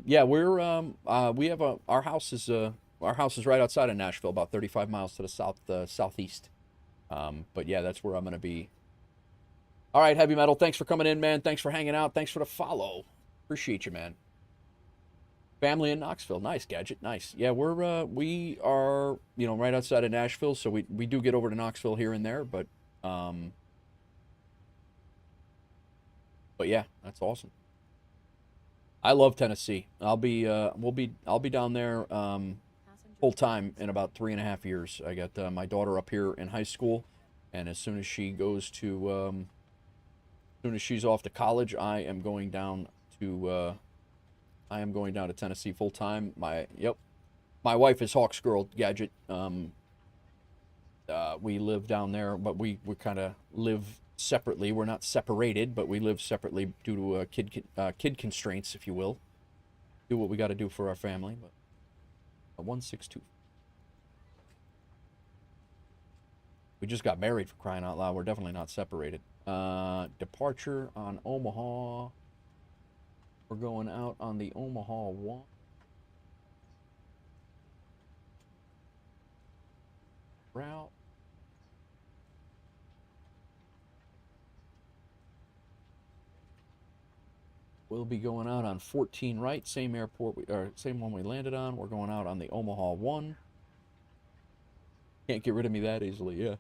Yeah, we have our house is right outside of Nashville, about 35 miles to the southeast. But yeah, that's where I'm gonna be. All right, Heavy Metal. Thanks for coming in, man. Thanks for hanging out. Thanks for the follow. Appreciate you, man. Family in Knoxville. Nice, Gadget. Nice. Yeah, we are, you know, right outside of Nashville, so we do get over to Knoxville here and there, but yeah, that's awesome. I love Tennessee. I'll be down there full time in about 3.5 years. I got my daughter up here in high school, and as soon as she goes to as soon as she's off to college, I am going down to Tennessee full time. My wife is Hawks Girl, Gadget. We live down there, but we kind of live separately. We're not separated, but we live separately due to kid constraints, if you will. Do what we got to do for our family. But 162. We just got married, for crying out loud. We're definitely not separated. Departure on Omaha. We're going out on the Omaha 1. Route. We'll be going out on 14 right, same airport, or same one we landed on. We're going out on the Omaha 1. Can't get rid of me that easily, yeah.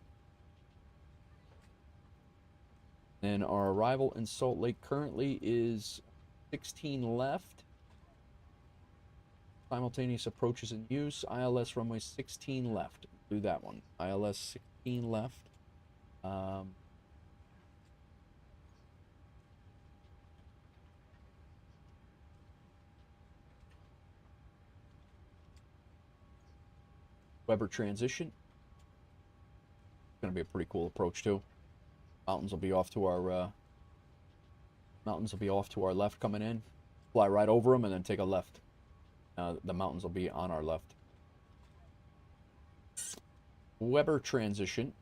And our arrival in Salt Lake currently is 16 left. Simultaneous approaches in use. ILS runway 16 left. Do that one. ILS 16 left. Weber transition. It's going to be a pretty cool approach too. Mountains will be off to our left coming in. Fly right over them and then take a left. The mountains will be on our left. Weber transition.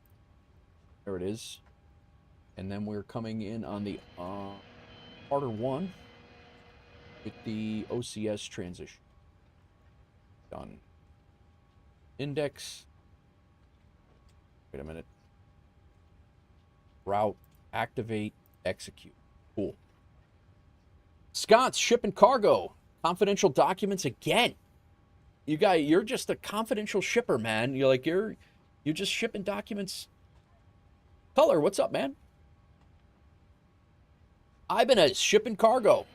There it is. And then we're coming in on the Carter 1 with the OCS transition. Done. Index. Wait a minute. Route. Activate. Execute. Cool. Scott's shipping cargo. Confidential documents again. You're just a confidential shipper, man. You're just shipping documents. Color, what's up, man? Ibanez shipping cargo.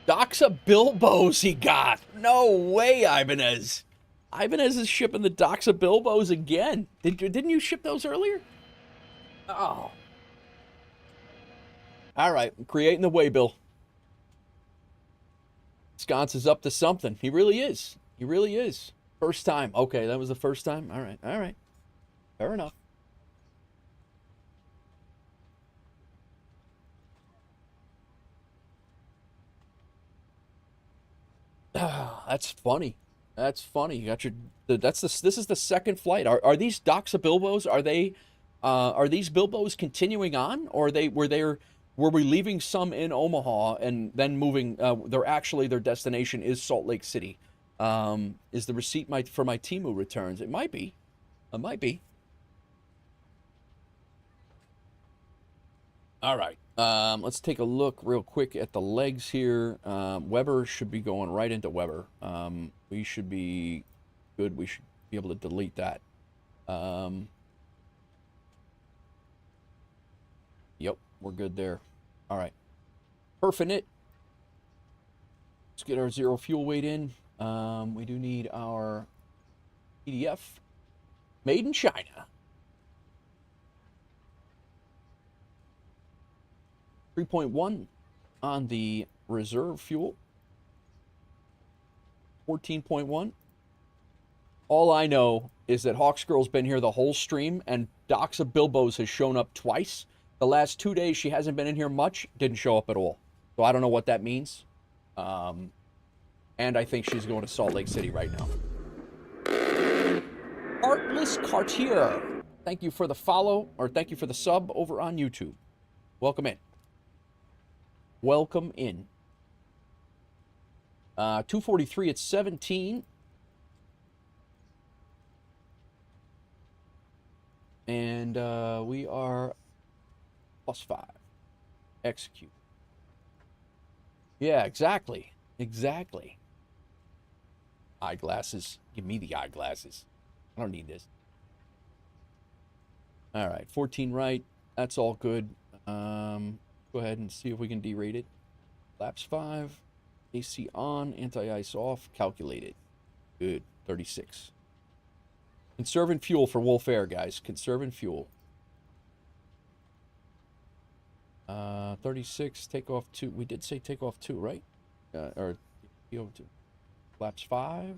Doxa Bilbos he got. No way, Ibanez. Ibanez is shipping the Doxa Bilbos again. Didn't you ship those earlier? Oh. All right, creating the way, Bill. Sconce is up to something. He really is. He really is. First time. Okay, that was the first time. All right. All right. Fair enough. That's funny. That's funny. You got your. This is the second flight. Are these Doxa Bilbos? Are these Bilbos continuing on, or were we leaving some in Omaha and then moving? Their destination is Salt Lake City. Is the receipt for my Temu returns? It might be. It might be. All right. Let's take a look real quick at the legs here. Weber should be going right into Weber. We should be good. We should be able to delete that. Yep, we're good there. All right. Perfing it. Let's get our zero fuel weight in. We do need our PDF. Made in China. 3.1 on the reserve fuel. 14.1. All I know is that Hawksgirl's been here the whole stream, and Doxa Bilbo's has shown up twice. The last 2 days, she hasn't been in here much, didn't show up at all. So I don't know what that means. And I think she's going to Salt Lake City right now. Artless Cartier, thank you for the follow, or thank you for the sub over on YouTube. Welcome in. Welcome in. 243 at 17. And we are +5. Execute. Yeah, exactly. Exactly. Eyeglasses. Give me the eyeglasses. I don't need this. All right, 14 right. That's all good. Go ahead and see if we can derate it. Laps 5. AC on. Anti-ice off. Calculated. Good. 36. Conserving fuel for WolfAir, guys. Conserving fuel. 36. Takeoff 2. We did say takeoff 2, right? Or TO2. Laps 5.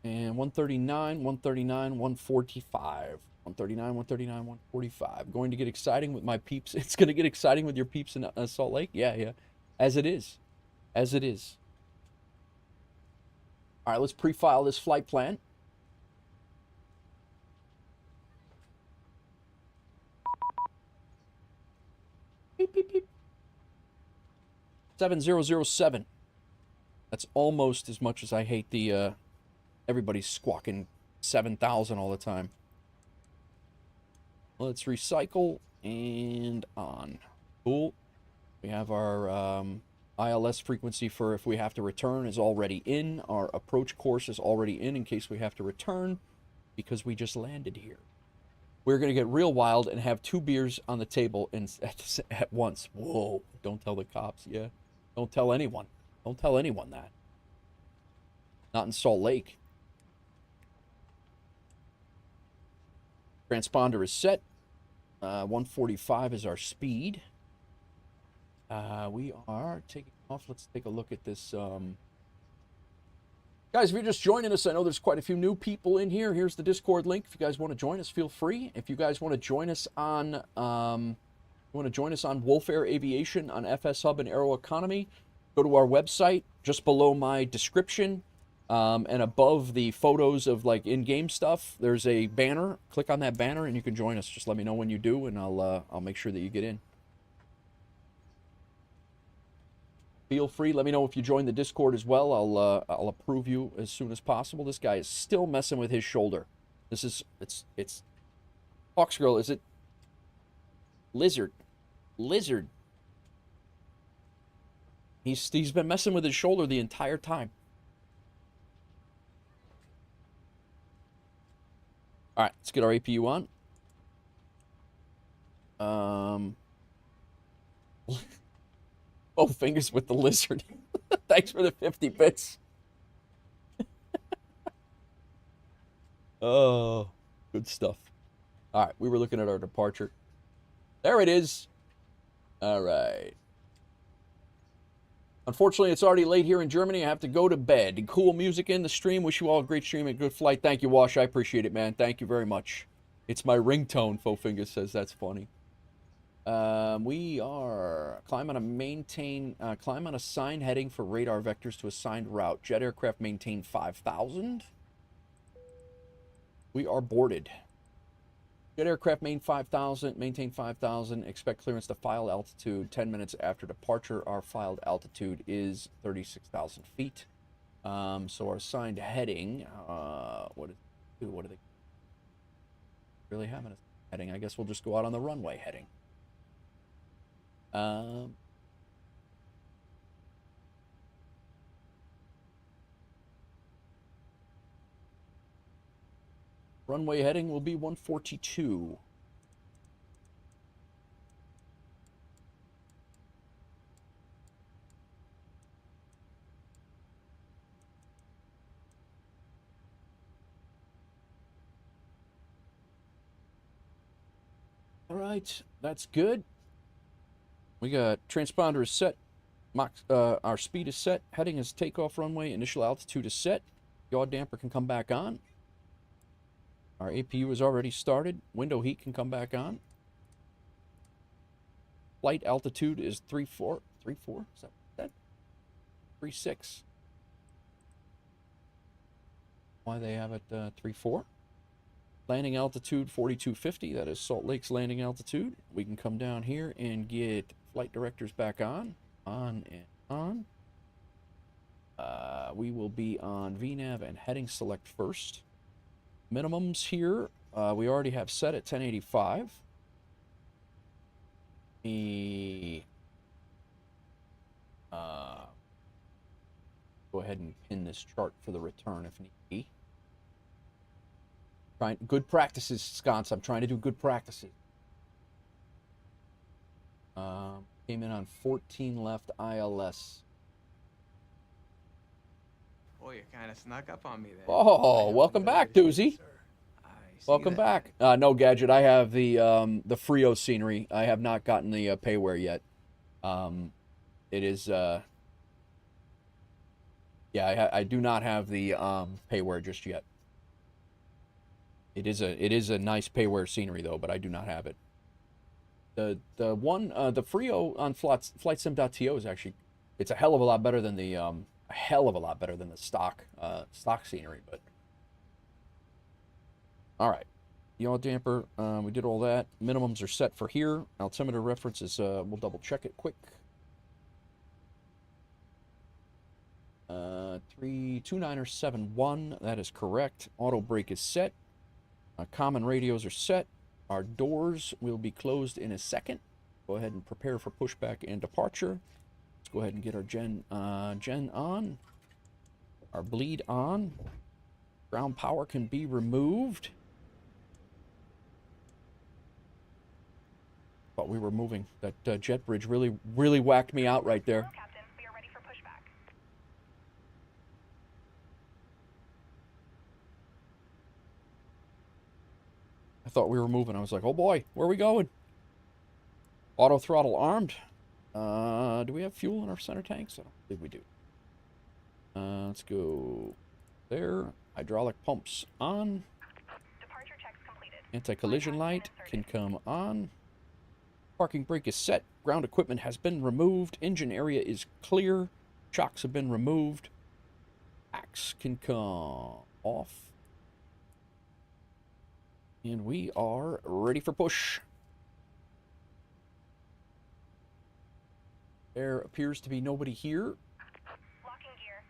And 139, 139, 145. 139, 139, 145. Going to get exciting with my peeps. It's going to get exciting with your peeps in Salt Lake? Yeah, yeah. As it is. As it is. All right, let's pre-file this flight plan. Beep, beep, beep. 7007. That's almost as much as I hate the, everybody's squawking 7,000 all the time. Let's recycle and on. Cool. We have our ILS frequency for if we have to return is already in. Our approach course is already in case we have to return because we just landed here. We're going to get real wild and have 2 beers on the table at once. Whoa. Don't tell the cops. Yeah. Don't tell anyone. Don't tell anyone that. Not in Salt Lake. Transponder is set. 145 is our speed. We are taking off. Let's take a look at this. Guys, if you're just joining us, I know there's quite a few new people in here. Here's the Discord link. If you guys want to join us, feel free. If you guys want to join us on, WolfAir Aviation on FS Hub and Aeroconomy, go to our website. Just below my description. And above the photos of like in-game stuff, there's a banner. Click on that banner and you can join us. Just let me know when you do, and I'll make sure that you get in. Feel free. Let me know if you join the Discord as well. I'll approve you as soon as possible. This guy is still messing with his shoulder. This is it's Hawksgirl. Is it Lizard? Lizard. He's been messing with his shoulder the entire time. All right, let's get our APU on. Oh, fingers with the lizard. Thanks for the 50 bits. Oh, good stuff. All right, we were looking at our departure. There it is. All right. Unfortunately, it's already late here in Germany. I have to go to bed. Cool music in the stream. Wish you all a great stream and good flight. Thank you, Wash. I appreciate it, man. Thank you very much. It's my ringtone, Faux Fingers says. That's funny. We are climb on a assigned heading for radar vectors to assigned route. Jet aircraft maintain 5,000. We are boarded. Jet aircraft maintain 5,000. Expect clearance to filed altitude 10 minutes after departure. Our filed altitude is 36,000 feet. So our assigned heading, what do they really have? heading. I guess we'll just go out on the runway heading. Runway heading will be 142. All right, that's good. We got transponder is set. Our speed is set. Heading is takeoff runway. Initial altitude is set. Yaw damper can come back on. Our APU is already started. Window heat can come back on. Flight altitude is 34. 34? Is that 36? Why they have it 34? Landing altitude 4250. That is Salt Lake's landing altitude. We can come down here and get flight directors back on. On and on. We will be on VNAV and heading select first. Minimums here, we already have set at 1085. Go ahead and pin this chart for the return if need be. Good practices, Sconce. I'm trying to do good practices. Came in on 14 left ILS. Boy, you kind of snuck up on me there. Oh, welcome back, Doozy. Welcome back. No, Gadget. I have the Frio scenery. I have not gotten the payware yet. It is yeah, I do not have the payware just yet. It is a nice payware scenery though, but I do not have it. The Frio on flightsim.to is actually, it's a hell of a lot better than the stock scenery, but all right. Yaw damper, we did all that. Minimums are set for here. Altimeter reference is, we'll double check it quick. 32971, that is correct. Auto brake is set. Common radios are set. Our doors will be closed in a second. Go ahead and prepare for pushback and departure. Let's go ahead and get our gen on. Our bleed on. Ground power can be removed. Thought we were moving. That jet bridge really whacked me out right there. Captain, we are ready for pushback. I thought we were moving. I was like, oh boy, where are we going? Auto throttle armed. Do we have fuel in our center tanks? I don't think we do. Let's go there. Hydraulic pumps on. Departure checks completed. Anti-collision light can come on. Parking brake is set. Ground equipment has been removed. Engine area is clear. Shocks have been removed. Axe can come off. And we are ready for push. There appears to be nobody here. Locking gear.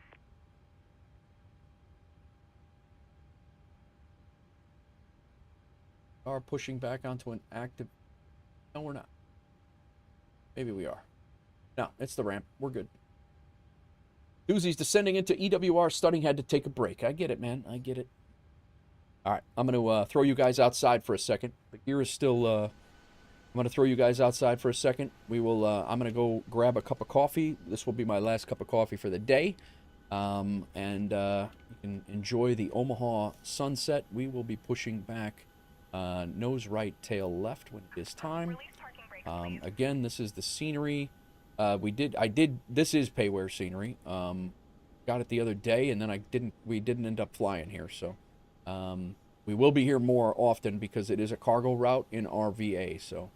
Are pushing back onto an active... No, we're not. Maybe we are. No, it's the ramp. We're good. Doozy's descending into EWR. Stunning had to take a break. I get it, man. I get it. All right, I'm going to throw you guys outside for a second. The gear is still... I'm going to throw you guys outside for a second. We will... I'm going to go grab a cup of coffee. This will be my last cup of coffee for the day. And you can enjoy the Omaha sunset. We will be pushing back nose right, tail left when it is time. Again, this is the scenery. This is payware scenery. Got it the other day, and then we didn't end up flying here, so we will be here more often because it is a cargo route in our VA, so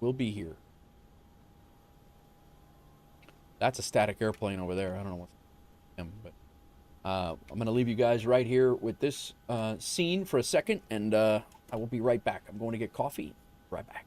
we'll be here. That's a static airplane over there. I don't know what's him, but I'm going to leave you guys right here with this scene for a second, and I will be right back. I'm going to get coffee. Right back.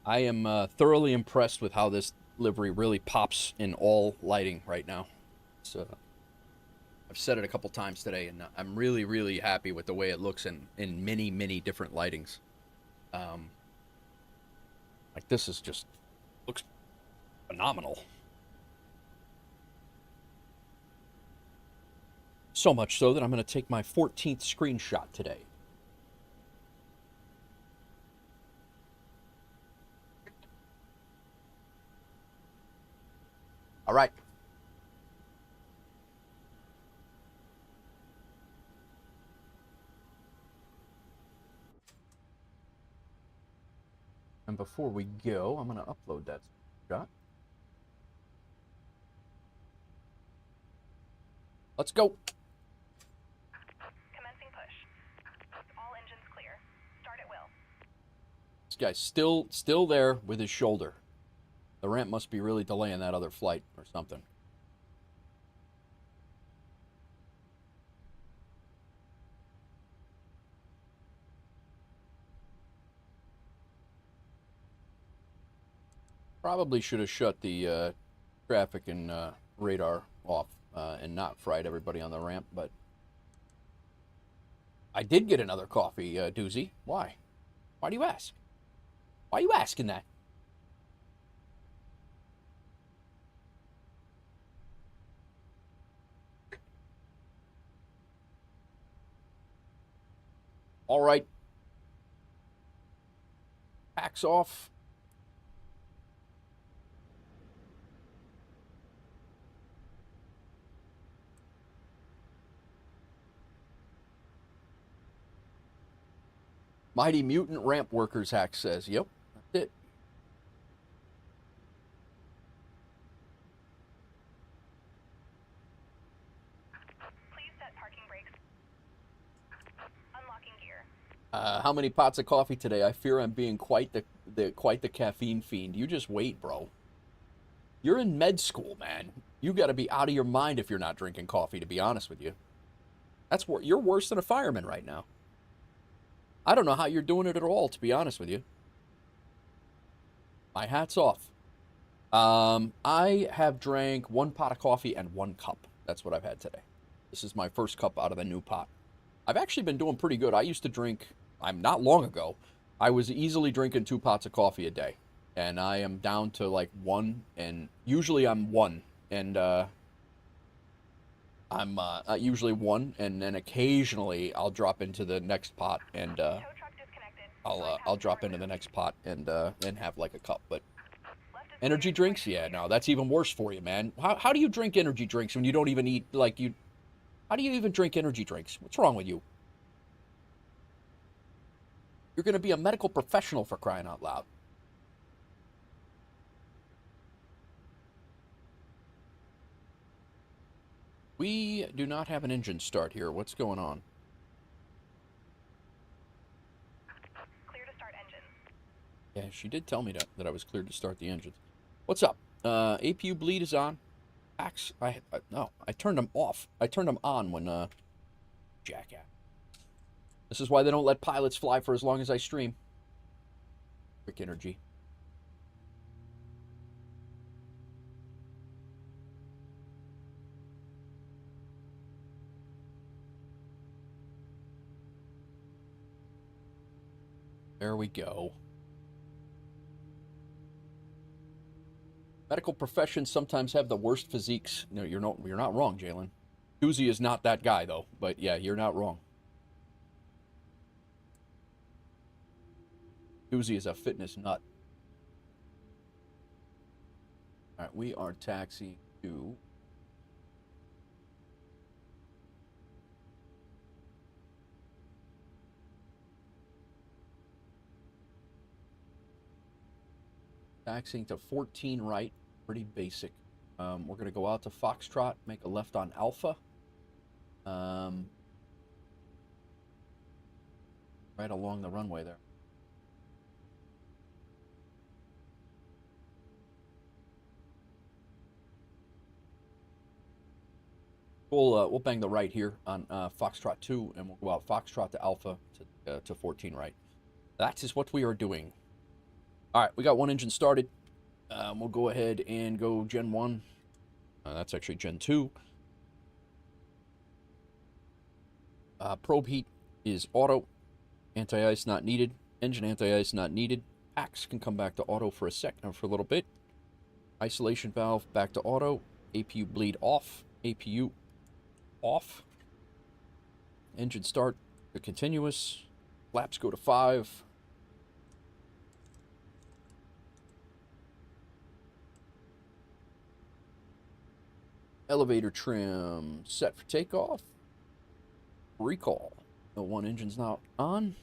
I am thoroughly impressed with how this livery really pops in all lighting right now. So I've said it a couple times today, and I'm really, really happy with the way it looks in many, many different lightings. Like this is just looks phenomenal. So much so that I'm going to take my 14th screenshot today. All right. And before we go, I'm going to upload that shot. Let's go. Commencing push. All engines clear. Start at will. This guy's still there with his shoulder. The ramp must be really delaying that other flight or something. Probably should have shut the traffic and radar off and not fried everybody on the ramp, but I did get another coffee, Doozy. Why? Why do you ask? Why are you asking that? All right. Packs off. Mighty Mutant Ramp Workers Hack says, yep, that's it. Please set parking brakes. Unlocking gear. How many pots of coffee today? I fear I'm being quite the caffeine fiend. You just wait, bro. You're in med school, man. You got to be out of your mind if you're not drinking coffee, to be honest with you. You're worse than a fireman right now. I don't know how you're doing it at all, to be honest with you. My hat's off. I have drank 1 pot of coffee and 1 cup. That's what I've had today. This is my first cup out of the new pot. I've actually been doing pretty good. I used to drink, not long ago, I was easily drinking 2 pots of coffee a day. And I am down to like 1, and usually I'm 1. And I'm usually 1, and then occasionally I'll drop into the next pot, and I'll drop into the next pot and have like a cup. But energy drinks, yeah, no, that's even worse for you, man. How do you drink energy drinks when you don't even eat like you? How do you even drink energy drinks? What's wrong with you? You're going to be a medical professional, for crying out loud. We do not have an engine start here. What's going on? Clear to start engines. Yeah, she did tell me that I was cleared to start the engines. What's up? APU bleed is on. Packs, no, I turned them off. I turned them on when, jackass. This is why they don't let pilots fly for as long as I stream. Quick energy. There we go. Medical professions sometimes have the worst physiques. No, you're not wrong, Jalen. Doozy is not that guy, though. But yeah, you're not wrong. Doozy is a fitness nut. All right, we are taxiing to... Taxiing to 14 right, pretty basic. We're going to go out to Foxtrot, make a left on Alpha. Right along the runway there. We'll bang the right here on Foxtrot 2, and we'll go out Foxtrot to Alpha to 14 right. That is what we are doing. All right, we got one engine started. We'll go ahead and go Gen 1. That's actually Gen 2. Probe heat is auto. Anti-ice not needed. Engine anti-ice not needed. Packs can come back to auto for a little bit. Isolation valve back to auto. APU bleed off. APU off. Engine start to continuous. Flaps go to 5. Elevator trim set for takeoff. Recall. The one engine's not on.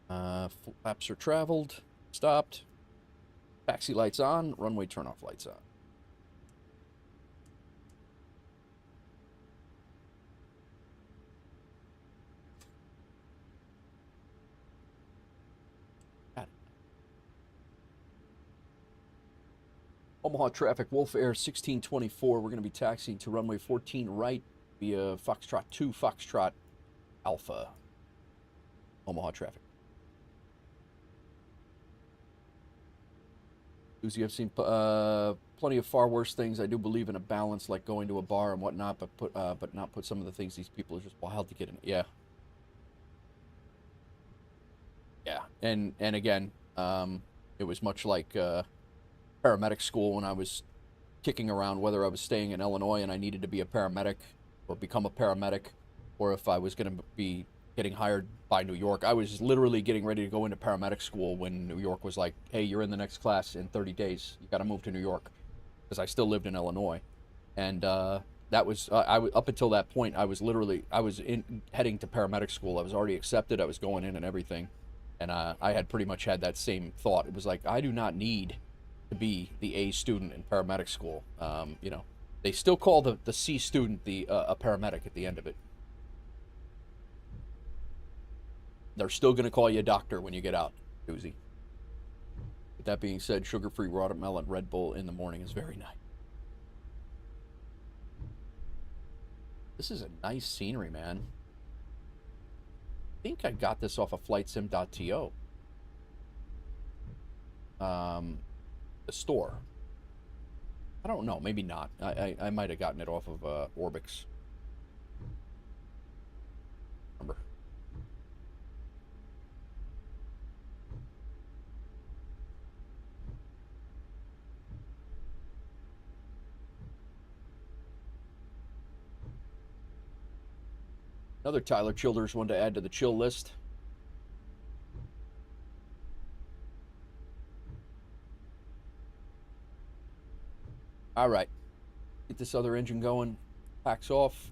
Flaps are traveled. Stopped. Taxi lights on. Runway turnoff lights on. Omaha traffic, WolfAir 1624. We're going to be taxiing to runway 14 right via Foxtrot 2, Foxtrot Alpha. Omaha traffic. Uzi, I've seen plenty of far worse things. I do believe in a balance, like going to a bar and whatnot, but not put some of the things these people are just wild to get in. Yeah. Yeah, and again, it was much like paramedic school when I was kicking around whether I was staying in Illinois and I needed to be a paramedic or become a paramedic, or if I was going to be getting hired by New York. I was literally getting ready to go into paramedic school when New York was like, hey, you're in the next class in 30 days. You got to move to New York, because I still lived in Illinois. And that was, up until that point, I was heading to paramedic school. I was already accepted. I was going in and everything. And I had pretty much had that same thought. It was like, I do not need to be the A student in paramedic school. You know, they still call the C student a paramedic at the end of it. They're still going to call you a doctor when you get out, Uzi. With that being said, sugar-free watermelon Red Bull in the morning is very nice. This is a nice scenery, man. I think I got this off of flightsim.to. The store. I don't know, maybe not. I might have gotten it off of Orbix. Remember. Another Tyler Childers one to add to the chill list. All right, get this other engine going. Packs off.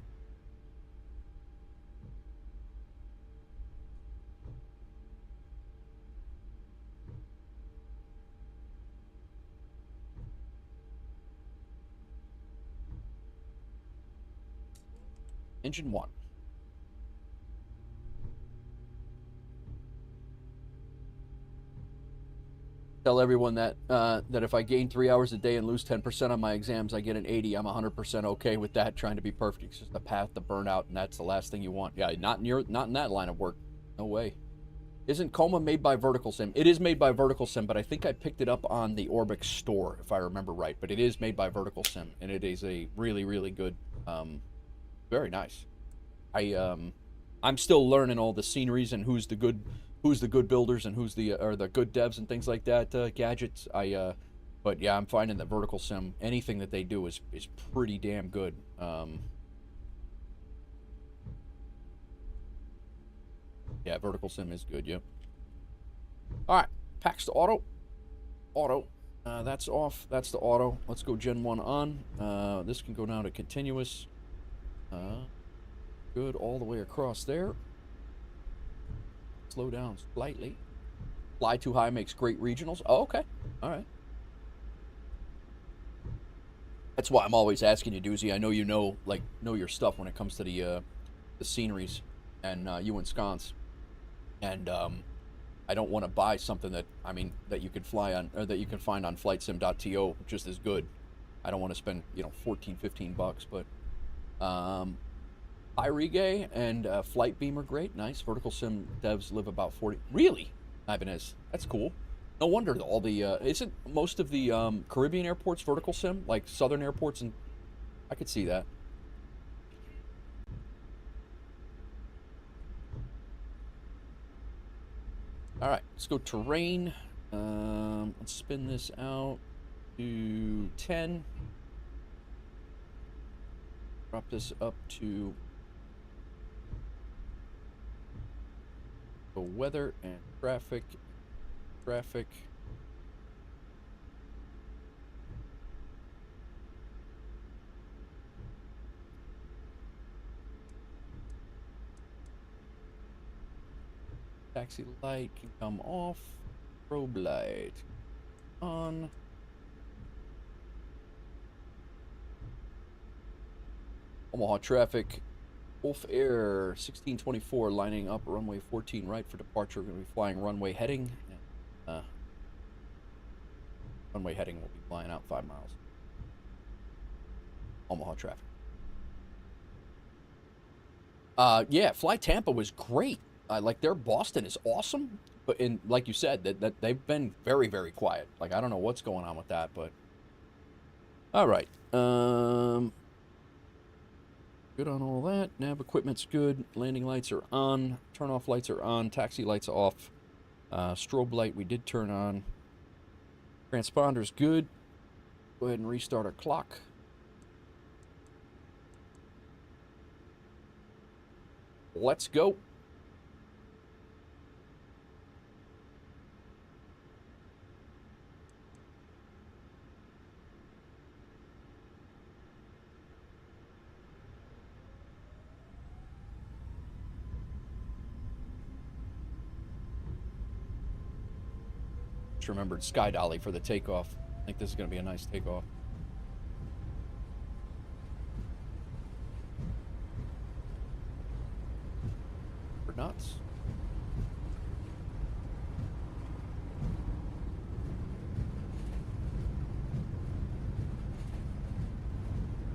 Engine 1. Tell everyone that that if I gain 3 hours a day and lose 10% on my exams, I get an 80. I'm 100% okay with that. Trying to be perfect. It's just a path to burnout, and that's the last thing you want. Yeah, not in that line of work. No way. Isn't Coma made by Vertical Sim? It is made by Vertical Sim, but I think I picked it up on the Orbix store, if I remember right. But it is made by Vertical Sim, and it is a really, really good, very nice. I'm still learning all the sceneries and who's the good builders and who's the good devs and things like that, gadgets. But yeah, I'm finding that Vertical Sim, anything that they do is pretty damn good. Yeah, Vertical Sim is good, yep. All right, packs to auto. Auto. That's off. That's the auto. Let's go Gen 1 on. This can go down to continuous. Good all the way across there. Slow down slightly. Fly too high makes great regionals. Oh, okay. All right. That's why I'm always asking you, Doozy. I know you know your stuff when it comes to the sceneries and you and sconce. And I don't want to buy something that you could fly on or that you can find on flightsim.to just as good. I don't want to spend, $14-15, but iRegay and Flight Beam are great. Nice. Vertical Sim devs live about 40. Really? Ibanez. That's cool. No wonder all the isn't most of the Caribbean airports vertical sim, like southern airports, and I could see that. All right, let's go terrain. Let's spin this out to 10. Drop this up to the weather and traffic. Traffic. Taxi light can come off. Strobe light on. Omaha traffic. WolfAir 1624 lining up runway 14 right for departure. We're going to be flying runway heading. Runway heading will be flying out 5 miles. Omaha traffic. Yeah, Fly Tampa was great. Like their Boston is awesome, but like you said, that they've been very, very quiet. Like I don't know what's going on with that, but all right. Good on all that. Nav equipment's good. Landing lights are on. Turn off lights are on. Taxi lights off. Strobe light we did turn on. Transponder's good. Go ahead and restart our clock. Let's go. Remembered sky dolly for the takeoff. I think this is going to be a nice takeoff. For nuts.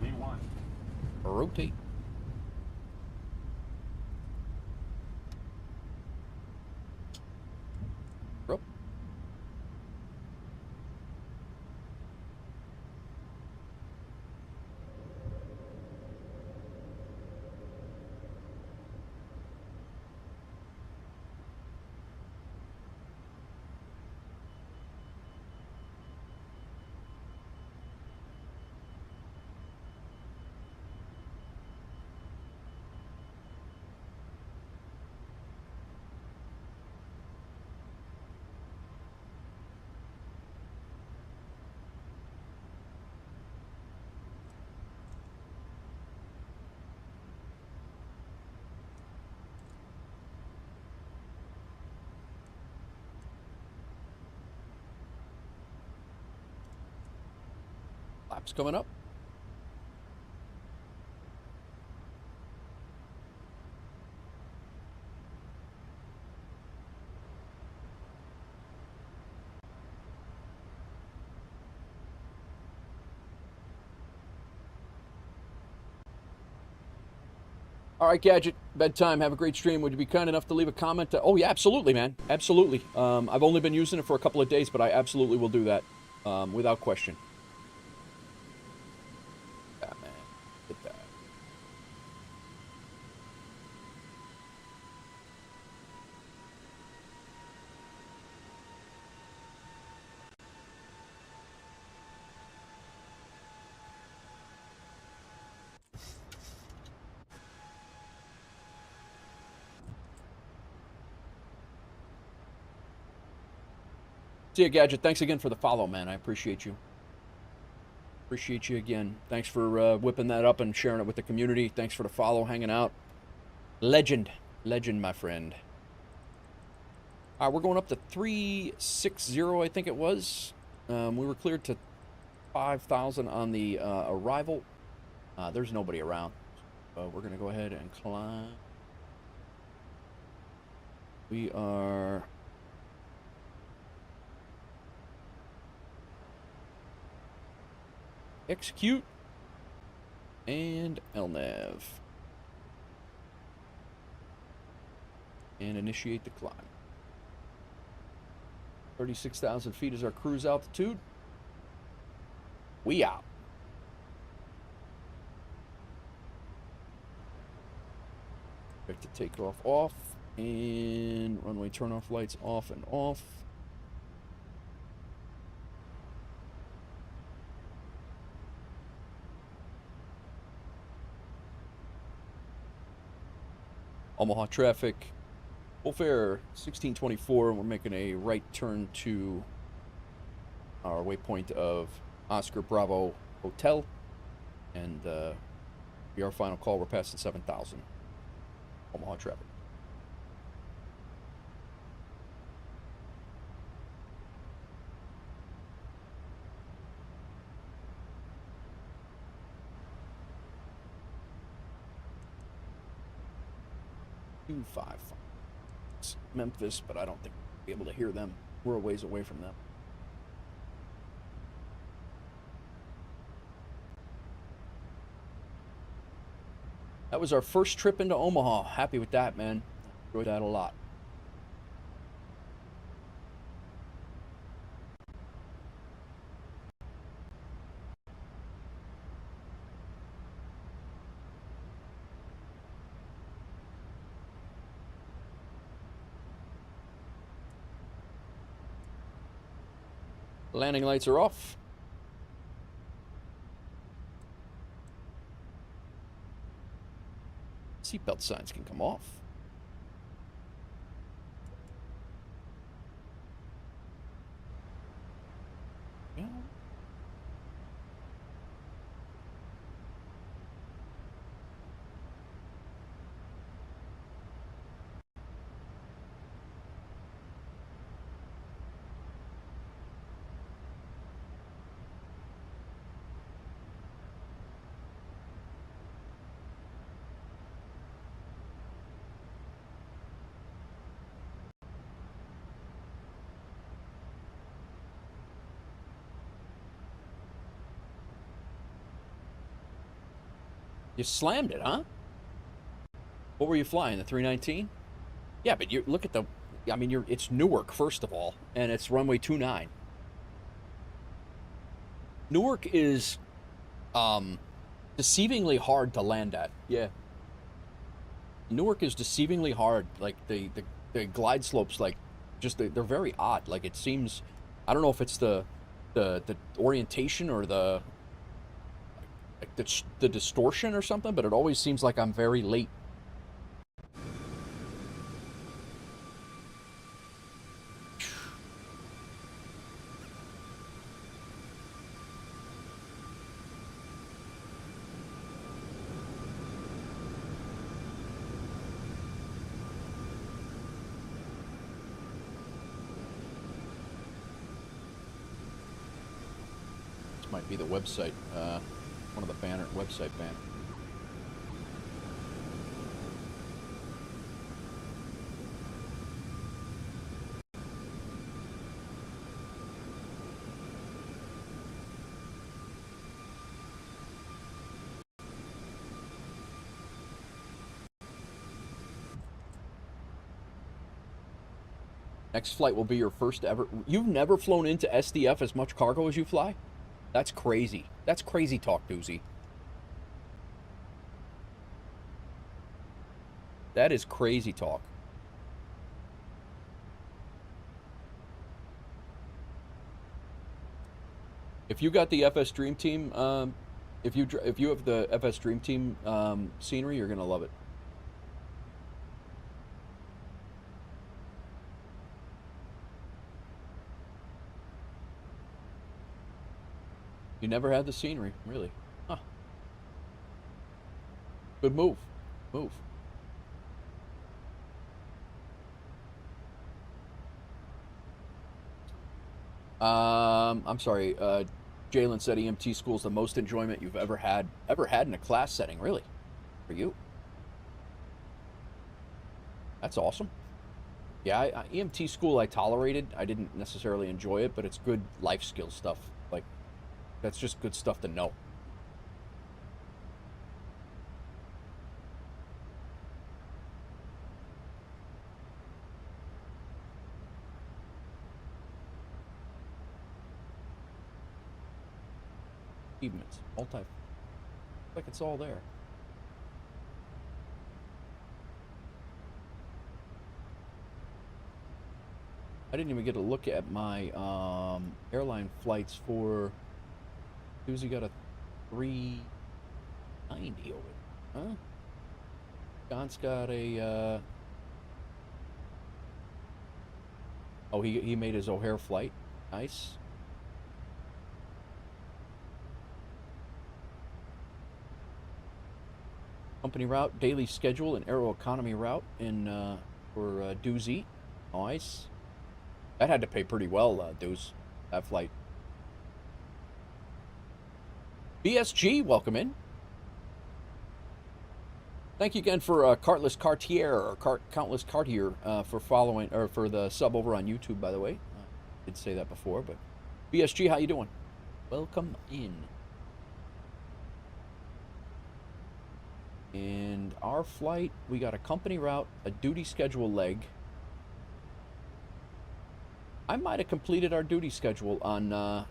V1. Rotate. Rope. Laps coming up. All right, Gadget, bedtime. Have a great stream. Would you be kind enough to leave a comment? Oh, yeah, absolutely, man. Absolutely. I've only been using it for a couple of days, but I absolutely will do that without question. Yeah, man. Get that. See ya, Gadget. Thanks again for the follow, man. I appreciate you. Appreciate you again. Thanks for whipping that up and sharing it with the community. Thanks for the follow, hanging out. Legend. Legend, my friend. All right, we're going up to 360, I think it was. We were cleared to 5,000 on the arrival. There's nobody around. So we're going to go ahead and climb. We are... Execute and LNAV and initiate the climb. 36,000 feet is our cruise altitude. We out. Expect to take off, and runway turnoff lights off and off. Omaha traffic, WolfAir 1624, and we're making a right turn to our waypoint of Oscar Bravo Hotel, and be our final call. We're passing 7,000 Omaha traffic. It's Memphis, but I don't think we'll be able to hear them. We're a ways away from them. That was our first trip into Omaha. Happy with that, man. Enjoyed that a lot. Landing lights are off. Seatbelt signs can come off. Yeah. You slammed it, huh? What were you flying? The 319? Yeah, but you look at the. I mean, it's Newark first of all, and it's runway 29. Newark is, deceivingly hard to land at. Yeah. Newark is deceivingly hard. Like the glide slopes, like just they're very odd. Like it seems. I don't know if it's the orientation or the distortion or something, but it always seems like I'm very late. This might be the website. One of the website banners. Next flight will be your first ever. You've never flown into SDF as much cargo as you fly? That's crazy. That's crazy talk, Doozy. That is crazy talk. If you got the FS Dream Team, if you have the FS Dream Team scenery, you're gonna love it. You never had the scenery, really? Huh. Good move. Move. I'm sorry. Jalen said EMT school is the most enjoyment you've ever had in a class setting. Really? For you? That's awesome. Yeah, EMT school I tolerated. I didn't necessarily enjoy it, but it's good life skill stuff. Like, that's just good stuff to know. achievements. Like it's all there. I didn't even get a look at my airline flights for. Susie got a 390 over. Huh? John's got a. Oh, he made his O'Hare flight. Nice. Company route, daily schedule, and Aeroconomy route in for Doozy. Nice. That had to pay pretty well, Deuce. That flight. BSG, welcome in. Thank you again for Countless Cartier for following or for the sub over on YouTube. By the way, I did say that before, but BSG, how you doing? Welcome in. And our flight, we got a company route, a duty schedule leg. I might have completed our duty schedule on,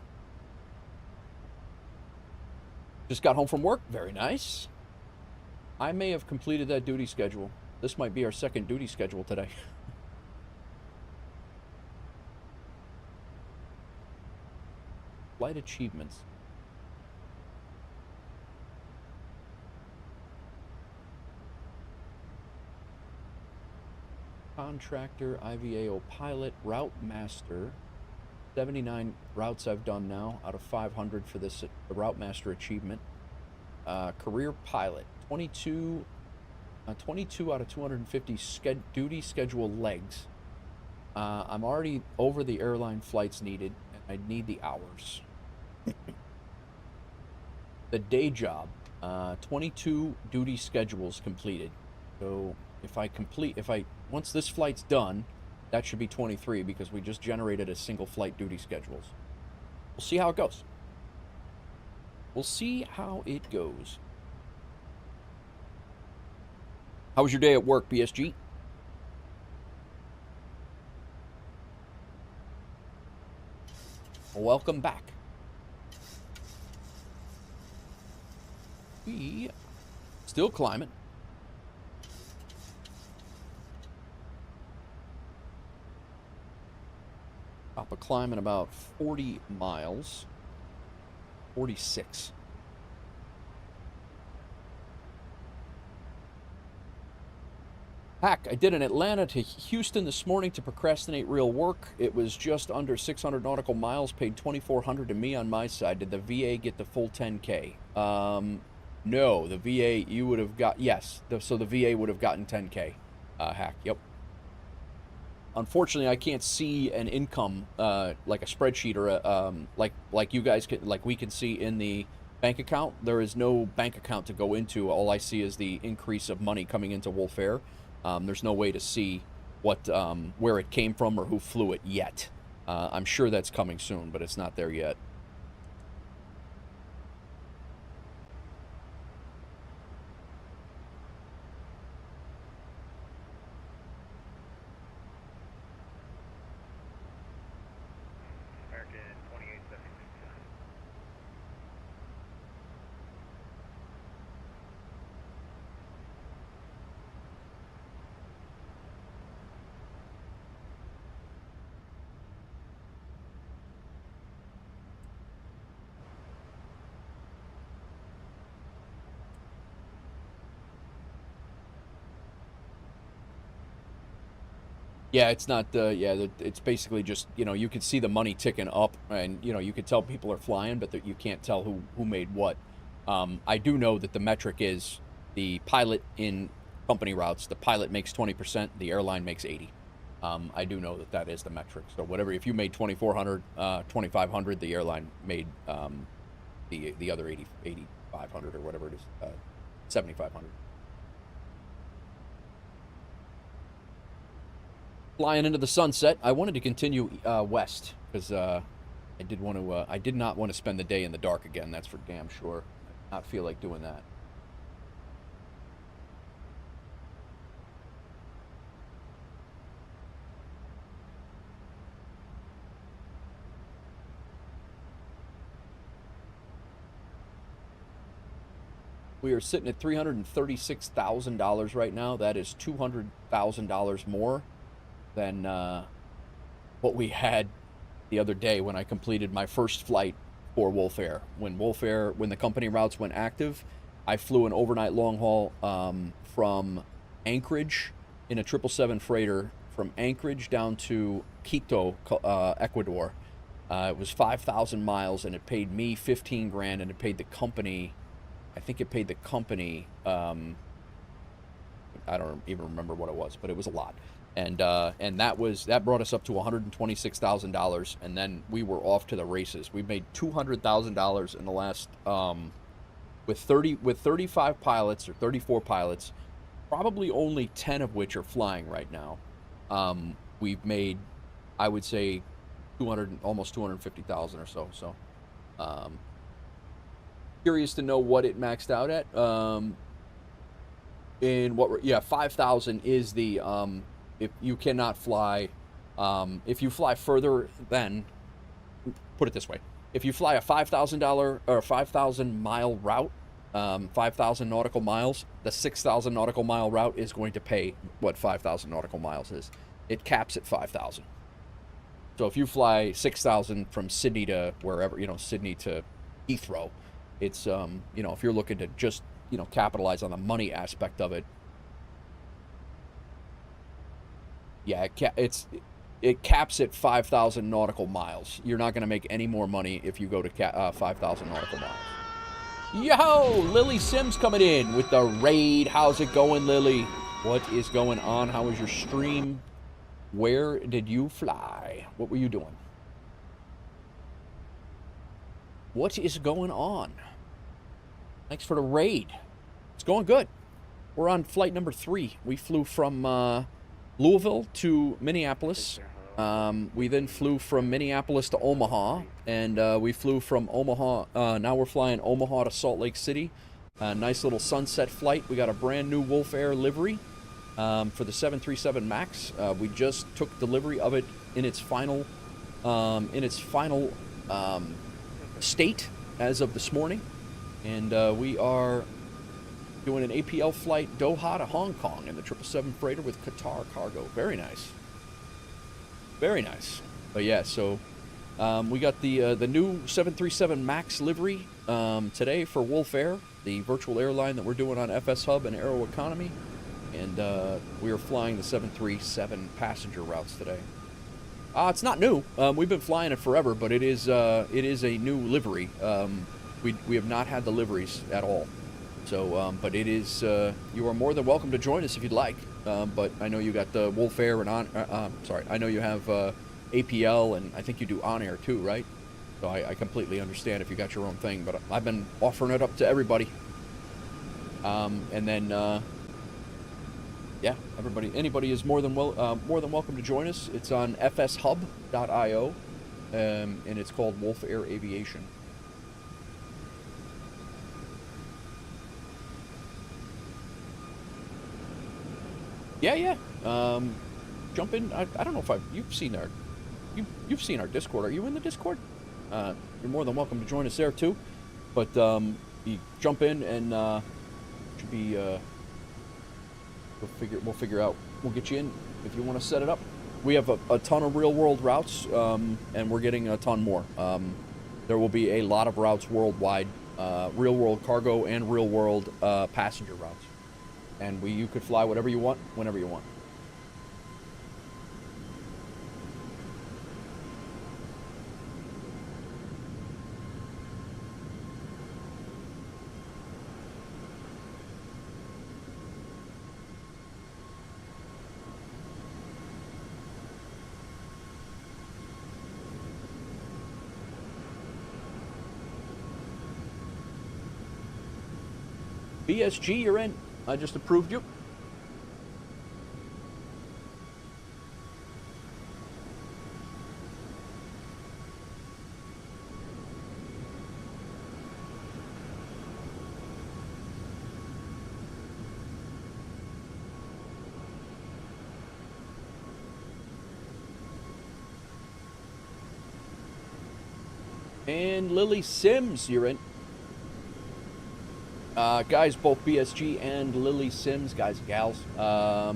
just got home from work. Very nice. I may have completed that duty schedule. This might be our second duty schedule today. Flight achievements. Contractor, IVAO pilot, route master. 79 routes I've done now out of 500 for this the route master achievement. Career pilot, 22 out of 250 duty schedule legs. I'm already over the airline flights needed, and I need the hours. The day job, 22 duty schedules completed. So once this flight's done, that should be 23 because we just generated a single flight duty schedules. We'll see how it goes. We'll see how it goes. How was your day at work, BSG? Welcome back. We still climbing. Top of climbing about 40 miles. 46. Hack, I did an Atlanta to Houston this morning to procrastinate real work. It was just under 600 nautical miles, paid $2,400 to me on my side. Did the VA get the full 10K? No, the VA, you would have got, yes, so the VA would have gotten 10K. Hack, yep. Unfortunately, I can't see an income like a spreadsheet or a, like you guys can, like we can see in the bank account. There is no bank account to go into. All I see is the increase of money coming into WolfAir. There's no way to see what where it came from or who flew it yet. I'm sure that's coming soon, but it's not there yet. Yeah, it's not, it's basically just, you can see the money ticking up and, you can tell people are flying, but you can't tell who made what. I do know that the metric is the pilot in company routes, the pilot makes 20%, the airline makes 80. I do know that is the metric. So whatever, if you made 2,400, 2,500, the airline made the other 8,500 or whatever it is, 7,500. Flying into the sunset. I wanted to continue west because I did not want to spend the day in the dark again. That's for damn sure. I did not feel like doing that. We are sitting at $336,000 right now. That is $200,000 more than what we had the other day when I completed my first flight for WolfAir. When the company routes went active, I flew an overnight long haul from Anchorage in a 777 freighter from Anchorage down to Quito, Ecuador. It was 5,000 miles, and it paid me 15 grand, and it paid the company, I think it paid the company, I don't even remember what it was, but it was a lot. And that brought us up to $126,000, and then we were off to the races. We made $200,000 in the last with 35 pilots or 34 pilots, probably only 10 of which are flying right now. We've made, I would say, almost 250,000 or so. So, curious to know what it maxed out at. 5,000 is the if you cannot fly, if you fly further than, put it this way, if you fly a $5,000 or 5,000 mile route, 5,000 nautical miles, the 6,000 nautical mile route is going to pay what 5,000 nautical miles is. It caps at 5,000. So if you fly 6,000 from Sydney to wherever, Sydney to Heathrow, it's, if you're looking to just, capitalize on the money aspect of it, yeah, it caps at 5,000 nautical miles. You're not going to make any more money if you go to 5,000 nautical miles. Yo, Lily Sims coming in with the raid. How's it going, Lily? What is going on? How was your stream? Where did you fly? What were you doing? What is going on? Thanks for the raid. It's going good. We're on flight number 3. We flew from Louisville to Minneapolis. We then flew from Minneapolis to Omaha, and we flew from Omaha. Now we're flying Omaha to Salt Lake City. Nice little sunset flight. We got a brand new WolfAir livery for the 737 MAX. We just took delivery of it in its final state as of this morning, and we are doing an APL flight Doha to Hong Kong in the 777 freighter with Qatar Cargo. Very nice. Very nice. But yeah, so we got the new 737 MAX livery today for WolfAir, the virtual airline that we're doing on FS Hub and Aeroconomy, and we are flying the 737 passenger routes today. It's not new. We've been flying it forever, but it is a new livery. We have not had the liveries at all. So, but it is, you are more than welcome to join us if you'd like. But I know you got the WolfAir and I know you have APL, and I think you do on-air too, right? So I completely understand if you got your own thing, but I've been offering it up to everybody. And then, yeah, anybody is more than welcome to join us. It's on fshub.io, and it's called WolfAir Aviation. Yeah. Jump in. I don't know if you've seen our Discord. Are you in the Discord? You're more than welcome to join us there too. But you jump in and should be. We'll figure out. We'll get you in if you want to set it up. We have a ton of real world routes, and we're getting a ton more. There will be a lot of routes worldwide, real world cargo and real world passenger routes. And you could fly whatever you want, whenever you want. BSG, you're in. I just approved you. And Lily Sims, you're in. Guys, both BSG and Lily Sims, guys and gals, I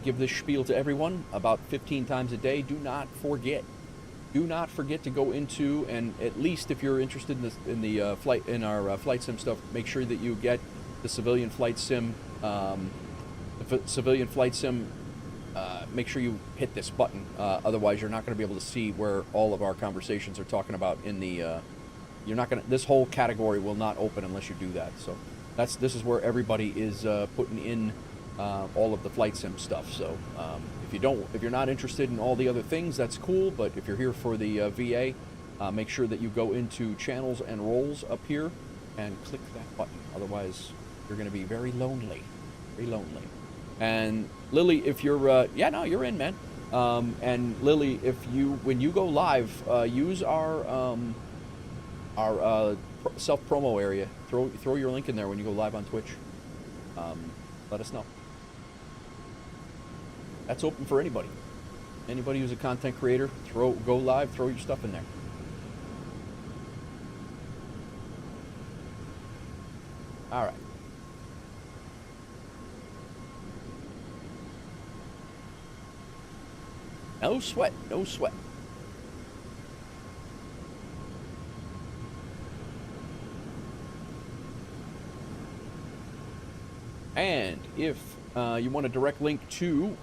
give this spiel to everyone about 15 times a day. Do not forget to go into, and at least if you're interested in our flight sim stuff, make sure that you get the civilian flight sim. Make sure you hit this button. Otherwise, you're not going to be able to see where all of our conversations are talking about in the. This whole category will not open unless you do that. So this is where everybody is putting in all of the flight sim stuff. So if you're not interested in all the other things, that's cool. But if you're here for the VA, make sure that you go into channels and roles up here and click that button. Otherwise, you're going to be very lonely, very lonely. And Lily, if you're you're in, man. And Lily, when you go live, use our self promo area. Throw your link in there when you go live on Twitch. Let us know. That's open for anybody. Anybody who's a content creator, go live, throw your stuff in there. All right. No sweat, no sweat. And if you want a direct link to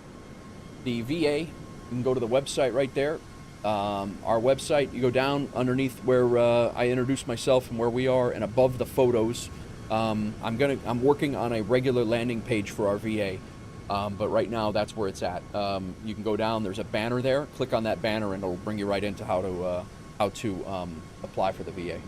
the VA, you can go to the website right there. Our website, you go down underneath where I introduce myself and where we are, and above the photos, I'm working on a regular landing page for our VA. But right now, that's where it's at. You can go down. There's a banner there. Click on that banner, and it'll bring you right into how to apply for the VA.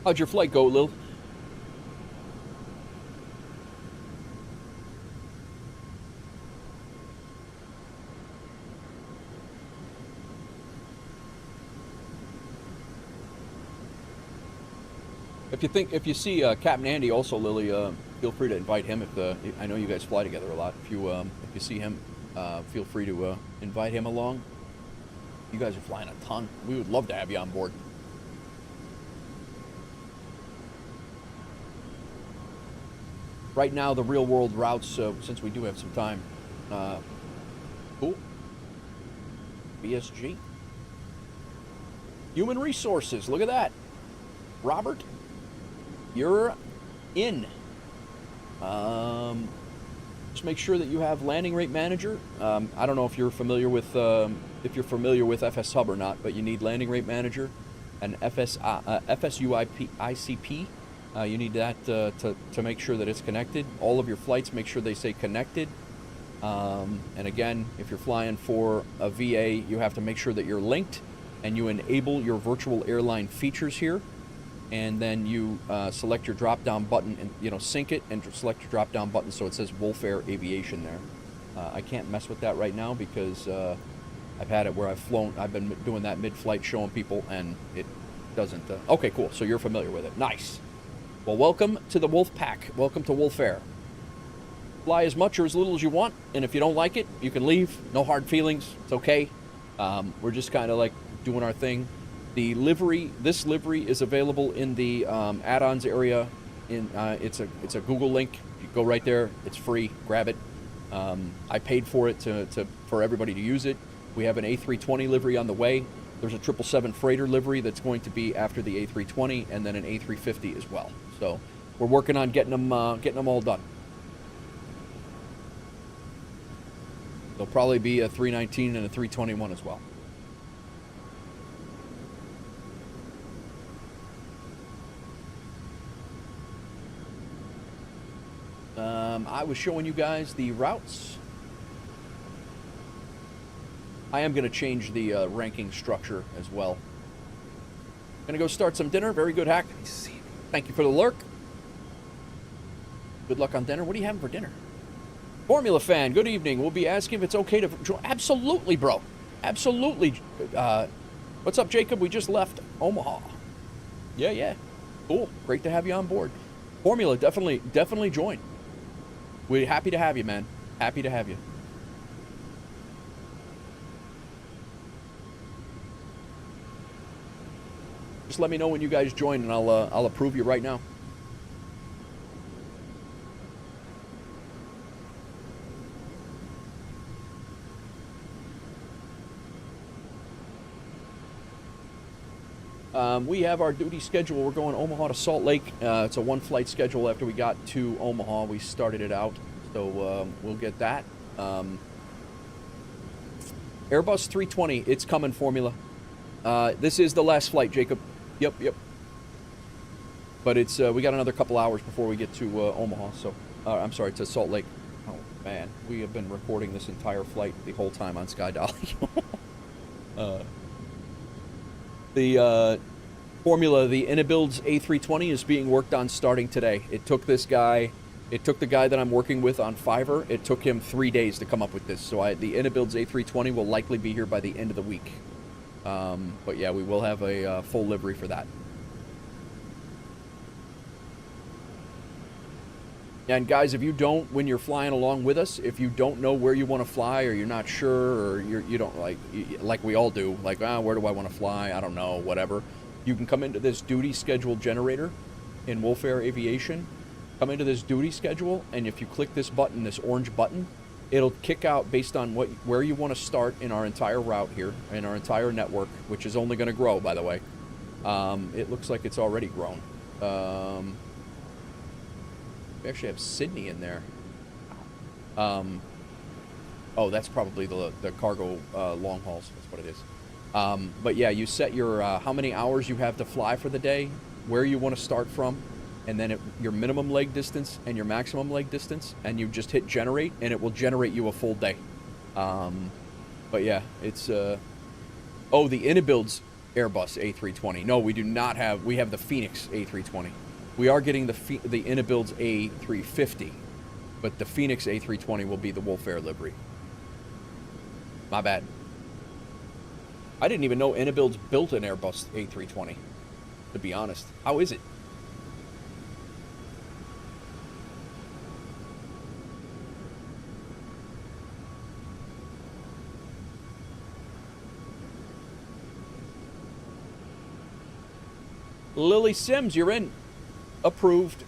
How'd your flight go, Lil? If you see Captain Andy also, Lily, feel free to invite him. I know you guys fly together a lot. If you see him, feel free to invite him along. You guys are flying a ton. We would love to have you on board. Right now, the real world routes, since we do have some time. Cool. BSG. Human resources, look at that. Robert, you're in. Just make sure that you have landing rate manager. I don't know if you're familiar with FS Hub or not, but you need landing rate manager and FSUICP. You need that to make sure that it's connected. All of your flights, make sure they say connected. And again, if you're flying for a VA, you have to make sure that you're linked and you enable your virtual airline features here. And then you select your drop-down button and sync it and select your drop-down button so it says WolfAir Aviation there. I can't mess with that right now because I've had it where I've been doing that mid-flight showing people and it doesn't. Okay, cool. So you're familiar with it. Nice. Well, welcome to the Wolf Pack. Welcome to WolfAir. Fly as much or as little as you want, and if you don't like it, you can leave. No hard feelings. It's okay. We're just kind of like doing our thing. This livery is available in the add-ons area. It's a Google link. You go right there. It's free. Grab it. I paid for it for everybody to use it. We have an A320 livery on the way. There's a 777 freighter livery that's going to be after the A320, and then an A350 as well. So we're working on getting them all done. There'll probably be a 319 and a 321 as well. I was showing you guys the routes. I am going to change the ranking structure as well. Going to go start some dinner. Very good, Hack. Thank you for the lurk. Good luck on dinner. What are you having for dinner? Formula Fan, good evening. We'll be asking if it's okay to join. Absolutely, bro. Absolutely. What's up, Jacob? We just left Omaha. Yeah. Cool. Great to have you on board. Formula, definitely join. We're happy to have you, man. Happy to have you. Just let me know when you guys join, and I'll approve you right now. We have our duty schedule. We're going Omaha to Salt Lake. It's a one-flight schedule after we got to Omaha. We started it out, so we'll get that. Airbus 320, it's coming, Formula. This is the last flight, Jacob. Yep. But it's we got another couple hours before we get to Omaha. So, I'm sorry, to Salt Lake. Oh man, we have been recording this entire flight the whole time on Sky Dolly. The Formula, the Inabuild's A320 is being worked on starting today. It took the guy that I'm working with on Fiverr, it took him 3 days to come up with this. So the Inabuild's A320 will likely be here by the end of the week. But yeah, we will have a full livery for that. And guys, if you don't, when you're flying along with us, if you don't know where you want to fly, or you're not sure, or you don't like we all do, like, where do I want to fly? I don't know, whatever. You can come into this duty schedule generator in WolfAir Aviation. Come into this duty schedule, and if you click this button, this orange button, it'll kick out based on where you want to start in our entire route here, in our entire network, which is only going to grow, by the way. It looks like it's already grown. We actually have Sydney in there. Oh, that's probably the cargo long hauls. That's what it is. But yeah, you set your how many hours you have to fly for the day, where you want to start from, and then your minimum leg distance and your maximum leg distance, and you just hit generate, and it will generate you a full day. But yeah, it's oh, the Inabuild's Airbus A320. No, we do not have. We have the Phoenix A320. We are getting the Inabuild's A350, but the Phoenix A320 will be the WolfAir livery. My bad. I didn't even know Inabuild's built an Airbus A320, to be honest. How is it? Lily Sims, you're in. Approved.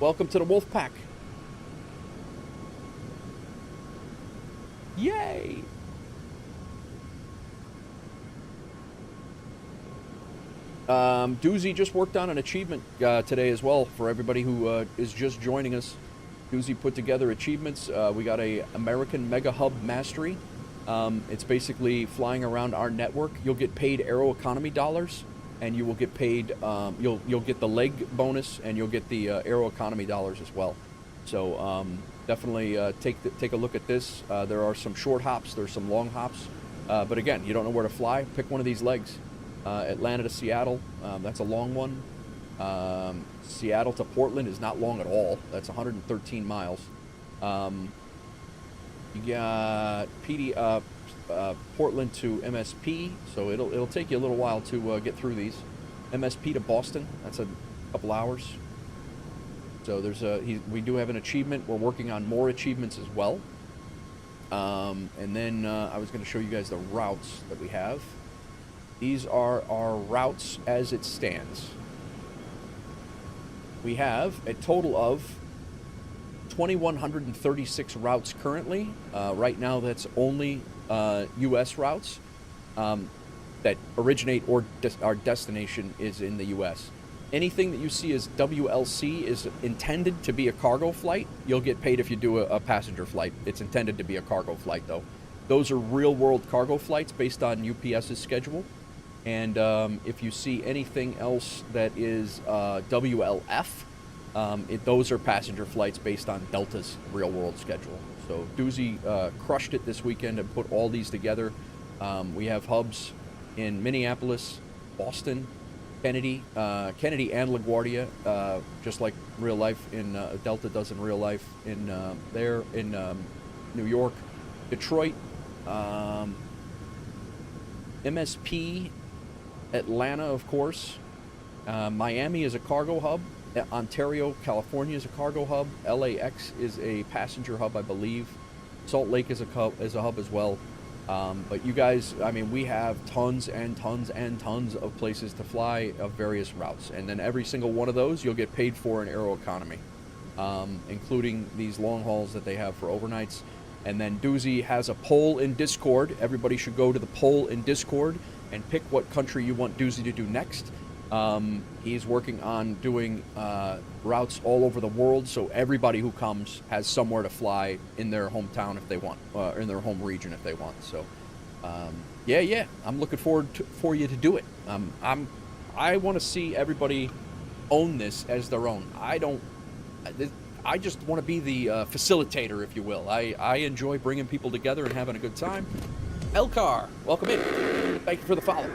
Welcome to the Wolf Pack. Yay! Doozy just worked on an achievement today as well for everybody who is just joining us. Doozy put together achievements. We got a American Mega Hub Mastery. It's basically flying around our network. You'll get paid Aeroconomy dollars, and you will get paid. You'll get the leg bonus, and you'll get the Aeroconomy dollars as well. So definitely take a look at this. There are some short hops. There's some long hops. But again, you don't know where to fly. Pick one of these legs. Atlanta to Seattle. That's a long one. Seattle to Portland is not long at all. That's 113 miles. You got Portland to MSP, so it'll take you a little while to get through these. MSP to Boston, that's a couple hours. So there's we do have an achievement. We're working on more achievements as well. And then I was going to show you guys the routes that we have. These are our routes as it stands. We have a total of 2,136 routes currently. Right now, that's only U.S. routes that originate or our destination is in the U.S. Anything that you see as WLC is intended to be a cargo flight. You'll get paid if you do a passenger flight. It's intended to be a cargo flight, though. Those are real-world cargo flights based on UPS's schedule. And if you see anything else that is WLF, those are passenger flights based on Delta's real-world schedule. So Doozy crushed it this weekend and put all these together. We have hubs in Minneapolis, Boston, Kennedy and LaGuardia, just like real life in Delta does in real life in New York, Detroit, MSP, Atlanta, of course. Miami is a cargo hub. Ontario, California is a cargo hub. LAX is a passenger hub, I believe. Salt Lake is a hub as well. But you guys, I mean, we have tons and tons and tons of places to fly of various routes. And then every single one of those you'll get paid for in Aeroconomy, including these long hauls that they have for overnights. And then Doozy has a poll in Discord. Everybody should go to the poll in Discord and pick what country you want Doozy to do next. He's working on doing routes all over the world, so everybody who comes has somewhere to fly in their hometown if they want, or in their home region if they want. So, yeah, I'm looking forward for you to do it. I want to see everybody own this as their own. I just want to be the facilitator, if you will. I enjoy bringing people together and having a good time. Elcar, welcome in. Thank you for the follow.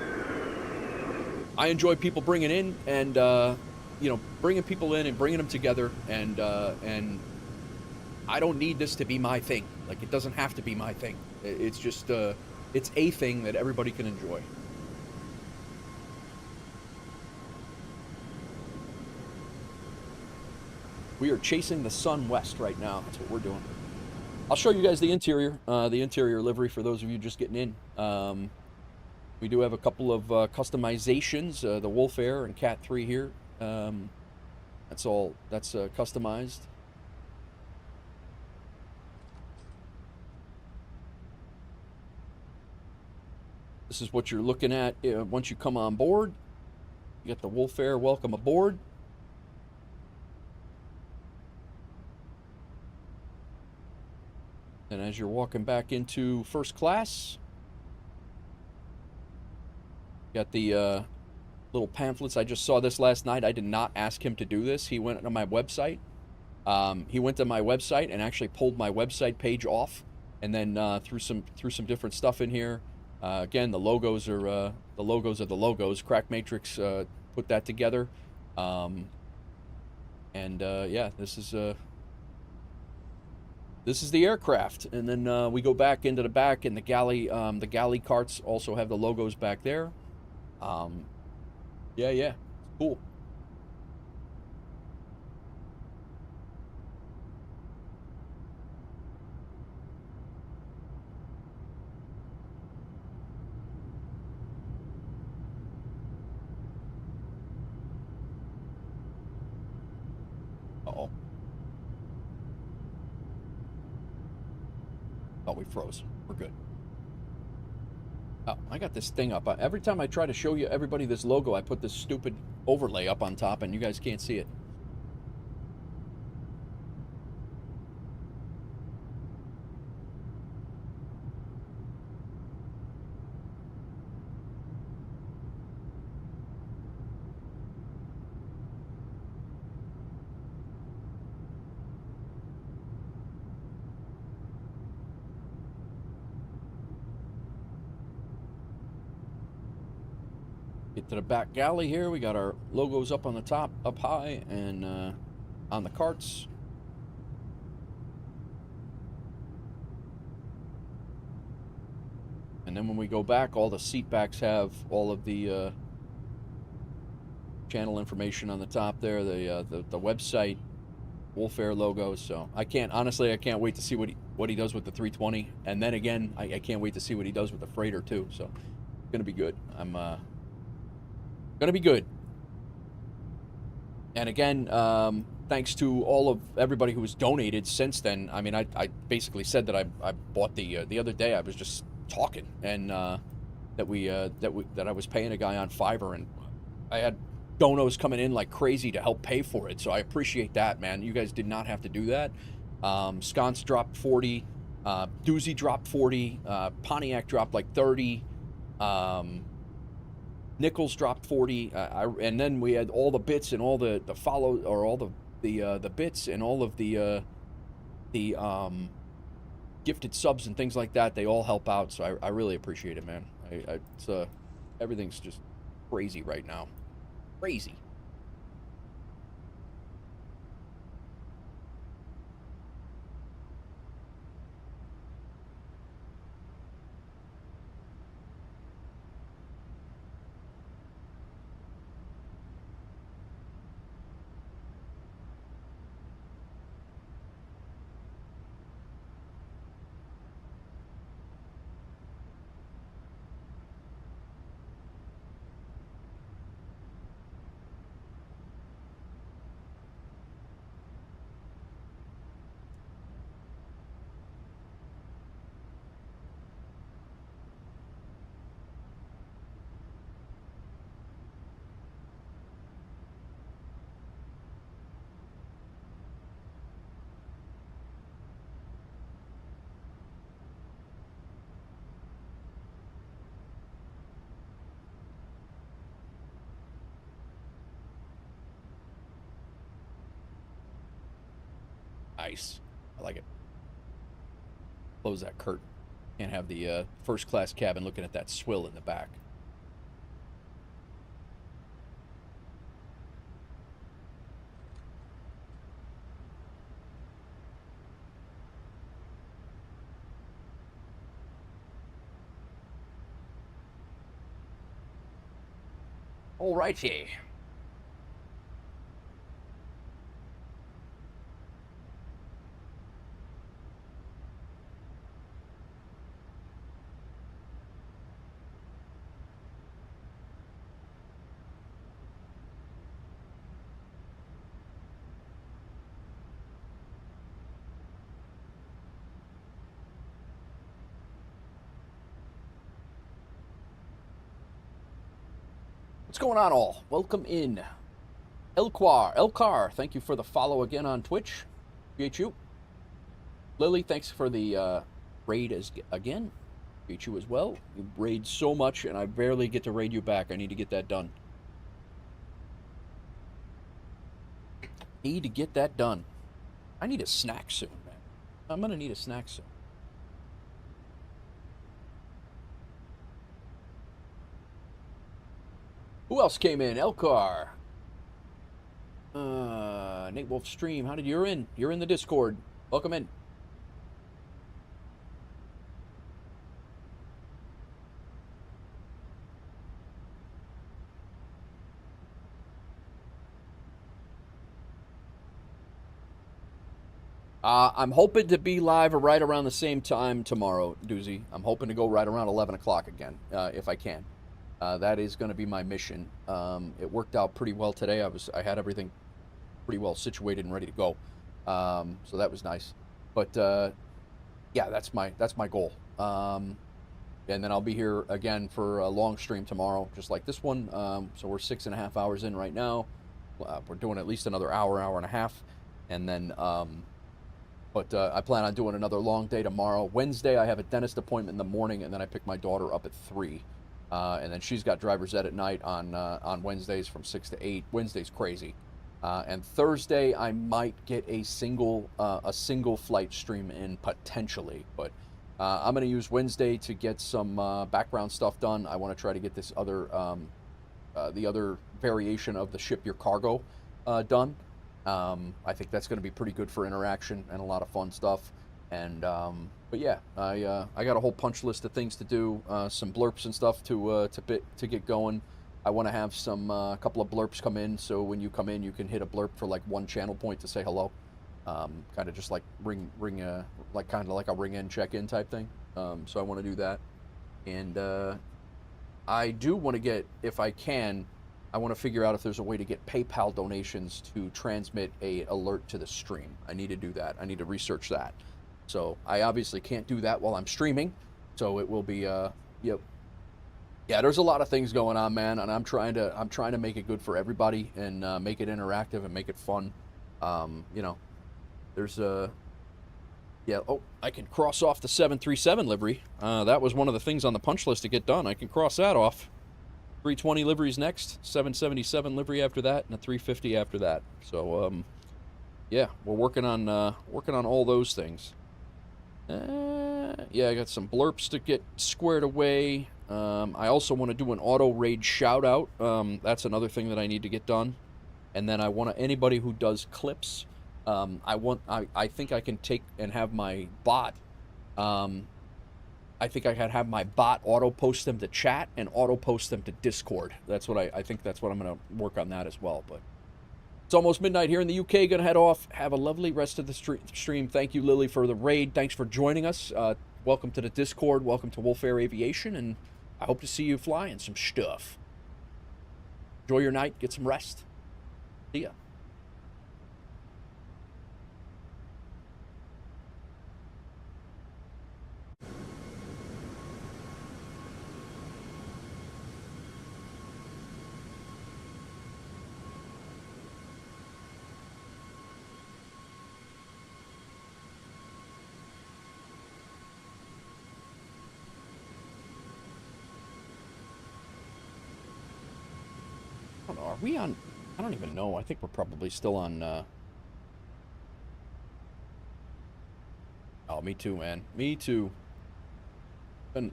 I enjoy people bringing in and, bringing people in and bringing them together. And I don't need this to be my thing. Like, it doesn't have to be my thing. It's just, it's a thing that everybody can enjoy. We are chasing the sun west right now. That's what we're doing. I'll show you guys the interior livery for those of you just getting in. We do have a couple of customizations, the WolfAir and Cat 3 here. That's customized. This is what you're looking at once you come on board. You got the WolfAir welcome aboard. And as you're walking back into first class, got the little pamphlets. I just saw this last night. I did not ask him to do this. He went to my website. He went to my website and actually pulled my website page off, and then threw some different stuff in here. Again, the logos are the logos. Crack Matrix put that together, yeah, this is the aircraft. And then we go back into the back, and the galley carts also have the logos back there. Yeah, cool. Uh-oh. Oh, we froze. We're good. Oh, I got this thing up. Every time I try to show you everybody this logo, I put this stupid overlay up on top, and you guys can't see it. Get to the back galley here. We got our logos up on the top, up high, and on the carts. And then when we go back, all the seat backs have all of the channel information on the top there, the website, WolfAir logo. So I can't wait to see what he does with the 320. And then again, I can't wait to see what he does with the freighter too. So it's gonna be good. I'm gonna be good. And again, thanks to everybody who has donated since then. I mean, I basically said that I bought the other day. I was just talking, and that I was paying a guy on Fiverr, and I had donos coming in like crazy to help pay for it. So I appreciate that, man. You guys did not have to do that. Sconce dropped 40, Doozy dropped 40, Pontiac dropped like 30. Nichols dropped 40, and then we had all the bits and all the follow, or all the bits and all of the gifted subs and things like that. They all help out, so I really appreciate it, man. It's everything's just crazy right now, crazy. Nice. I like it. Close that curtain. Can't have the first class cabin looking at that swill in the back. Alrighty. What's going on, all? Welcome in. Elcar, thank you for the follow again on Twitch. Appreciate you. Lily, thanks for the raid again. Appreciate you as well. You raid so much, and I barely get to raid you back. I need to get that done. Need to get that done. I need a snack soon, man. I'm gonna need a snack soon. Who else came in? Elcar. Nate Wolf Stream. How did you're in? You're in the Discord. Welcome in. I'm hoping to be live right around the same time tomorrow, Doozy. I'm hoping to go right around 11 o'clock again, if I can. That is going to be my mission. It worked out pretty well today. I had everything pretty well situated and ready to go, so that was nice. But yeah, that's my goal. And then I'll be here again for a long stream tomorrow, just like this one. So we're 6.5 hours in right now. We're doing at least another hour and a half, and then. But I plan on doing another long day tomorrow. Wednesday, I have a dentist appointment in the morning, and then I pick my daughter up at 3. And then she's got driver's ed at night on Wednesdays from 6 to 8. Wednesday's crazy. And Thursday, I might get a single flight stream in potentially. But I'm going to use Wednesday to get some background stuff done. I want to try to get this the other variation of the ship your cargo done. I think that's going to be pretty good for interaction and a lot of fun stuff. And but yeah, I got a whole punch list of things to do, some blurps and stuff to get going. I want to have a couple of blurps come in, so when you come in, you can hit a blurp for like one channel point to say hello, kind of just like ring like kind of like a ring in check in type thing. So I want to do that, and I do want to get, if I can. I want to figure out if there's a way to get PayPal donations to transmit a alert to the stream. I need to do that. I need to research that. So I obviously can't do that while I'm streaming. So it will be yep. Yeah, there's a lot of things going on, man, and I'm trying to make it good for everybody and make it interactive and make it fun. You know, there's yeah, oh, I can cross off the 737 livery. That was one of the things on the punch list to get done. I can cross that off. 320 liveries next, 777 livery after that, and a 350 after that. So, yeah, we're working on all those things. Yeah, I got some blurps to get squared away. I also want to do an auto raid shout out. That's another thing that I need to get done. And then I want anybody who does clips. I think I can take and have my bot. I think I can have my bot auto post them to chat and auto post them to Discord. That's what I think that's what I'm going to work on that as well. But it's almost midnight here in the UK. Going to head off. Have a lovely rest of the stream. Thank you, Lily, for the raid. Thanks for joining us. Welcome to the Discord. Welcome to WolfAir Aviation. And I hope to see you flying some stuff. Enjoy your night. Get some rest. See ya. Are we on? I don't even know. I think we're probably still on. Oh, me too, man. Me too. Been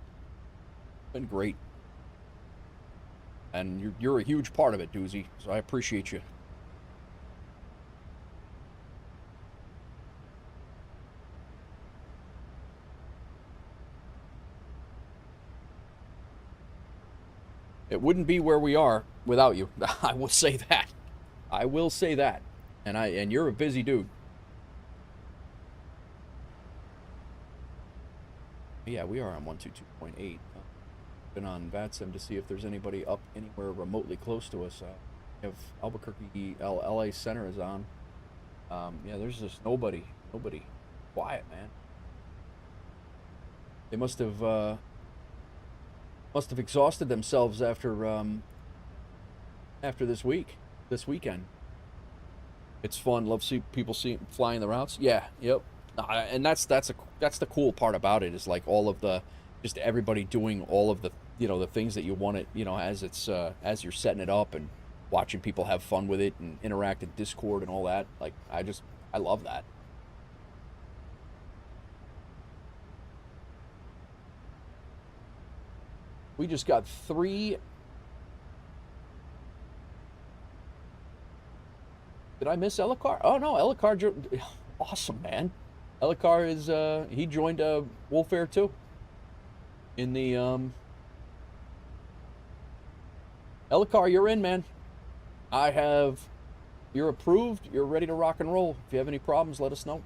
great. And you're a huge part of it, Doozy, so I appreciate you. It wouldn't be where we are without you. I will say that. I will say that. And you're a busy dude. Yeah, we are on 122.8. Been on VATSIM to see if there's anybody up anywhere remotely close to us. We have Albuquerque, LA Center is on. Yeah, there's just nobody. Quiet, man. They must have exhausted themselves after this weekend. It's fun. Love see people flying the routes. Yeah, yep. And that's the cool part about it is like all of the just everybody doing all of the the things that you want it as it's as you're setting it up and watching people have fun with it and interact in Discord and all that. Like I love that. We just got 3. Did I miss Ellicar? Oh no, Ellicar, awesome, man. Ellicar is he joined WolfAir too. In the Ellicar, you're in, man. You're approved. You're ready to rock and roll. If you have any problems, let us know.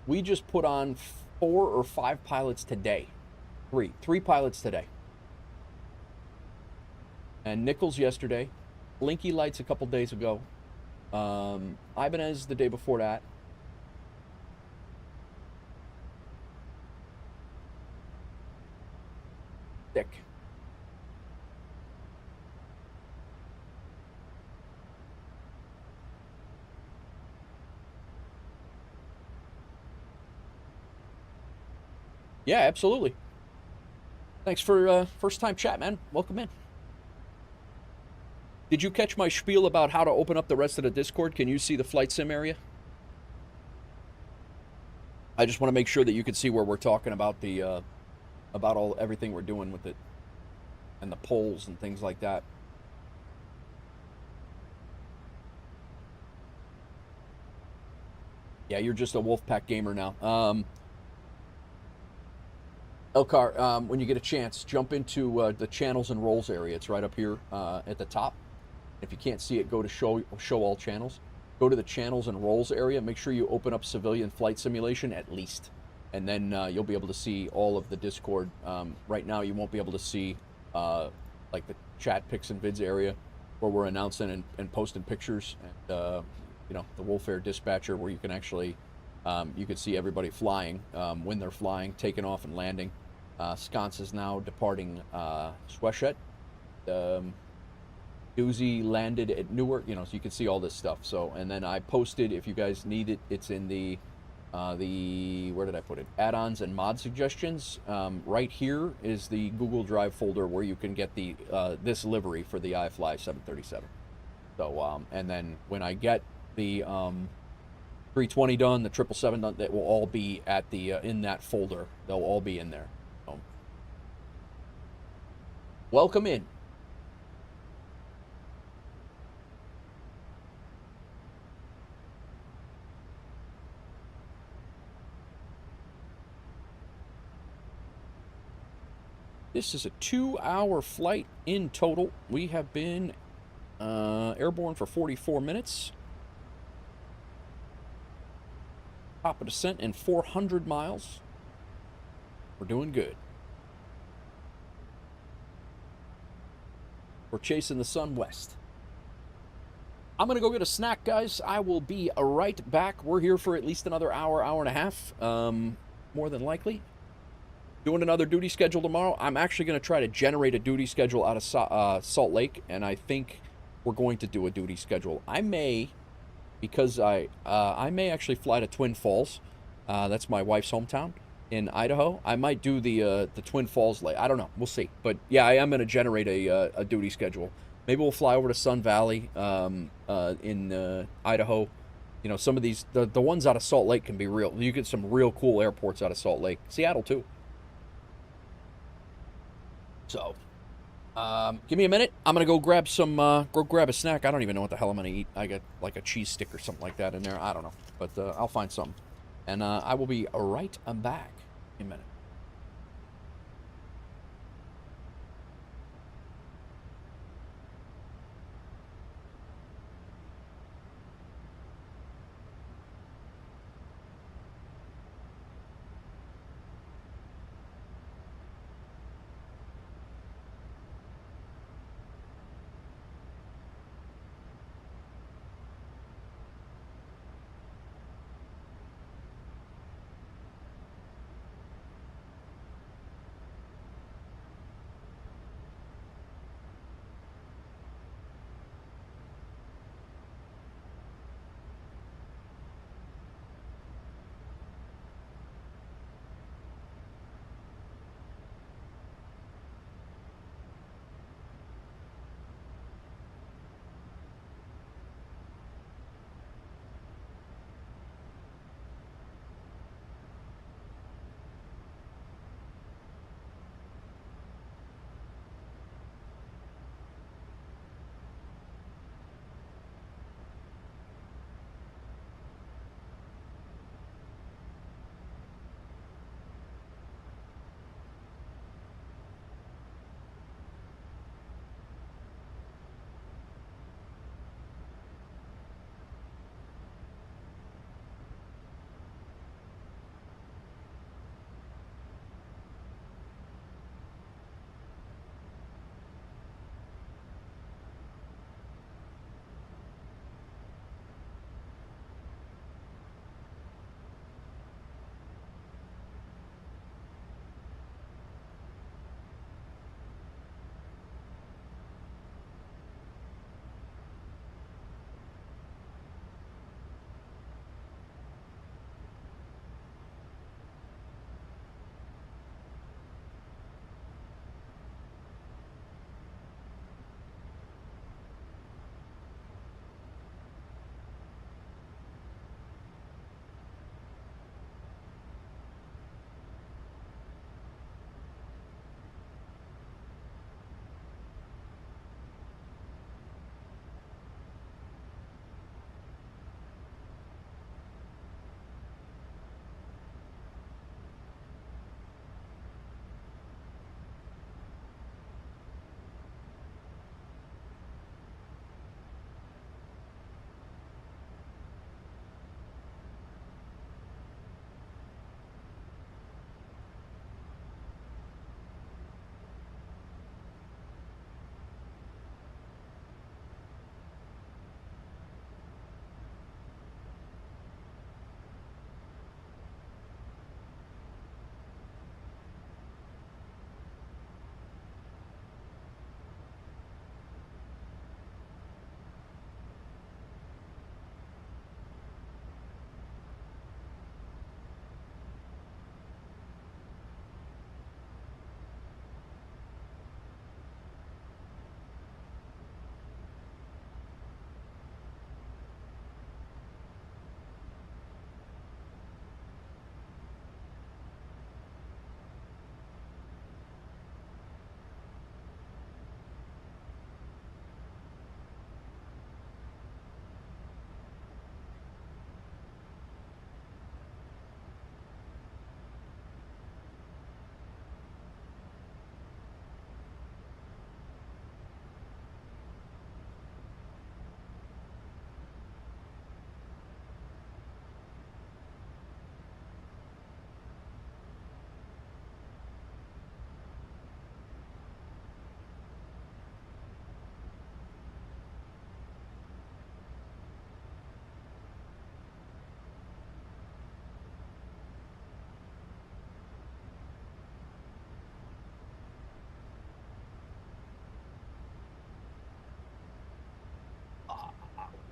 We just put on 4 or 5 pilots today. 3 pilots today. And Nichols yesterday. Blinky Lights a couple days ago. Ibanez the day before that. Sick. Yeah, absolutely. Thanks for first time chat, man. Welcome in. Did you catch my spiel about how to open up the rest of the Discord? Can you see the flight sim area? I just want to make sure that you can see where we're talking about the about everything we're doing with it and the polls and things like that. Yeah, you're just a Wolfpack gamer now. Elcar, when you get a chance, jump into the channels and roles area. It's right up here at the top. If you can't see it, go to show all channels. Go to the channels and roles area. Make sure you open up civilian flight simulation at least. And then you'll be able to see all of the Discord. Right now, you won't be able to see like the chat pics and vids area where we're announcing and posting pictures. And, the WolfAir Dispatcher where you can actually, you can see everybody flying when they're flying, taking off and landing. Sconce is now departing Sweshet. Doozy landed at Newark, so you can see all this stuff. So, and then I posted, if you guys need it, it's in the where did I put it? Add-ons and mod suggestions. Right here is the Google Drive folder where you can get the this livery for the iFly 737. So, and then when I get the 320 done, the 777 done, that will all be at the in that folder. They'll all be in there. So, welcome in. This is a 2-hour flight in total. We have been airborne for 44 minutes. Top of descent in 400 miles. We're doing good. We're chasing the sun west. I'm going to go get a snack, guys. I will be right back. We're here for at least another hour, hour and a half, more than likely. Doing another duty schedule tomorrow. I'm actually going to try to generate a duty schedule out of Salt Lake, and I think we're going to do a duty schedule. I may, because I may actually fly to Twin Falls. That's my wife's hometown in Idaho. I might do the Twin Falls late. I don't know. We'll see. But yeah, I am going to generate a duty schedule. Maybe we'll fly over to Sun Valley in Idaho, You know, some of these, the ones out of Salt Lake can be real. You get some real cool airports out of Salt Lake. Seattle, too. So, give me a minute. I'm going to go grab some, go grab a snack. I don't even know what the hell I'm going to eat. I got like a cheese stick or something like that in there. I don't know. But I'll find something. And I will be right back in a minute.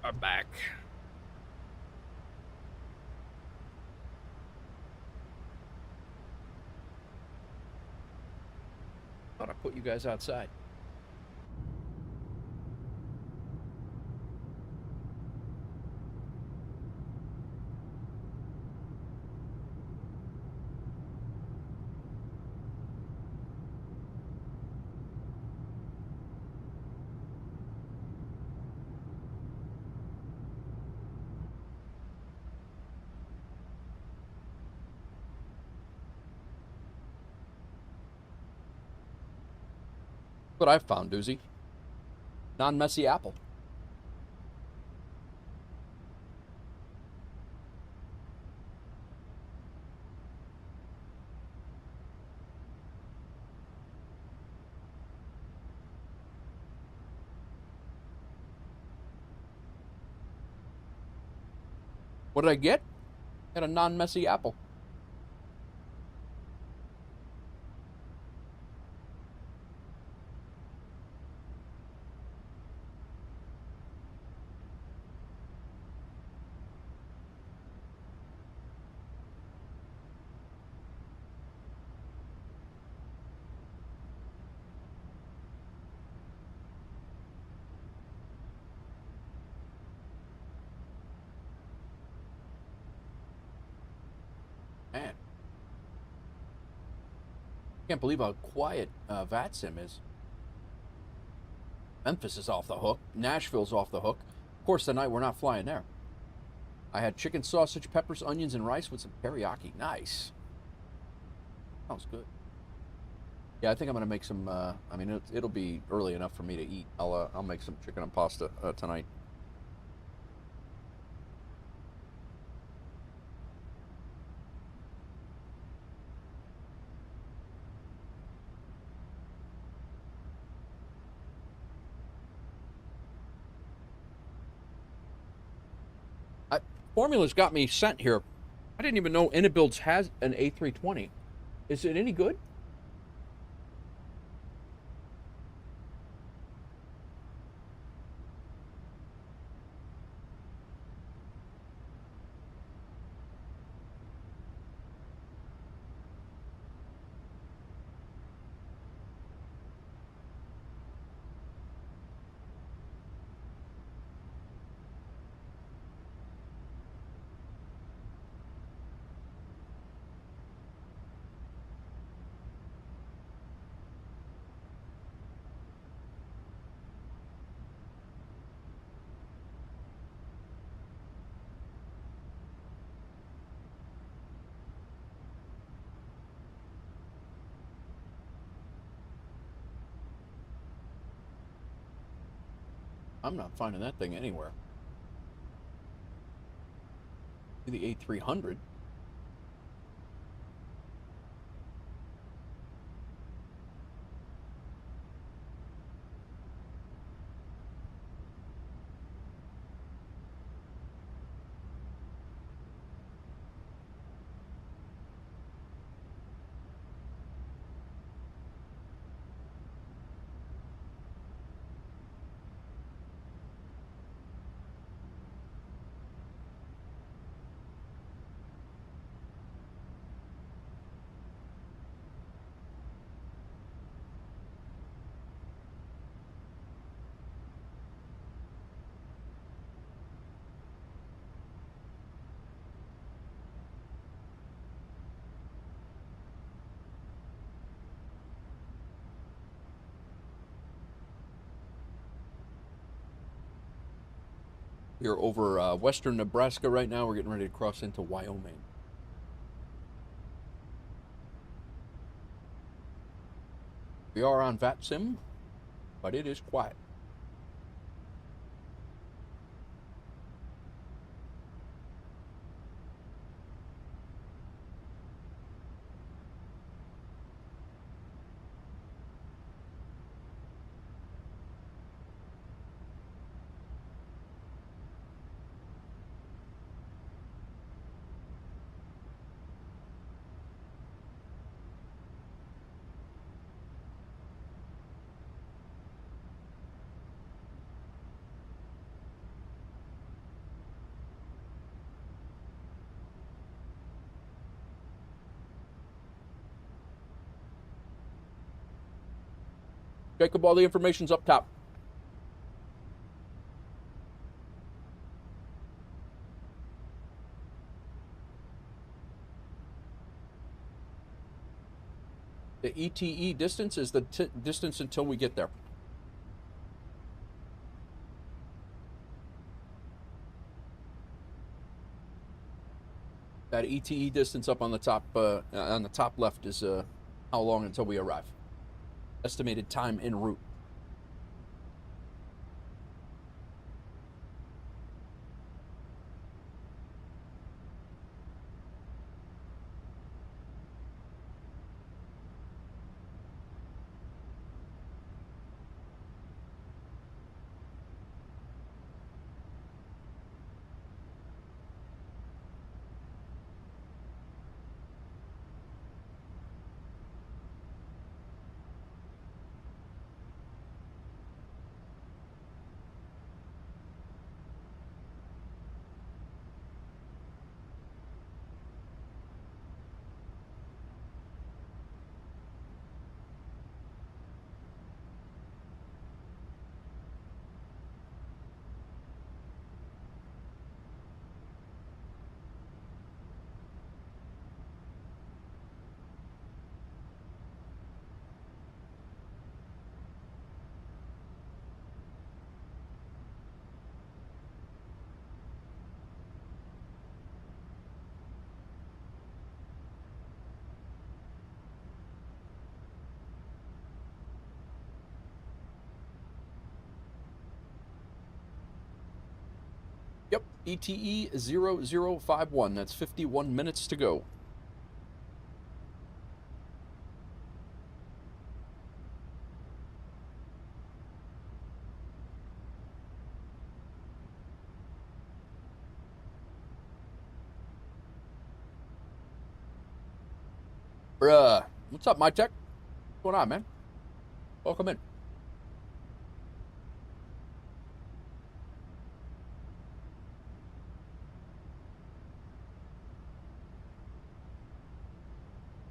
Are back. Thought I put you guys outside. what I found, Doozy. Non-messy apple. What did I get? Got a non-messy apple. Man. Can't believe how quiet VATSIM is. Memphis is off the hook. Nashville's off the hook. Of course, tonight we're not flying there. I had chicken sausage, peppers, onions, and rice with some teriyaki. Nice. Sounds good. Yeah, I think I'm gonna make some. I mean, it'll be early enough for me to eat. I'll make some chicken and pasta tonight. Formula's got me sent here. I didn't even know Inabuilds has an A320. Is it any good? I'm not finding that thing anywhere. The A300. We're over western Nebraska right now. We're getting ready to cross into Wyoming. We are on VATSIM, but it is quiet. Jacob, all the information's up top. The ETE distance is the distance until we get there. That ETE distance up on the top left is how long until we arrive. Estimated time en route. Yep, ETE 0051. That's 51 minutes to go. Bruh. What's up, my tech? What's going on, man? Welcome in.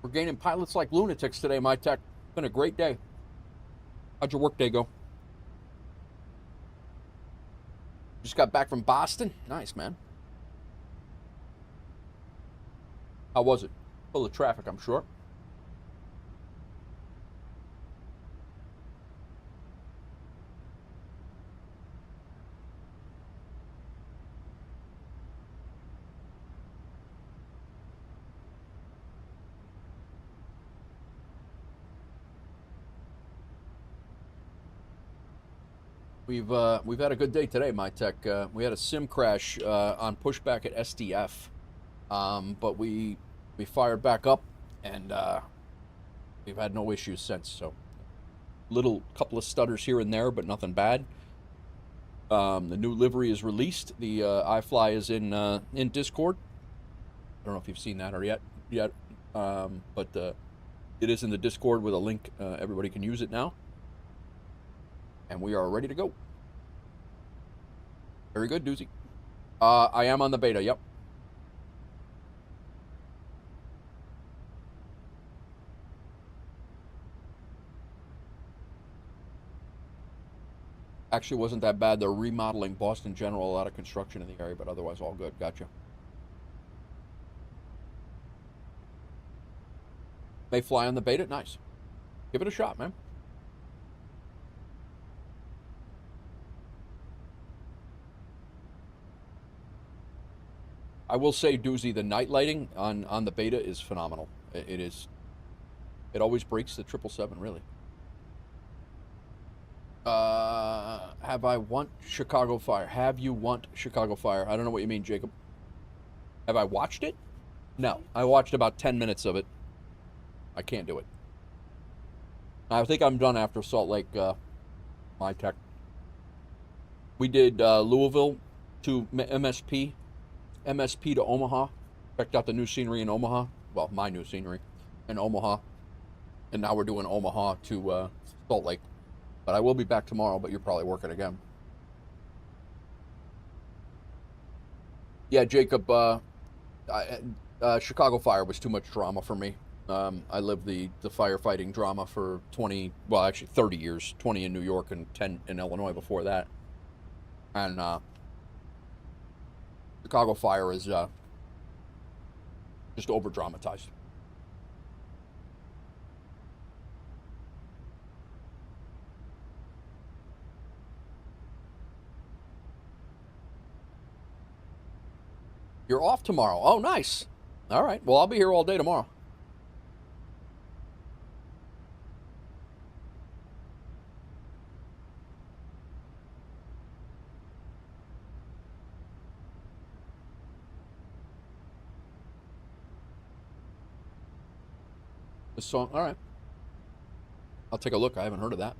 We're gaining pilots like lunatics today, my tech. It's been a great day. How'd your work day go? Just got back from Boston? Nice, man. How was it? Full of traffic, I'm sure. We've had a good day today, my tech. We had a sim crash on pushback at SDF, but we fired back up, and we've had no issues since. So, couple of stutters here and there, but nothing bad. The new livery is released. The iFly is in Discord. I don't know if you've seen that or yet, but it is in the Discord with a link. Everybody can use it now. And we are ready to go. Very good, Doozy. I am on the beta, yep. Actually wasn't that bad. They're remodeling Boston General, a lot of construction in the area, but otherwise all good. Gotcha. May fly on the beta? Nice. Give it a shot, man. I will say, Doozy, the night lighting on the beta is phenomenal. It always breaks the 777, really. Have I want Chicago Fire? Have you want Chicago Fire? I don't know what you mean, Jacob. Have I watched it? No, I watched about 10 minutes of it. I can't do it. I think I'm done after Salt Lake, my tech. We did Louisville to MSP to Omaha. Checked out the new scenery in Omaha. Well, my new scenery in Omaha. And now we're doing Omaha to Salt Lake. But I will be back tomorrow, but you're probably working again. Yeah, Jacob, Chicago Fire was too much drama for me. I lived the firefighting drama for 30 years. 20 in New York and 10 in Illinois before that. And Chicago Fire is just over-dramatized. You're off tomorrow. Oh, nice. All right. Well, I'll be here all day tomorrow. This song, all right. I'll take a look. I haven't heard of that.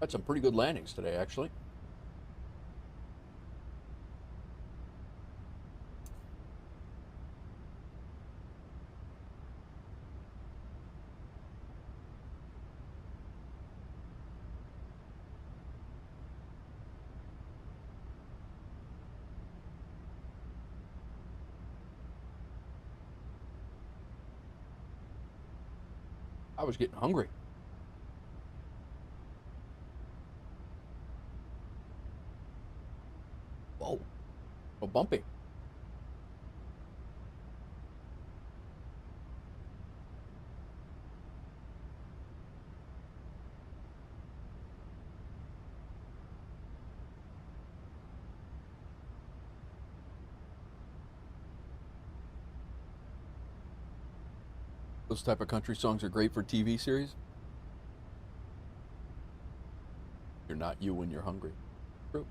Had some pretty good landings today, actually. I was getting hungry. Whoa. So bumpy. Those type of country songs are great for TV series. You're not you when you're hungry. True.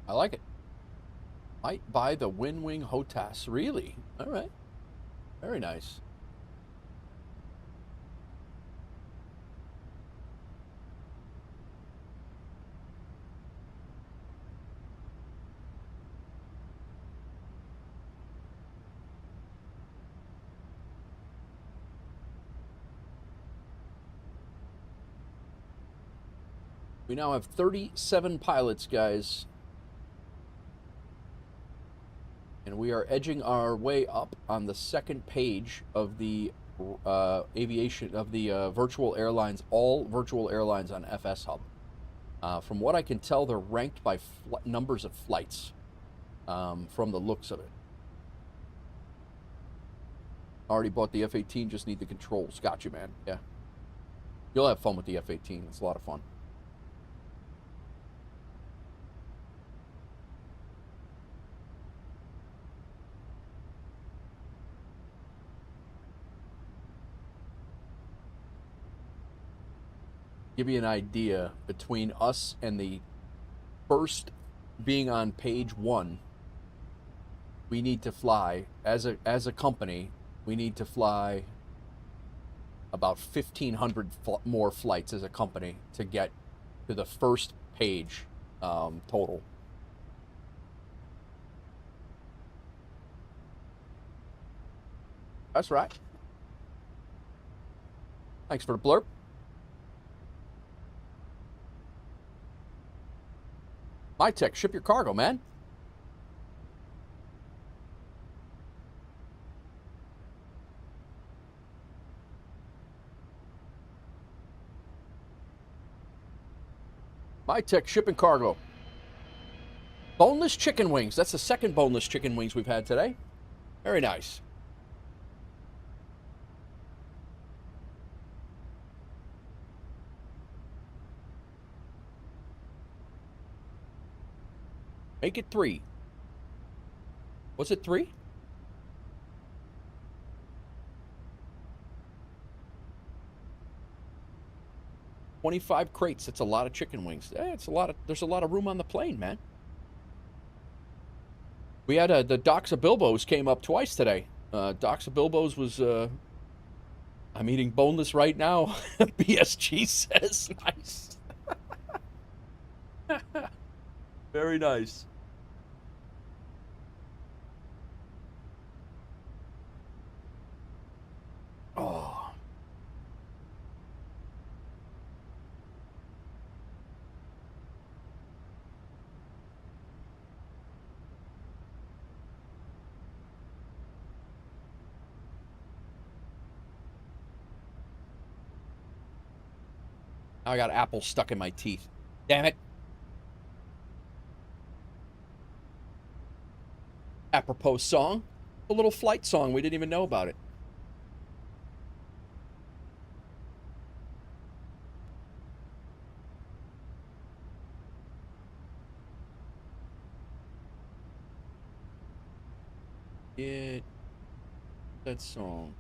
I like it. Might buy the Win-Wing HOTAS. Really? All right. Very nice. We now have 37 pilots, guys. And we are edging our way up on the second page of the aviation, of the virtual airlines, all virtual airlines on FS Hub. From what I can tell, they're ranked by numbers of flights, from the looks of it. Already bought the F-18, just need the controls. Got you, man. Yeah. You'll have fun with the F-18. It's a lot of fun. Give you an idea, between us and the first being on page 1, we need to fly, as a company, we need to fly about 1,500 more flights as a company to get to the first page total. That's right. Thanks for the blurb. My tech, ship your cargo, man. My tech, shipping cargo. Boneless chicken wings. That's the second boneless chicken wings we've had today. Very nice. Make it 3. Was it 3? $25 crates. That's a lot of chicken wings. It's a lot of. There's a lot of room on the plane, man. We had the Docks of Bilbo's came up twice today. Docks of Bilbo's was. I'm eating boneless right now. BSG says nice. Very nice. Oh. I got apple stuck in my teeth. Damn it. Apropos song. A little flight song. We didn't even know about it. Get that song.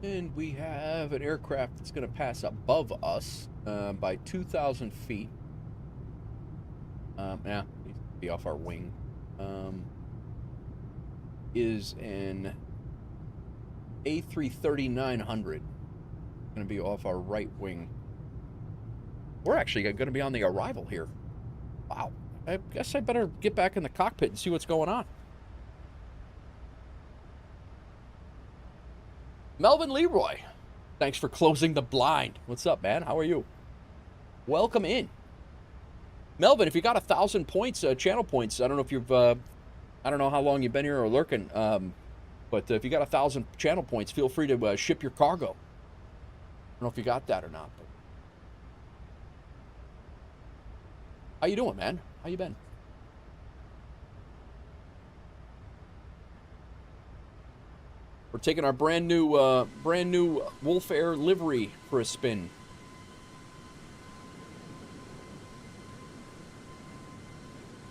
And we have an aircraft that's going to pass above us by 2,000 feet. Yeah, needs to be off our wing. Is an A330-900. Going to be off our right wing. We're actually going to be on the arrival here. Wow. I guess I better get back in the cockpit and see what's going on. Melvin Leroy, thanks for closing the blind. What's up, man? How are you? Welcome in. Melvin, if you got 1,000 points, channel points, I don't know if you've, I don't know how long you've been here or lurking, but if you got 1,000 channel points, feel free to ship your cargo. I don't know if you got that or not. But... How you doing, man? How you been? We're taking our brand new WolfAir livery for a spin.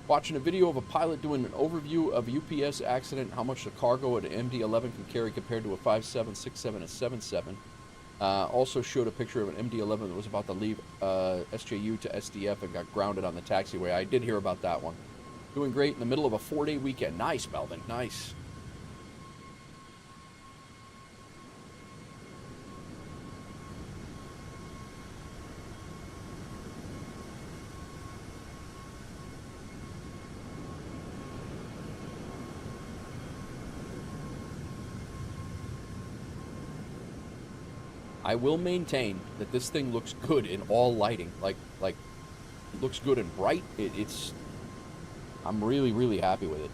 Watching a video of a pilot doing an overview of a UPS accident, how much the cargo at an MD-11 can carry compared to a 57, 67, and 77. Also showed a picture of an MD-11 that was about to leave SJU to SDF and got grounded on the taxiway. I did hear about that one. Doing great in the middle of a 4-day weekend. Nice, Melvin. Nice. I will maintain that this thing looks good in all lighting. Like it looks good and bright. It's I'm really, really happy with it.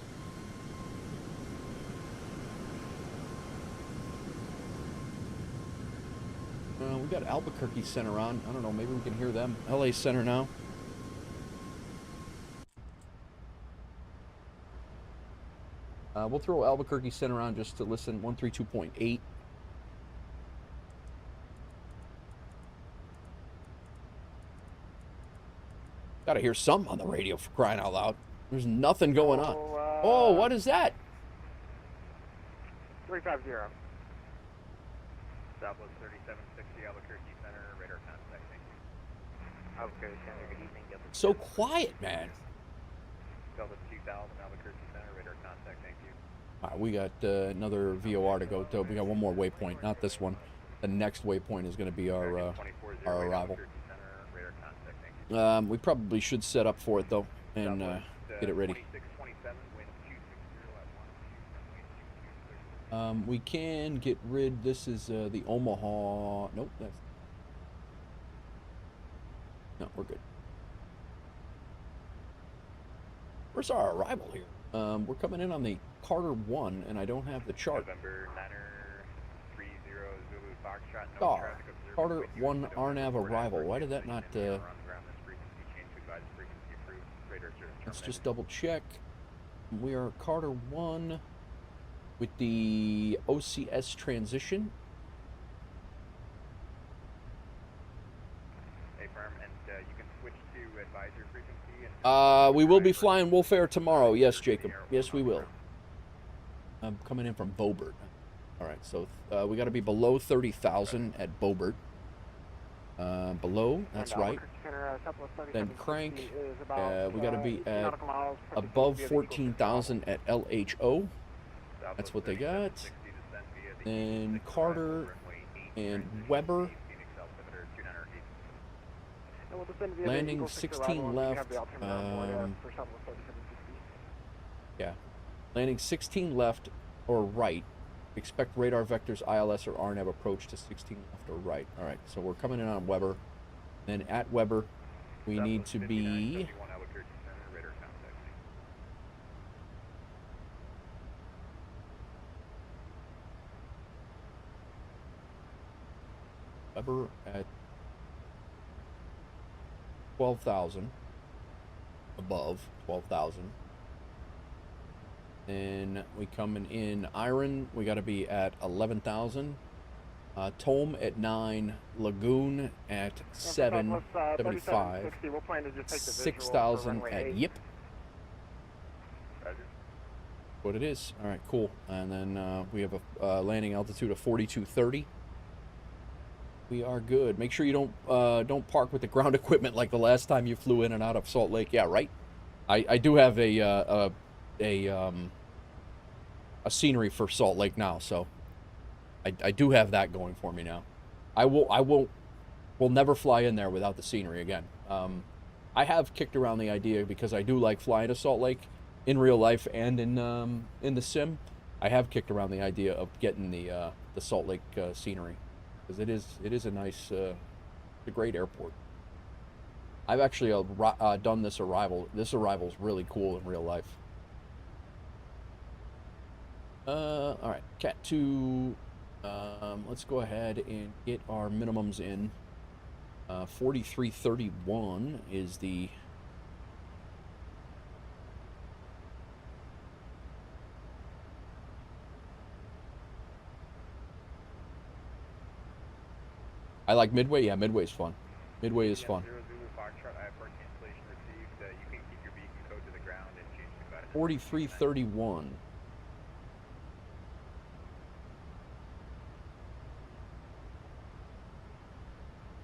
We got Albuquerque Center on. I don't know, maybe we can hear them. LA Center now. We'll throw Albuquerque Center on just to listen. 132.8. Gotta hear something on the radio, for crying out loud. There's nothing going on. Oh, what is that? 350. Southwest 3760 Albuquerque Center, radar contact, thank you. Albuquerque Center, good evening. So quiet, man. Delta 2000 Albuquerque Center, radar contact, thank you. All right, we got another VOR to go to. We got one more waypoint, not this one. The next waypoint is going to be our arrival. We probably should set up for it, though, and get it ready. We can get rid... This is the Omaha... Nope, that's... No, we're good. Where's our arrival here? We're coming in on the Carter 1, and I don't have the chart. November 9er 30 Zulu Foxtrot. No Carter 1 RNAV arrival. Why did that not... Let's just double check. We are Carter 1 with the OCS transition. Hey, firm, and you can switch to advisory frequency. We will be flying WolfAir tomorrow. Yes, Jacob. Yes, we will. I'm coming in from Bobert. All right, so we got to be below 30,000 at Bobert. Below, that's right. Then crank, we got to be at above 14,000 at LHO. That's what they got. Then Carter and Weber. Landing 16 left. Yeah. Landing 16 left or right. Expect radar vectors, ILS, or RNAV approach to 16 left or right. All right, so we're coming in on Weber. Then at Weber, we need to be... Weber at 12,000. Above 12,000. Then we coming in Iron, we got to be at 11,000. Tome at 9, Lagoon at 775, 6,000 at Yip. What it is. All right, cool. And then we have a landing altitude of 4230. We are good. Make sure you don't park with the ground equipment like the last time you flew in and out of Salt Lake. Yeah, right. I do have a scenery for Salt Lake now, so I do have that going for me now. We'll never fly in there without the scenery again. I have kicked around the idea because I do like flying to Salt Lake in real life and in the sim. I have kicked around the idea of getting the Salt Lake scenery because it is a nice, a great airport. I've actually done this arrival. This arrival is really cool in real life. All right, Cat 2. Let's go ahead and get our minimums in. 4331 is the I like Midway. Yeah, Midway's fun. Midway is fun. 4331.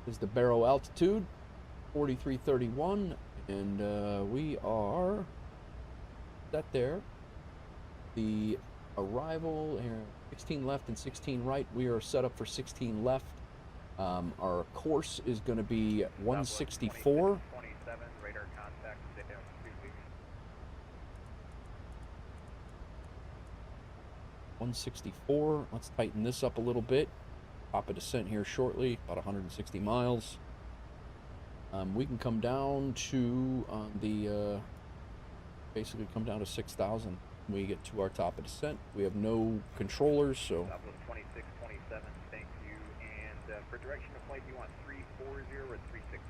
Is the barrel altitude 4331, and we are set there. The arrival here, 16 left and 16 right. We are set up for 16 left. Our course is going to be 164. 164. Let's tighten this up a little bit. Pop a descent here shortly, about 160 miles. We can come down to basically come down to 6,000 when we get to our top of descent. We have no controllers, so. 2627, thank you. And for direction of flight, do you want 340 or 360?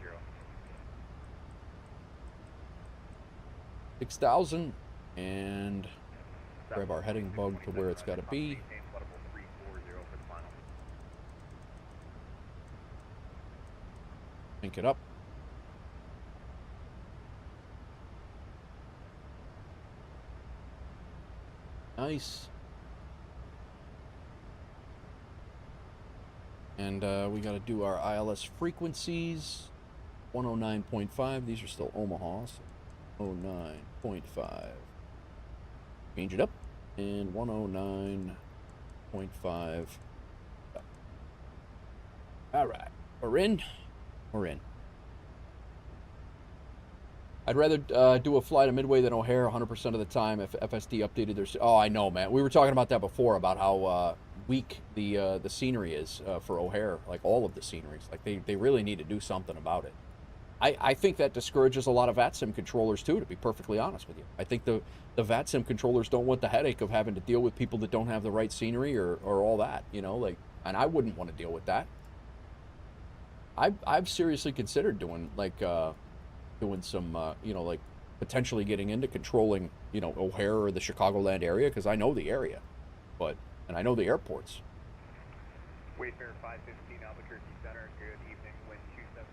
6,000, and grab our heading bug to where it's got to be. Sync it up. Nice. And we got to do our ILS frequencies. 109.5. These are still Omahas. 109.5. Change it up. And 109.5. All right. We're in. We're in. I'd rather do a flight to Midway than O'Hare 100% of the time if FSD updated their... Oh, I know, man. We were talking about that before, about how weak the scenery is for O'Hare. Like, all of the sceneries. Like, they really need to do something about it. I think that discourages a lot of VATSIM controllers, too, to be perfectly honest with you. I think the VATSIM controllers don't want the headache of having to deal with people that don't have the right scenery or all that, you know? Like, and I wouldn't want to deal with that. I've seriously considered doing, like... doing some, you know, like potentially getting into controlling, you know, O'Hare or the Chicagoland area, because I know the area, and I know the airports. Wayfair 515 Albuquerque Center, good evening, wind 27,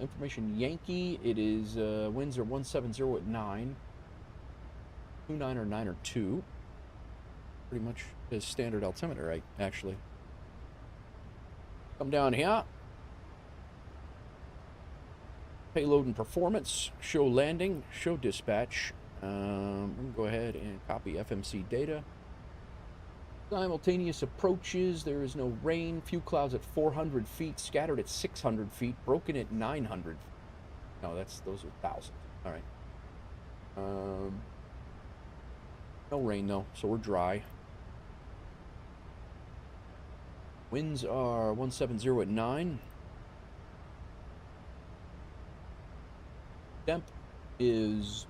Information Yankee, it is, winds are 170 at 9. 29 or 9 or 2. Pretty much his standard altimeter, right, actually. Come down here. Payload and performance, show landing, show dispatch. I'm going to go ahead and copy FMC data. Simultaneous approaches, there is no rain, few clouds at 400 feet, scattered at 600 feet, broken at 900. No, those are thousands. All right. No rain though, so we're dry. Winds are 170 at 9. Temp is...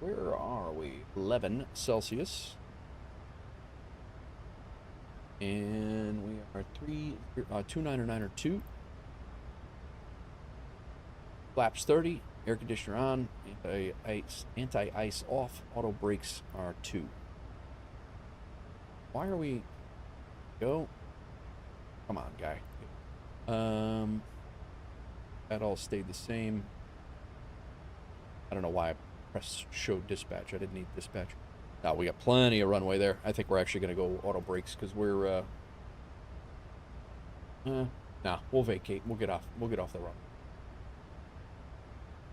Where are we? 11 Celsius. And we are 29 or 9 or 2. Flaps 30, air conditioner on, anti-ice off, auto brakes are 2. Why are we... Go. Come on, guy. That all stayed the same. I don't know why I pressed show dispatch. I didn't need dispatch. Now we got plenty of runway there. I think we're actually going to go auto brakes because we're... nah, we'll vacate. We'll get off the run.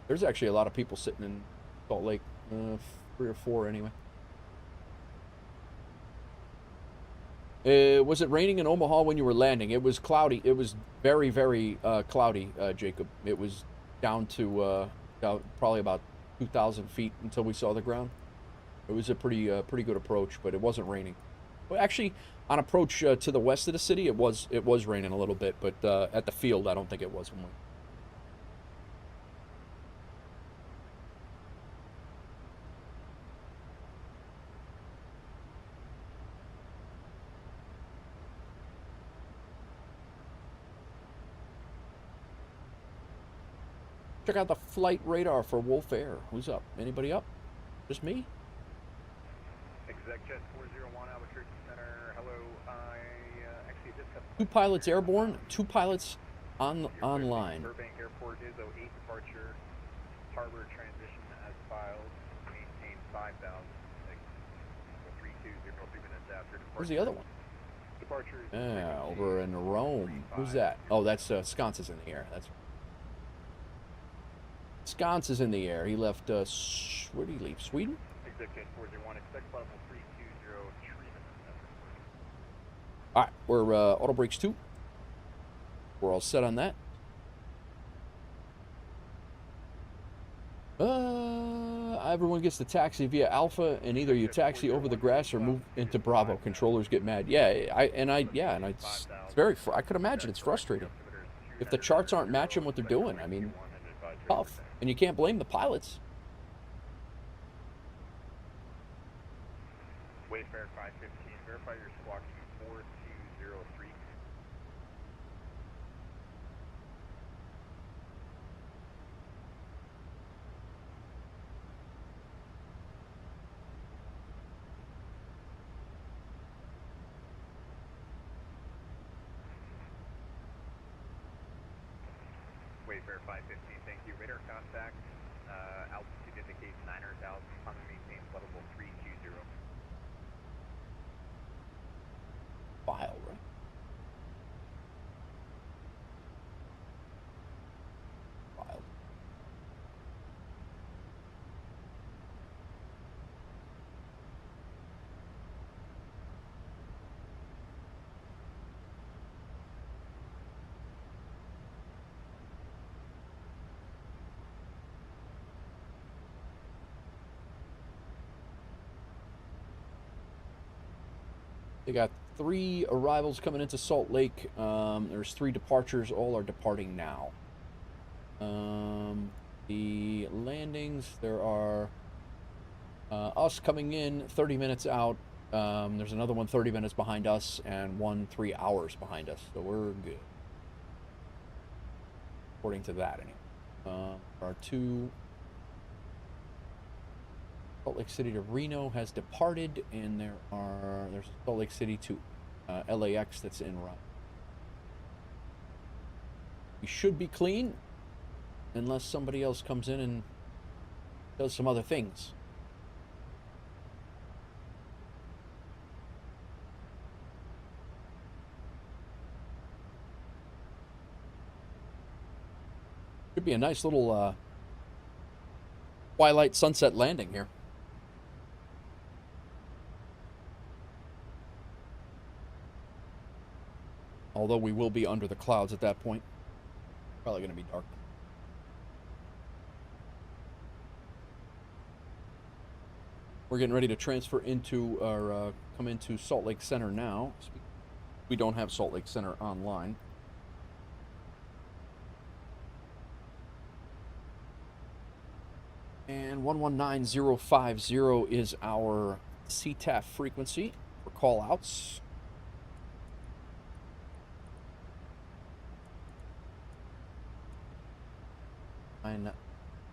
There's actually a lot of people sitting in Salt Lake. 3 or 4 anyway. Was it raining in Omaha when you were landing? It was cloudy. It was very, very cloudy, Jacob. It was down to probably about 2,000 feet until we saw the ground. It was a pretty good approach, but it wasn't raining. Well, actually, on approach to the west of the city, it was raining a little bit, but at the field, I don't think it was. Check out the flight radar for WolfAir. Who's up? Anybody up? Just me? Exec Jet 401 Albuquerque Center. Hello. Actually just got 2 pilots airborne, 2 pilots online. Burbank Airport is 08 departure. Harbor transition as filed. Maintain 5,000. 320, 3 minutes after departure. Where's the other one? Departure is over in Rome. Who's that? Oh, that's Sconce is in the air. That's Sconce is in the air. He left, where did he leave? Sweden? Exec Jet 401, expect level 320, treatment. Alright, we're auto brakes 2. We're all set on that. Everyone gets the taxi via Alpha, and either you taxi over the grass or move into Bravo. Controllers get mad. Yeah, it's very. I could imagine it's frustrating if the charts aren't matching what they're doing. I mean, tough, and you can't blame the pilots. Wayfair 515, verify your squawk 4203. Wayfair 515, thank you. Radar contact, altitude indicates 900,000, Honda maintains level 320. File, right? File. They got 3 arrivals coming into Salt Lake. There's 3 departures. All are departing now. The landings, there are us coming in 30 minutes out. There's another one 30 minutes behind us and one 3 hours behind us. So we're good. According to that, anyway. Our 2... Salt Lake City to Reno has departed, and there's Salt Lake City to LAX that's en route. We should be clean, unless somebody else comes in and does some other things. Should be a nice little twilight sunset landing here. Although we will be under the clouds at that point. Probably going to be dark. We're getting ready to transfer into our, come into Salt Lake Center now. We don't have Salt Lake Center online. And 119050 is our CTAF frequency for call-outs.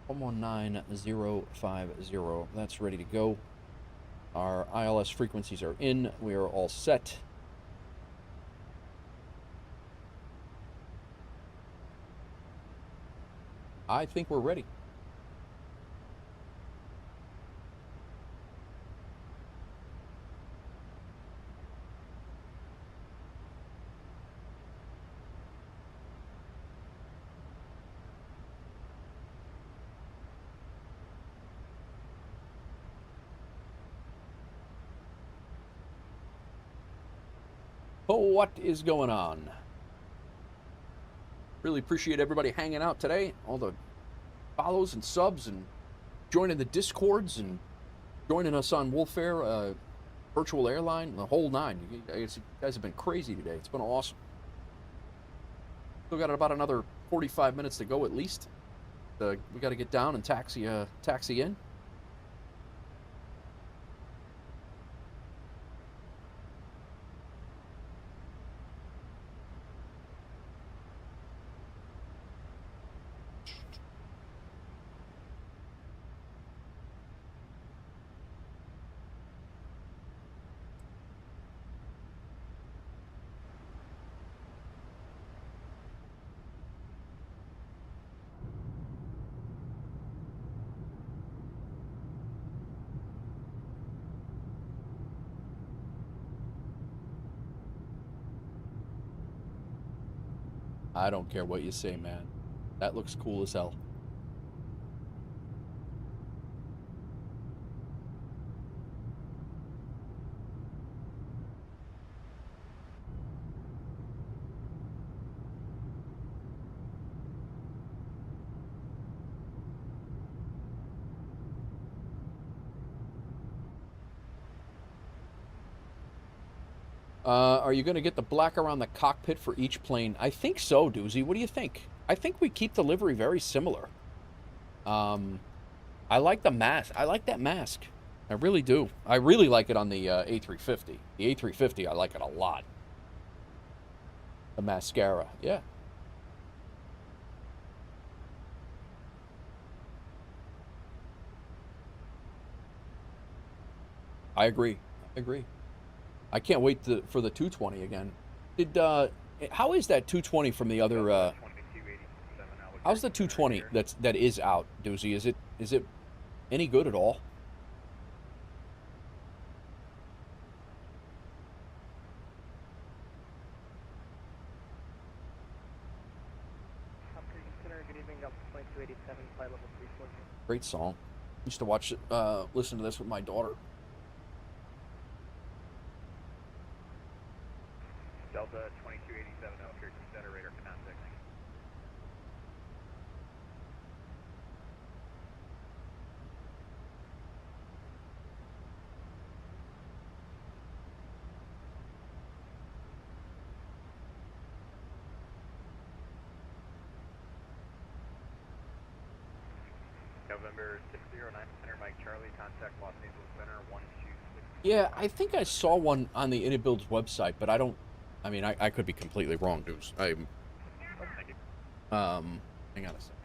119050. That's ready to go. Our ILS frequencies are in. We are all set. I think we're ready. Oh, what is going on? Really appreciate everybody hanging out today. All the follows and subs and joining the Discords and joining us on WolfAir, Virtual Airline, the whole nine. You guys have been crazy today. It's been awesome. Still got about another 45 minutes to go at least. We got to get down and taxi in. I don't care what you say, man. That looks cool as hell. Are you going to get the black around the cockpit for each plane? I think so, Doozy. What do you think? I think we keep the livery very similar. I like the mask. I like that mask. I really do. I really like it on the A350. The A350, I like it a lot. The mascara, yeah. I agree. I agree. I can't wait for the 220 again. How is that 220 from the other? How's the 220 that is out, Doozy? Is it any good at all? Great song. Used to watch it, listen to this with my daughter. Delta 2287 Albuquerque Center, radar contact. November 609 Center, Mike Charlie, contact Los Angeles Center 126. Yeah, I think I saw one on the Inibuild's website, but I mean, I could be completely wrong, dudes. Hang on a second.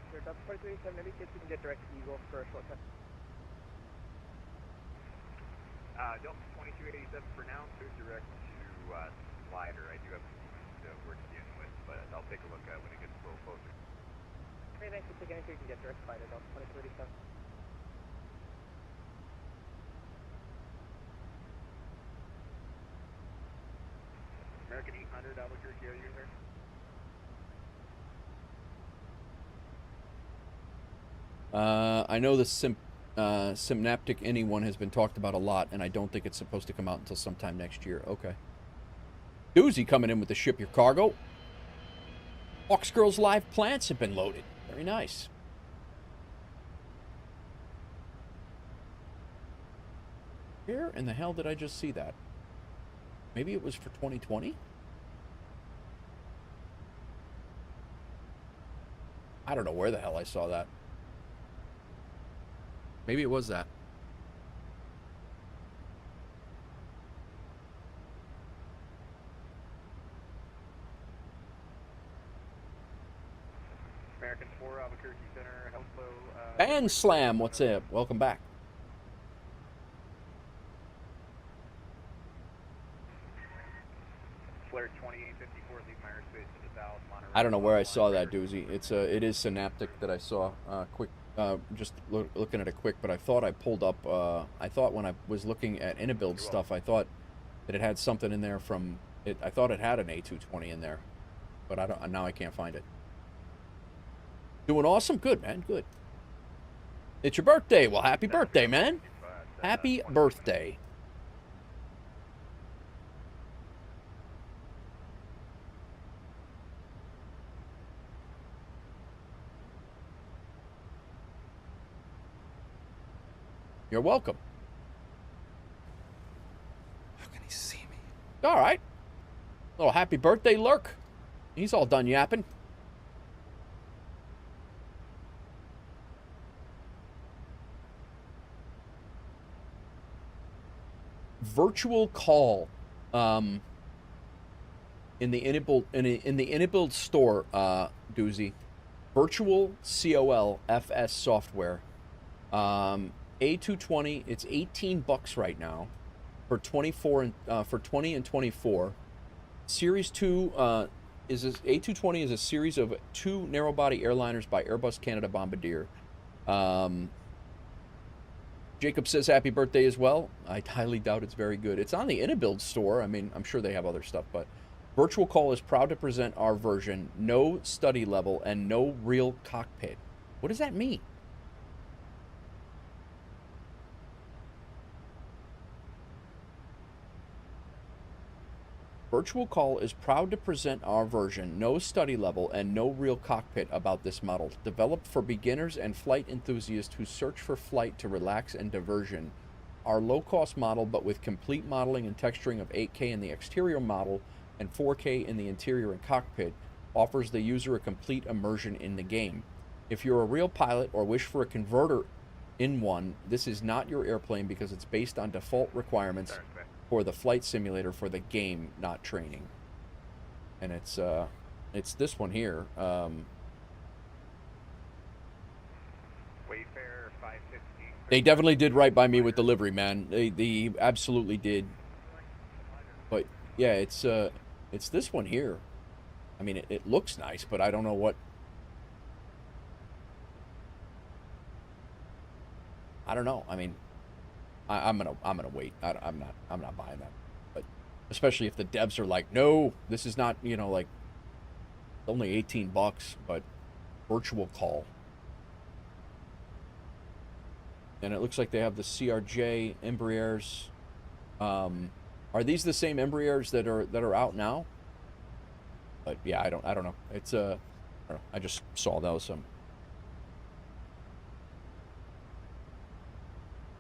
Maybe kids can get direct Eagle for a short time. Delta 2287 for now, so direct to Slider. I do have some work to deal with, but I'll take a look at when it gets a little closer. Okay, thanks. If you can get direct Slider, Delta 2287. American 800 Albuquerque, are you there? I know the Synaptic Anyone has been talked about a lot, and I don't think it's supposed to come out until sometime next year. Okay. Doozy coming in with the Ship Your Cargo. Hawks Girls live plants have been loaded. Very nice. Where in the hell did I just see that? Maybe it was for 2020? I don't know where the hell I saw that. Maybe it was that. American 4 Albuquerque Center, hello. Band Slam, what's up? Welcome back. Flair 2854, leave my airspace to the south. Monterey, I don't know where I saw that, Doozy. It is Synaptic that I saw. Just looking at it quick, but I thought I pulled up. I thought when I was looking at Inabuild stuff, I thought that it had something in there from it. I thought it had an A220 in there, but I don't. Now I can't find it. Doing awesome, good man, good. It's your birthday. Well, happy birthday, man. Happy birthday. You're welcome. How can he see me? All right. Little happy birthday lurk. He's all done yapping. Virtual call. In the Inabuild store, Doozy. Virtual COL FS software. A220, it's $18 right now for 20 and 24. Series 2 A220 is a series of 2 narrow-body airliners by Airbus Canada Bombardier. Jacob says happy birthday as well. I highly doubt it's very good. It's on the Inabuild store. I mean, I'm sure they have other stuff, but Virtual Call is proud to present our version, no study level and no real cockpit. What does that mean? Virtual Call is proud to present our version, no study level and no real cockpit about this model. Developed for beginners and flight enthusiasts who search for flight to relax and diversion. Our low-cost model, but with complete modeling and texturing of 8K in the exterior model and 4K in the interior and cockpit, offers the user a complete immersion in the game. If you're a real pilot or wish for a converter in one, this is not your airplane because it's based on default requirements for the flight simulator for the game, not training. And it's this one here. Wayfair 515. They definitely did right by me with delivery, man. They absolutely did. But yeah, it's this one here. I mean, it looks nice, but I don't know what. I don't know. I mean, I'm gonna wait. I'm not buying that. But especially if the devs are like, no, this is not, you know, like only $18, but Virtual Call. And it looks like they have the CRJ Embraers. Are these the same Embraers that are out now? But yeah, I don't know. It's I don't know. I just saw those.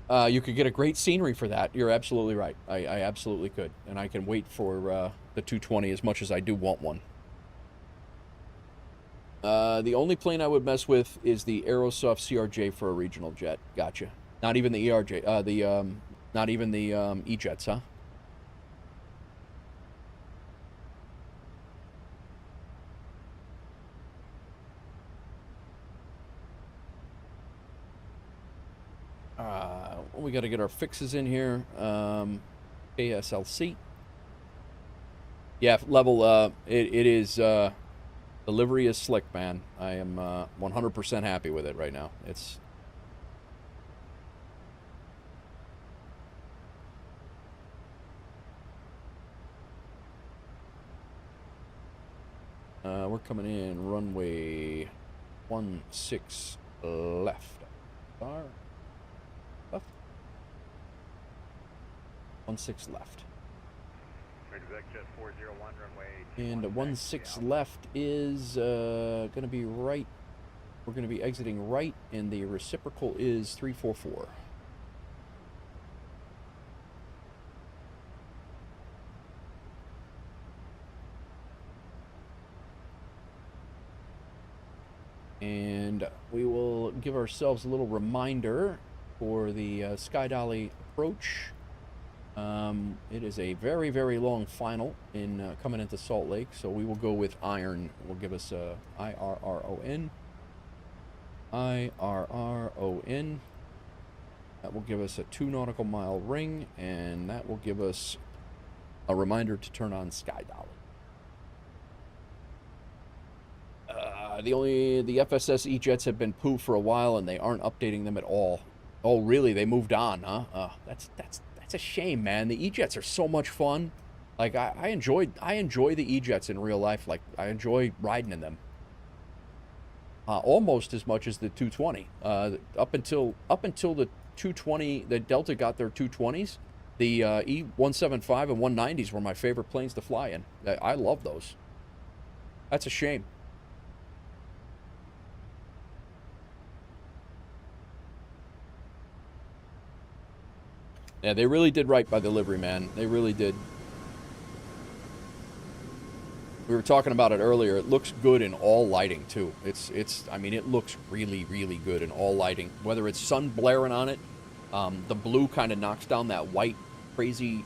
You could get a great scenery for that. You're absolutely right. I absolutely could. And I can wait for the 220 as much as I do want one. The only plane I would mess with is the Aerosoft CRJ for a regional jet. Gotcha. Not even the ERJ. Not even the E-jets, huh? We got to get our fixes in here. ASLC. Yeah, level. It is. The livery is slick, man. I am 100% happy with it right now. It's. We're coming in runway 16 left. Left. 16 left. Exec 401 runway. And 16 left is going to be right. We're going to be exiting right, and the reciprocal is 344. And we will give ourselves a little reminder for the Sky Dolly approach. It is a very, very long final in coming into Salt Lake, so we will go with iron. Will give us a IRRON. IRRON. That will give us a 2 nautical mile ring, and that will give us a reminder to turn on Sky Dolly. The FSS E-jets have been poo for a while, and they aren't updating them at all. Oh, really? They moved on, huh? That's a shame, man. The E-jets are so much fun. Like I enjoy the E-jets in real life. Like I enjoy riding in them. Almost as much as the 220. Up until the 220, the Delta got their 220s. The E-175 and 190s were my favorite planes to fly in. I love those. That's a shame. Yeah, they really did right by the livery, man. They really did. We were talking about it earlier. It looks good in all lighting, too. I mean, it looks really, really good in all lighting. Whether it's sun blaring on it, the blue kind of knocks down that white, crazy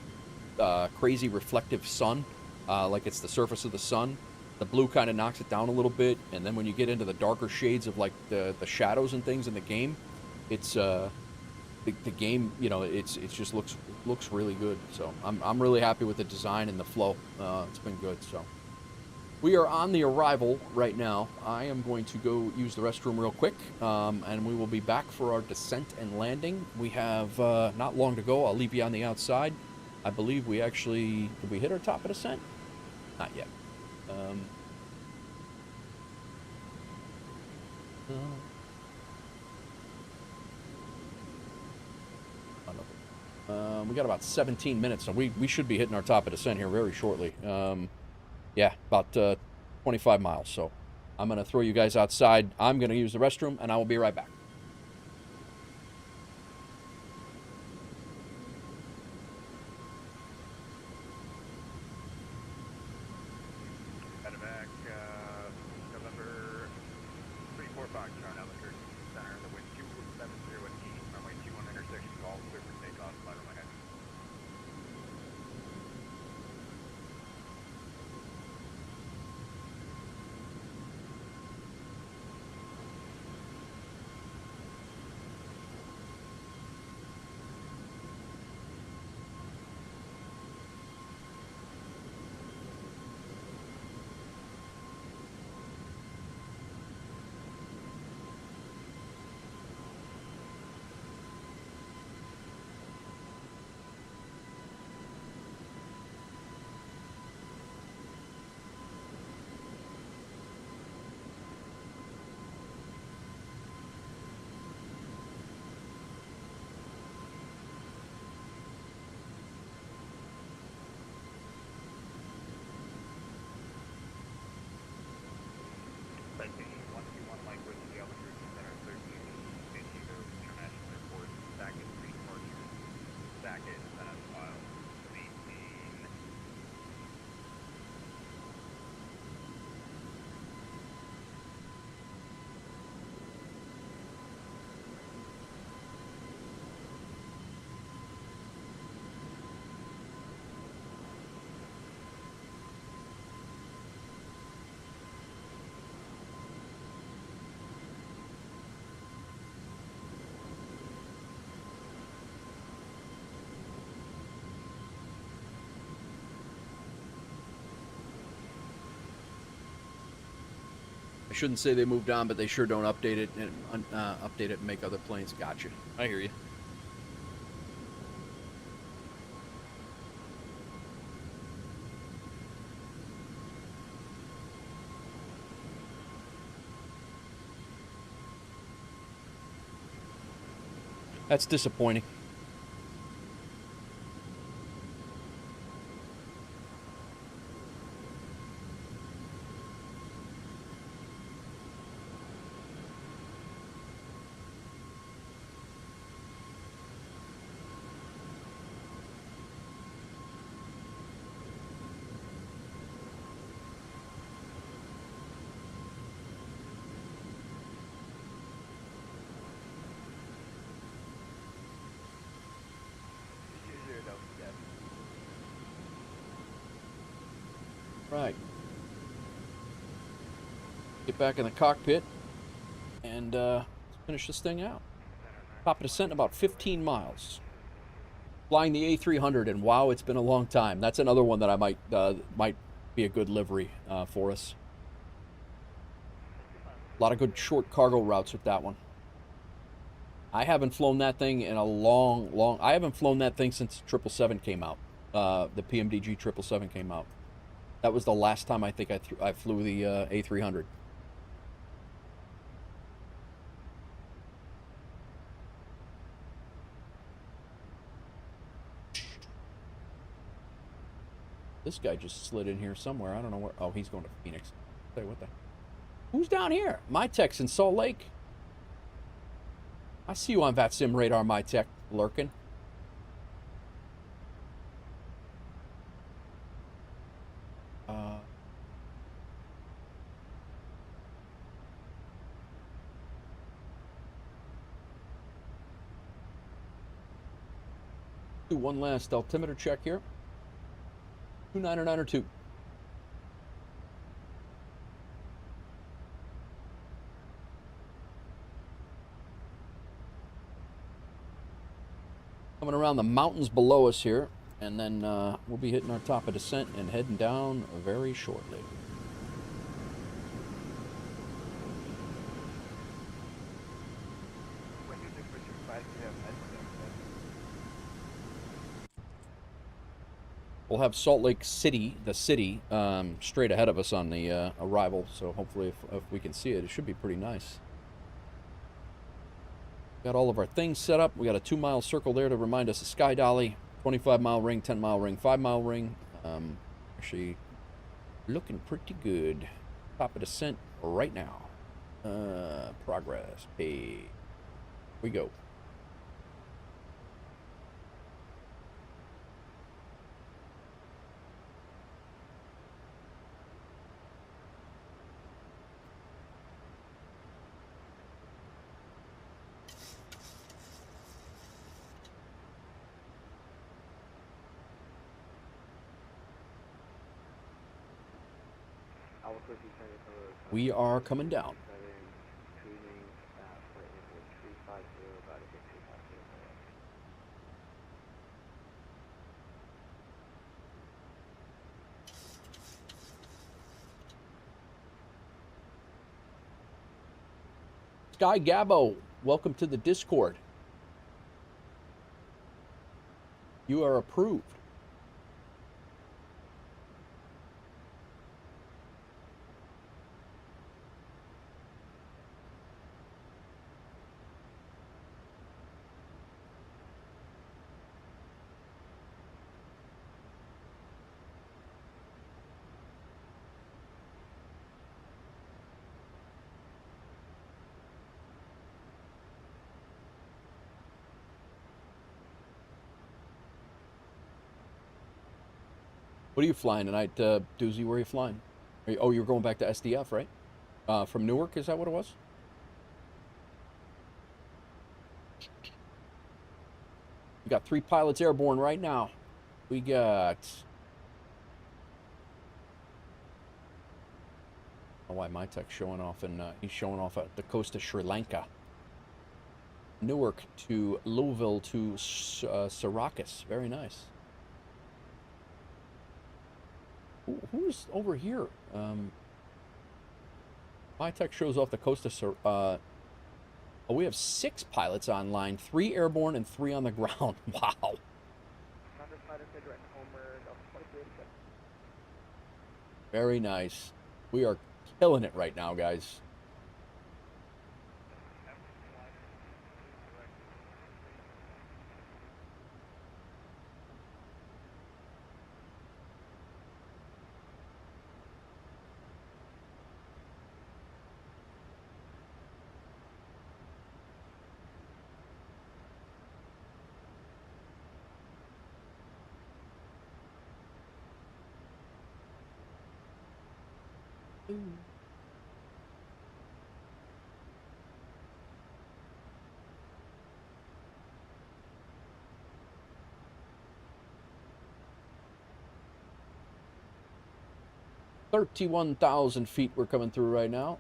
reflective sun, like it's the surface of the sun. The blue kind of knocks it down a little bit, and then when you get into the darker shades of like the shadows and things in the game, it's the game, you know, it just looks really good. So I'm really happy with the design and the flow. It's been good. So we are on the arrival right now. I am going to go use the restroom real quick, and we will be back for our descent and landing. We have not long to go. I'll leave you on the outside. I believe we actually, did we hit our top of descent? Not yet. We got about 17 minutes, so we should be hitting our top of descent here very shortly. Yeah, about 25 miles. So I'm going to throw you guys outside. I'm going to use the restroom, and I will be right back. Medevac, November 34 Foxtrot, Albuquerque Center, the wind 270 at east, runway 21 intersection, all clear for takeoff, flight on my head. Citation 121 Mike Whiskey, Albuquerque Center, 13 San Diego International Airport, Sackett, pre-departure, Sackett, file, 18. I shouldn't say they moved on, but they sure don't update it and make other planes. Gotcha. I hear you. That's disappointing. Right. Get back in the cockpit and finish this thing out. Top of descent in about 15 miles. Flying the A300, and wow, it's been a long time. That's another one that I might be a good livery for us. A lot of good short cargo routes with that one. I haven't flown that thing in a long... I haven't flown that thing since 777 came out. The PMDG 777 came out. That was the last time I think I flew the A300. This guy just slid in here somewhere. I don't know where. Oh, he's going to Phoenix. Say, what the... Who's down here? My tech's in Salt Lake. I see you on VATSIM radar, my tech, lurking. Do one last altimeter check here. 299 or 2. Coming around the mountains below us here, and then we'll be hitting our top of descent and heading down very shortly. We'll have Salt Lake City, the city, straight ahead of us on the arrival, so hopefully if we can see it, it should be pretty nice. Got all of our things set up. We got a 2-mile circle there to remind us of Sky Dolly. 25-mile ring, 10-mile ring, 5-mile ring. Actually, looking pretty good. Top of descent right now. Progress page. We go. We are coming down. Sky Gabbo, welcome to the Discord. You are approved. What are you flying tonight, Doozy? Where are you flying? Oh, you're going back to SDF, right? From Newark, is that what it was? We got 3 pilots airborne right now. We got... I don't know why my tech's showing off, and he's showing off at the coast of Sri Lanka. Newark to Louisville to Syracuse. Very nice. Who's over here? My tech shows off the coast of oh, we have 6 pilots online, 3 airborne and 3 on the ground. Wow. Very nice. We are killing it right now, guys. $31,000 feet we're coming through right now.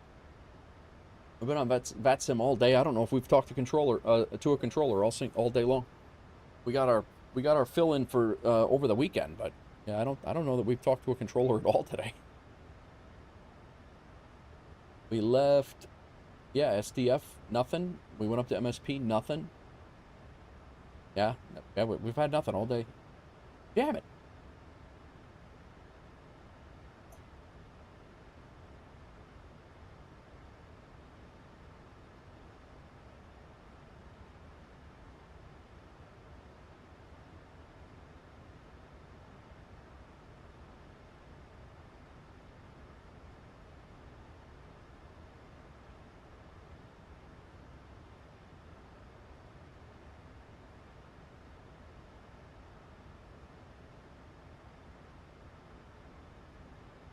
I've been on VATSIM all day. I don't know if we've talked to a controller all day long. We got our fill in for over the weekend, but yeah, I don't know that we've talked to a controller at all today. We left Yeah, SDF, nothing. We went up to MSP, nothing. Yeah, we've had nothing all day. Damn it.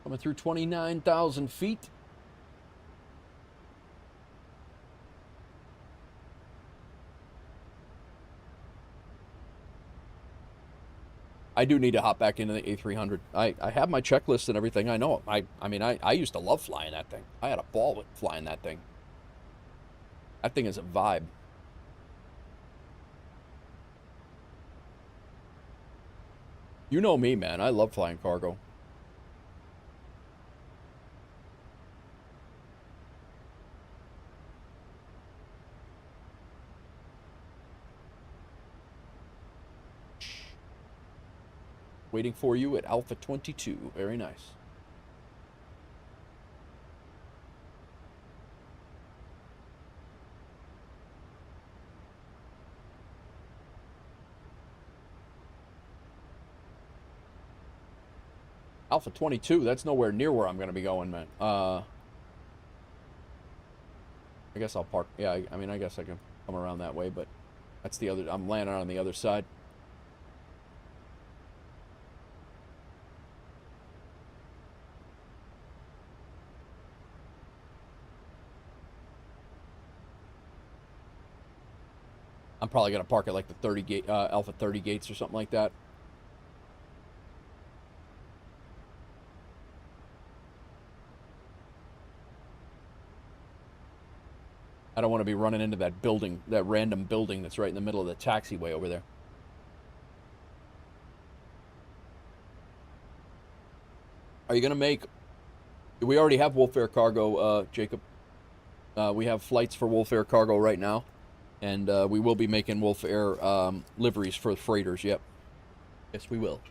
Coming through 29,000 feet. I do need to hop back into the A300. I have my checklist and everything. I know. I mean, I used to love flying that thing. I had a ball with flying that thing. That thing is a vibe. You know me, man. I love flying cargo. Waiting for you at Alpha 22. Very nice. Alpha 22, that's nowhere near where I'm going to be going, man. I guess I'll park. Yeah, I mean, I guess I can come around that way, but that's the other. I'm landing on the other side. I'm probably going to park at like the 30 gate, Alpha 30 gates or something like that. I don't want to be running into that building, that random building that's right in the middle of the taxiway over there. Are you going to make... We already have WolfAir Cargo, Jacob. We have flights for WolfAir Cargo right now. And we will be making WolfAir liveries for freighters, yep. Yes, we will.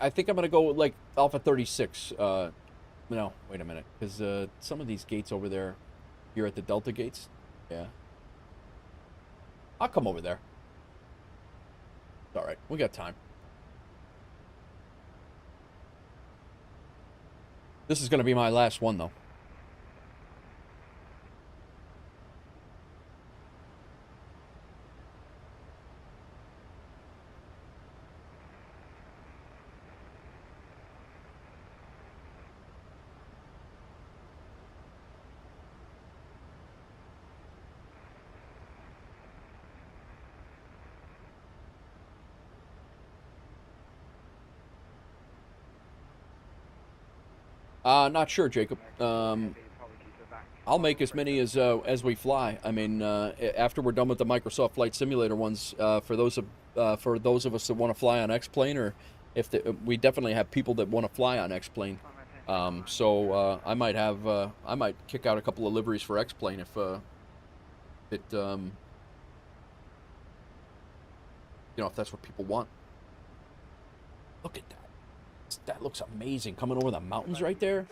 I think I'm gonna go with like Alpha 36. No, wait a minute, because some of these gates over there, here at the Delta gates, yeah. I'll come over there. It's all right, we got time. This is gonna be my last one though. Not sure, Jacob. I'll make as many as we fly. I mean, after we're done with the Microsoft Flight Simulator ones, for those of us that want to fly on X-Plane, or if we definitely have people that want to fly on X-Plane. So I might kick out a couple of liveries for X-Plane if it you know, if that's what people want. Look at that. That looks amazing, coming over the mountains right there.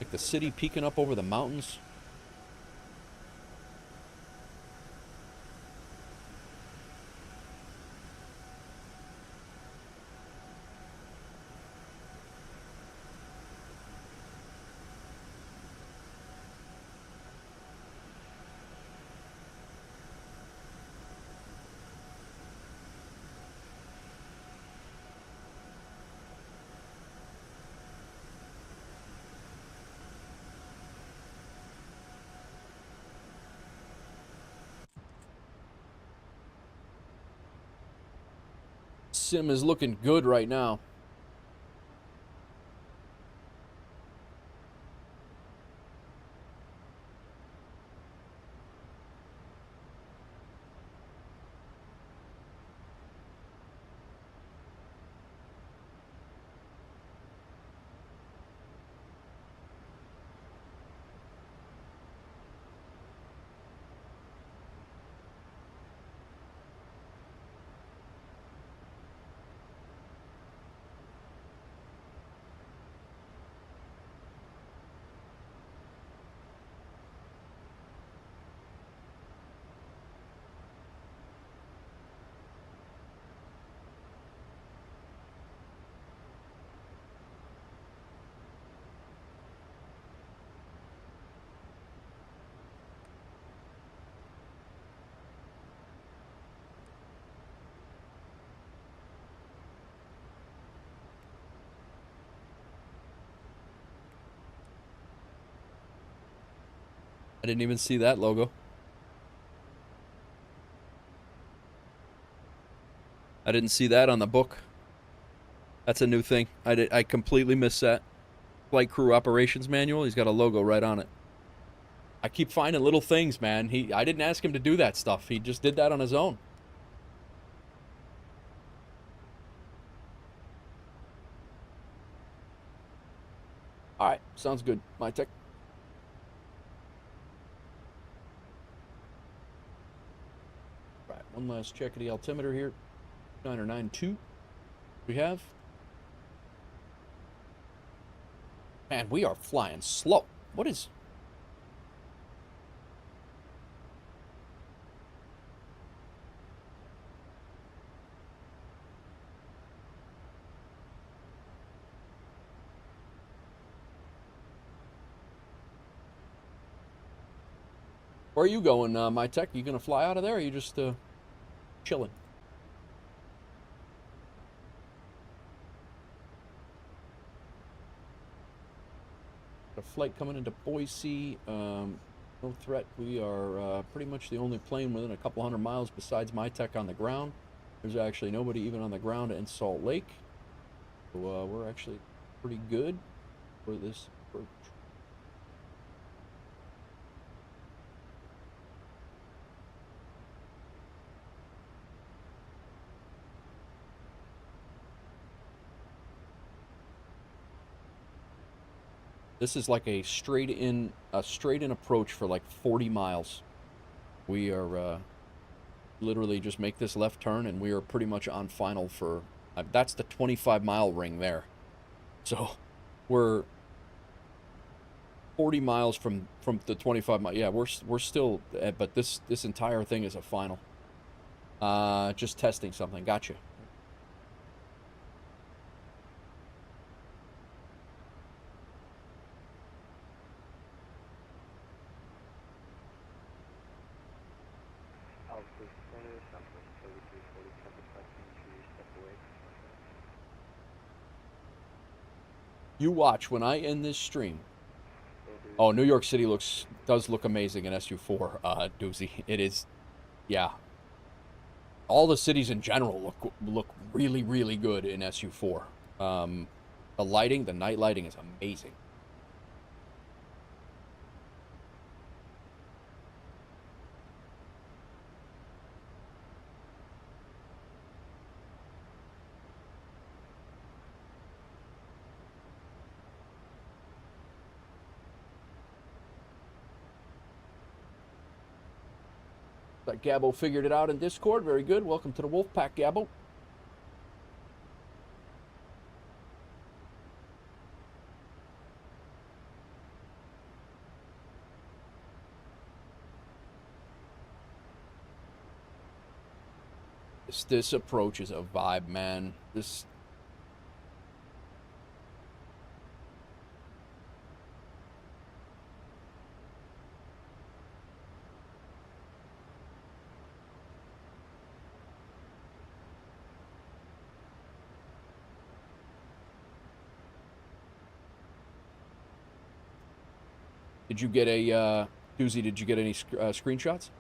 Like the city peeking up over the mountains. Sim is looking good right now. I didn't even see that logo. I didn't see that on the book. That's a new thing. I completely missed that. Flight Crew Operations Manual. He's got a logo right on it. I keep finding little things, man. I didn't ask him to do that stuff. He just did that on his own. All right, sounds good. My tech. All right, one last check of the altimeter here. 992. We have. Man, we are flying slow. What is? Where are you going, my tech? You gonna fly out of there, or are you just chilling? A flight coming into Boise. No threat. We are pretty much the only plane within a couple hundred miles besides my tech on the ground. There's actually nobody even on the ground in Salt Lake. So we're actually pretty good for this approach. This is like a straight in approach for like 40 miles. We are literally just make this left turn and we are pretty much on final for that's the 25-mile ring there. So we're 40 miles from the 25 mile. Yeah, we're still but this entire thing is a final. Just testing something. Gotcha. You watch when I end this stream. Oh, New York City does look amazing in SU4, Doozy. It is, yeah. All the cities in general look really, really good in SU4. The lighting, the night lighting is amazing. That Gabbo figured it out in Discord. Very good. Welcome to the Wolfpack, Gabbo. This approach is a vibe, man. This. Did you get a, Doozy, did you get any screenshots?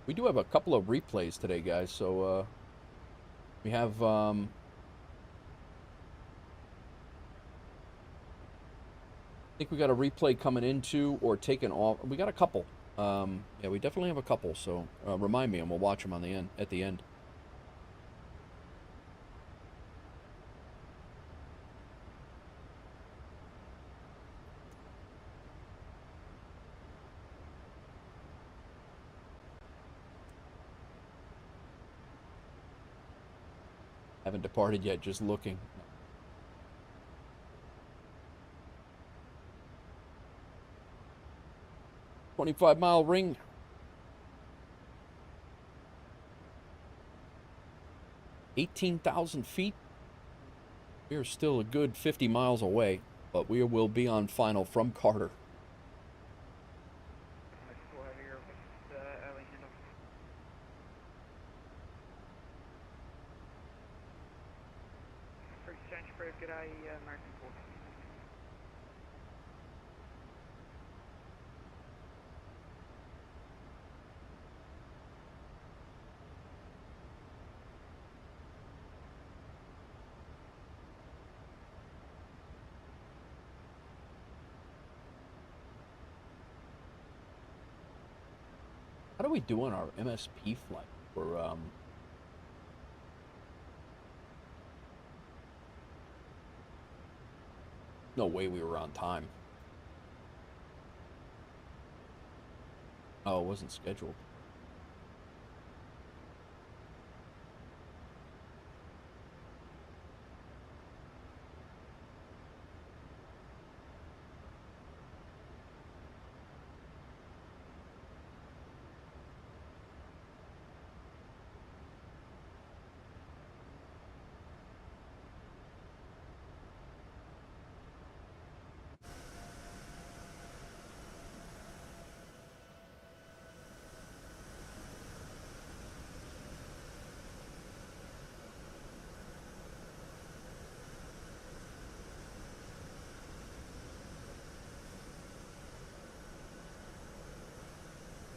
We do have a couple of replays today, guys. So we have I think we got a replay coming into or taken off. We got a couple. Yeah, we definitely have a couple. So remind me, and we'll watch them on the end. At the end. Haven't departed yet. Just looking. 25-mile ring. 18,000 feet. We are still a good 50 miles away, but we will be on final from Carter. How do we do on our MSP flight? For no way we were on time. Oh, it wasn't scheduled.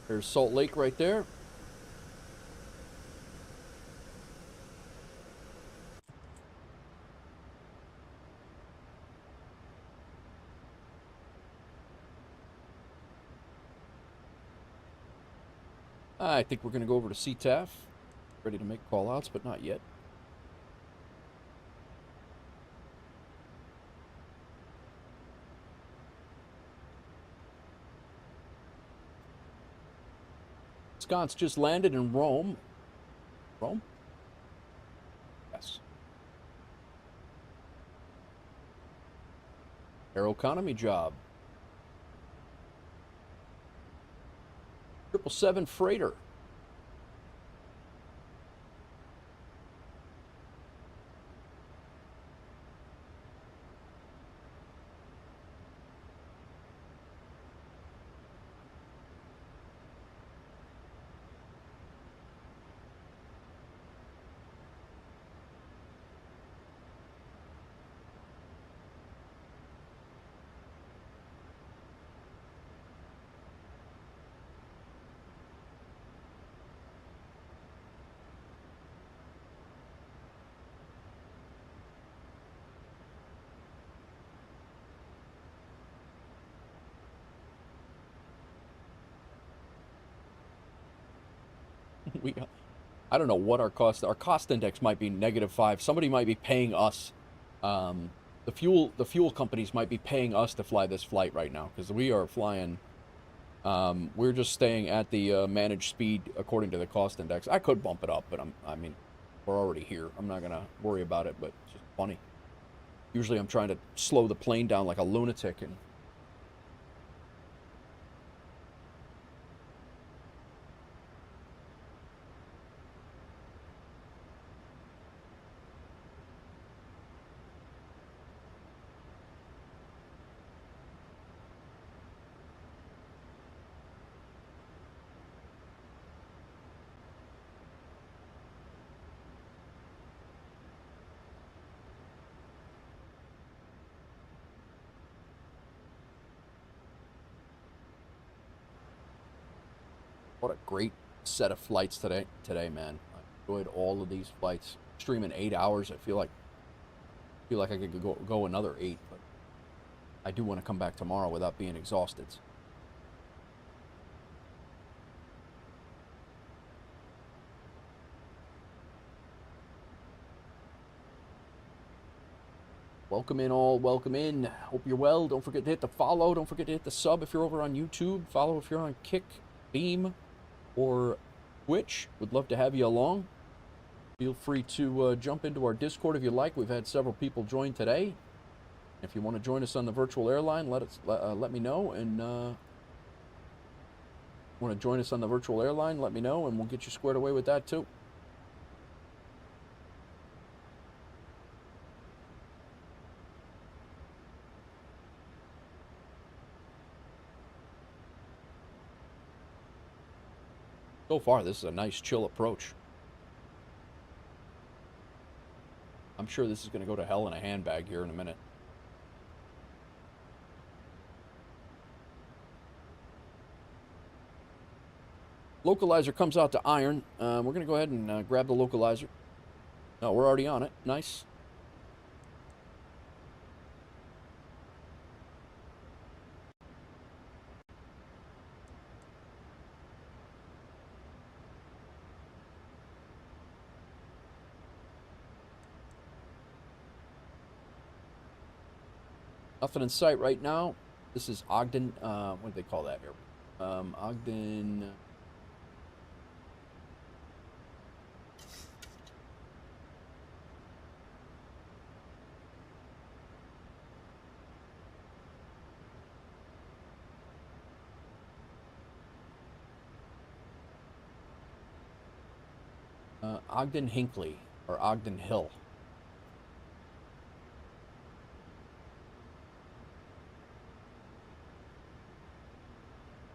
There's Salt Lake right there. I think we're going to go over to CTAF. Ready to make call-outs, but not yet. Sconce just landed in Rome. Rome? Yes. Aeroconomy job. 777 freighter. I don't know what our cost index might be -5. Somebody might be paying us. The fuel companies might be paying us to fly this flight right now because we are flying. We're just staying at the managed speed according to the cost index. I could bump it up, but I mean, we're already here. I'm not gonna worry about it, but it's just funny. Usually, I'm trying to slow the plane down like a lunatic and. What a great set of flights today, man. I enjoyed all of these flights. Streaming 8 hours, I feel like I could go another 8, but I do want to come back tomorrow without being exhausted. Welcome in all, welcome in. Hope you're well. Don't forget to hit the follow. Don't forget to hit the sub if you're over on YouTube. Follow if you're on Kick, Beam, or Twitch. Would love to have you along. Feel free to jump into our Discord if you like. We've had several people join today. If you want to join us on the virtual airline, let me know. And want to join us on the virtual airline, let me know, and we'll get you squared away with that too. So far, this is a nice, chill approach. I'm sure this is going to go to hell in a handbag here in a minute. Localizer comes out to iron. We're going to go ahead and grab the localizer. No, we're already on it. Nice. Nothing in sight right now. This is Ogden. What do they call that here? Ogden. Ogden Hinckley or Ogden Hill.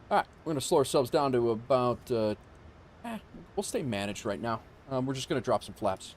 Alright, we're going to slow ourselves down to about, we'll stay managed right now. We're just going to drop some flaps.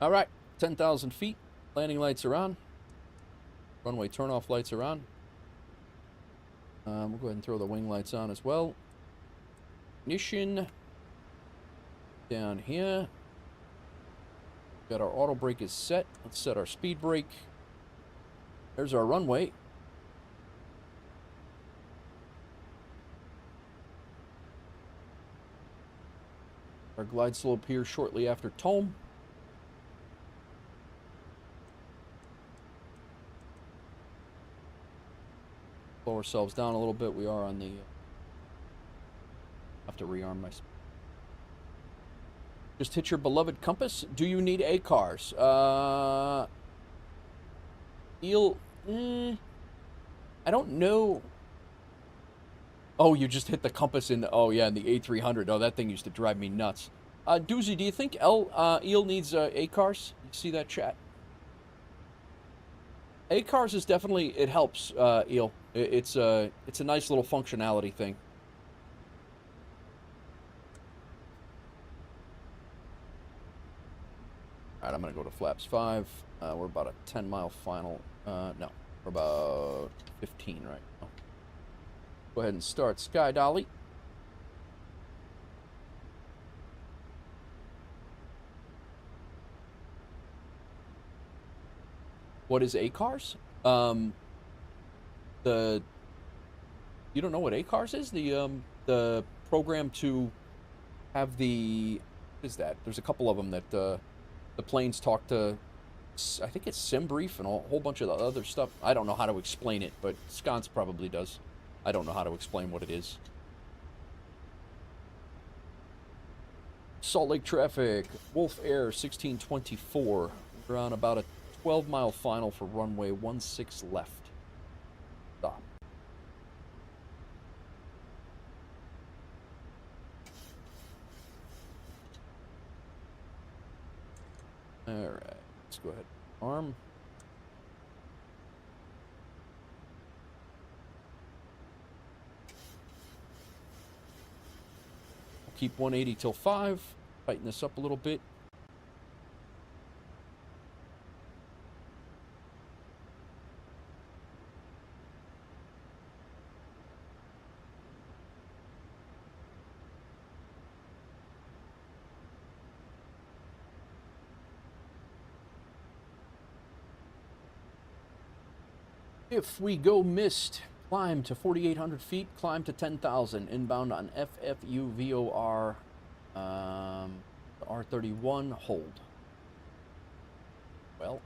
All right, 10,000 feet. Landing lights are on. Runway turnoff lights are on. We'll go ahead and throw the wing lights on as well. Ignition. Down here. Got our auto brake is set. Let's set our speed brake. There's our runway. Our glide slope here shortly after tome. Slow ourselves down a little bit. We are on the... have to rearm my... Just hit your beloved compass. Do you need ACARS? Eel... I don't know. Oh, you just hit the compass in the... Oh, yeah, in the A300. Oh, that thing used to drive me nuts. Doozy, do you think Eel needs ACARS? You see that, chat? ACARS is definitely... It helps, Eel. It's a nice little functionality thing. All right, I'm going to go to flaps 5. We're about a 10-mile final. No, we're about 15 right now. Go ahead and start Sky Dolly. What is ACARS? You don't know what ACARS is? The program to have the... What is that? There's a couple of them that the planes talk to... I think it's SimBrief and a whole bunch of the other stuff. I don't know how to explain it, but Sconce probably does. I don't know how to explain what it is. Salt Lake traffic, WolfAir 1624. We're on about a 12-mile final for runway 16 left. Stop. Alright, let's go ahead. Arm. Keep 180 till 5. Tighten this up a little bit. If we go missed, climb to 4,800 feet, climb to 10,000, inbound on FFU VOR, R31, hold. Well.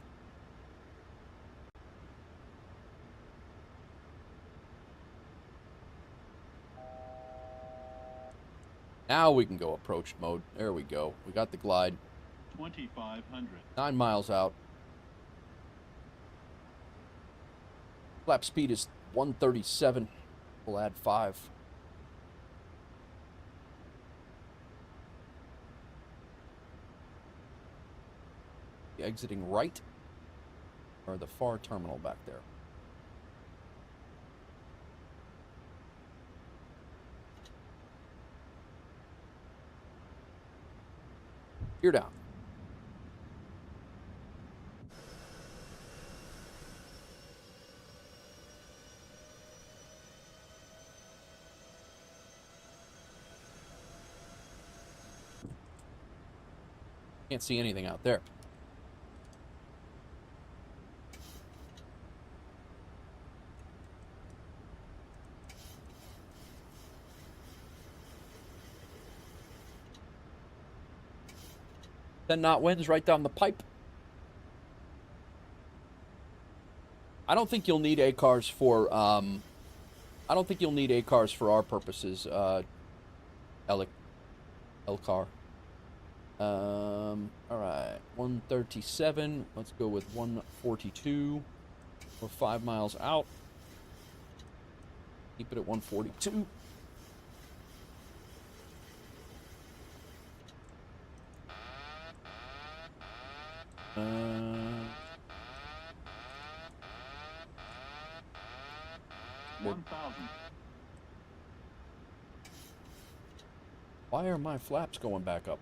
Now we can go approach mode. There we go. We got the glide. 2,500. 9 miles out. Flap speed is 137. We'll add 5. Exiting right, or the far terminal back there. Gear down. Can't see anything out there. Then knot winds right down the pipe. I don't think you'll need ACARs for I don't think you'll need ACARs for our purposes, LCAR. All right, 137. Let's go with 142. We're 5 miles out. Keep it at 142. Why are my flaps going back up?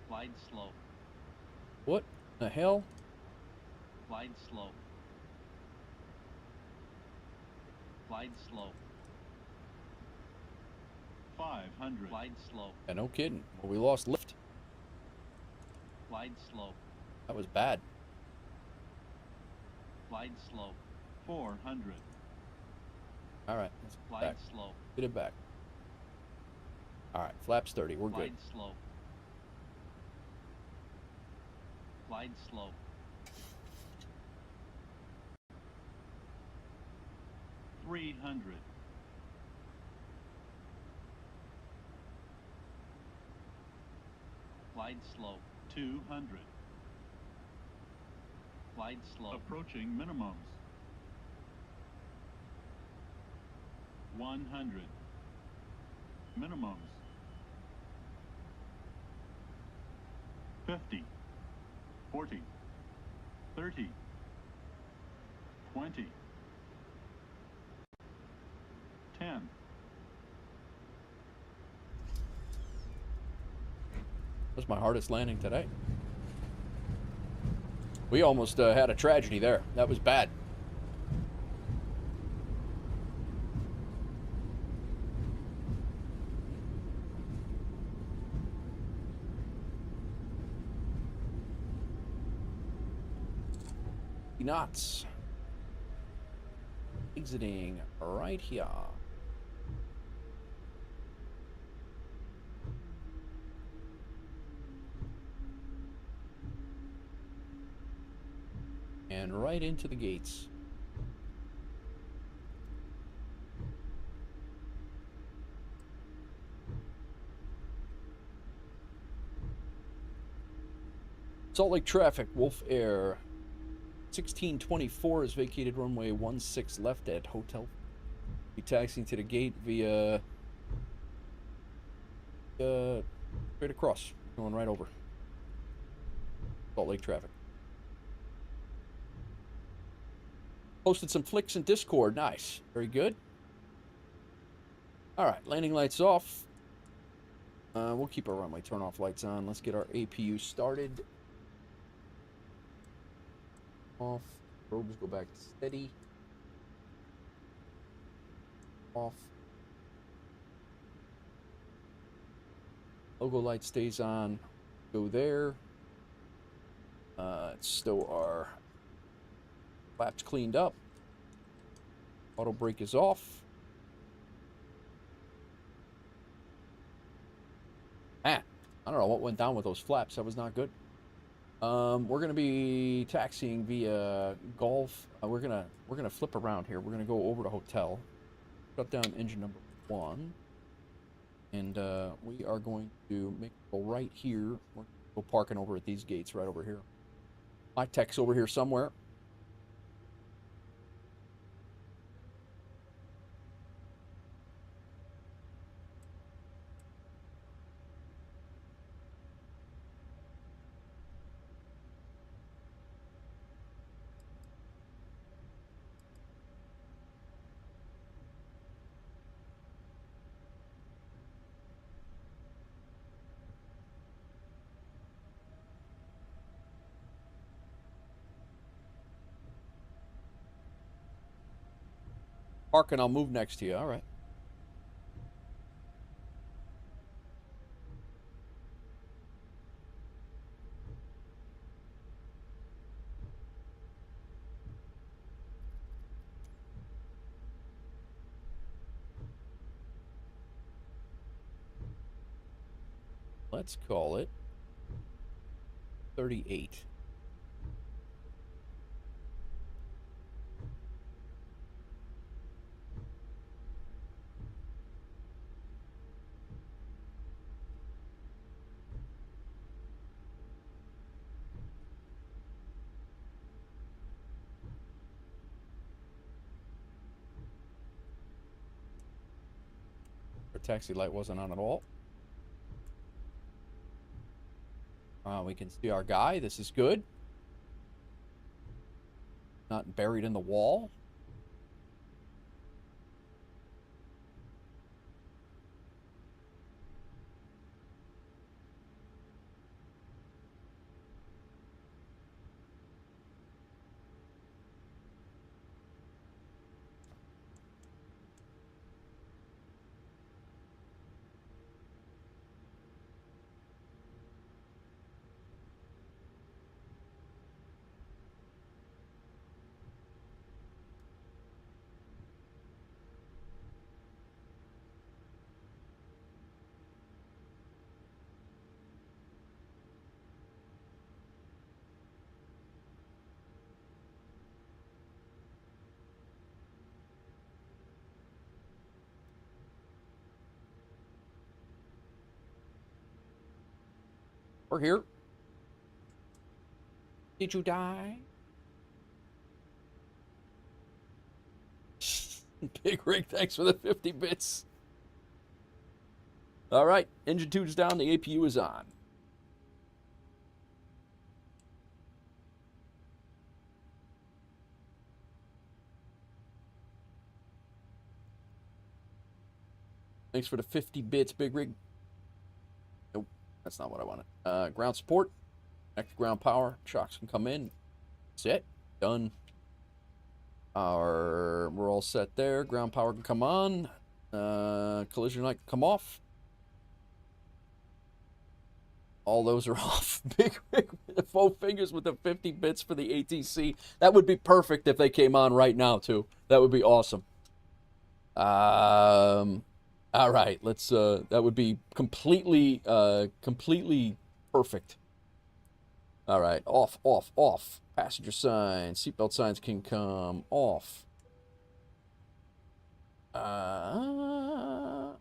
Glide slow. What the hell? Glide slow. Glide slow. 500. Glide slow. Yeah, no kidding. Well, we lost lift. Glide slow. That was bad. Glide slow. 400. All right, let's Glide back. slow. Get it back. All right, flaps 30. We're Glide good. slow. Glide slow. $300. Glide slow. 200. Glide slow. Approaching minimums. 100. Minimums. 50. 40. 30. 20. 10. That was my hardest landing today. We almost had a tragedy there. That was bad. Knots. Exiting right here. And right into the gates. Salt Lake traffic, WolfAir 1624 is vacated runway 16 left at hotel. Be taxiing to the gate via straight across, going right over. Salt Lake traffic. Posted some flicks in Discord. Nice. Very good. All right, landing lights off. We'll keep our runway turn-off lights on. Let's get our APU started. Off. Probes go back to steady. Off. Logo light stays on. Go there. Stow our flaps cleaned up. Auto brake is off. Man, I don't know what went down with those flaps. That was not good. We're gonna be taxiing via Gulf. We're gonna flip around here. We're gonna go over to hotel. Shut down engine number 1. And we are going to make a go right here. We're going to go parking over at these gates right over here. My tech's over here somewhere. Park and I'll move next to you. All right. Let's call it 38. Our taxi light wasn't on at all. We can see our guy. This is good. Not buried in the wall. We're here. Did you die? Big Rig, thanks for the 50 bits. All right, engine 2 is down, the APU is on. Thanks for the 50 bits, Big Rig. Nope, that's not what I wanted. Ground support, connect to ground power, shocks can come in. That's it, done. We're all set there. Ground power can come on. Collision light can come off. All those are off. Big Rig with the 4 fingers with the 50 bits for the ATC. That would be perfect if they came on right now too. That would be awesome. All right, let's. That would be completely perfect. All right, off, off, off. Passenger signs, seatbelt signs can come off.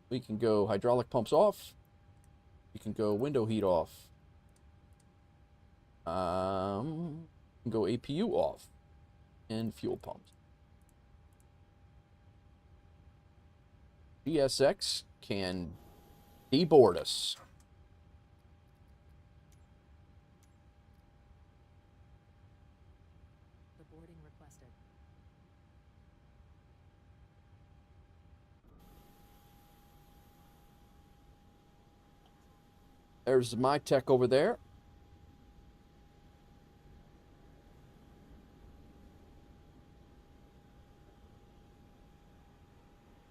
We can go hydraulic pumps off. We can go window heat off. Go APU off and fuel pumps. GSX can deboard us. The boarding requested. There's my tech over there.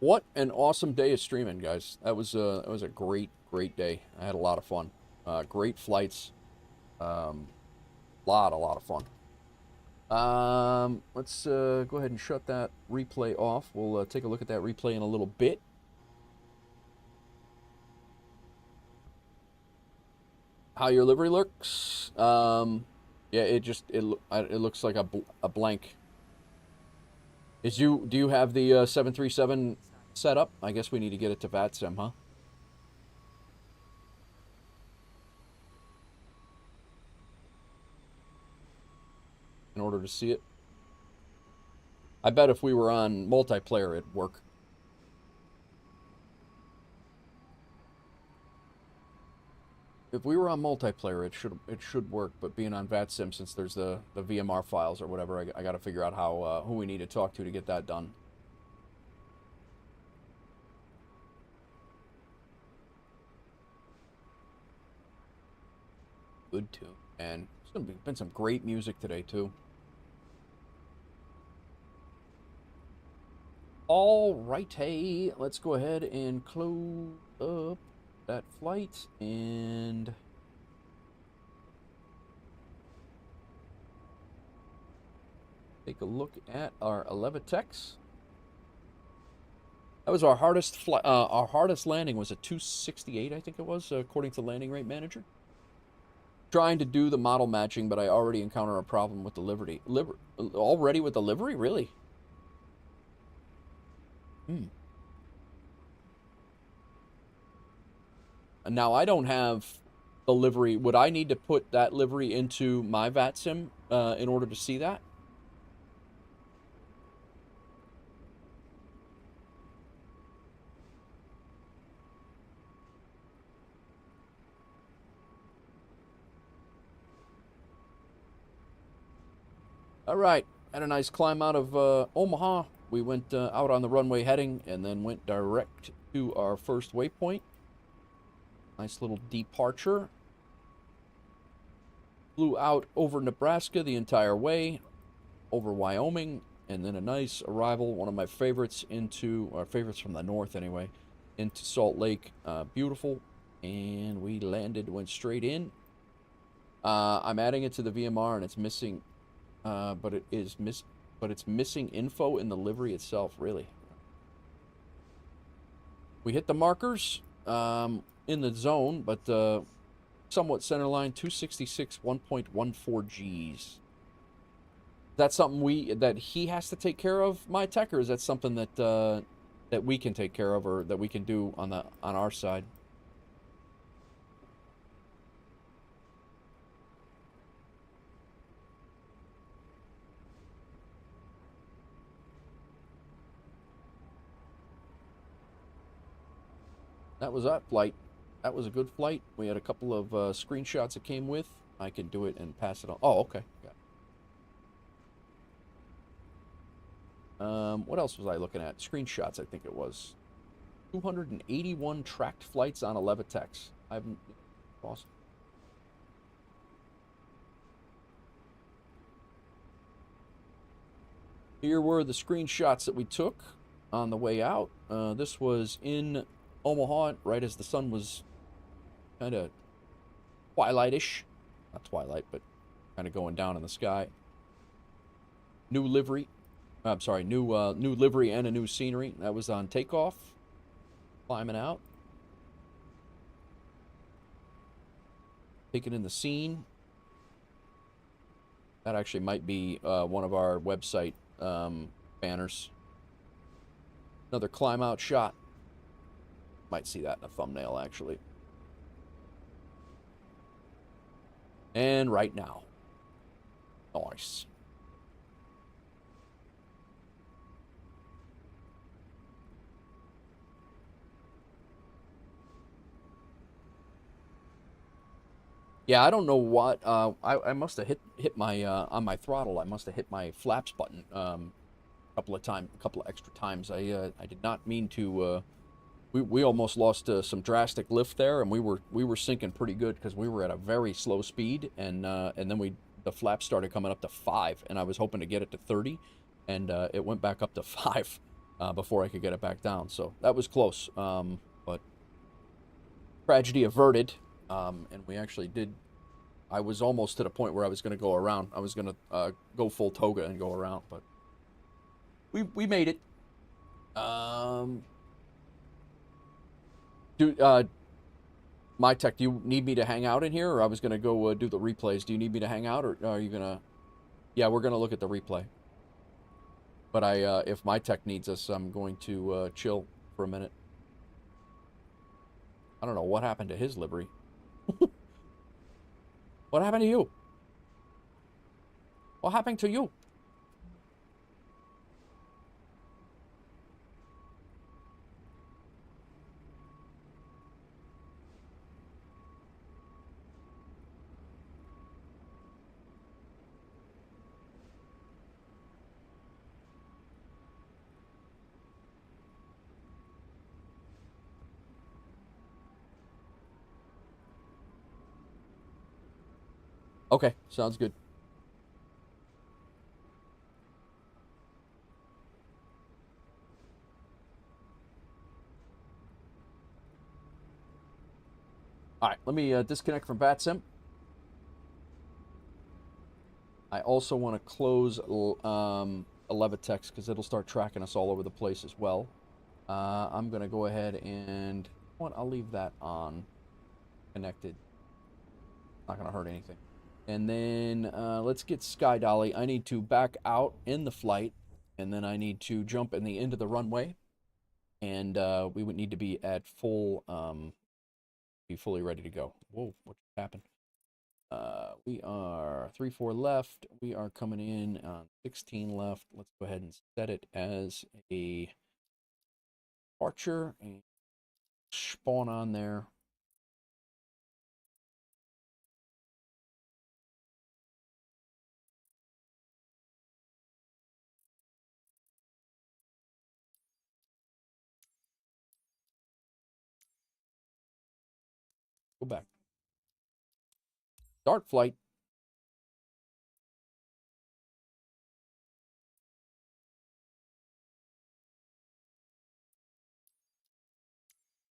What an awesome day of streaming, guys. That was a great day. I had a lot of fun. Great flights. Lot of fun. Let's go ahead and shut that replay off. We'll take a look at that replay in a little bit. How your livery looks? Yeah, it looks like a blank. Do you have the 737 set up? I guess we need to get it to VATSIM, huh? In order to see it. I bet if we were on multiplayer, it'd work. If we were on multiplayer, it should work. But being on VATSIM, since there's the VMR files or whatever, I got to figure out how who we need to talk to get that done. Good tune, and there's been some great music today too. All right, hey, let's go ahead and close up that flight and take a look at our Elevatex. That was our hardest our hardest landing was a 268, I think it was, according to Landing Rate Manager. Trying to do the model matching, but I already encounter a problem with the livery. Already with the livery, really? And now I don't have the livery. Would I need to put that livery into my VATSIM in order to see that? All right, had a nice climb out of Omaha. We went out on the runway heading and then went direct to our first waypoint. Nice little departure. Flew out over Nebraska the entire way, over Wyoming, and then a nice arrival, one of my favorites favorites from the north anyway, into Salt Lake. Beautiful. And we landed, went straight in. I'm adding it to the VMR and it's missing, but it's missing info in the livery itself, really. We hit the markers in the zone, but somewhat centerline, 266, 1.14 Gs. That's something that he has to take care of, my tech, or is that something that that we can take care of, or that we can do on our side? That was that flight. That was a good flight. We had a couple of screenshots it came with. I can do it and pass it on. Oh, okay. Yeah. What else was I looking at? Screenshots, I think it was. 281 tracked flights on Elevatex. Awesome. Here were the screenshots that we took on the way out. This was in Omaha, right as the sun was kind of twilight-ish. Not twilight, but kind of going down in the sky. New livery. I'm sorry, new livery and a new scenery. That was on takeoff. Climbing out. Taking in the scene. That actually might be one of our website banners. Another climb out shot. Might see that in a thumbnail, actually. And right now. Nice. Yeah, I don't know what, I must have hit my, on my throttle, I must have hit my flaps button, a couple of extra times. I did not mean to, we almost lost some drastic lift there, and we were sinking pretty good because we were at a very slow speed, and then the flaps started coming up to 5, and I was hoping to get it to 30, and it went back up to 5 before I could get it back down. So that was close, but tragedy averted, and we actually did. I was almost to the point where I was going to go around. I was going to go full toga and go around, but we made it. My tech, do you need me to hang out in here, or I was going to go do the replays? Do you need me to hang out, or are you going to... Yeah, we're going to look at the replay. But if my tech needs us, I'm going to chill for a minute. I don't know what happened to his livery. What happened to you? What happened to you? Okay, sounds good. All right, let me disconnect from VATSIM. I also want to close Levitex because it'll start tracking us all over the place as well. I'm going to go ahead and... I'll leave that on, connected. Not going to hurt anything. And then let's get Sky Dolly. I need to back out in the flight, and then I need to jump in the end of the runway. And we would need to be at full, be fully ready to go. Whoa, what happened? We are 3-4 left. We are coming in on 16 left. Let's go ahead and set it as a departure and spawn on there. Go back. Start flight.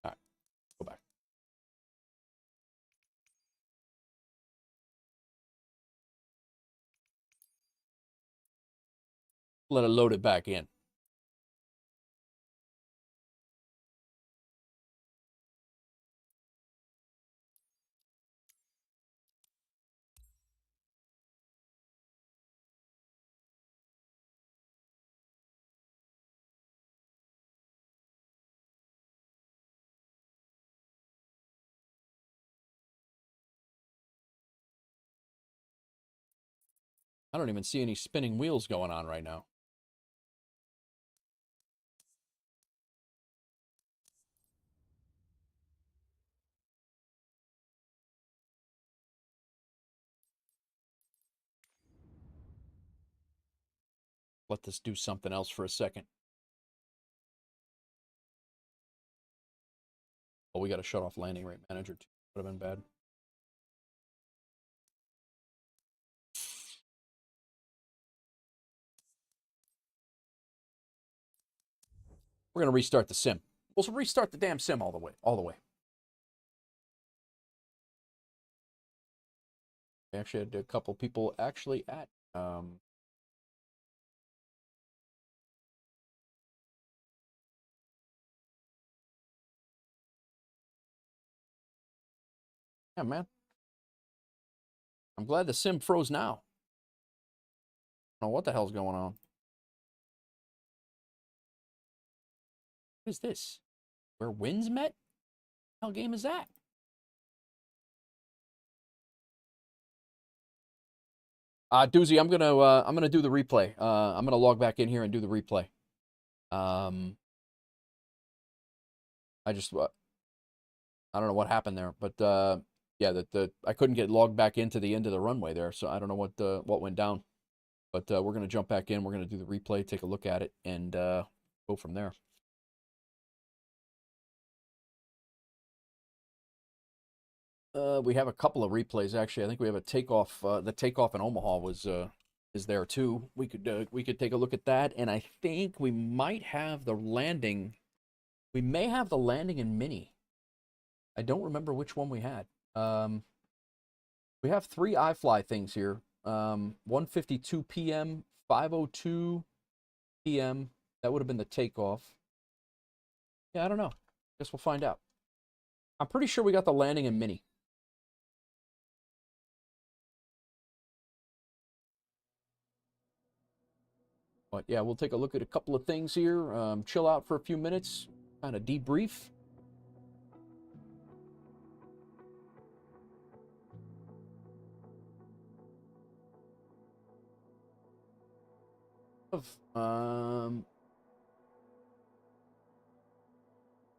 All right, go back. Let it load it back in. I don't even see any spinning wheels going on right now. Let this do something else for a second. Oh, we got to shut off landing rate manager too. Would have been bad. We're going to restart the sim. We'll restart the damn sim all the way. All the way. We actually had a couple people actually at... Yeah, man. I'm glad the sim froze now. I don't know what the hell's going on. What is this? Where winds met? What hell game is that? Doozy, I'm gonna do the replay. I'm gonna log back in here and do the replay. I just I don't know what happened there, but yeah, I couldn't get logged back into the end of the runway there, so I don't know what went down. But we're gonna jump back in. We're gonna do the replay, take a look at it, and go from there. We have a couple of replays actually. I think we have a takeoff. The takeoff in Omaha is there too. We could take a look at that, and I think we might have the landing. We may have the landing in Mini. I don't remember which one we had. We have 3 iFly things here. 1:52 p.m., 5:02 p.m. That would have been the takeoff. Yeah, I don't know. Guess we'll find out. I'm pretty sure we got the landing in Mini. But yeah, we'll take a look at a couple of things here. Chill out for a few minutes, kind of debrief.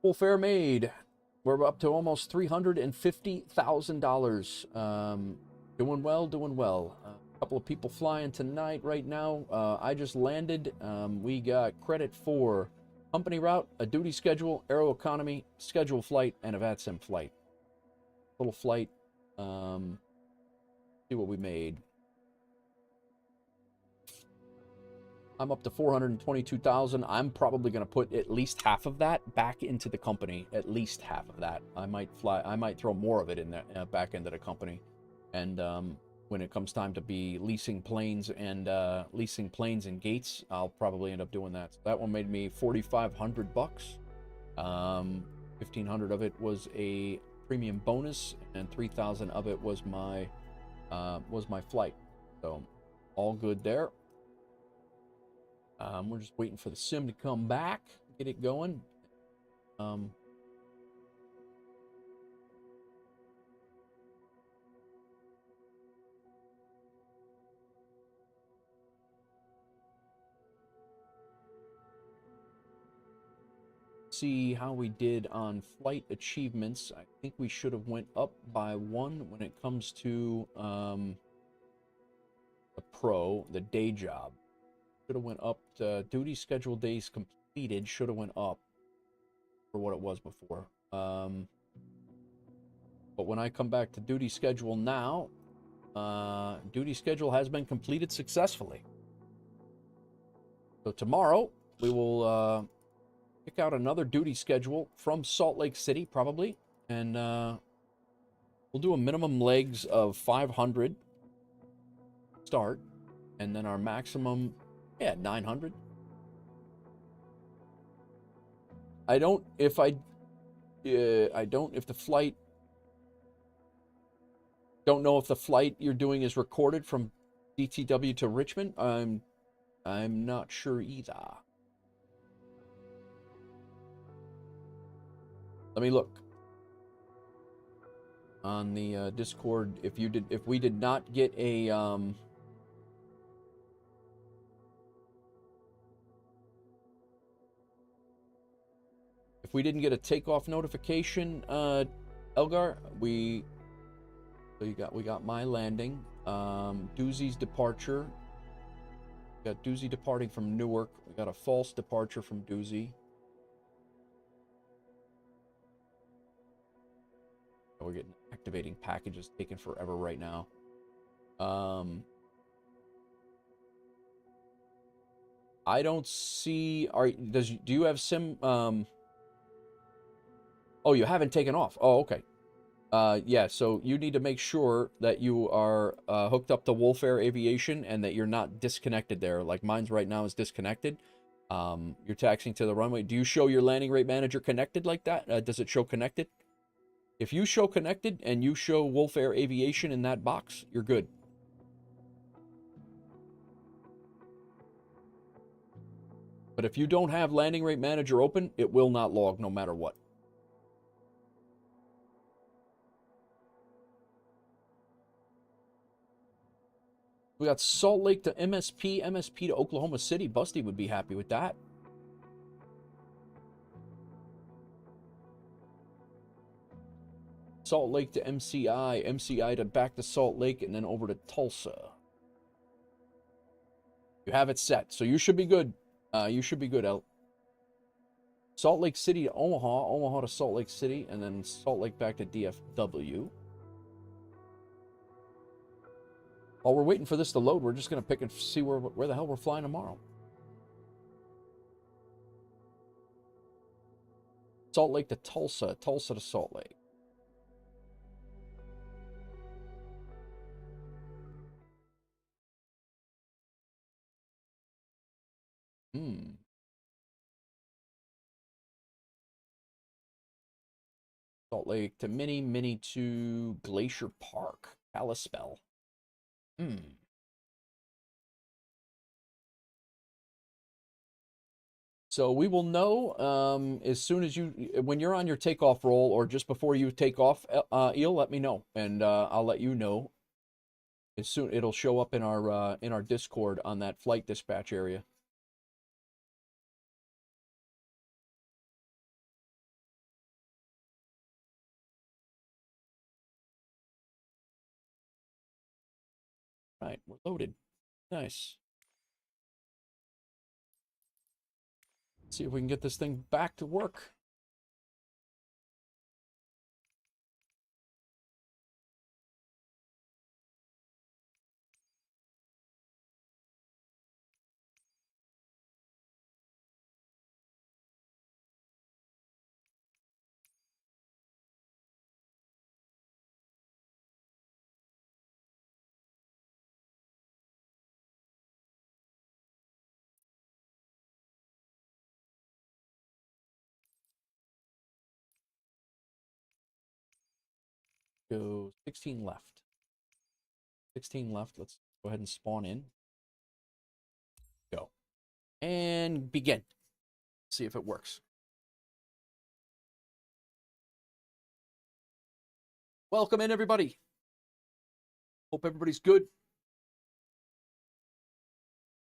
WolfAir made. We're up to almost $350,000. Doing well, doing well. A couple of people flying tonight right now. I just landed. We got credit for company route, a duty schedule, Aeroconomy, scheduled flight, and a VATSIM flight. Little flight. See what we made. I'm up to 422,000. I'm probably going to put at least half of that back into the company. At least half of that. I might throw more of it in the back into the company. And when it comes time to be leasing planes and gates, I'll probably end up doing that. So that one made me $4,500 bucks. 1,500 of it was a premium bonus, and 3,000 of it was my flight. So all good there. We're just waiting for the sim to come back, get it going. See how we did on flight achievements. I think we should have went up by 1 when it comes to the pro, the day job. Should have went up to duty schedule days completed. Should have went up for what it was before. But when I come back to duty schedule now, duty schedule has been completed successfully. So tomorrow we will pick out another duty schedule from Salt Lake City probably, and we'll do a minimum legs of 500 start, and then our maximum. Yeah, 900. If the flight, don't know if the flight you're doing is recorded from DTW to Richmond. I'm not sure either. Let me look on the Discord. If we did not get a if we didn't get a takeoff notification, Elgar, we got my landing, Doozy's departure. We got Doozy departing from Newark. We got a false departure from Doozy. We're getting activating packages taking forever right now. I don't see. Do you have sim? Oh, you haven't taken off. Oh, okay. Yeah, so you need to make sure that you are hooked up to WolfAir Aviation and that you're not disconnected there. Like mine's right now is disconnected. You're taxiing to the runway. Do you show your landing rate manager connected like that? Does it show connected? If you show connected and you show WolfAir Aviation in that box, you're good. But if you don't have landing rate manager open, it will not log no matter what. We got Salt Lake to MSP, MSP to Oklahoma City. Busty would be happy with that. Salt Lake to MCI, MCI to back to Salt Lake, and then over to Tulsa. You have it set, so you should be good. You should be good, El. Salt Lake City to Omaha, Omaha to Salt Lake City, and then Salt Lake back to DFW. While we're waiting for this to load, we're just going to pick and see where the hell we're flying tomorrow. Salt Lake to Tulsa, Tulsa to Salt Lake. Salt Lake to Minnie, Minnie to Glacier Park, Kalispell. So we will know as soon as when you're on your takeoff roll or just before you take off, Eel, let me know, and I'll let you know. As soon it'll show up in our Discord on that flight dispatch area. Right, we're loaded. Nice. Let's see if we can get this thing back to work. Go 16 left. 16 left. Let's go ahead and spawn in. Go. And begin. See if it works. Welcome in, everybody. Hope everybody's good.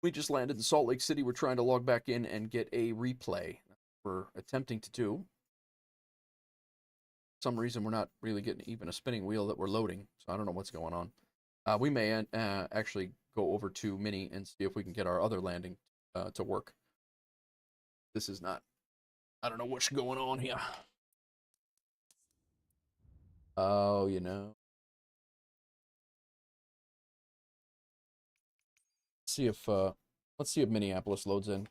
We just landed in Salt Lake City. We're trying to log back in and get a replay. We're attempting to do. For some reason, we're not really getting even a spinning wheel that we're loading, so I don't know what's going on. We may actually go over to Mini and see if we can get our other landing to work. This is not... I don't know what's going on here. Oh, you know. Let's see if Minneapolis loads in.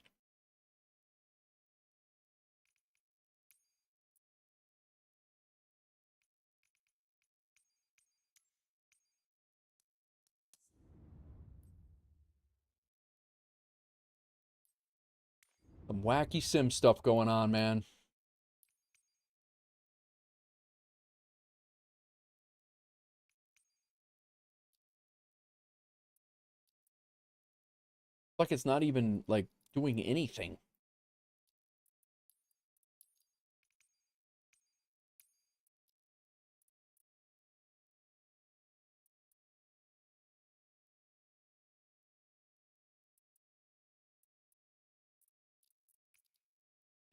Some wacky sim stuff going on, man. Like it's not even like doing anything.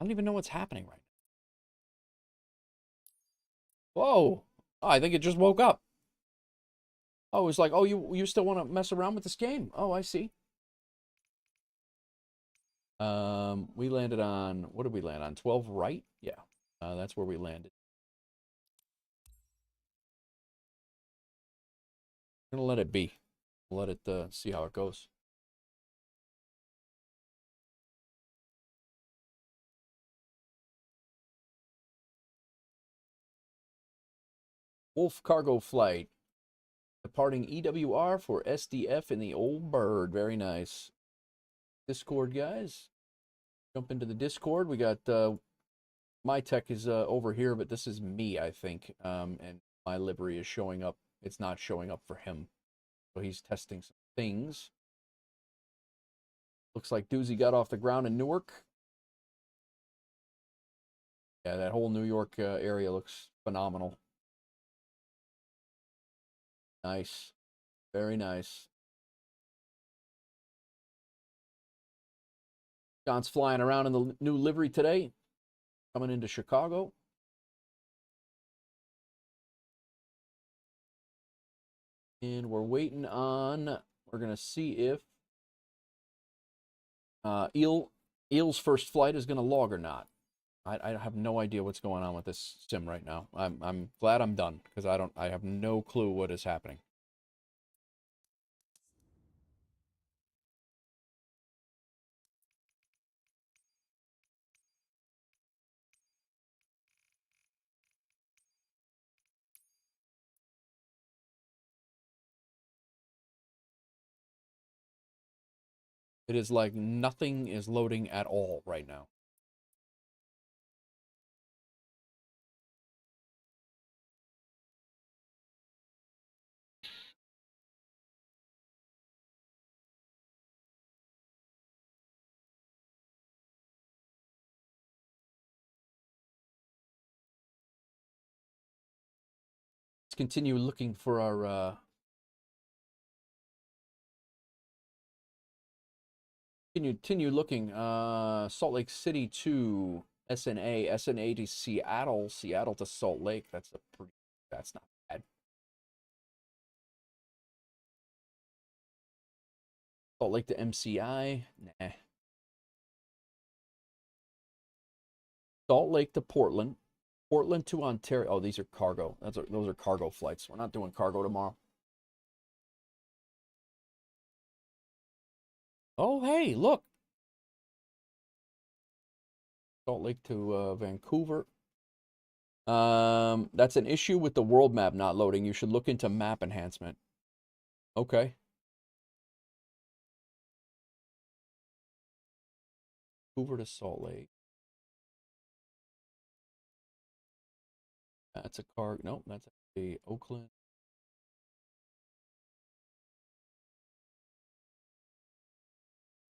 I don't even know what's happening right now. Whoa! Oh, I think it just woke up. Oh, it's like, oh, you still want to mess around with this game? Oh, I see. We landed on, what did we land on? 12 right? Yeah, that's where we landed. I'm gonna let it be. Let it see how it goes. Wolf cargo flight. Departing EWR for SDF in the old bird. Very nice. Discord, guys. Jump into the Discord. We got my tech is over here, but this is me, I think. And my livery is showing up. It's not showing up for him. So he's testing some things. Looks like Doozy got off the ground in Newark. Yeah, that whole New York area looks phenomenal. Nice. Very nice. John's flying around in the new livery today, coming into Chicago. And we're waiting on, we're going to see if Eel's first flight is going to log or not. I have no idea what's going on with this sim right now. I'm glad I'm done, because I have no clue what is happening. It is like nothing is loading at all right now. Let's continue looking for our continue looking. Salt Lake City to SNA, SNA to Seattle, Seattle to Salt Lake. That's not bad. Salt Lake to MCI, nah. Salt Lake to Portland, Portland to Ontario. Oh, these are cargo. Those are cargo flights. We're not doing cargo tomorrow. Oh, hey, look. Salt Lake to Vancouver. That's an issue with the world map not loading. You should look into map enhancement. Okay. Vancouver to Salt Lake. That's a car. Nope, that's a Oakland.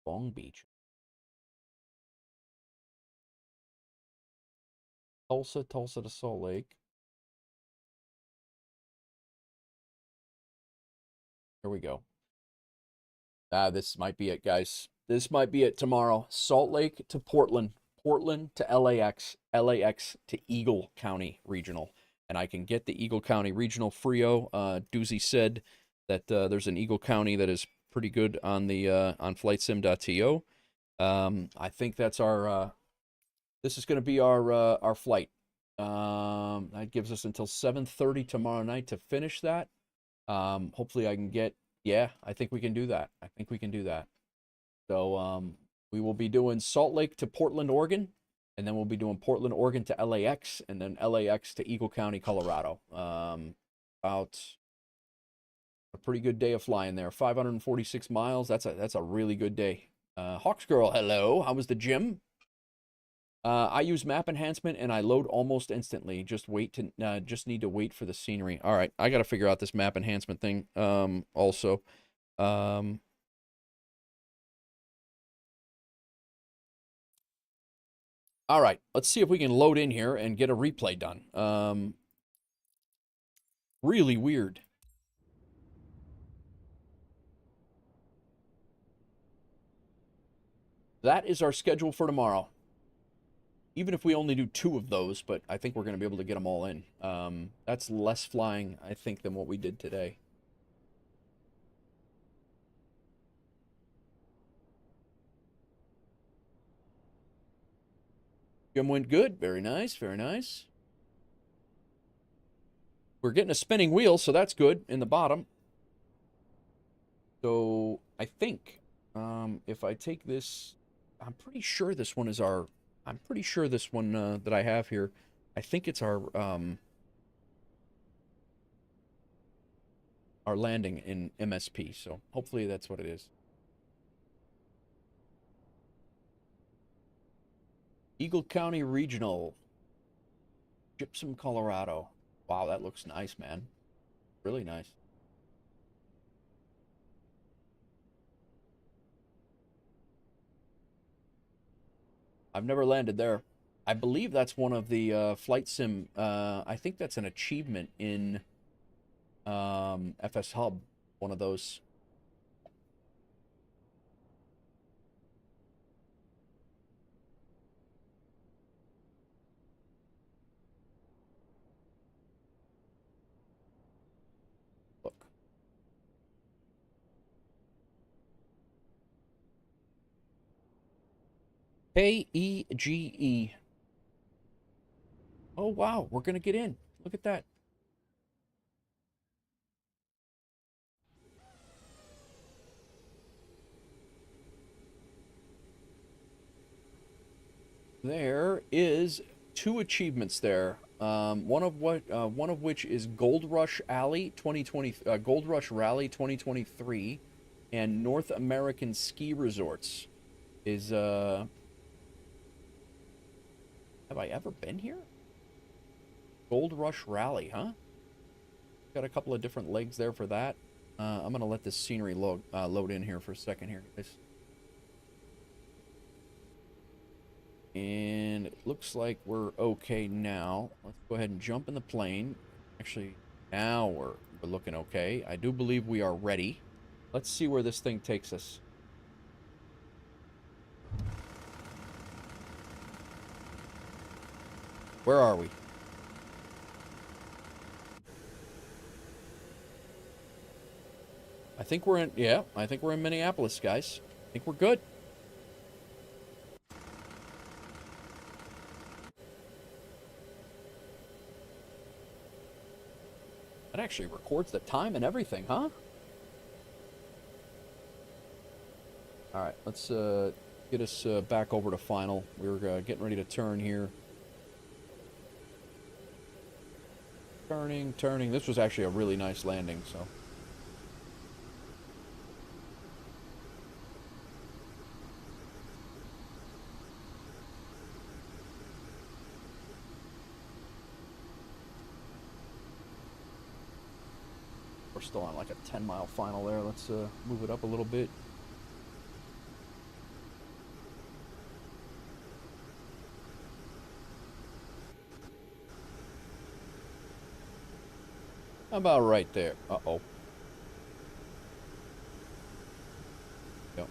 Long Beach. Tulsa, Tulsa to Salt Lake. Here we go. This might be it, guys. This might be it tomorrow. Salt Lake to Portland. Portland to LAX. LAX to Eagle County Regional. And I can get the Eagle County Regional Frio. Doozy said that there's an Eagle County that is pretty good on the on flightsim.to. I think that's our this is going to be our flight. That gives us until 7:30 tomorrow night to finish that. Hopefully I can get, yeah, I think we can do that. I think we can do that. So we will be doing Salt Lake to Portland, Oregon, and then we'll be doing Portland, Oregon to LAX, and then LAX to Eagle County, Colorado. About a pretty good day of flying there. 546 miles. That's a really good day. Hawks Girl, hello. How was the gym? I use map enhancement and I load almost instantly. Just need to wait for the scenery. All right, I got to figure out this map enhancement thing. Also, all right, let's see if we can load in here and get a replay done. Really weird. That is our schedule for tomorrow. Even if we only do 2 of those, but I think we're going to be able to get them all in. That's less flying, I think, than what we did today. Gym went good. Very nice, very nice. We're getting a spinning wheel, so that's good in the bottom. So I think if I take this, I'm pretty sure this one is our... I'm pretty sure this one that I have here, I think it's our landing in MSP. So hopefully that's what it is. Eagle County Regional, Gypsum, Colorado. Wow, that looks nice, man. Really nice. I've never landed there. I believe that's one of the flight sim. I think that's an achievement in FS Hub. One of those. KEGE. Oh, wow. We're going to get in. Look at that. There is 2 achievements there. One of which is Gold Rush Alley 2020, Gold Rush Rally 2023, and North American Ski Resorts. Is have I ever been here? Gold Rush Rally, huh? Got a couple of different legs there for that. I'm gonna let this scenery load in here for a second here, guys. And it looks like we're okay now. Let's go ahead and jump in the plane. Actually, now we're looking okay. I do believe we are ready. Let's see where this thing takes us. Where are we? I think we're in, yeah, I think we're in Minneapolis, guys. I think we're good. That actually records the time and everything, huh? All right, let's get us back over to final. We're getting ready to turn here. Turning. This was actually a really nice landing, so. We're still on like a 10-mile final there. Let's move it up a little bit. About right there. Uh-oh. Yep.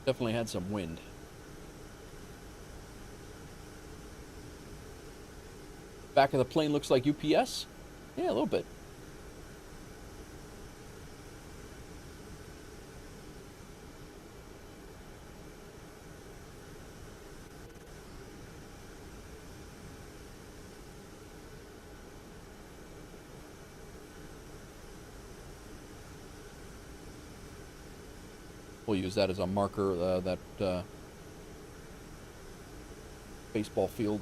Definitely had some wind. Back of the plane looks like UPS? Yeah, a little bit. We'll use that as a marker, that baseball field.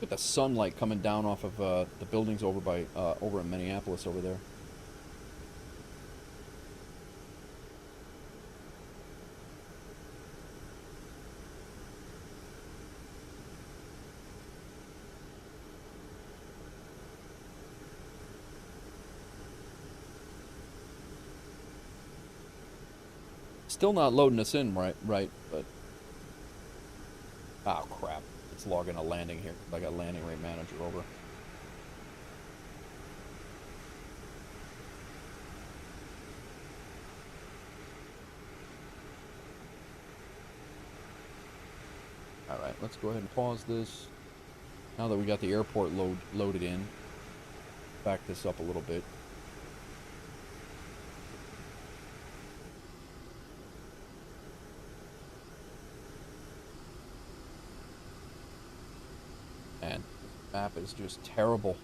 Look at the sunlight coming down off of the buildings over by over in Minneapolis over there. Still not loading us in right, but oh crap. Let's log in a landing here. I got landing rate manager over. Alright, let's go ahead and pause this. Now that we got the airport loaded in, back this up a little bit. And this map is just terrible.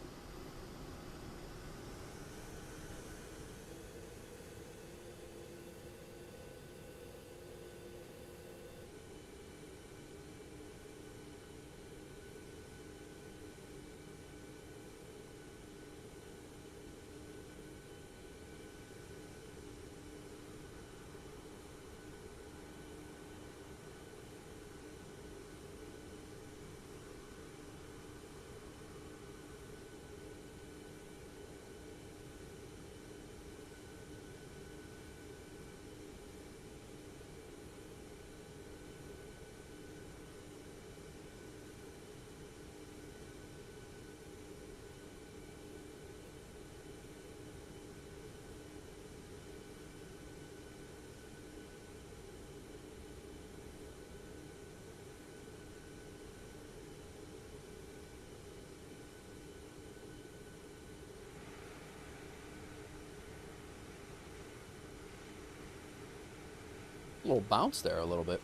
A little bounce there a little bit.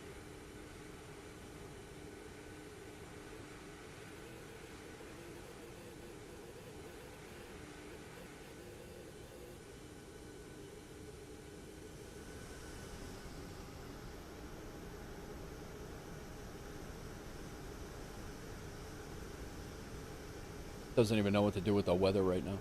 Doesn't even know what to do with the weather right now.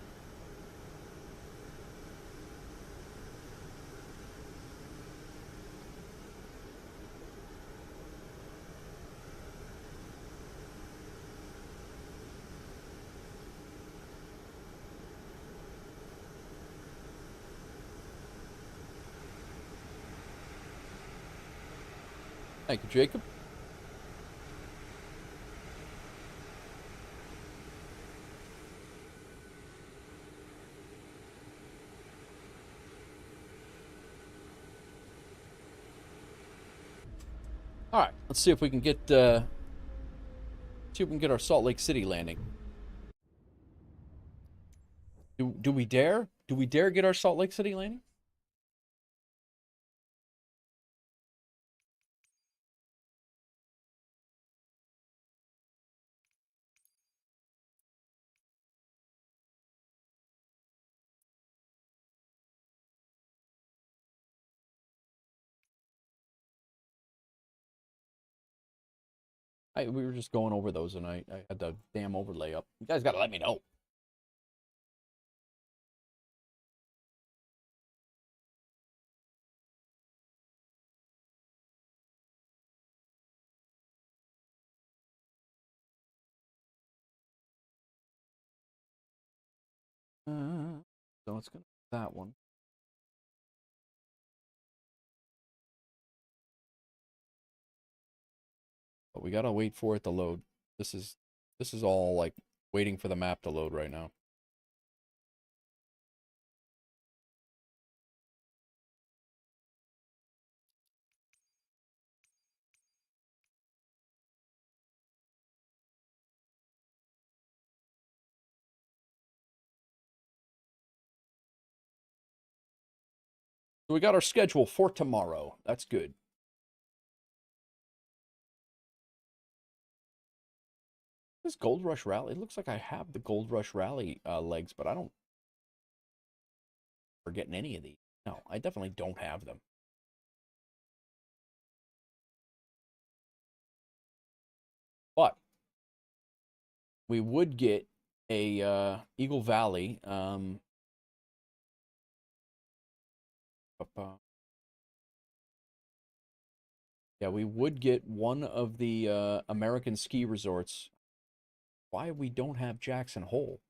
Thank you, Jacob. All right, let's see if we can get see if we can get our Salt Lake City landing. Do we dare? Do we dare get our Salt Lake City landing? We were just going over those, and I had the damn overlay up. You guys got to let me know. So it's gonna be that one. But we gotta wait for it to load. This is all like waiting for the map to load right now. So we got our schedule for tomorrow. That's good. This Gold Rush Rally, it looks like I have the Gold Rush Rally legs, but I don't forget any of these. No, I definitely don't have them. But we would get a Eagle Valley. Yeah, we would get one of the American ski resorts. Why we don't have Jackson Hole?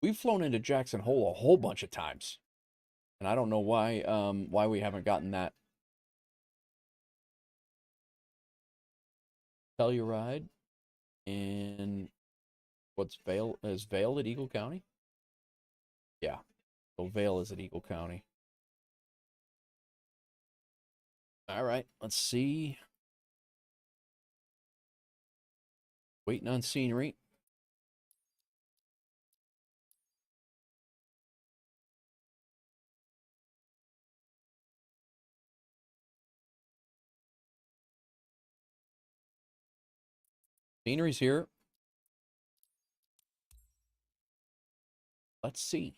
We've flown into Jackson Hole a whole bunch of times, and I don't know why we haven't gotten that. Telluride, and what's Vail? Is Vail at Eagle County? Yeah, so Vail is at Eagle County. All right, let's see. Waiting on scenery. Scenery's here. Let's see.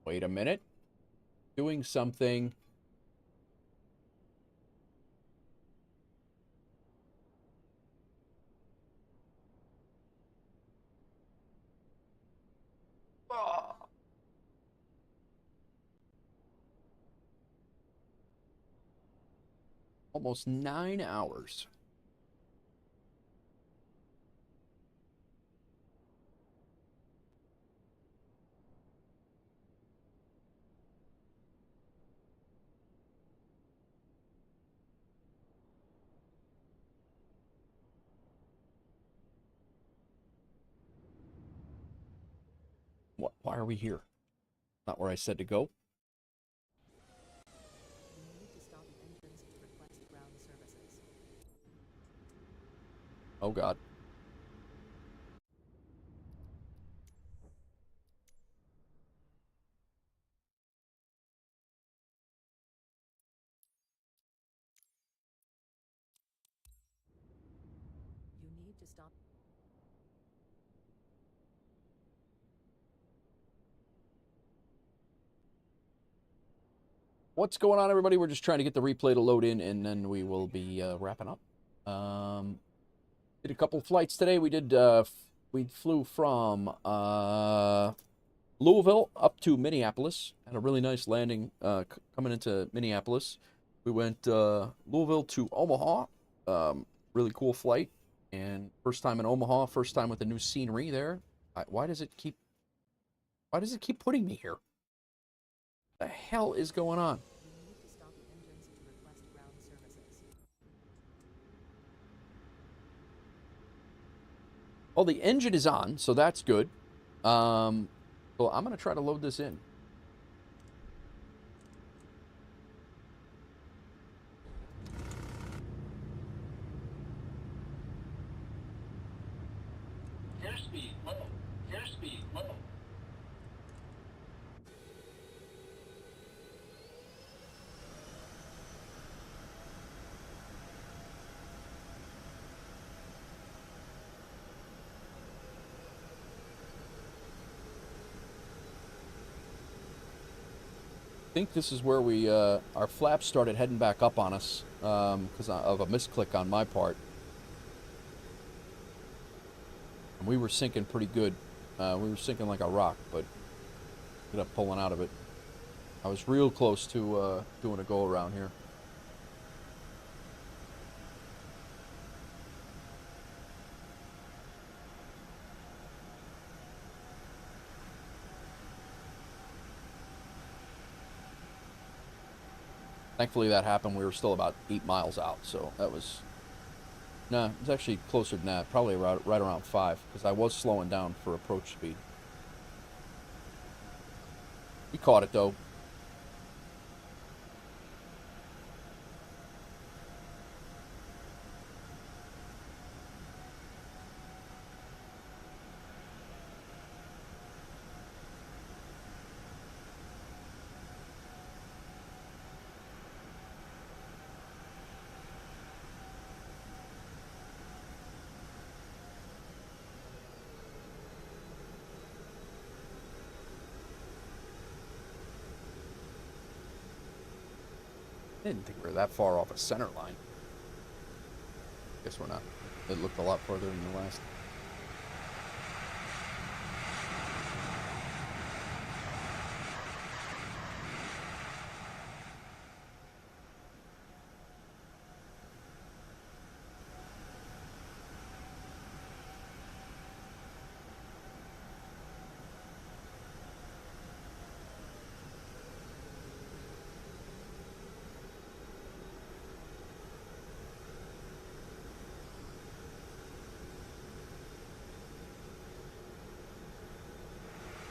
Wait a minute. Doing something. Oh. Almost 9 hours. What? Why are we here? Not where I said to go. Oh, God. You need to stop. What's going on, everybody? We're just trying to get the replay to load in, and then we will be wrapping up. Did a couple flights today. We flew from Louisville up to Minneapolis. Had a really nice landing coming into Minneapolis. We went Louisville to Omaha. Really cool flight. And first time in Omaha, first time with the new scenery there. Why does it keep putting me here? What the hell is going on? You need to stop the engines to request ground services. Well, the engine is on, so that's good. Well, I'm going to try to load this in. Airspeed low. Airspeed low. I think this is where we our flaps started heading back up on us because of a misclick on my part. And we were sinking pretty good. We were sinking like a rock, but ended up pulling out of it. I was real close to doing a go around here. Thankfully that happened. We were still about 8 miles out, so that was... No, it was actually closer than that. Probably right around 5, because I was slowing down for approach speed. We caught it, though. I didn't think we were that far off a center line. Guess we're not. It looked a lot further than the last.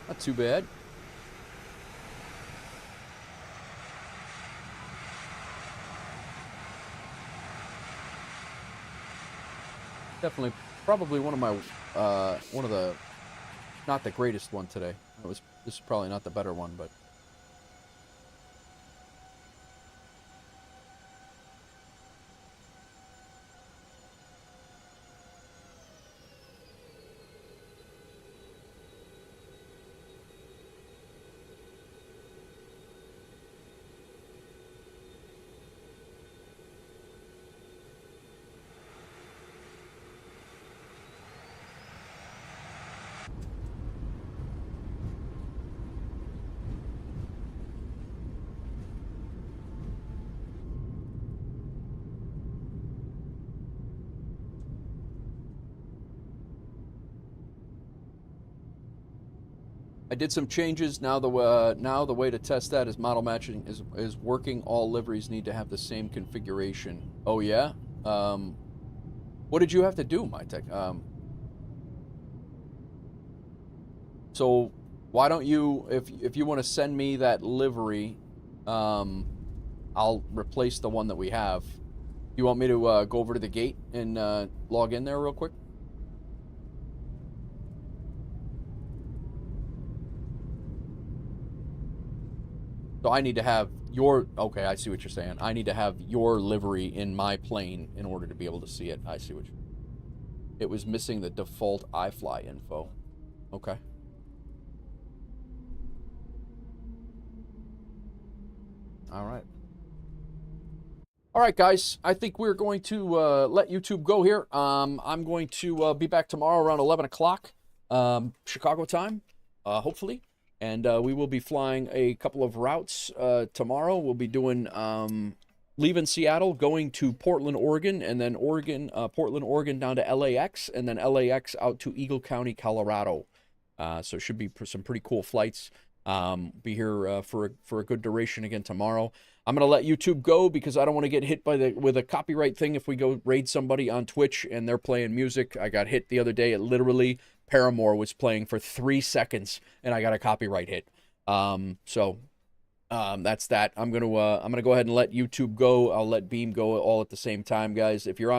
Not too bad. Definitely, probably one of my, one of the, not the greatest one today. This is probably not the better one, but. I did some changes. Now the way to test that is model matching is working. All liveries need to have the same configuration. Oh yeah. What did you have to do, my tech? So why don't you, if you want to send me that livery, I'll replace the one that we have. You want me to go over to the gate and log in there real quick? So I need to have your... Okay, I see what you're saying. I need to have your livery in my plane in order to be able to see it. I see what you're... It was missing the default iFly info. Okay. All right. All right, guys. I think we're going to let YouTube go here. I'm going to be back tomorrow around 11 o'clock Chicago time, hopefully. And we will be flying a couple of routes tomorrow. We'll be doing leaving Seattle, going to Portland, Oregon, and then Portland, Oregon down to LAX, and then LAX out to Eagle County, Colorado. So it should be some pretty cool flights. Be here for a good duration again tomorrow. I'm going to let YouTube go because I don't want to get hit with a copyright thing if we go raid somebody on Twitch and they're playing music. I got hit the other day. It literally... Paramore was playing for 3 seconds, and I got a copyright hit. So that's that. I'm gonna go ahead and let YouTube go. I'll let Beam go all at the same time, guys. If you're on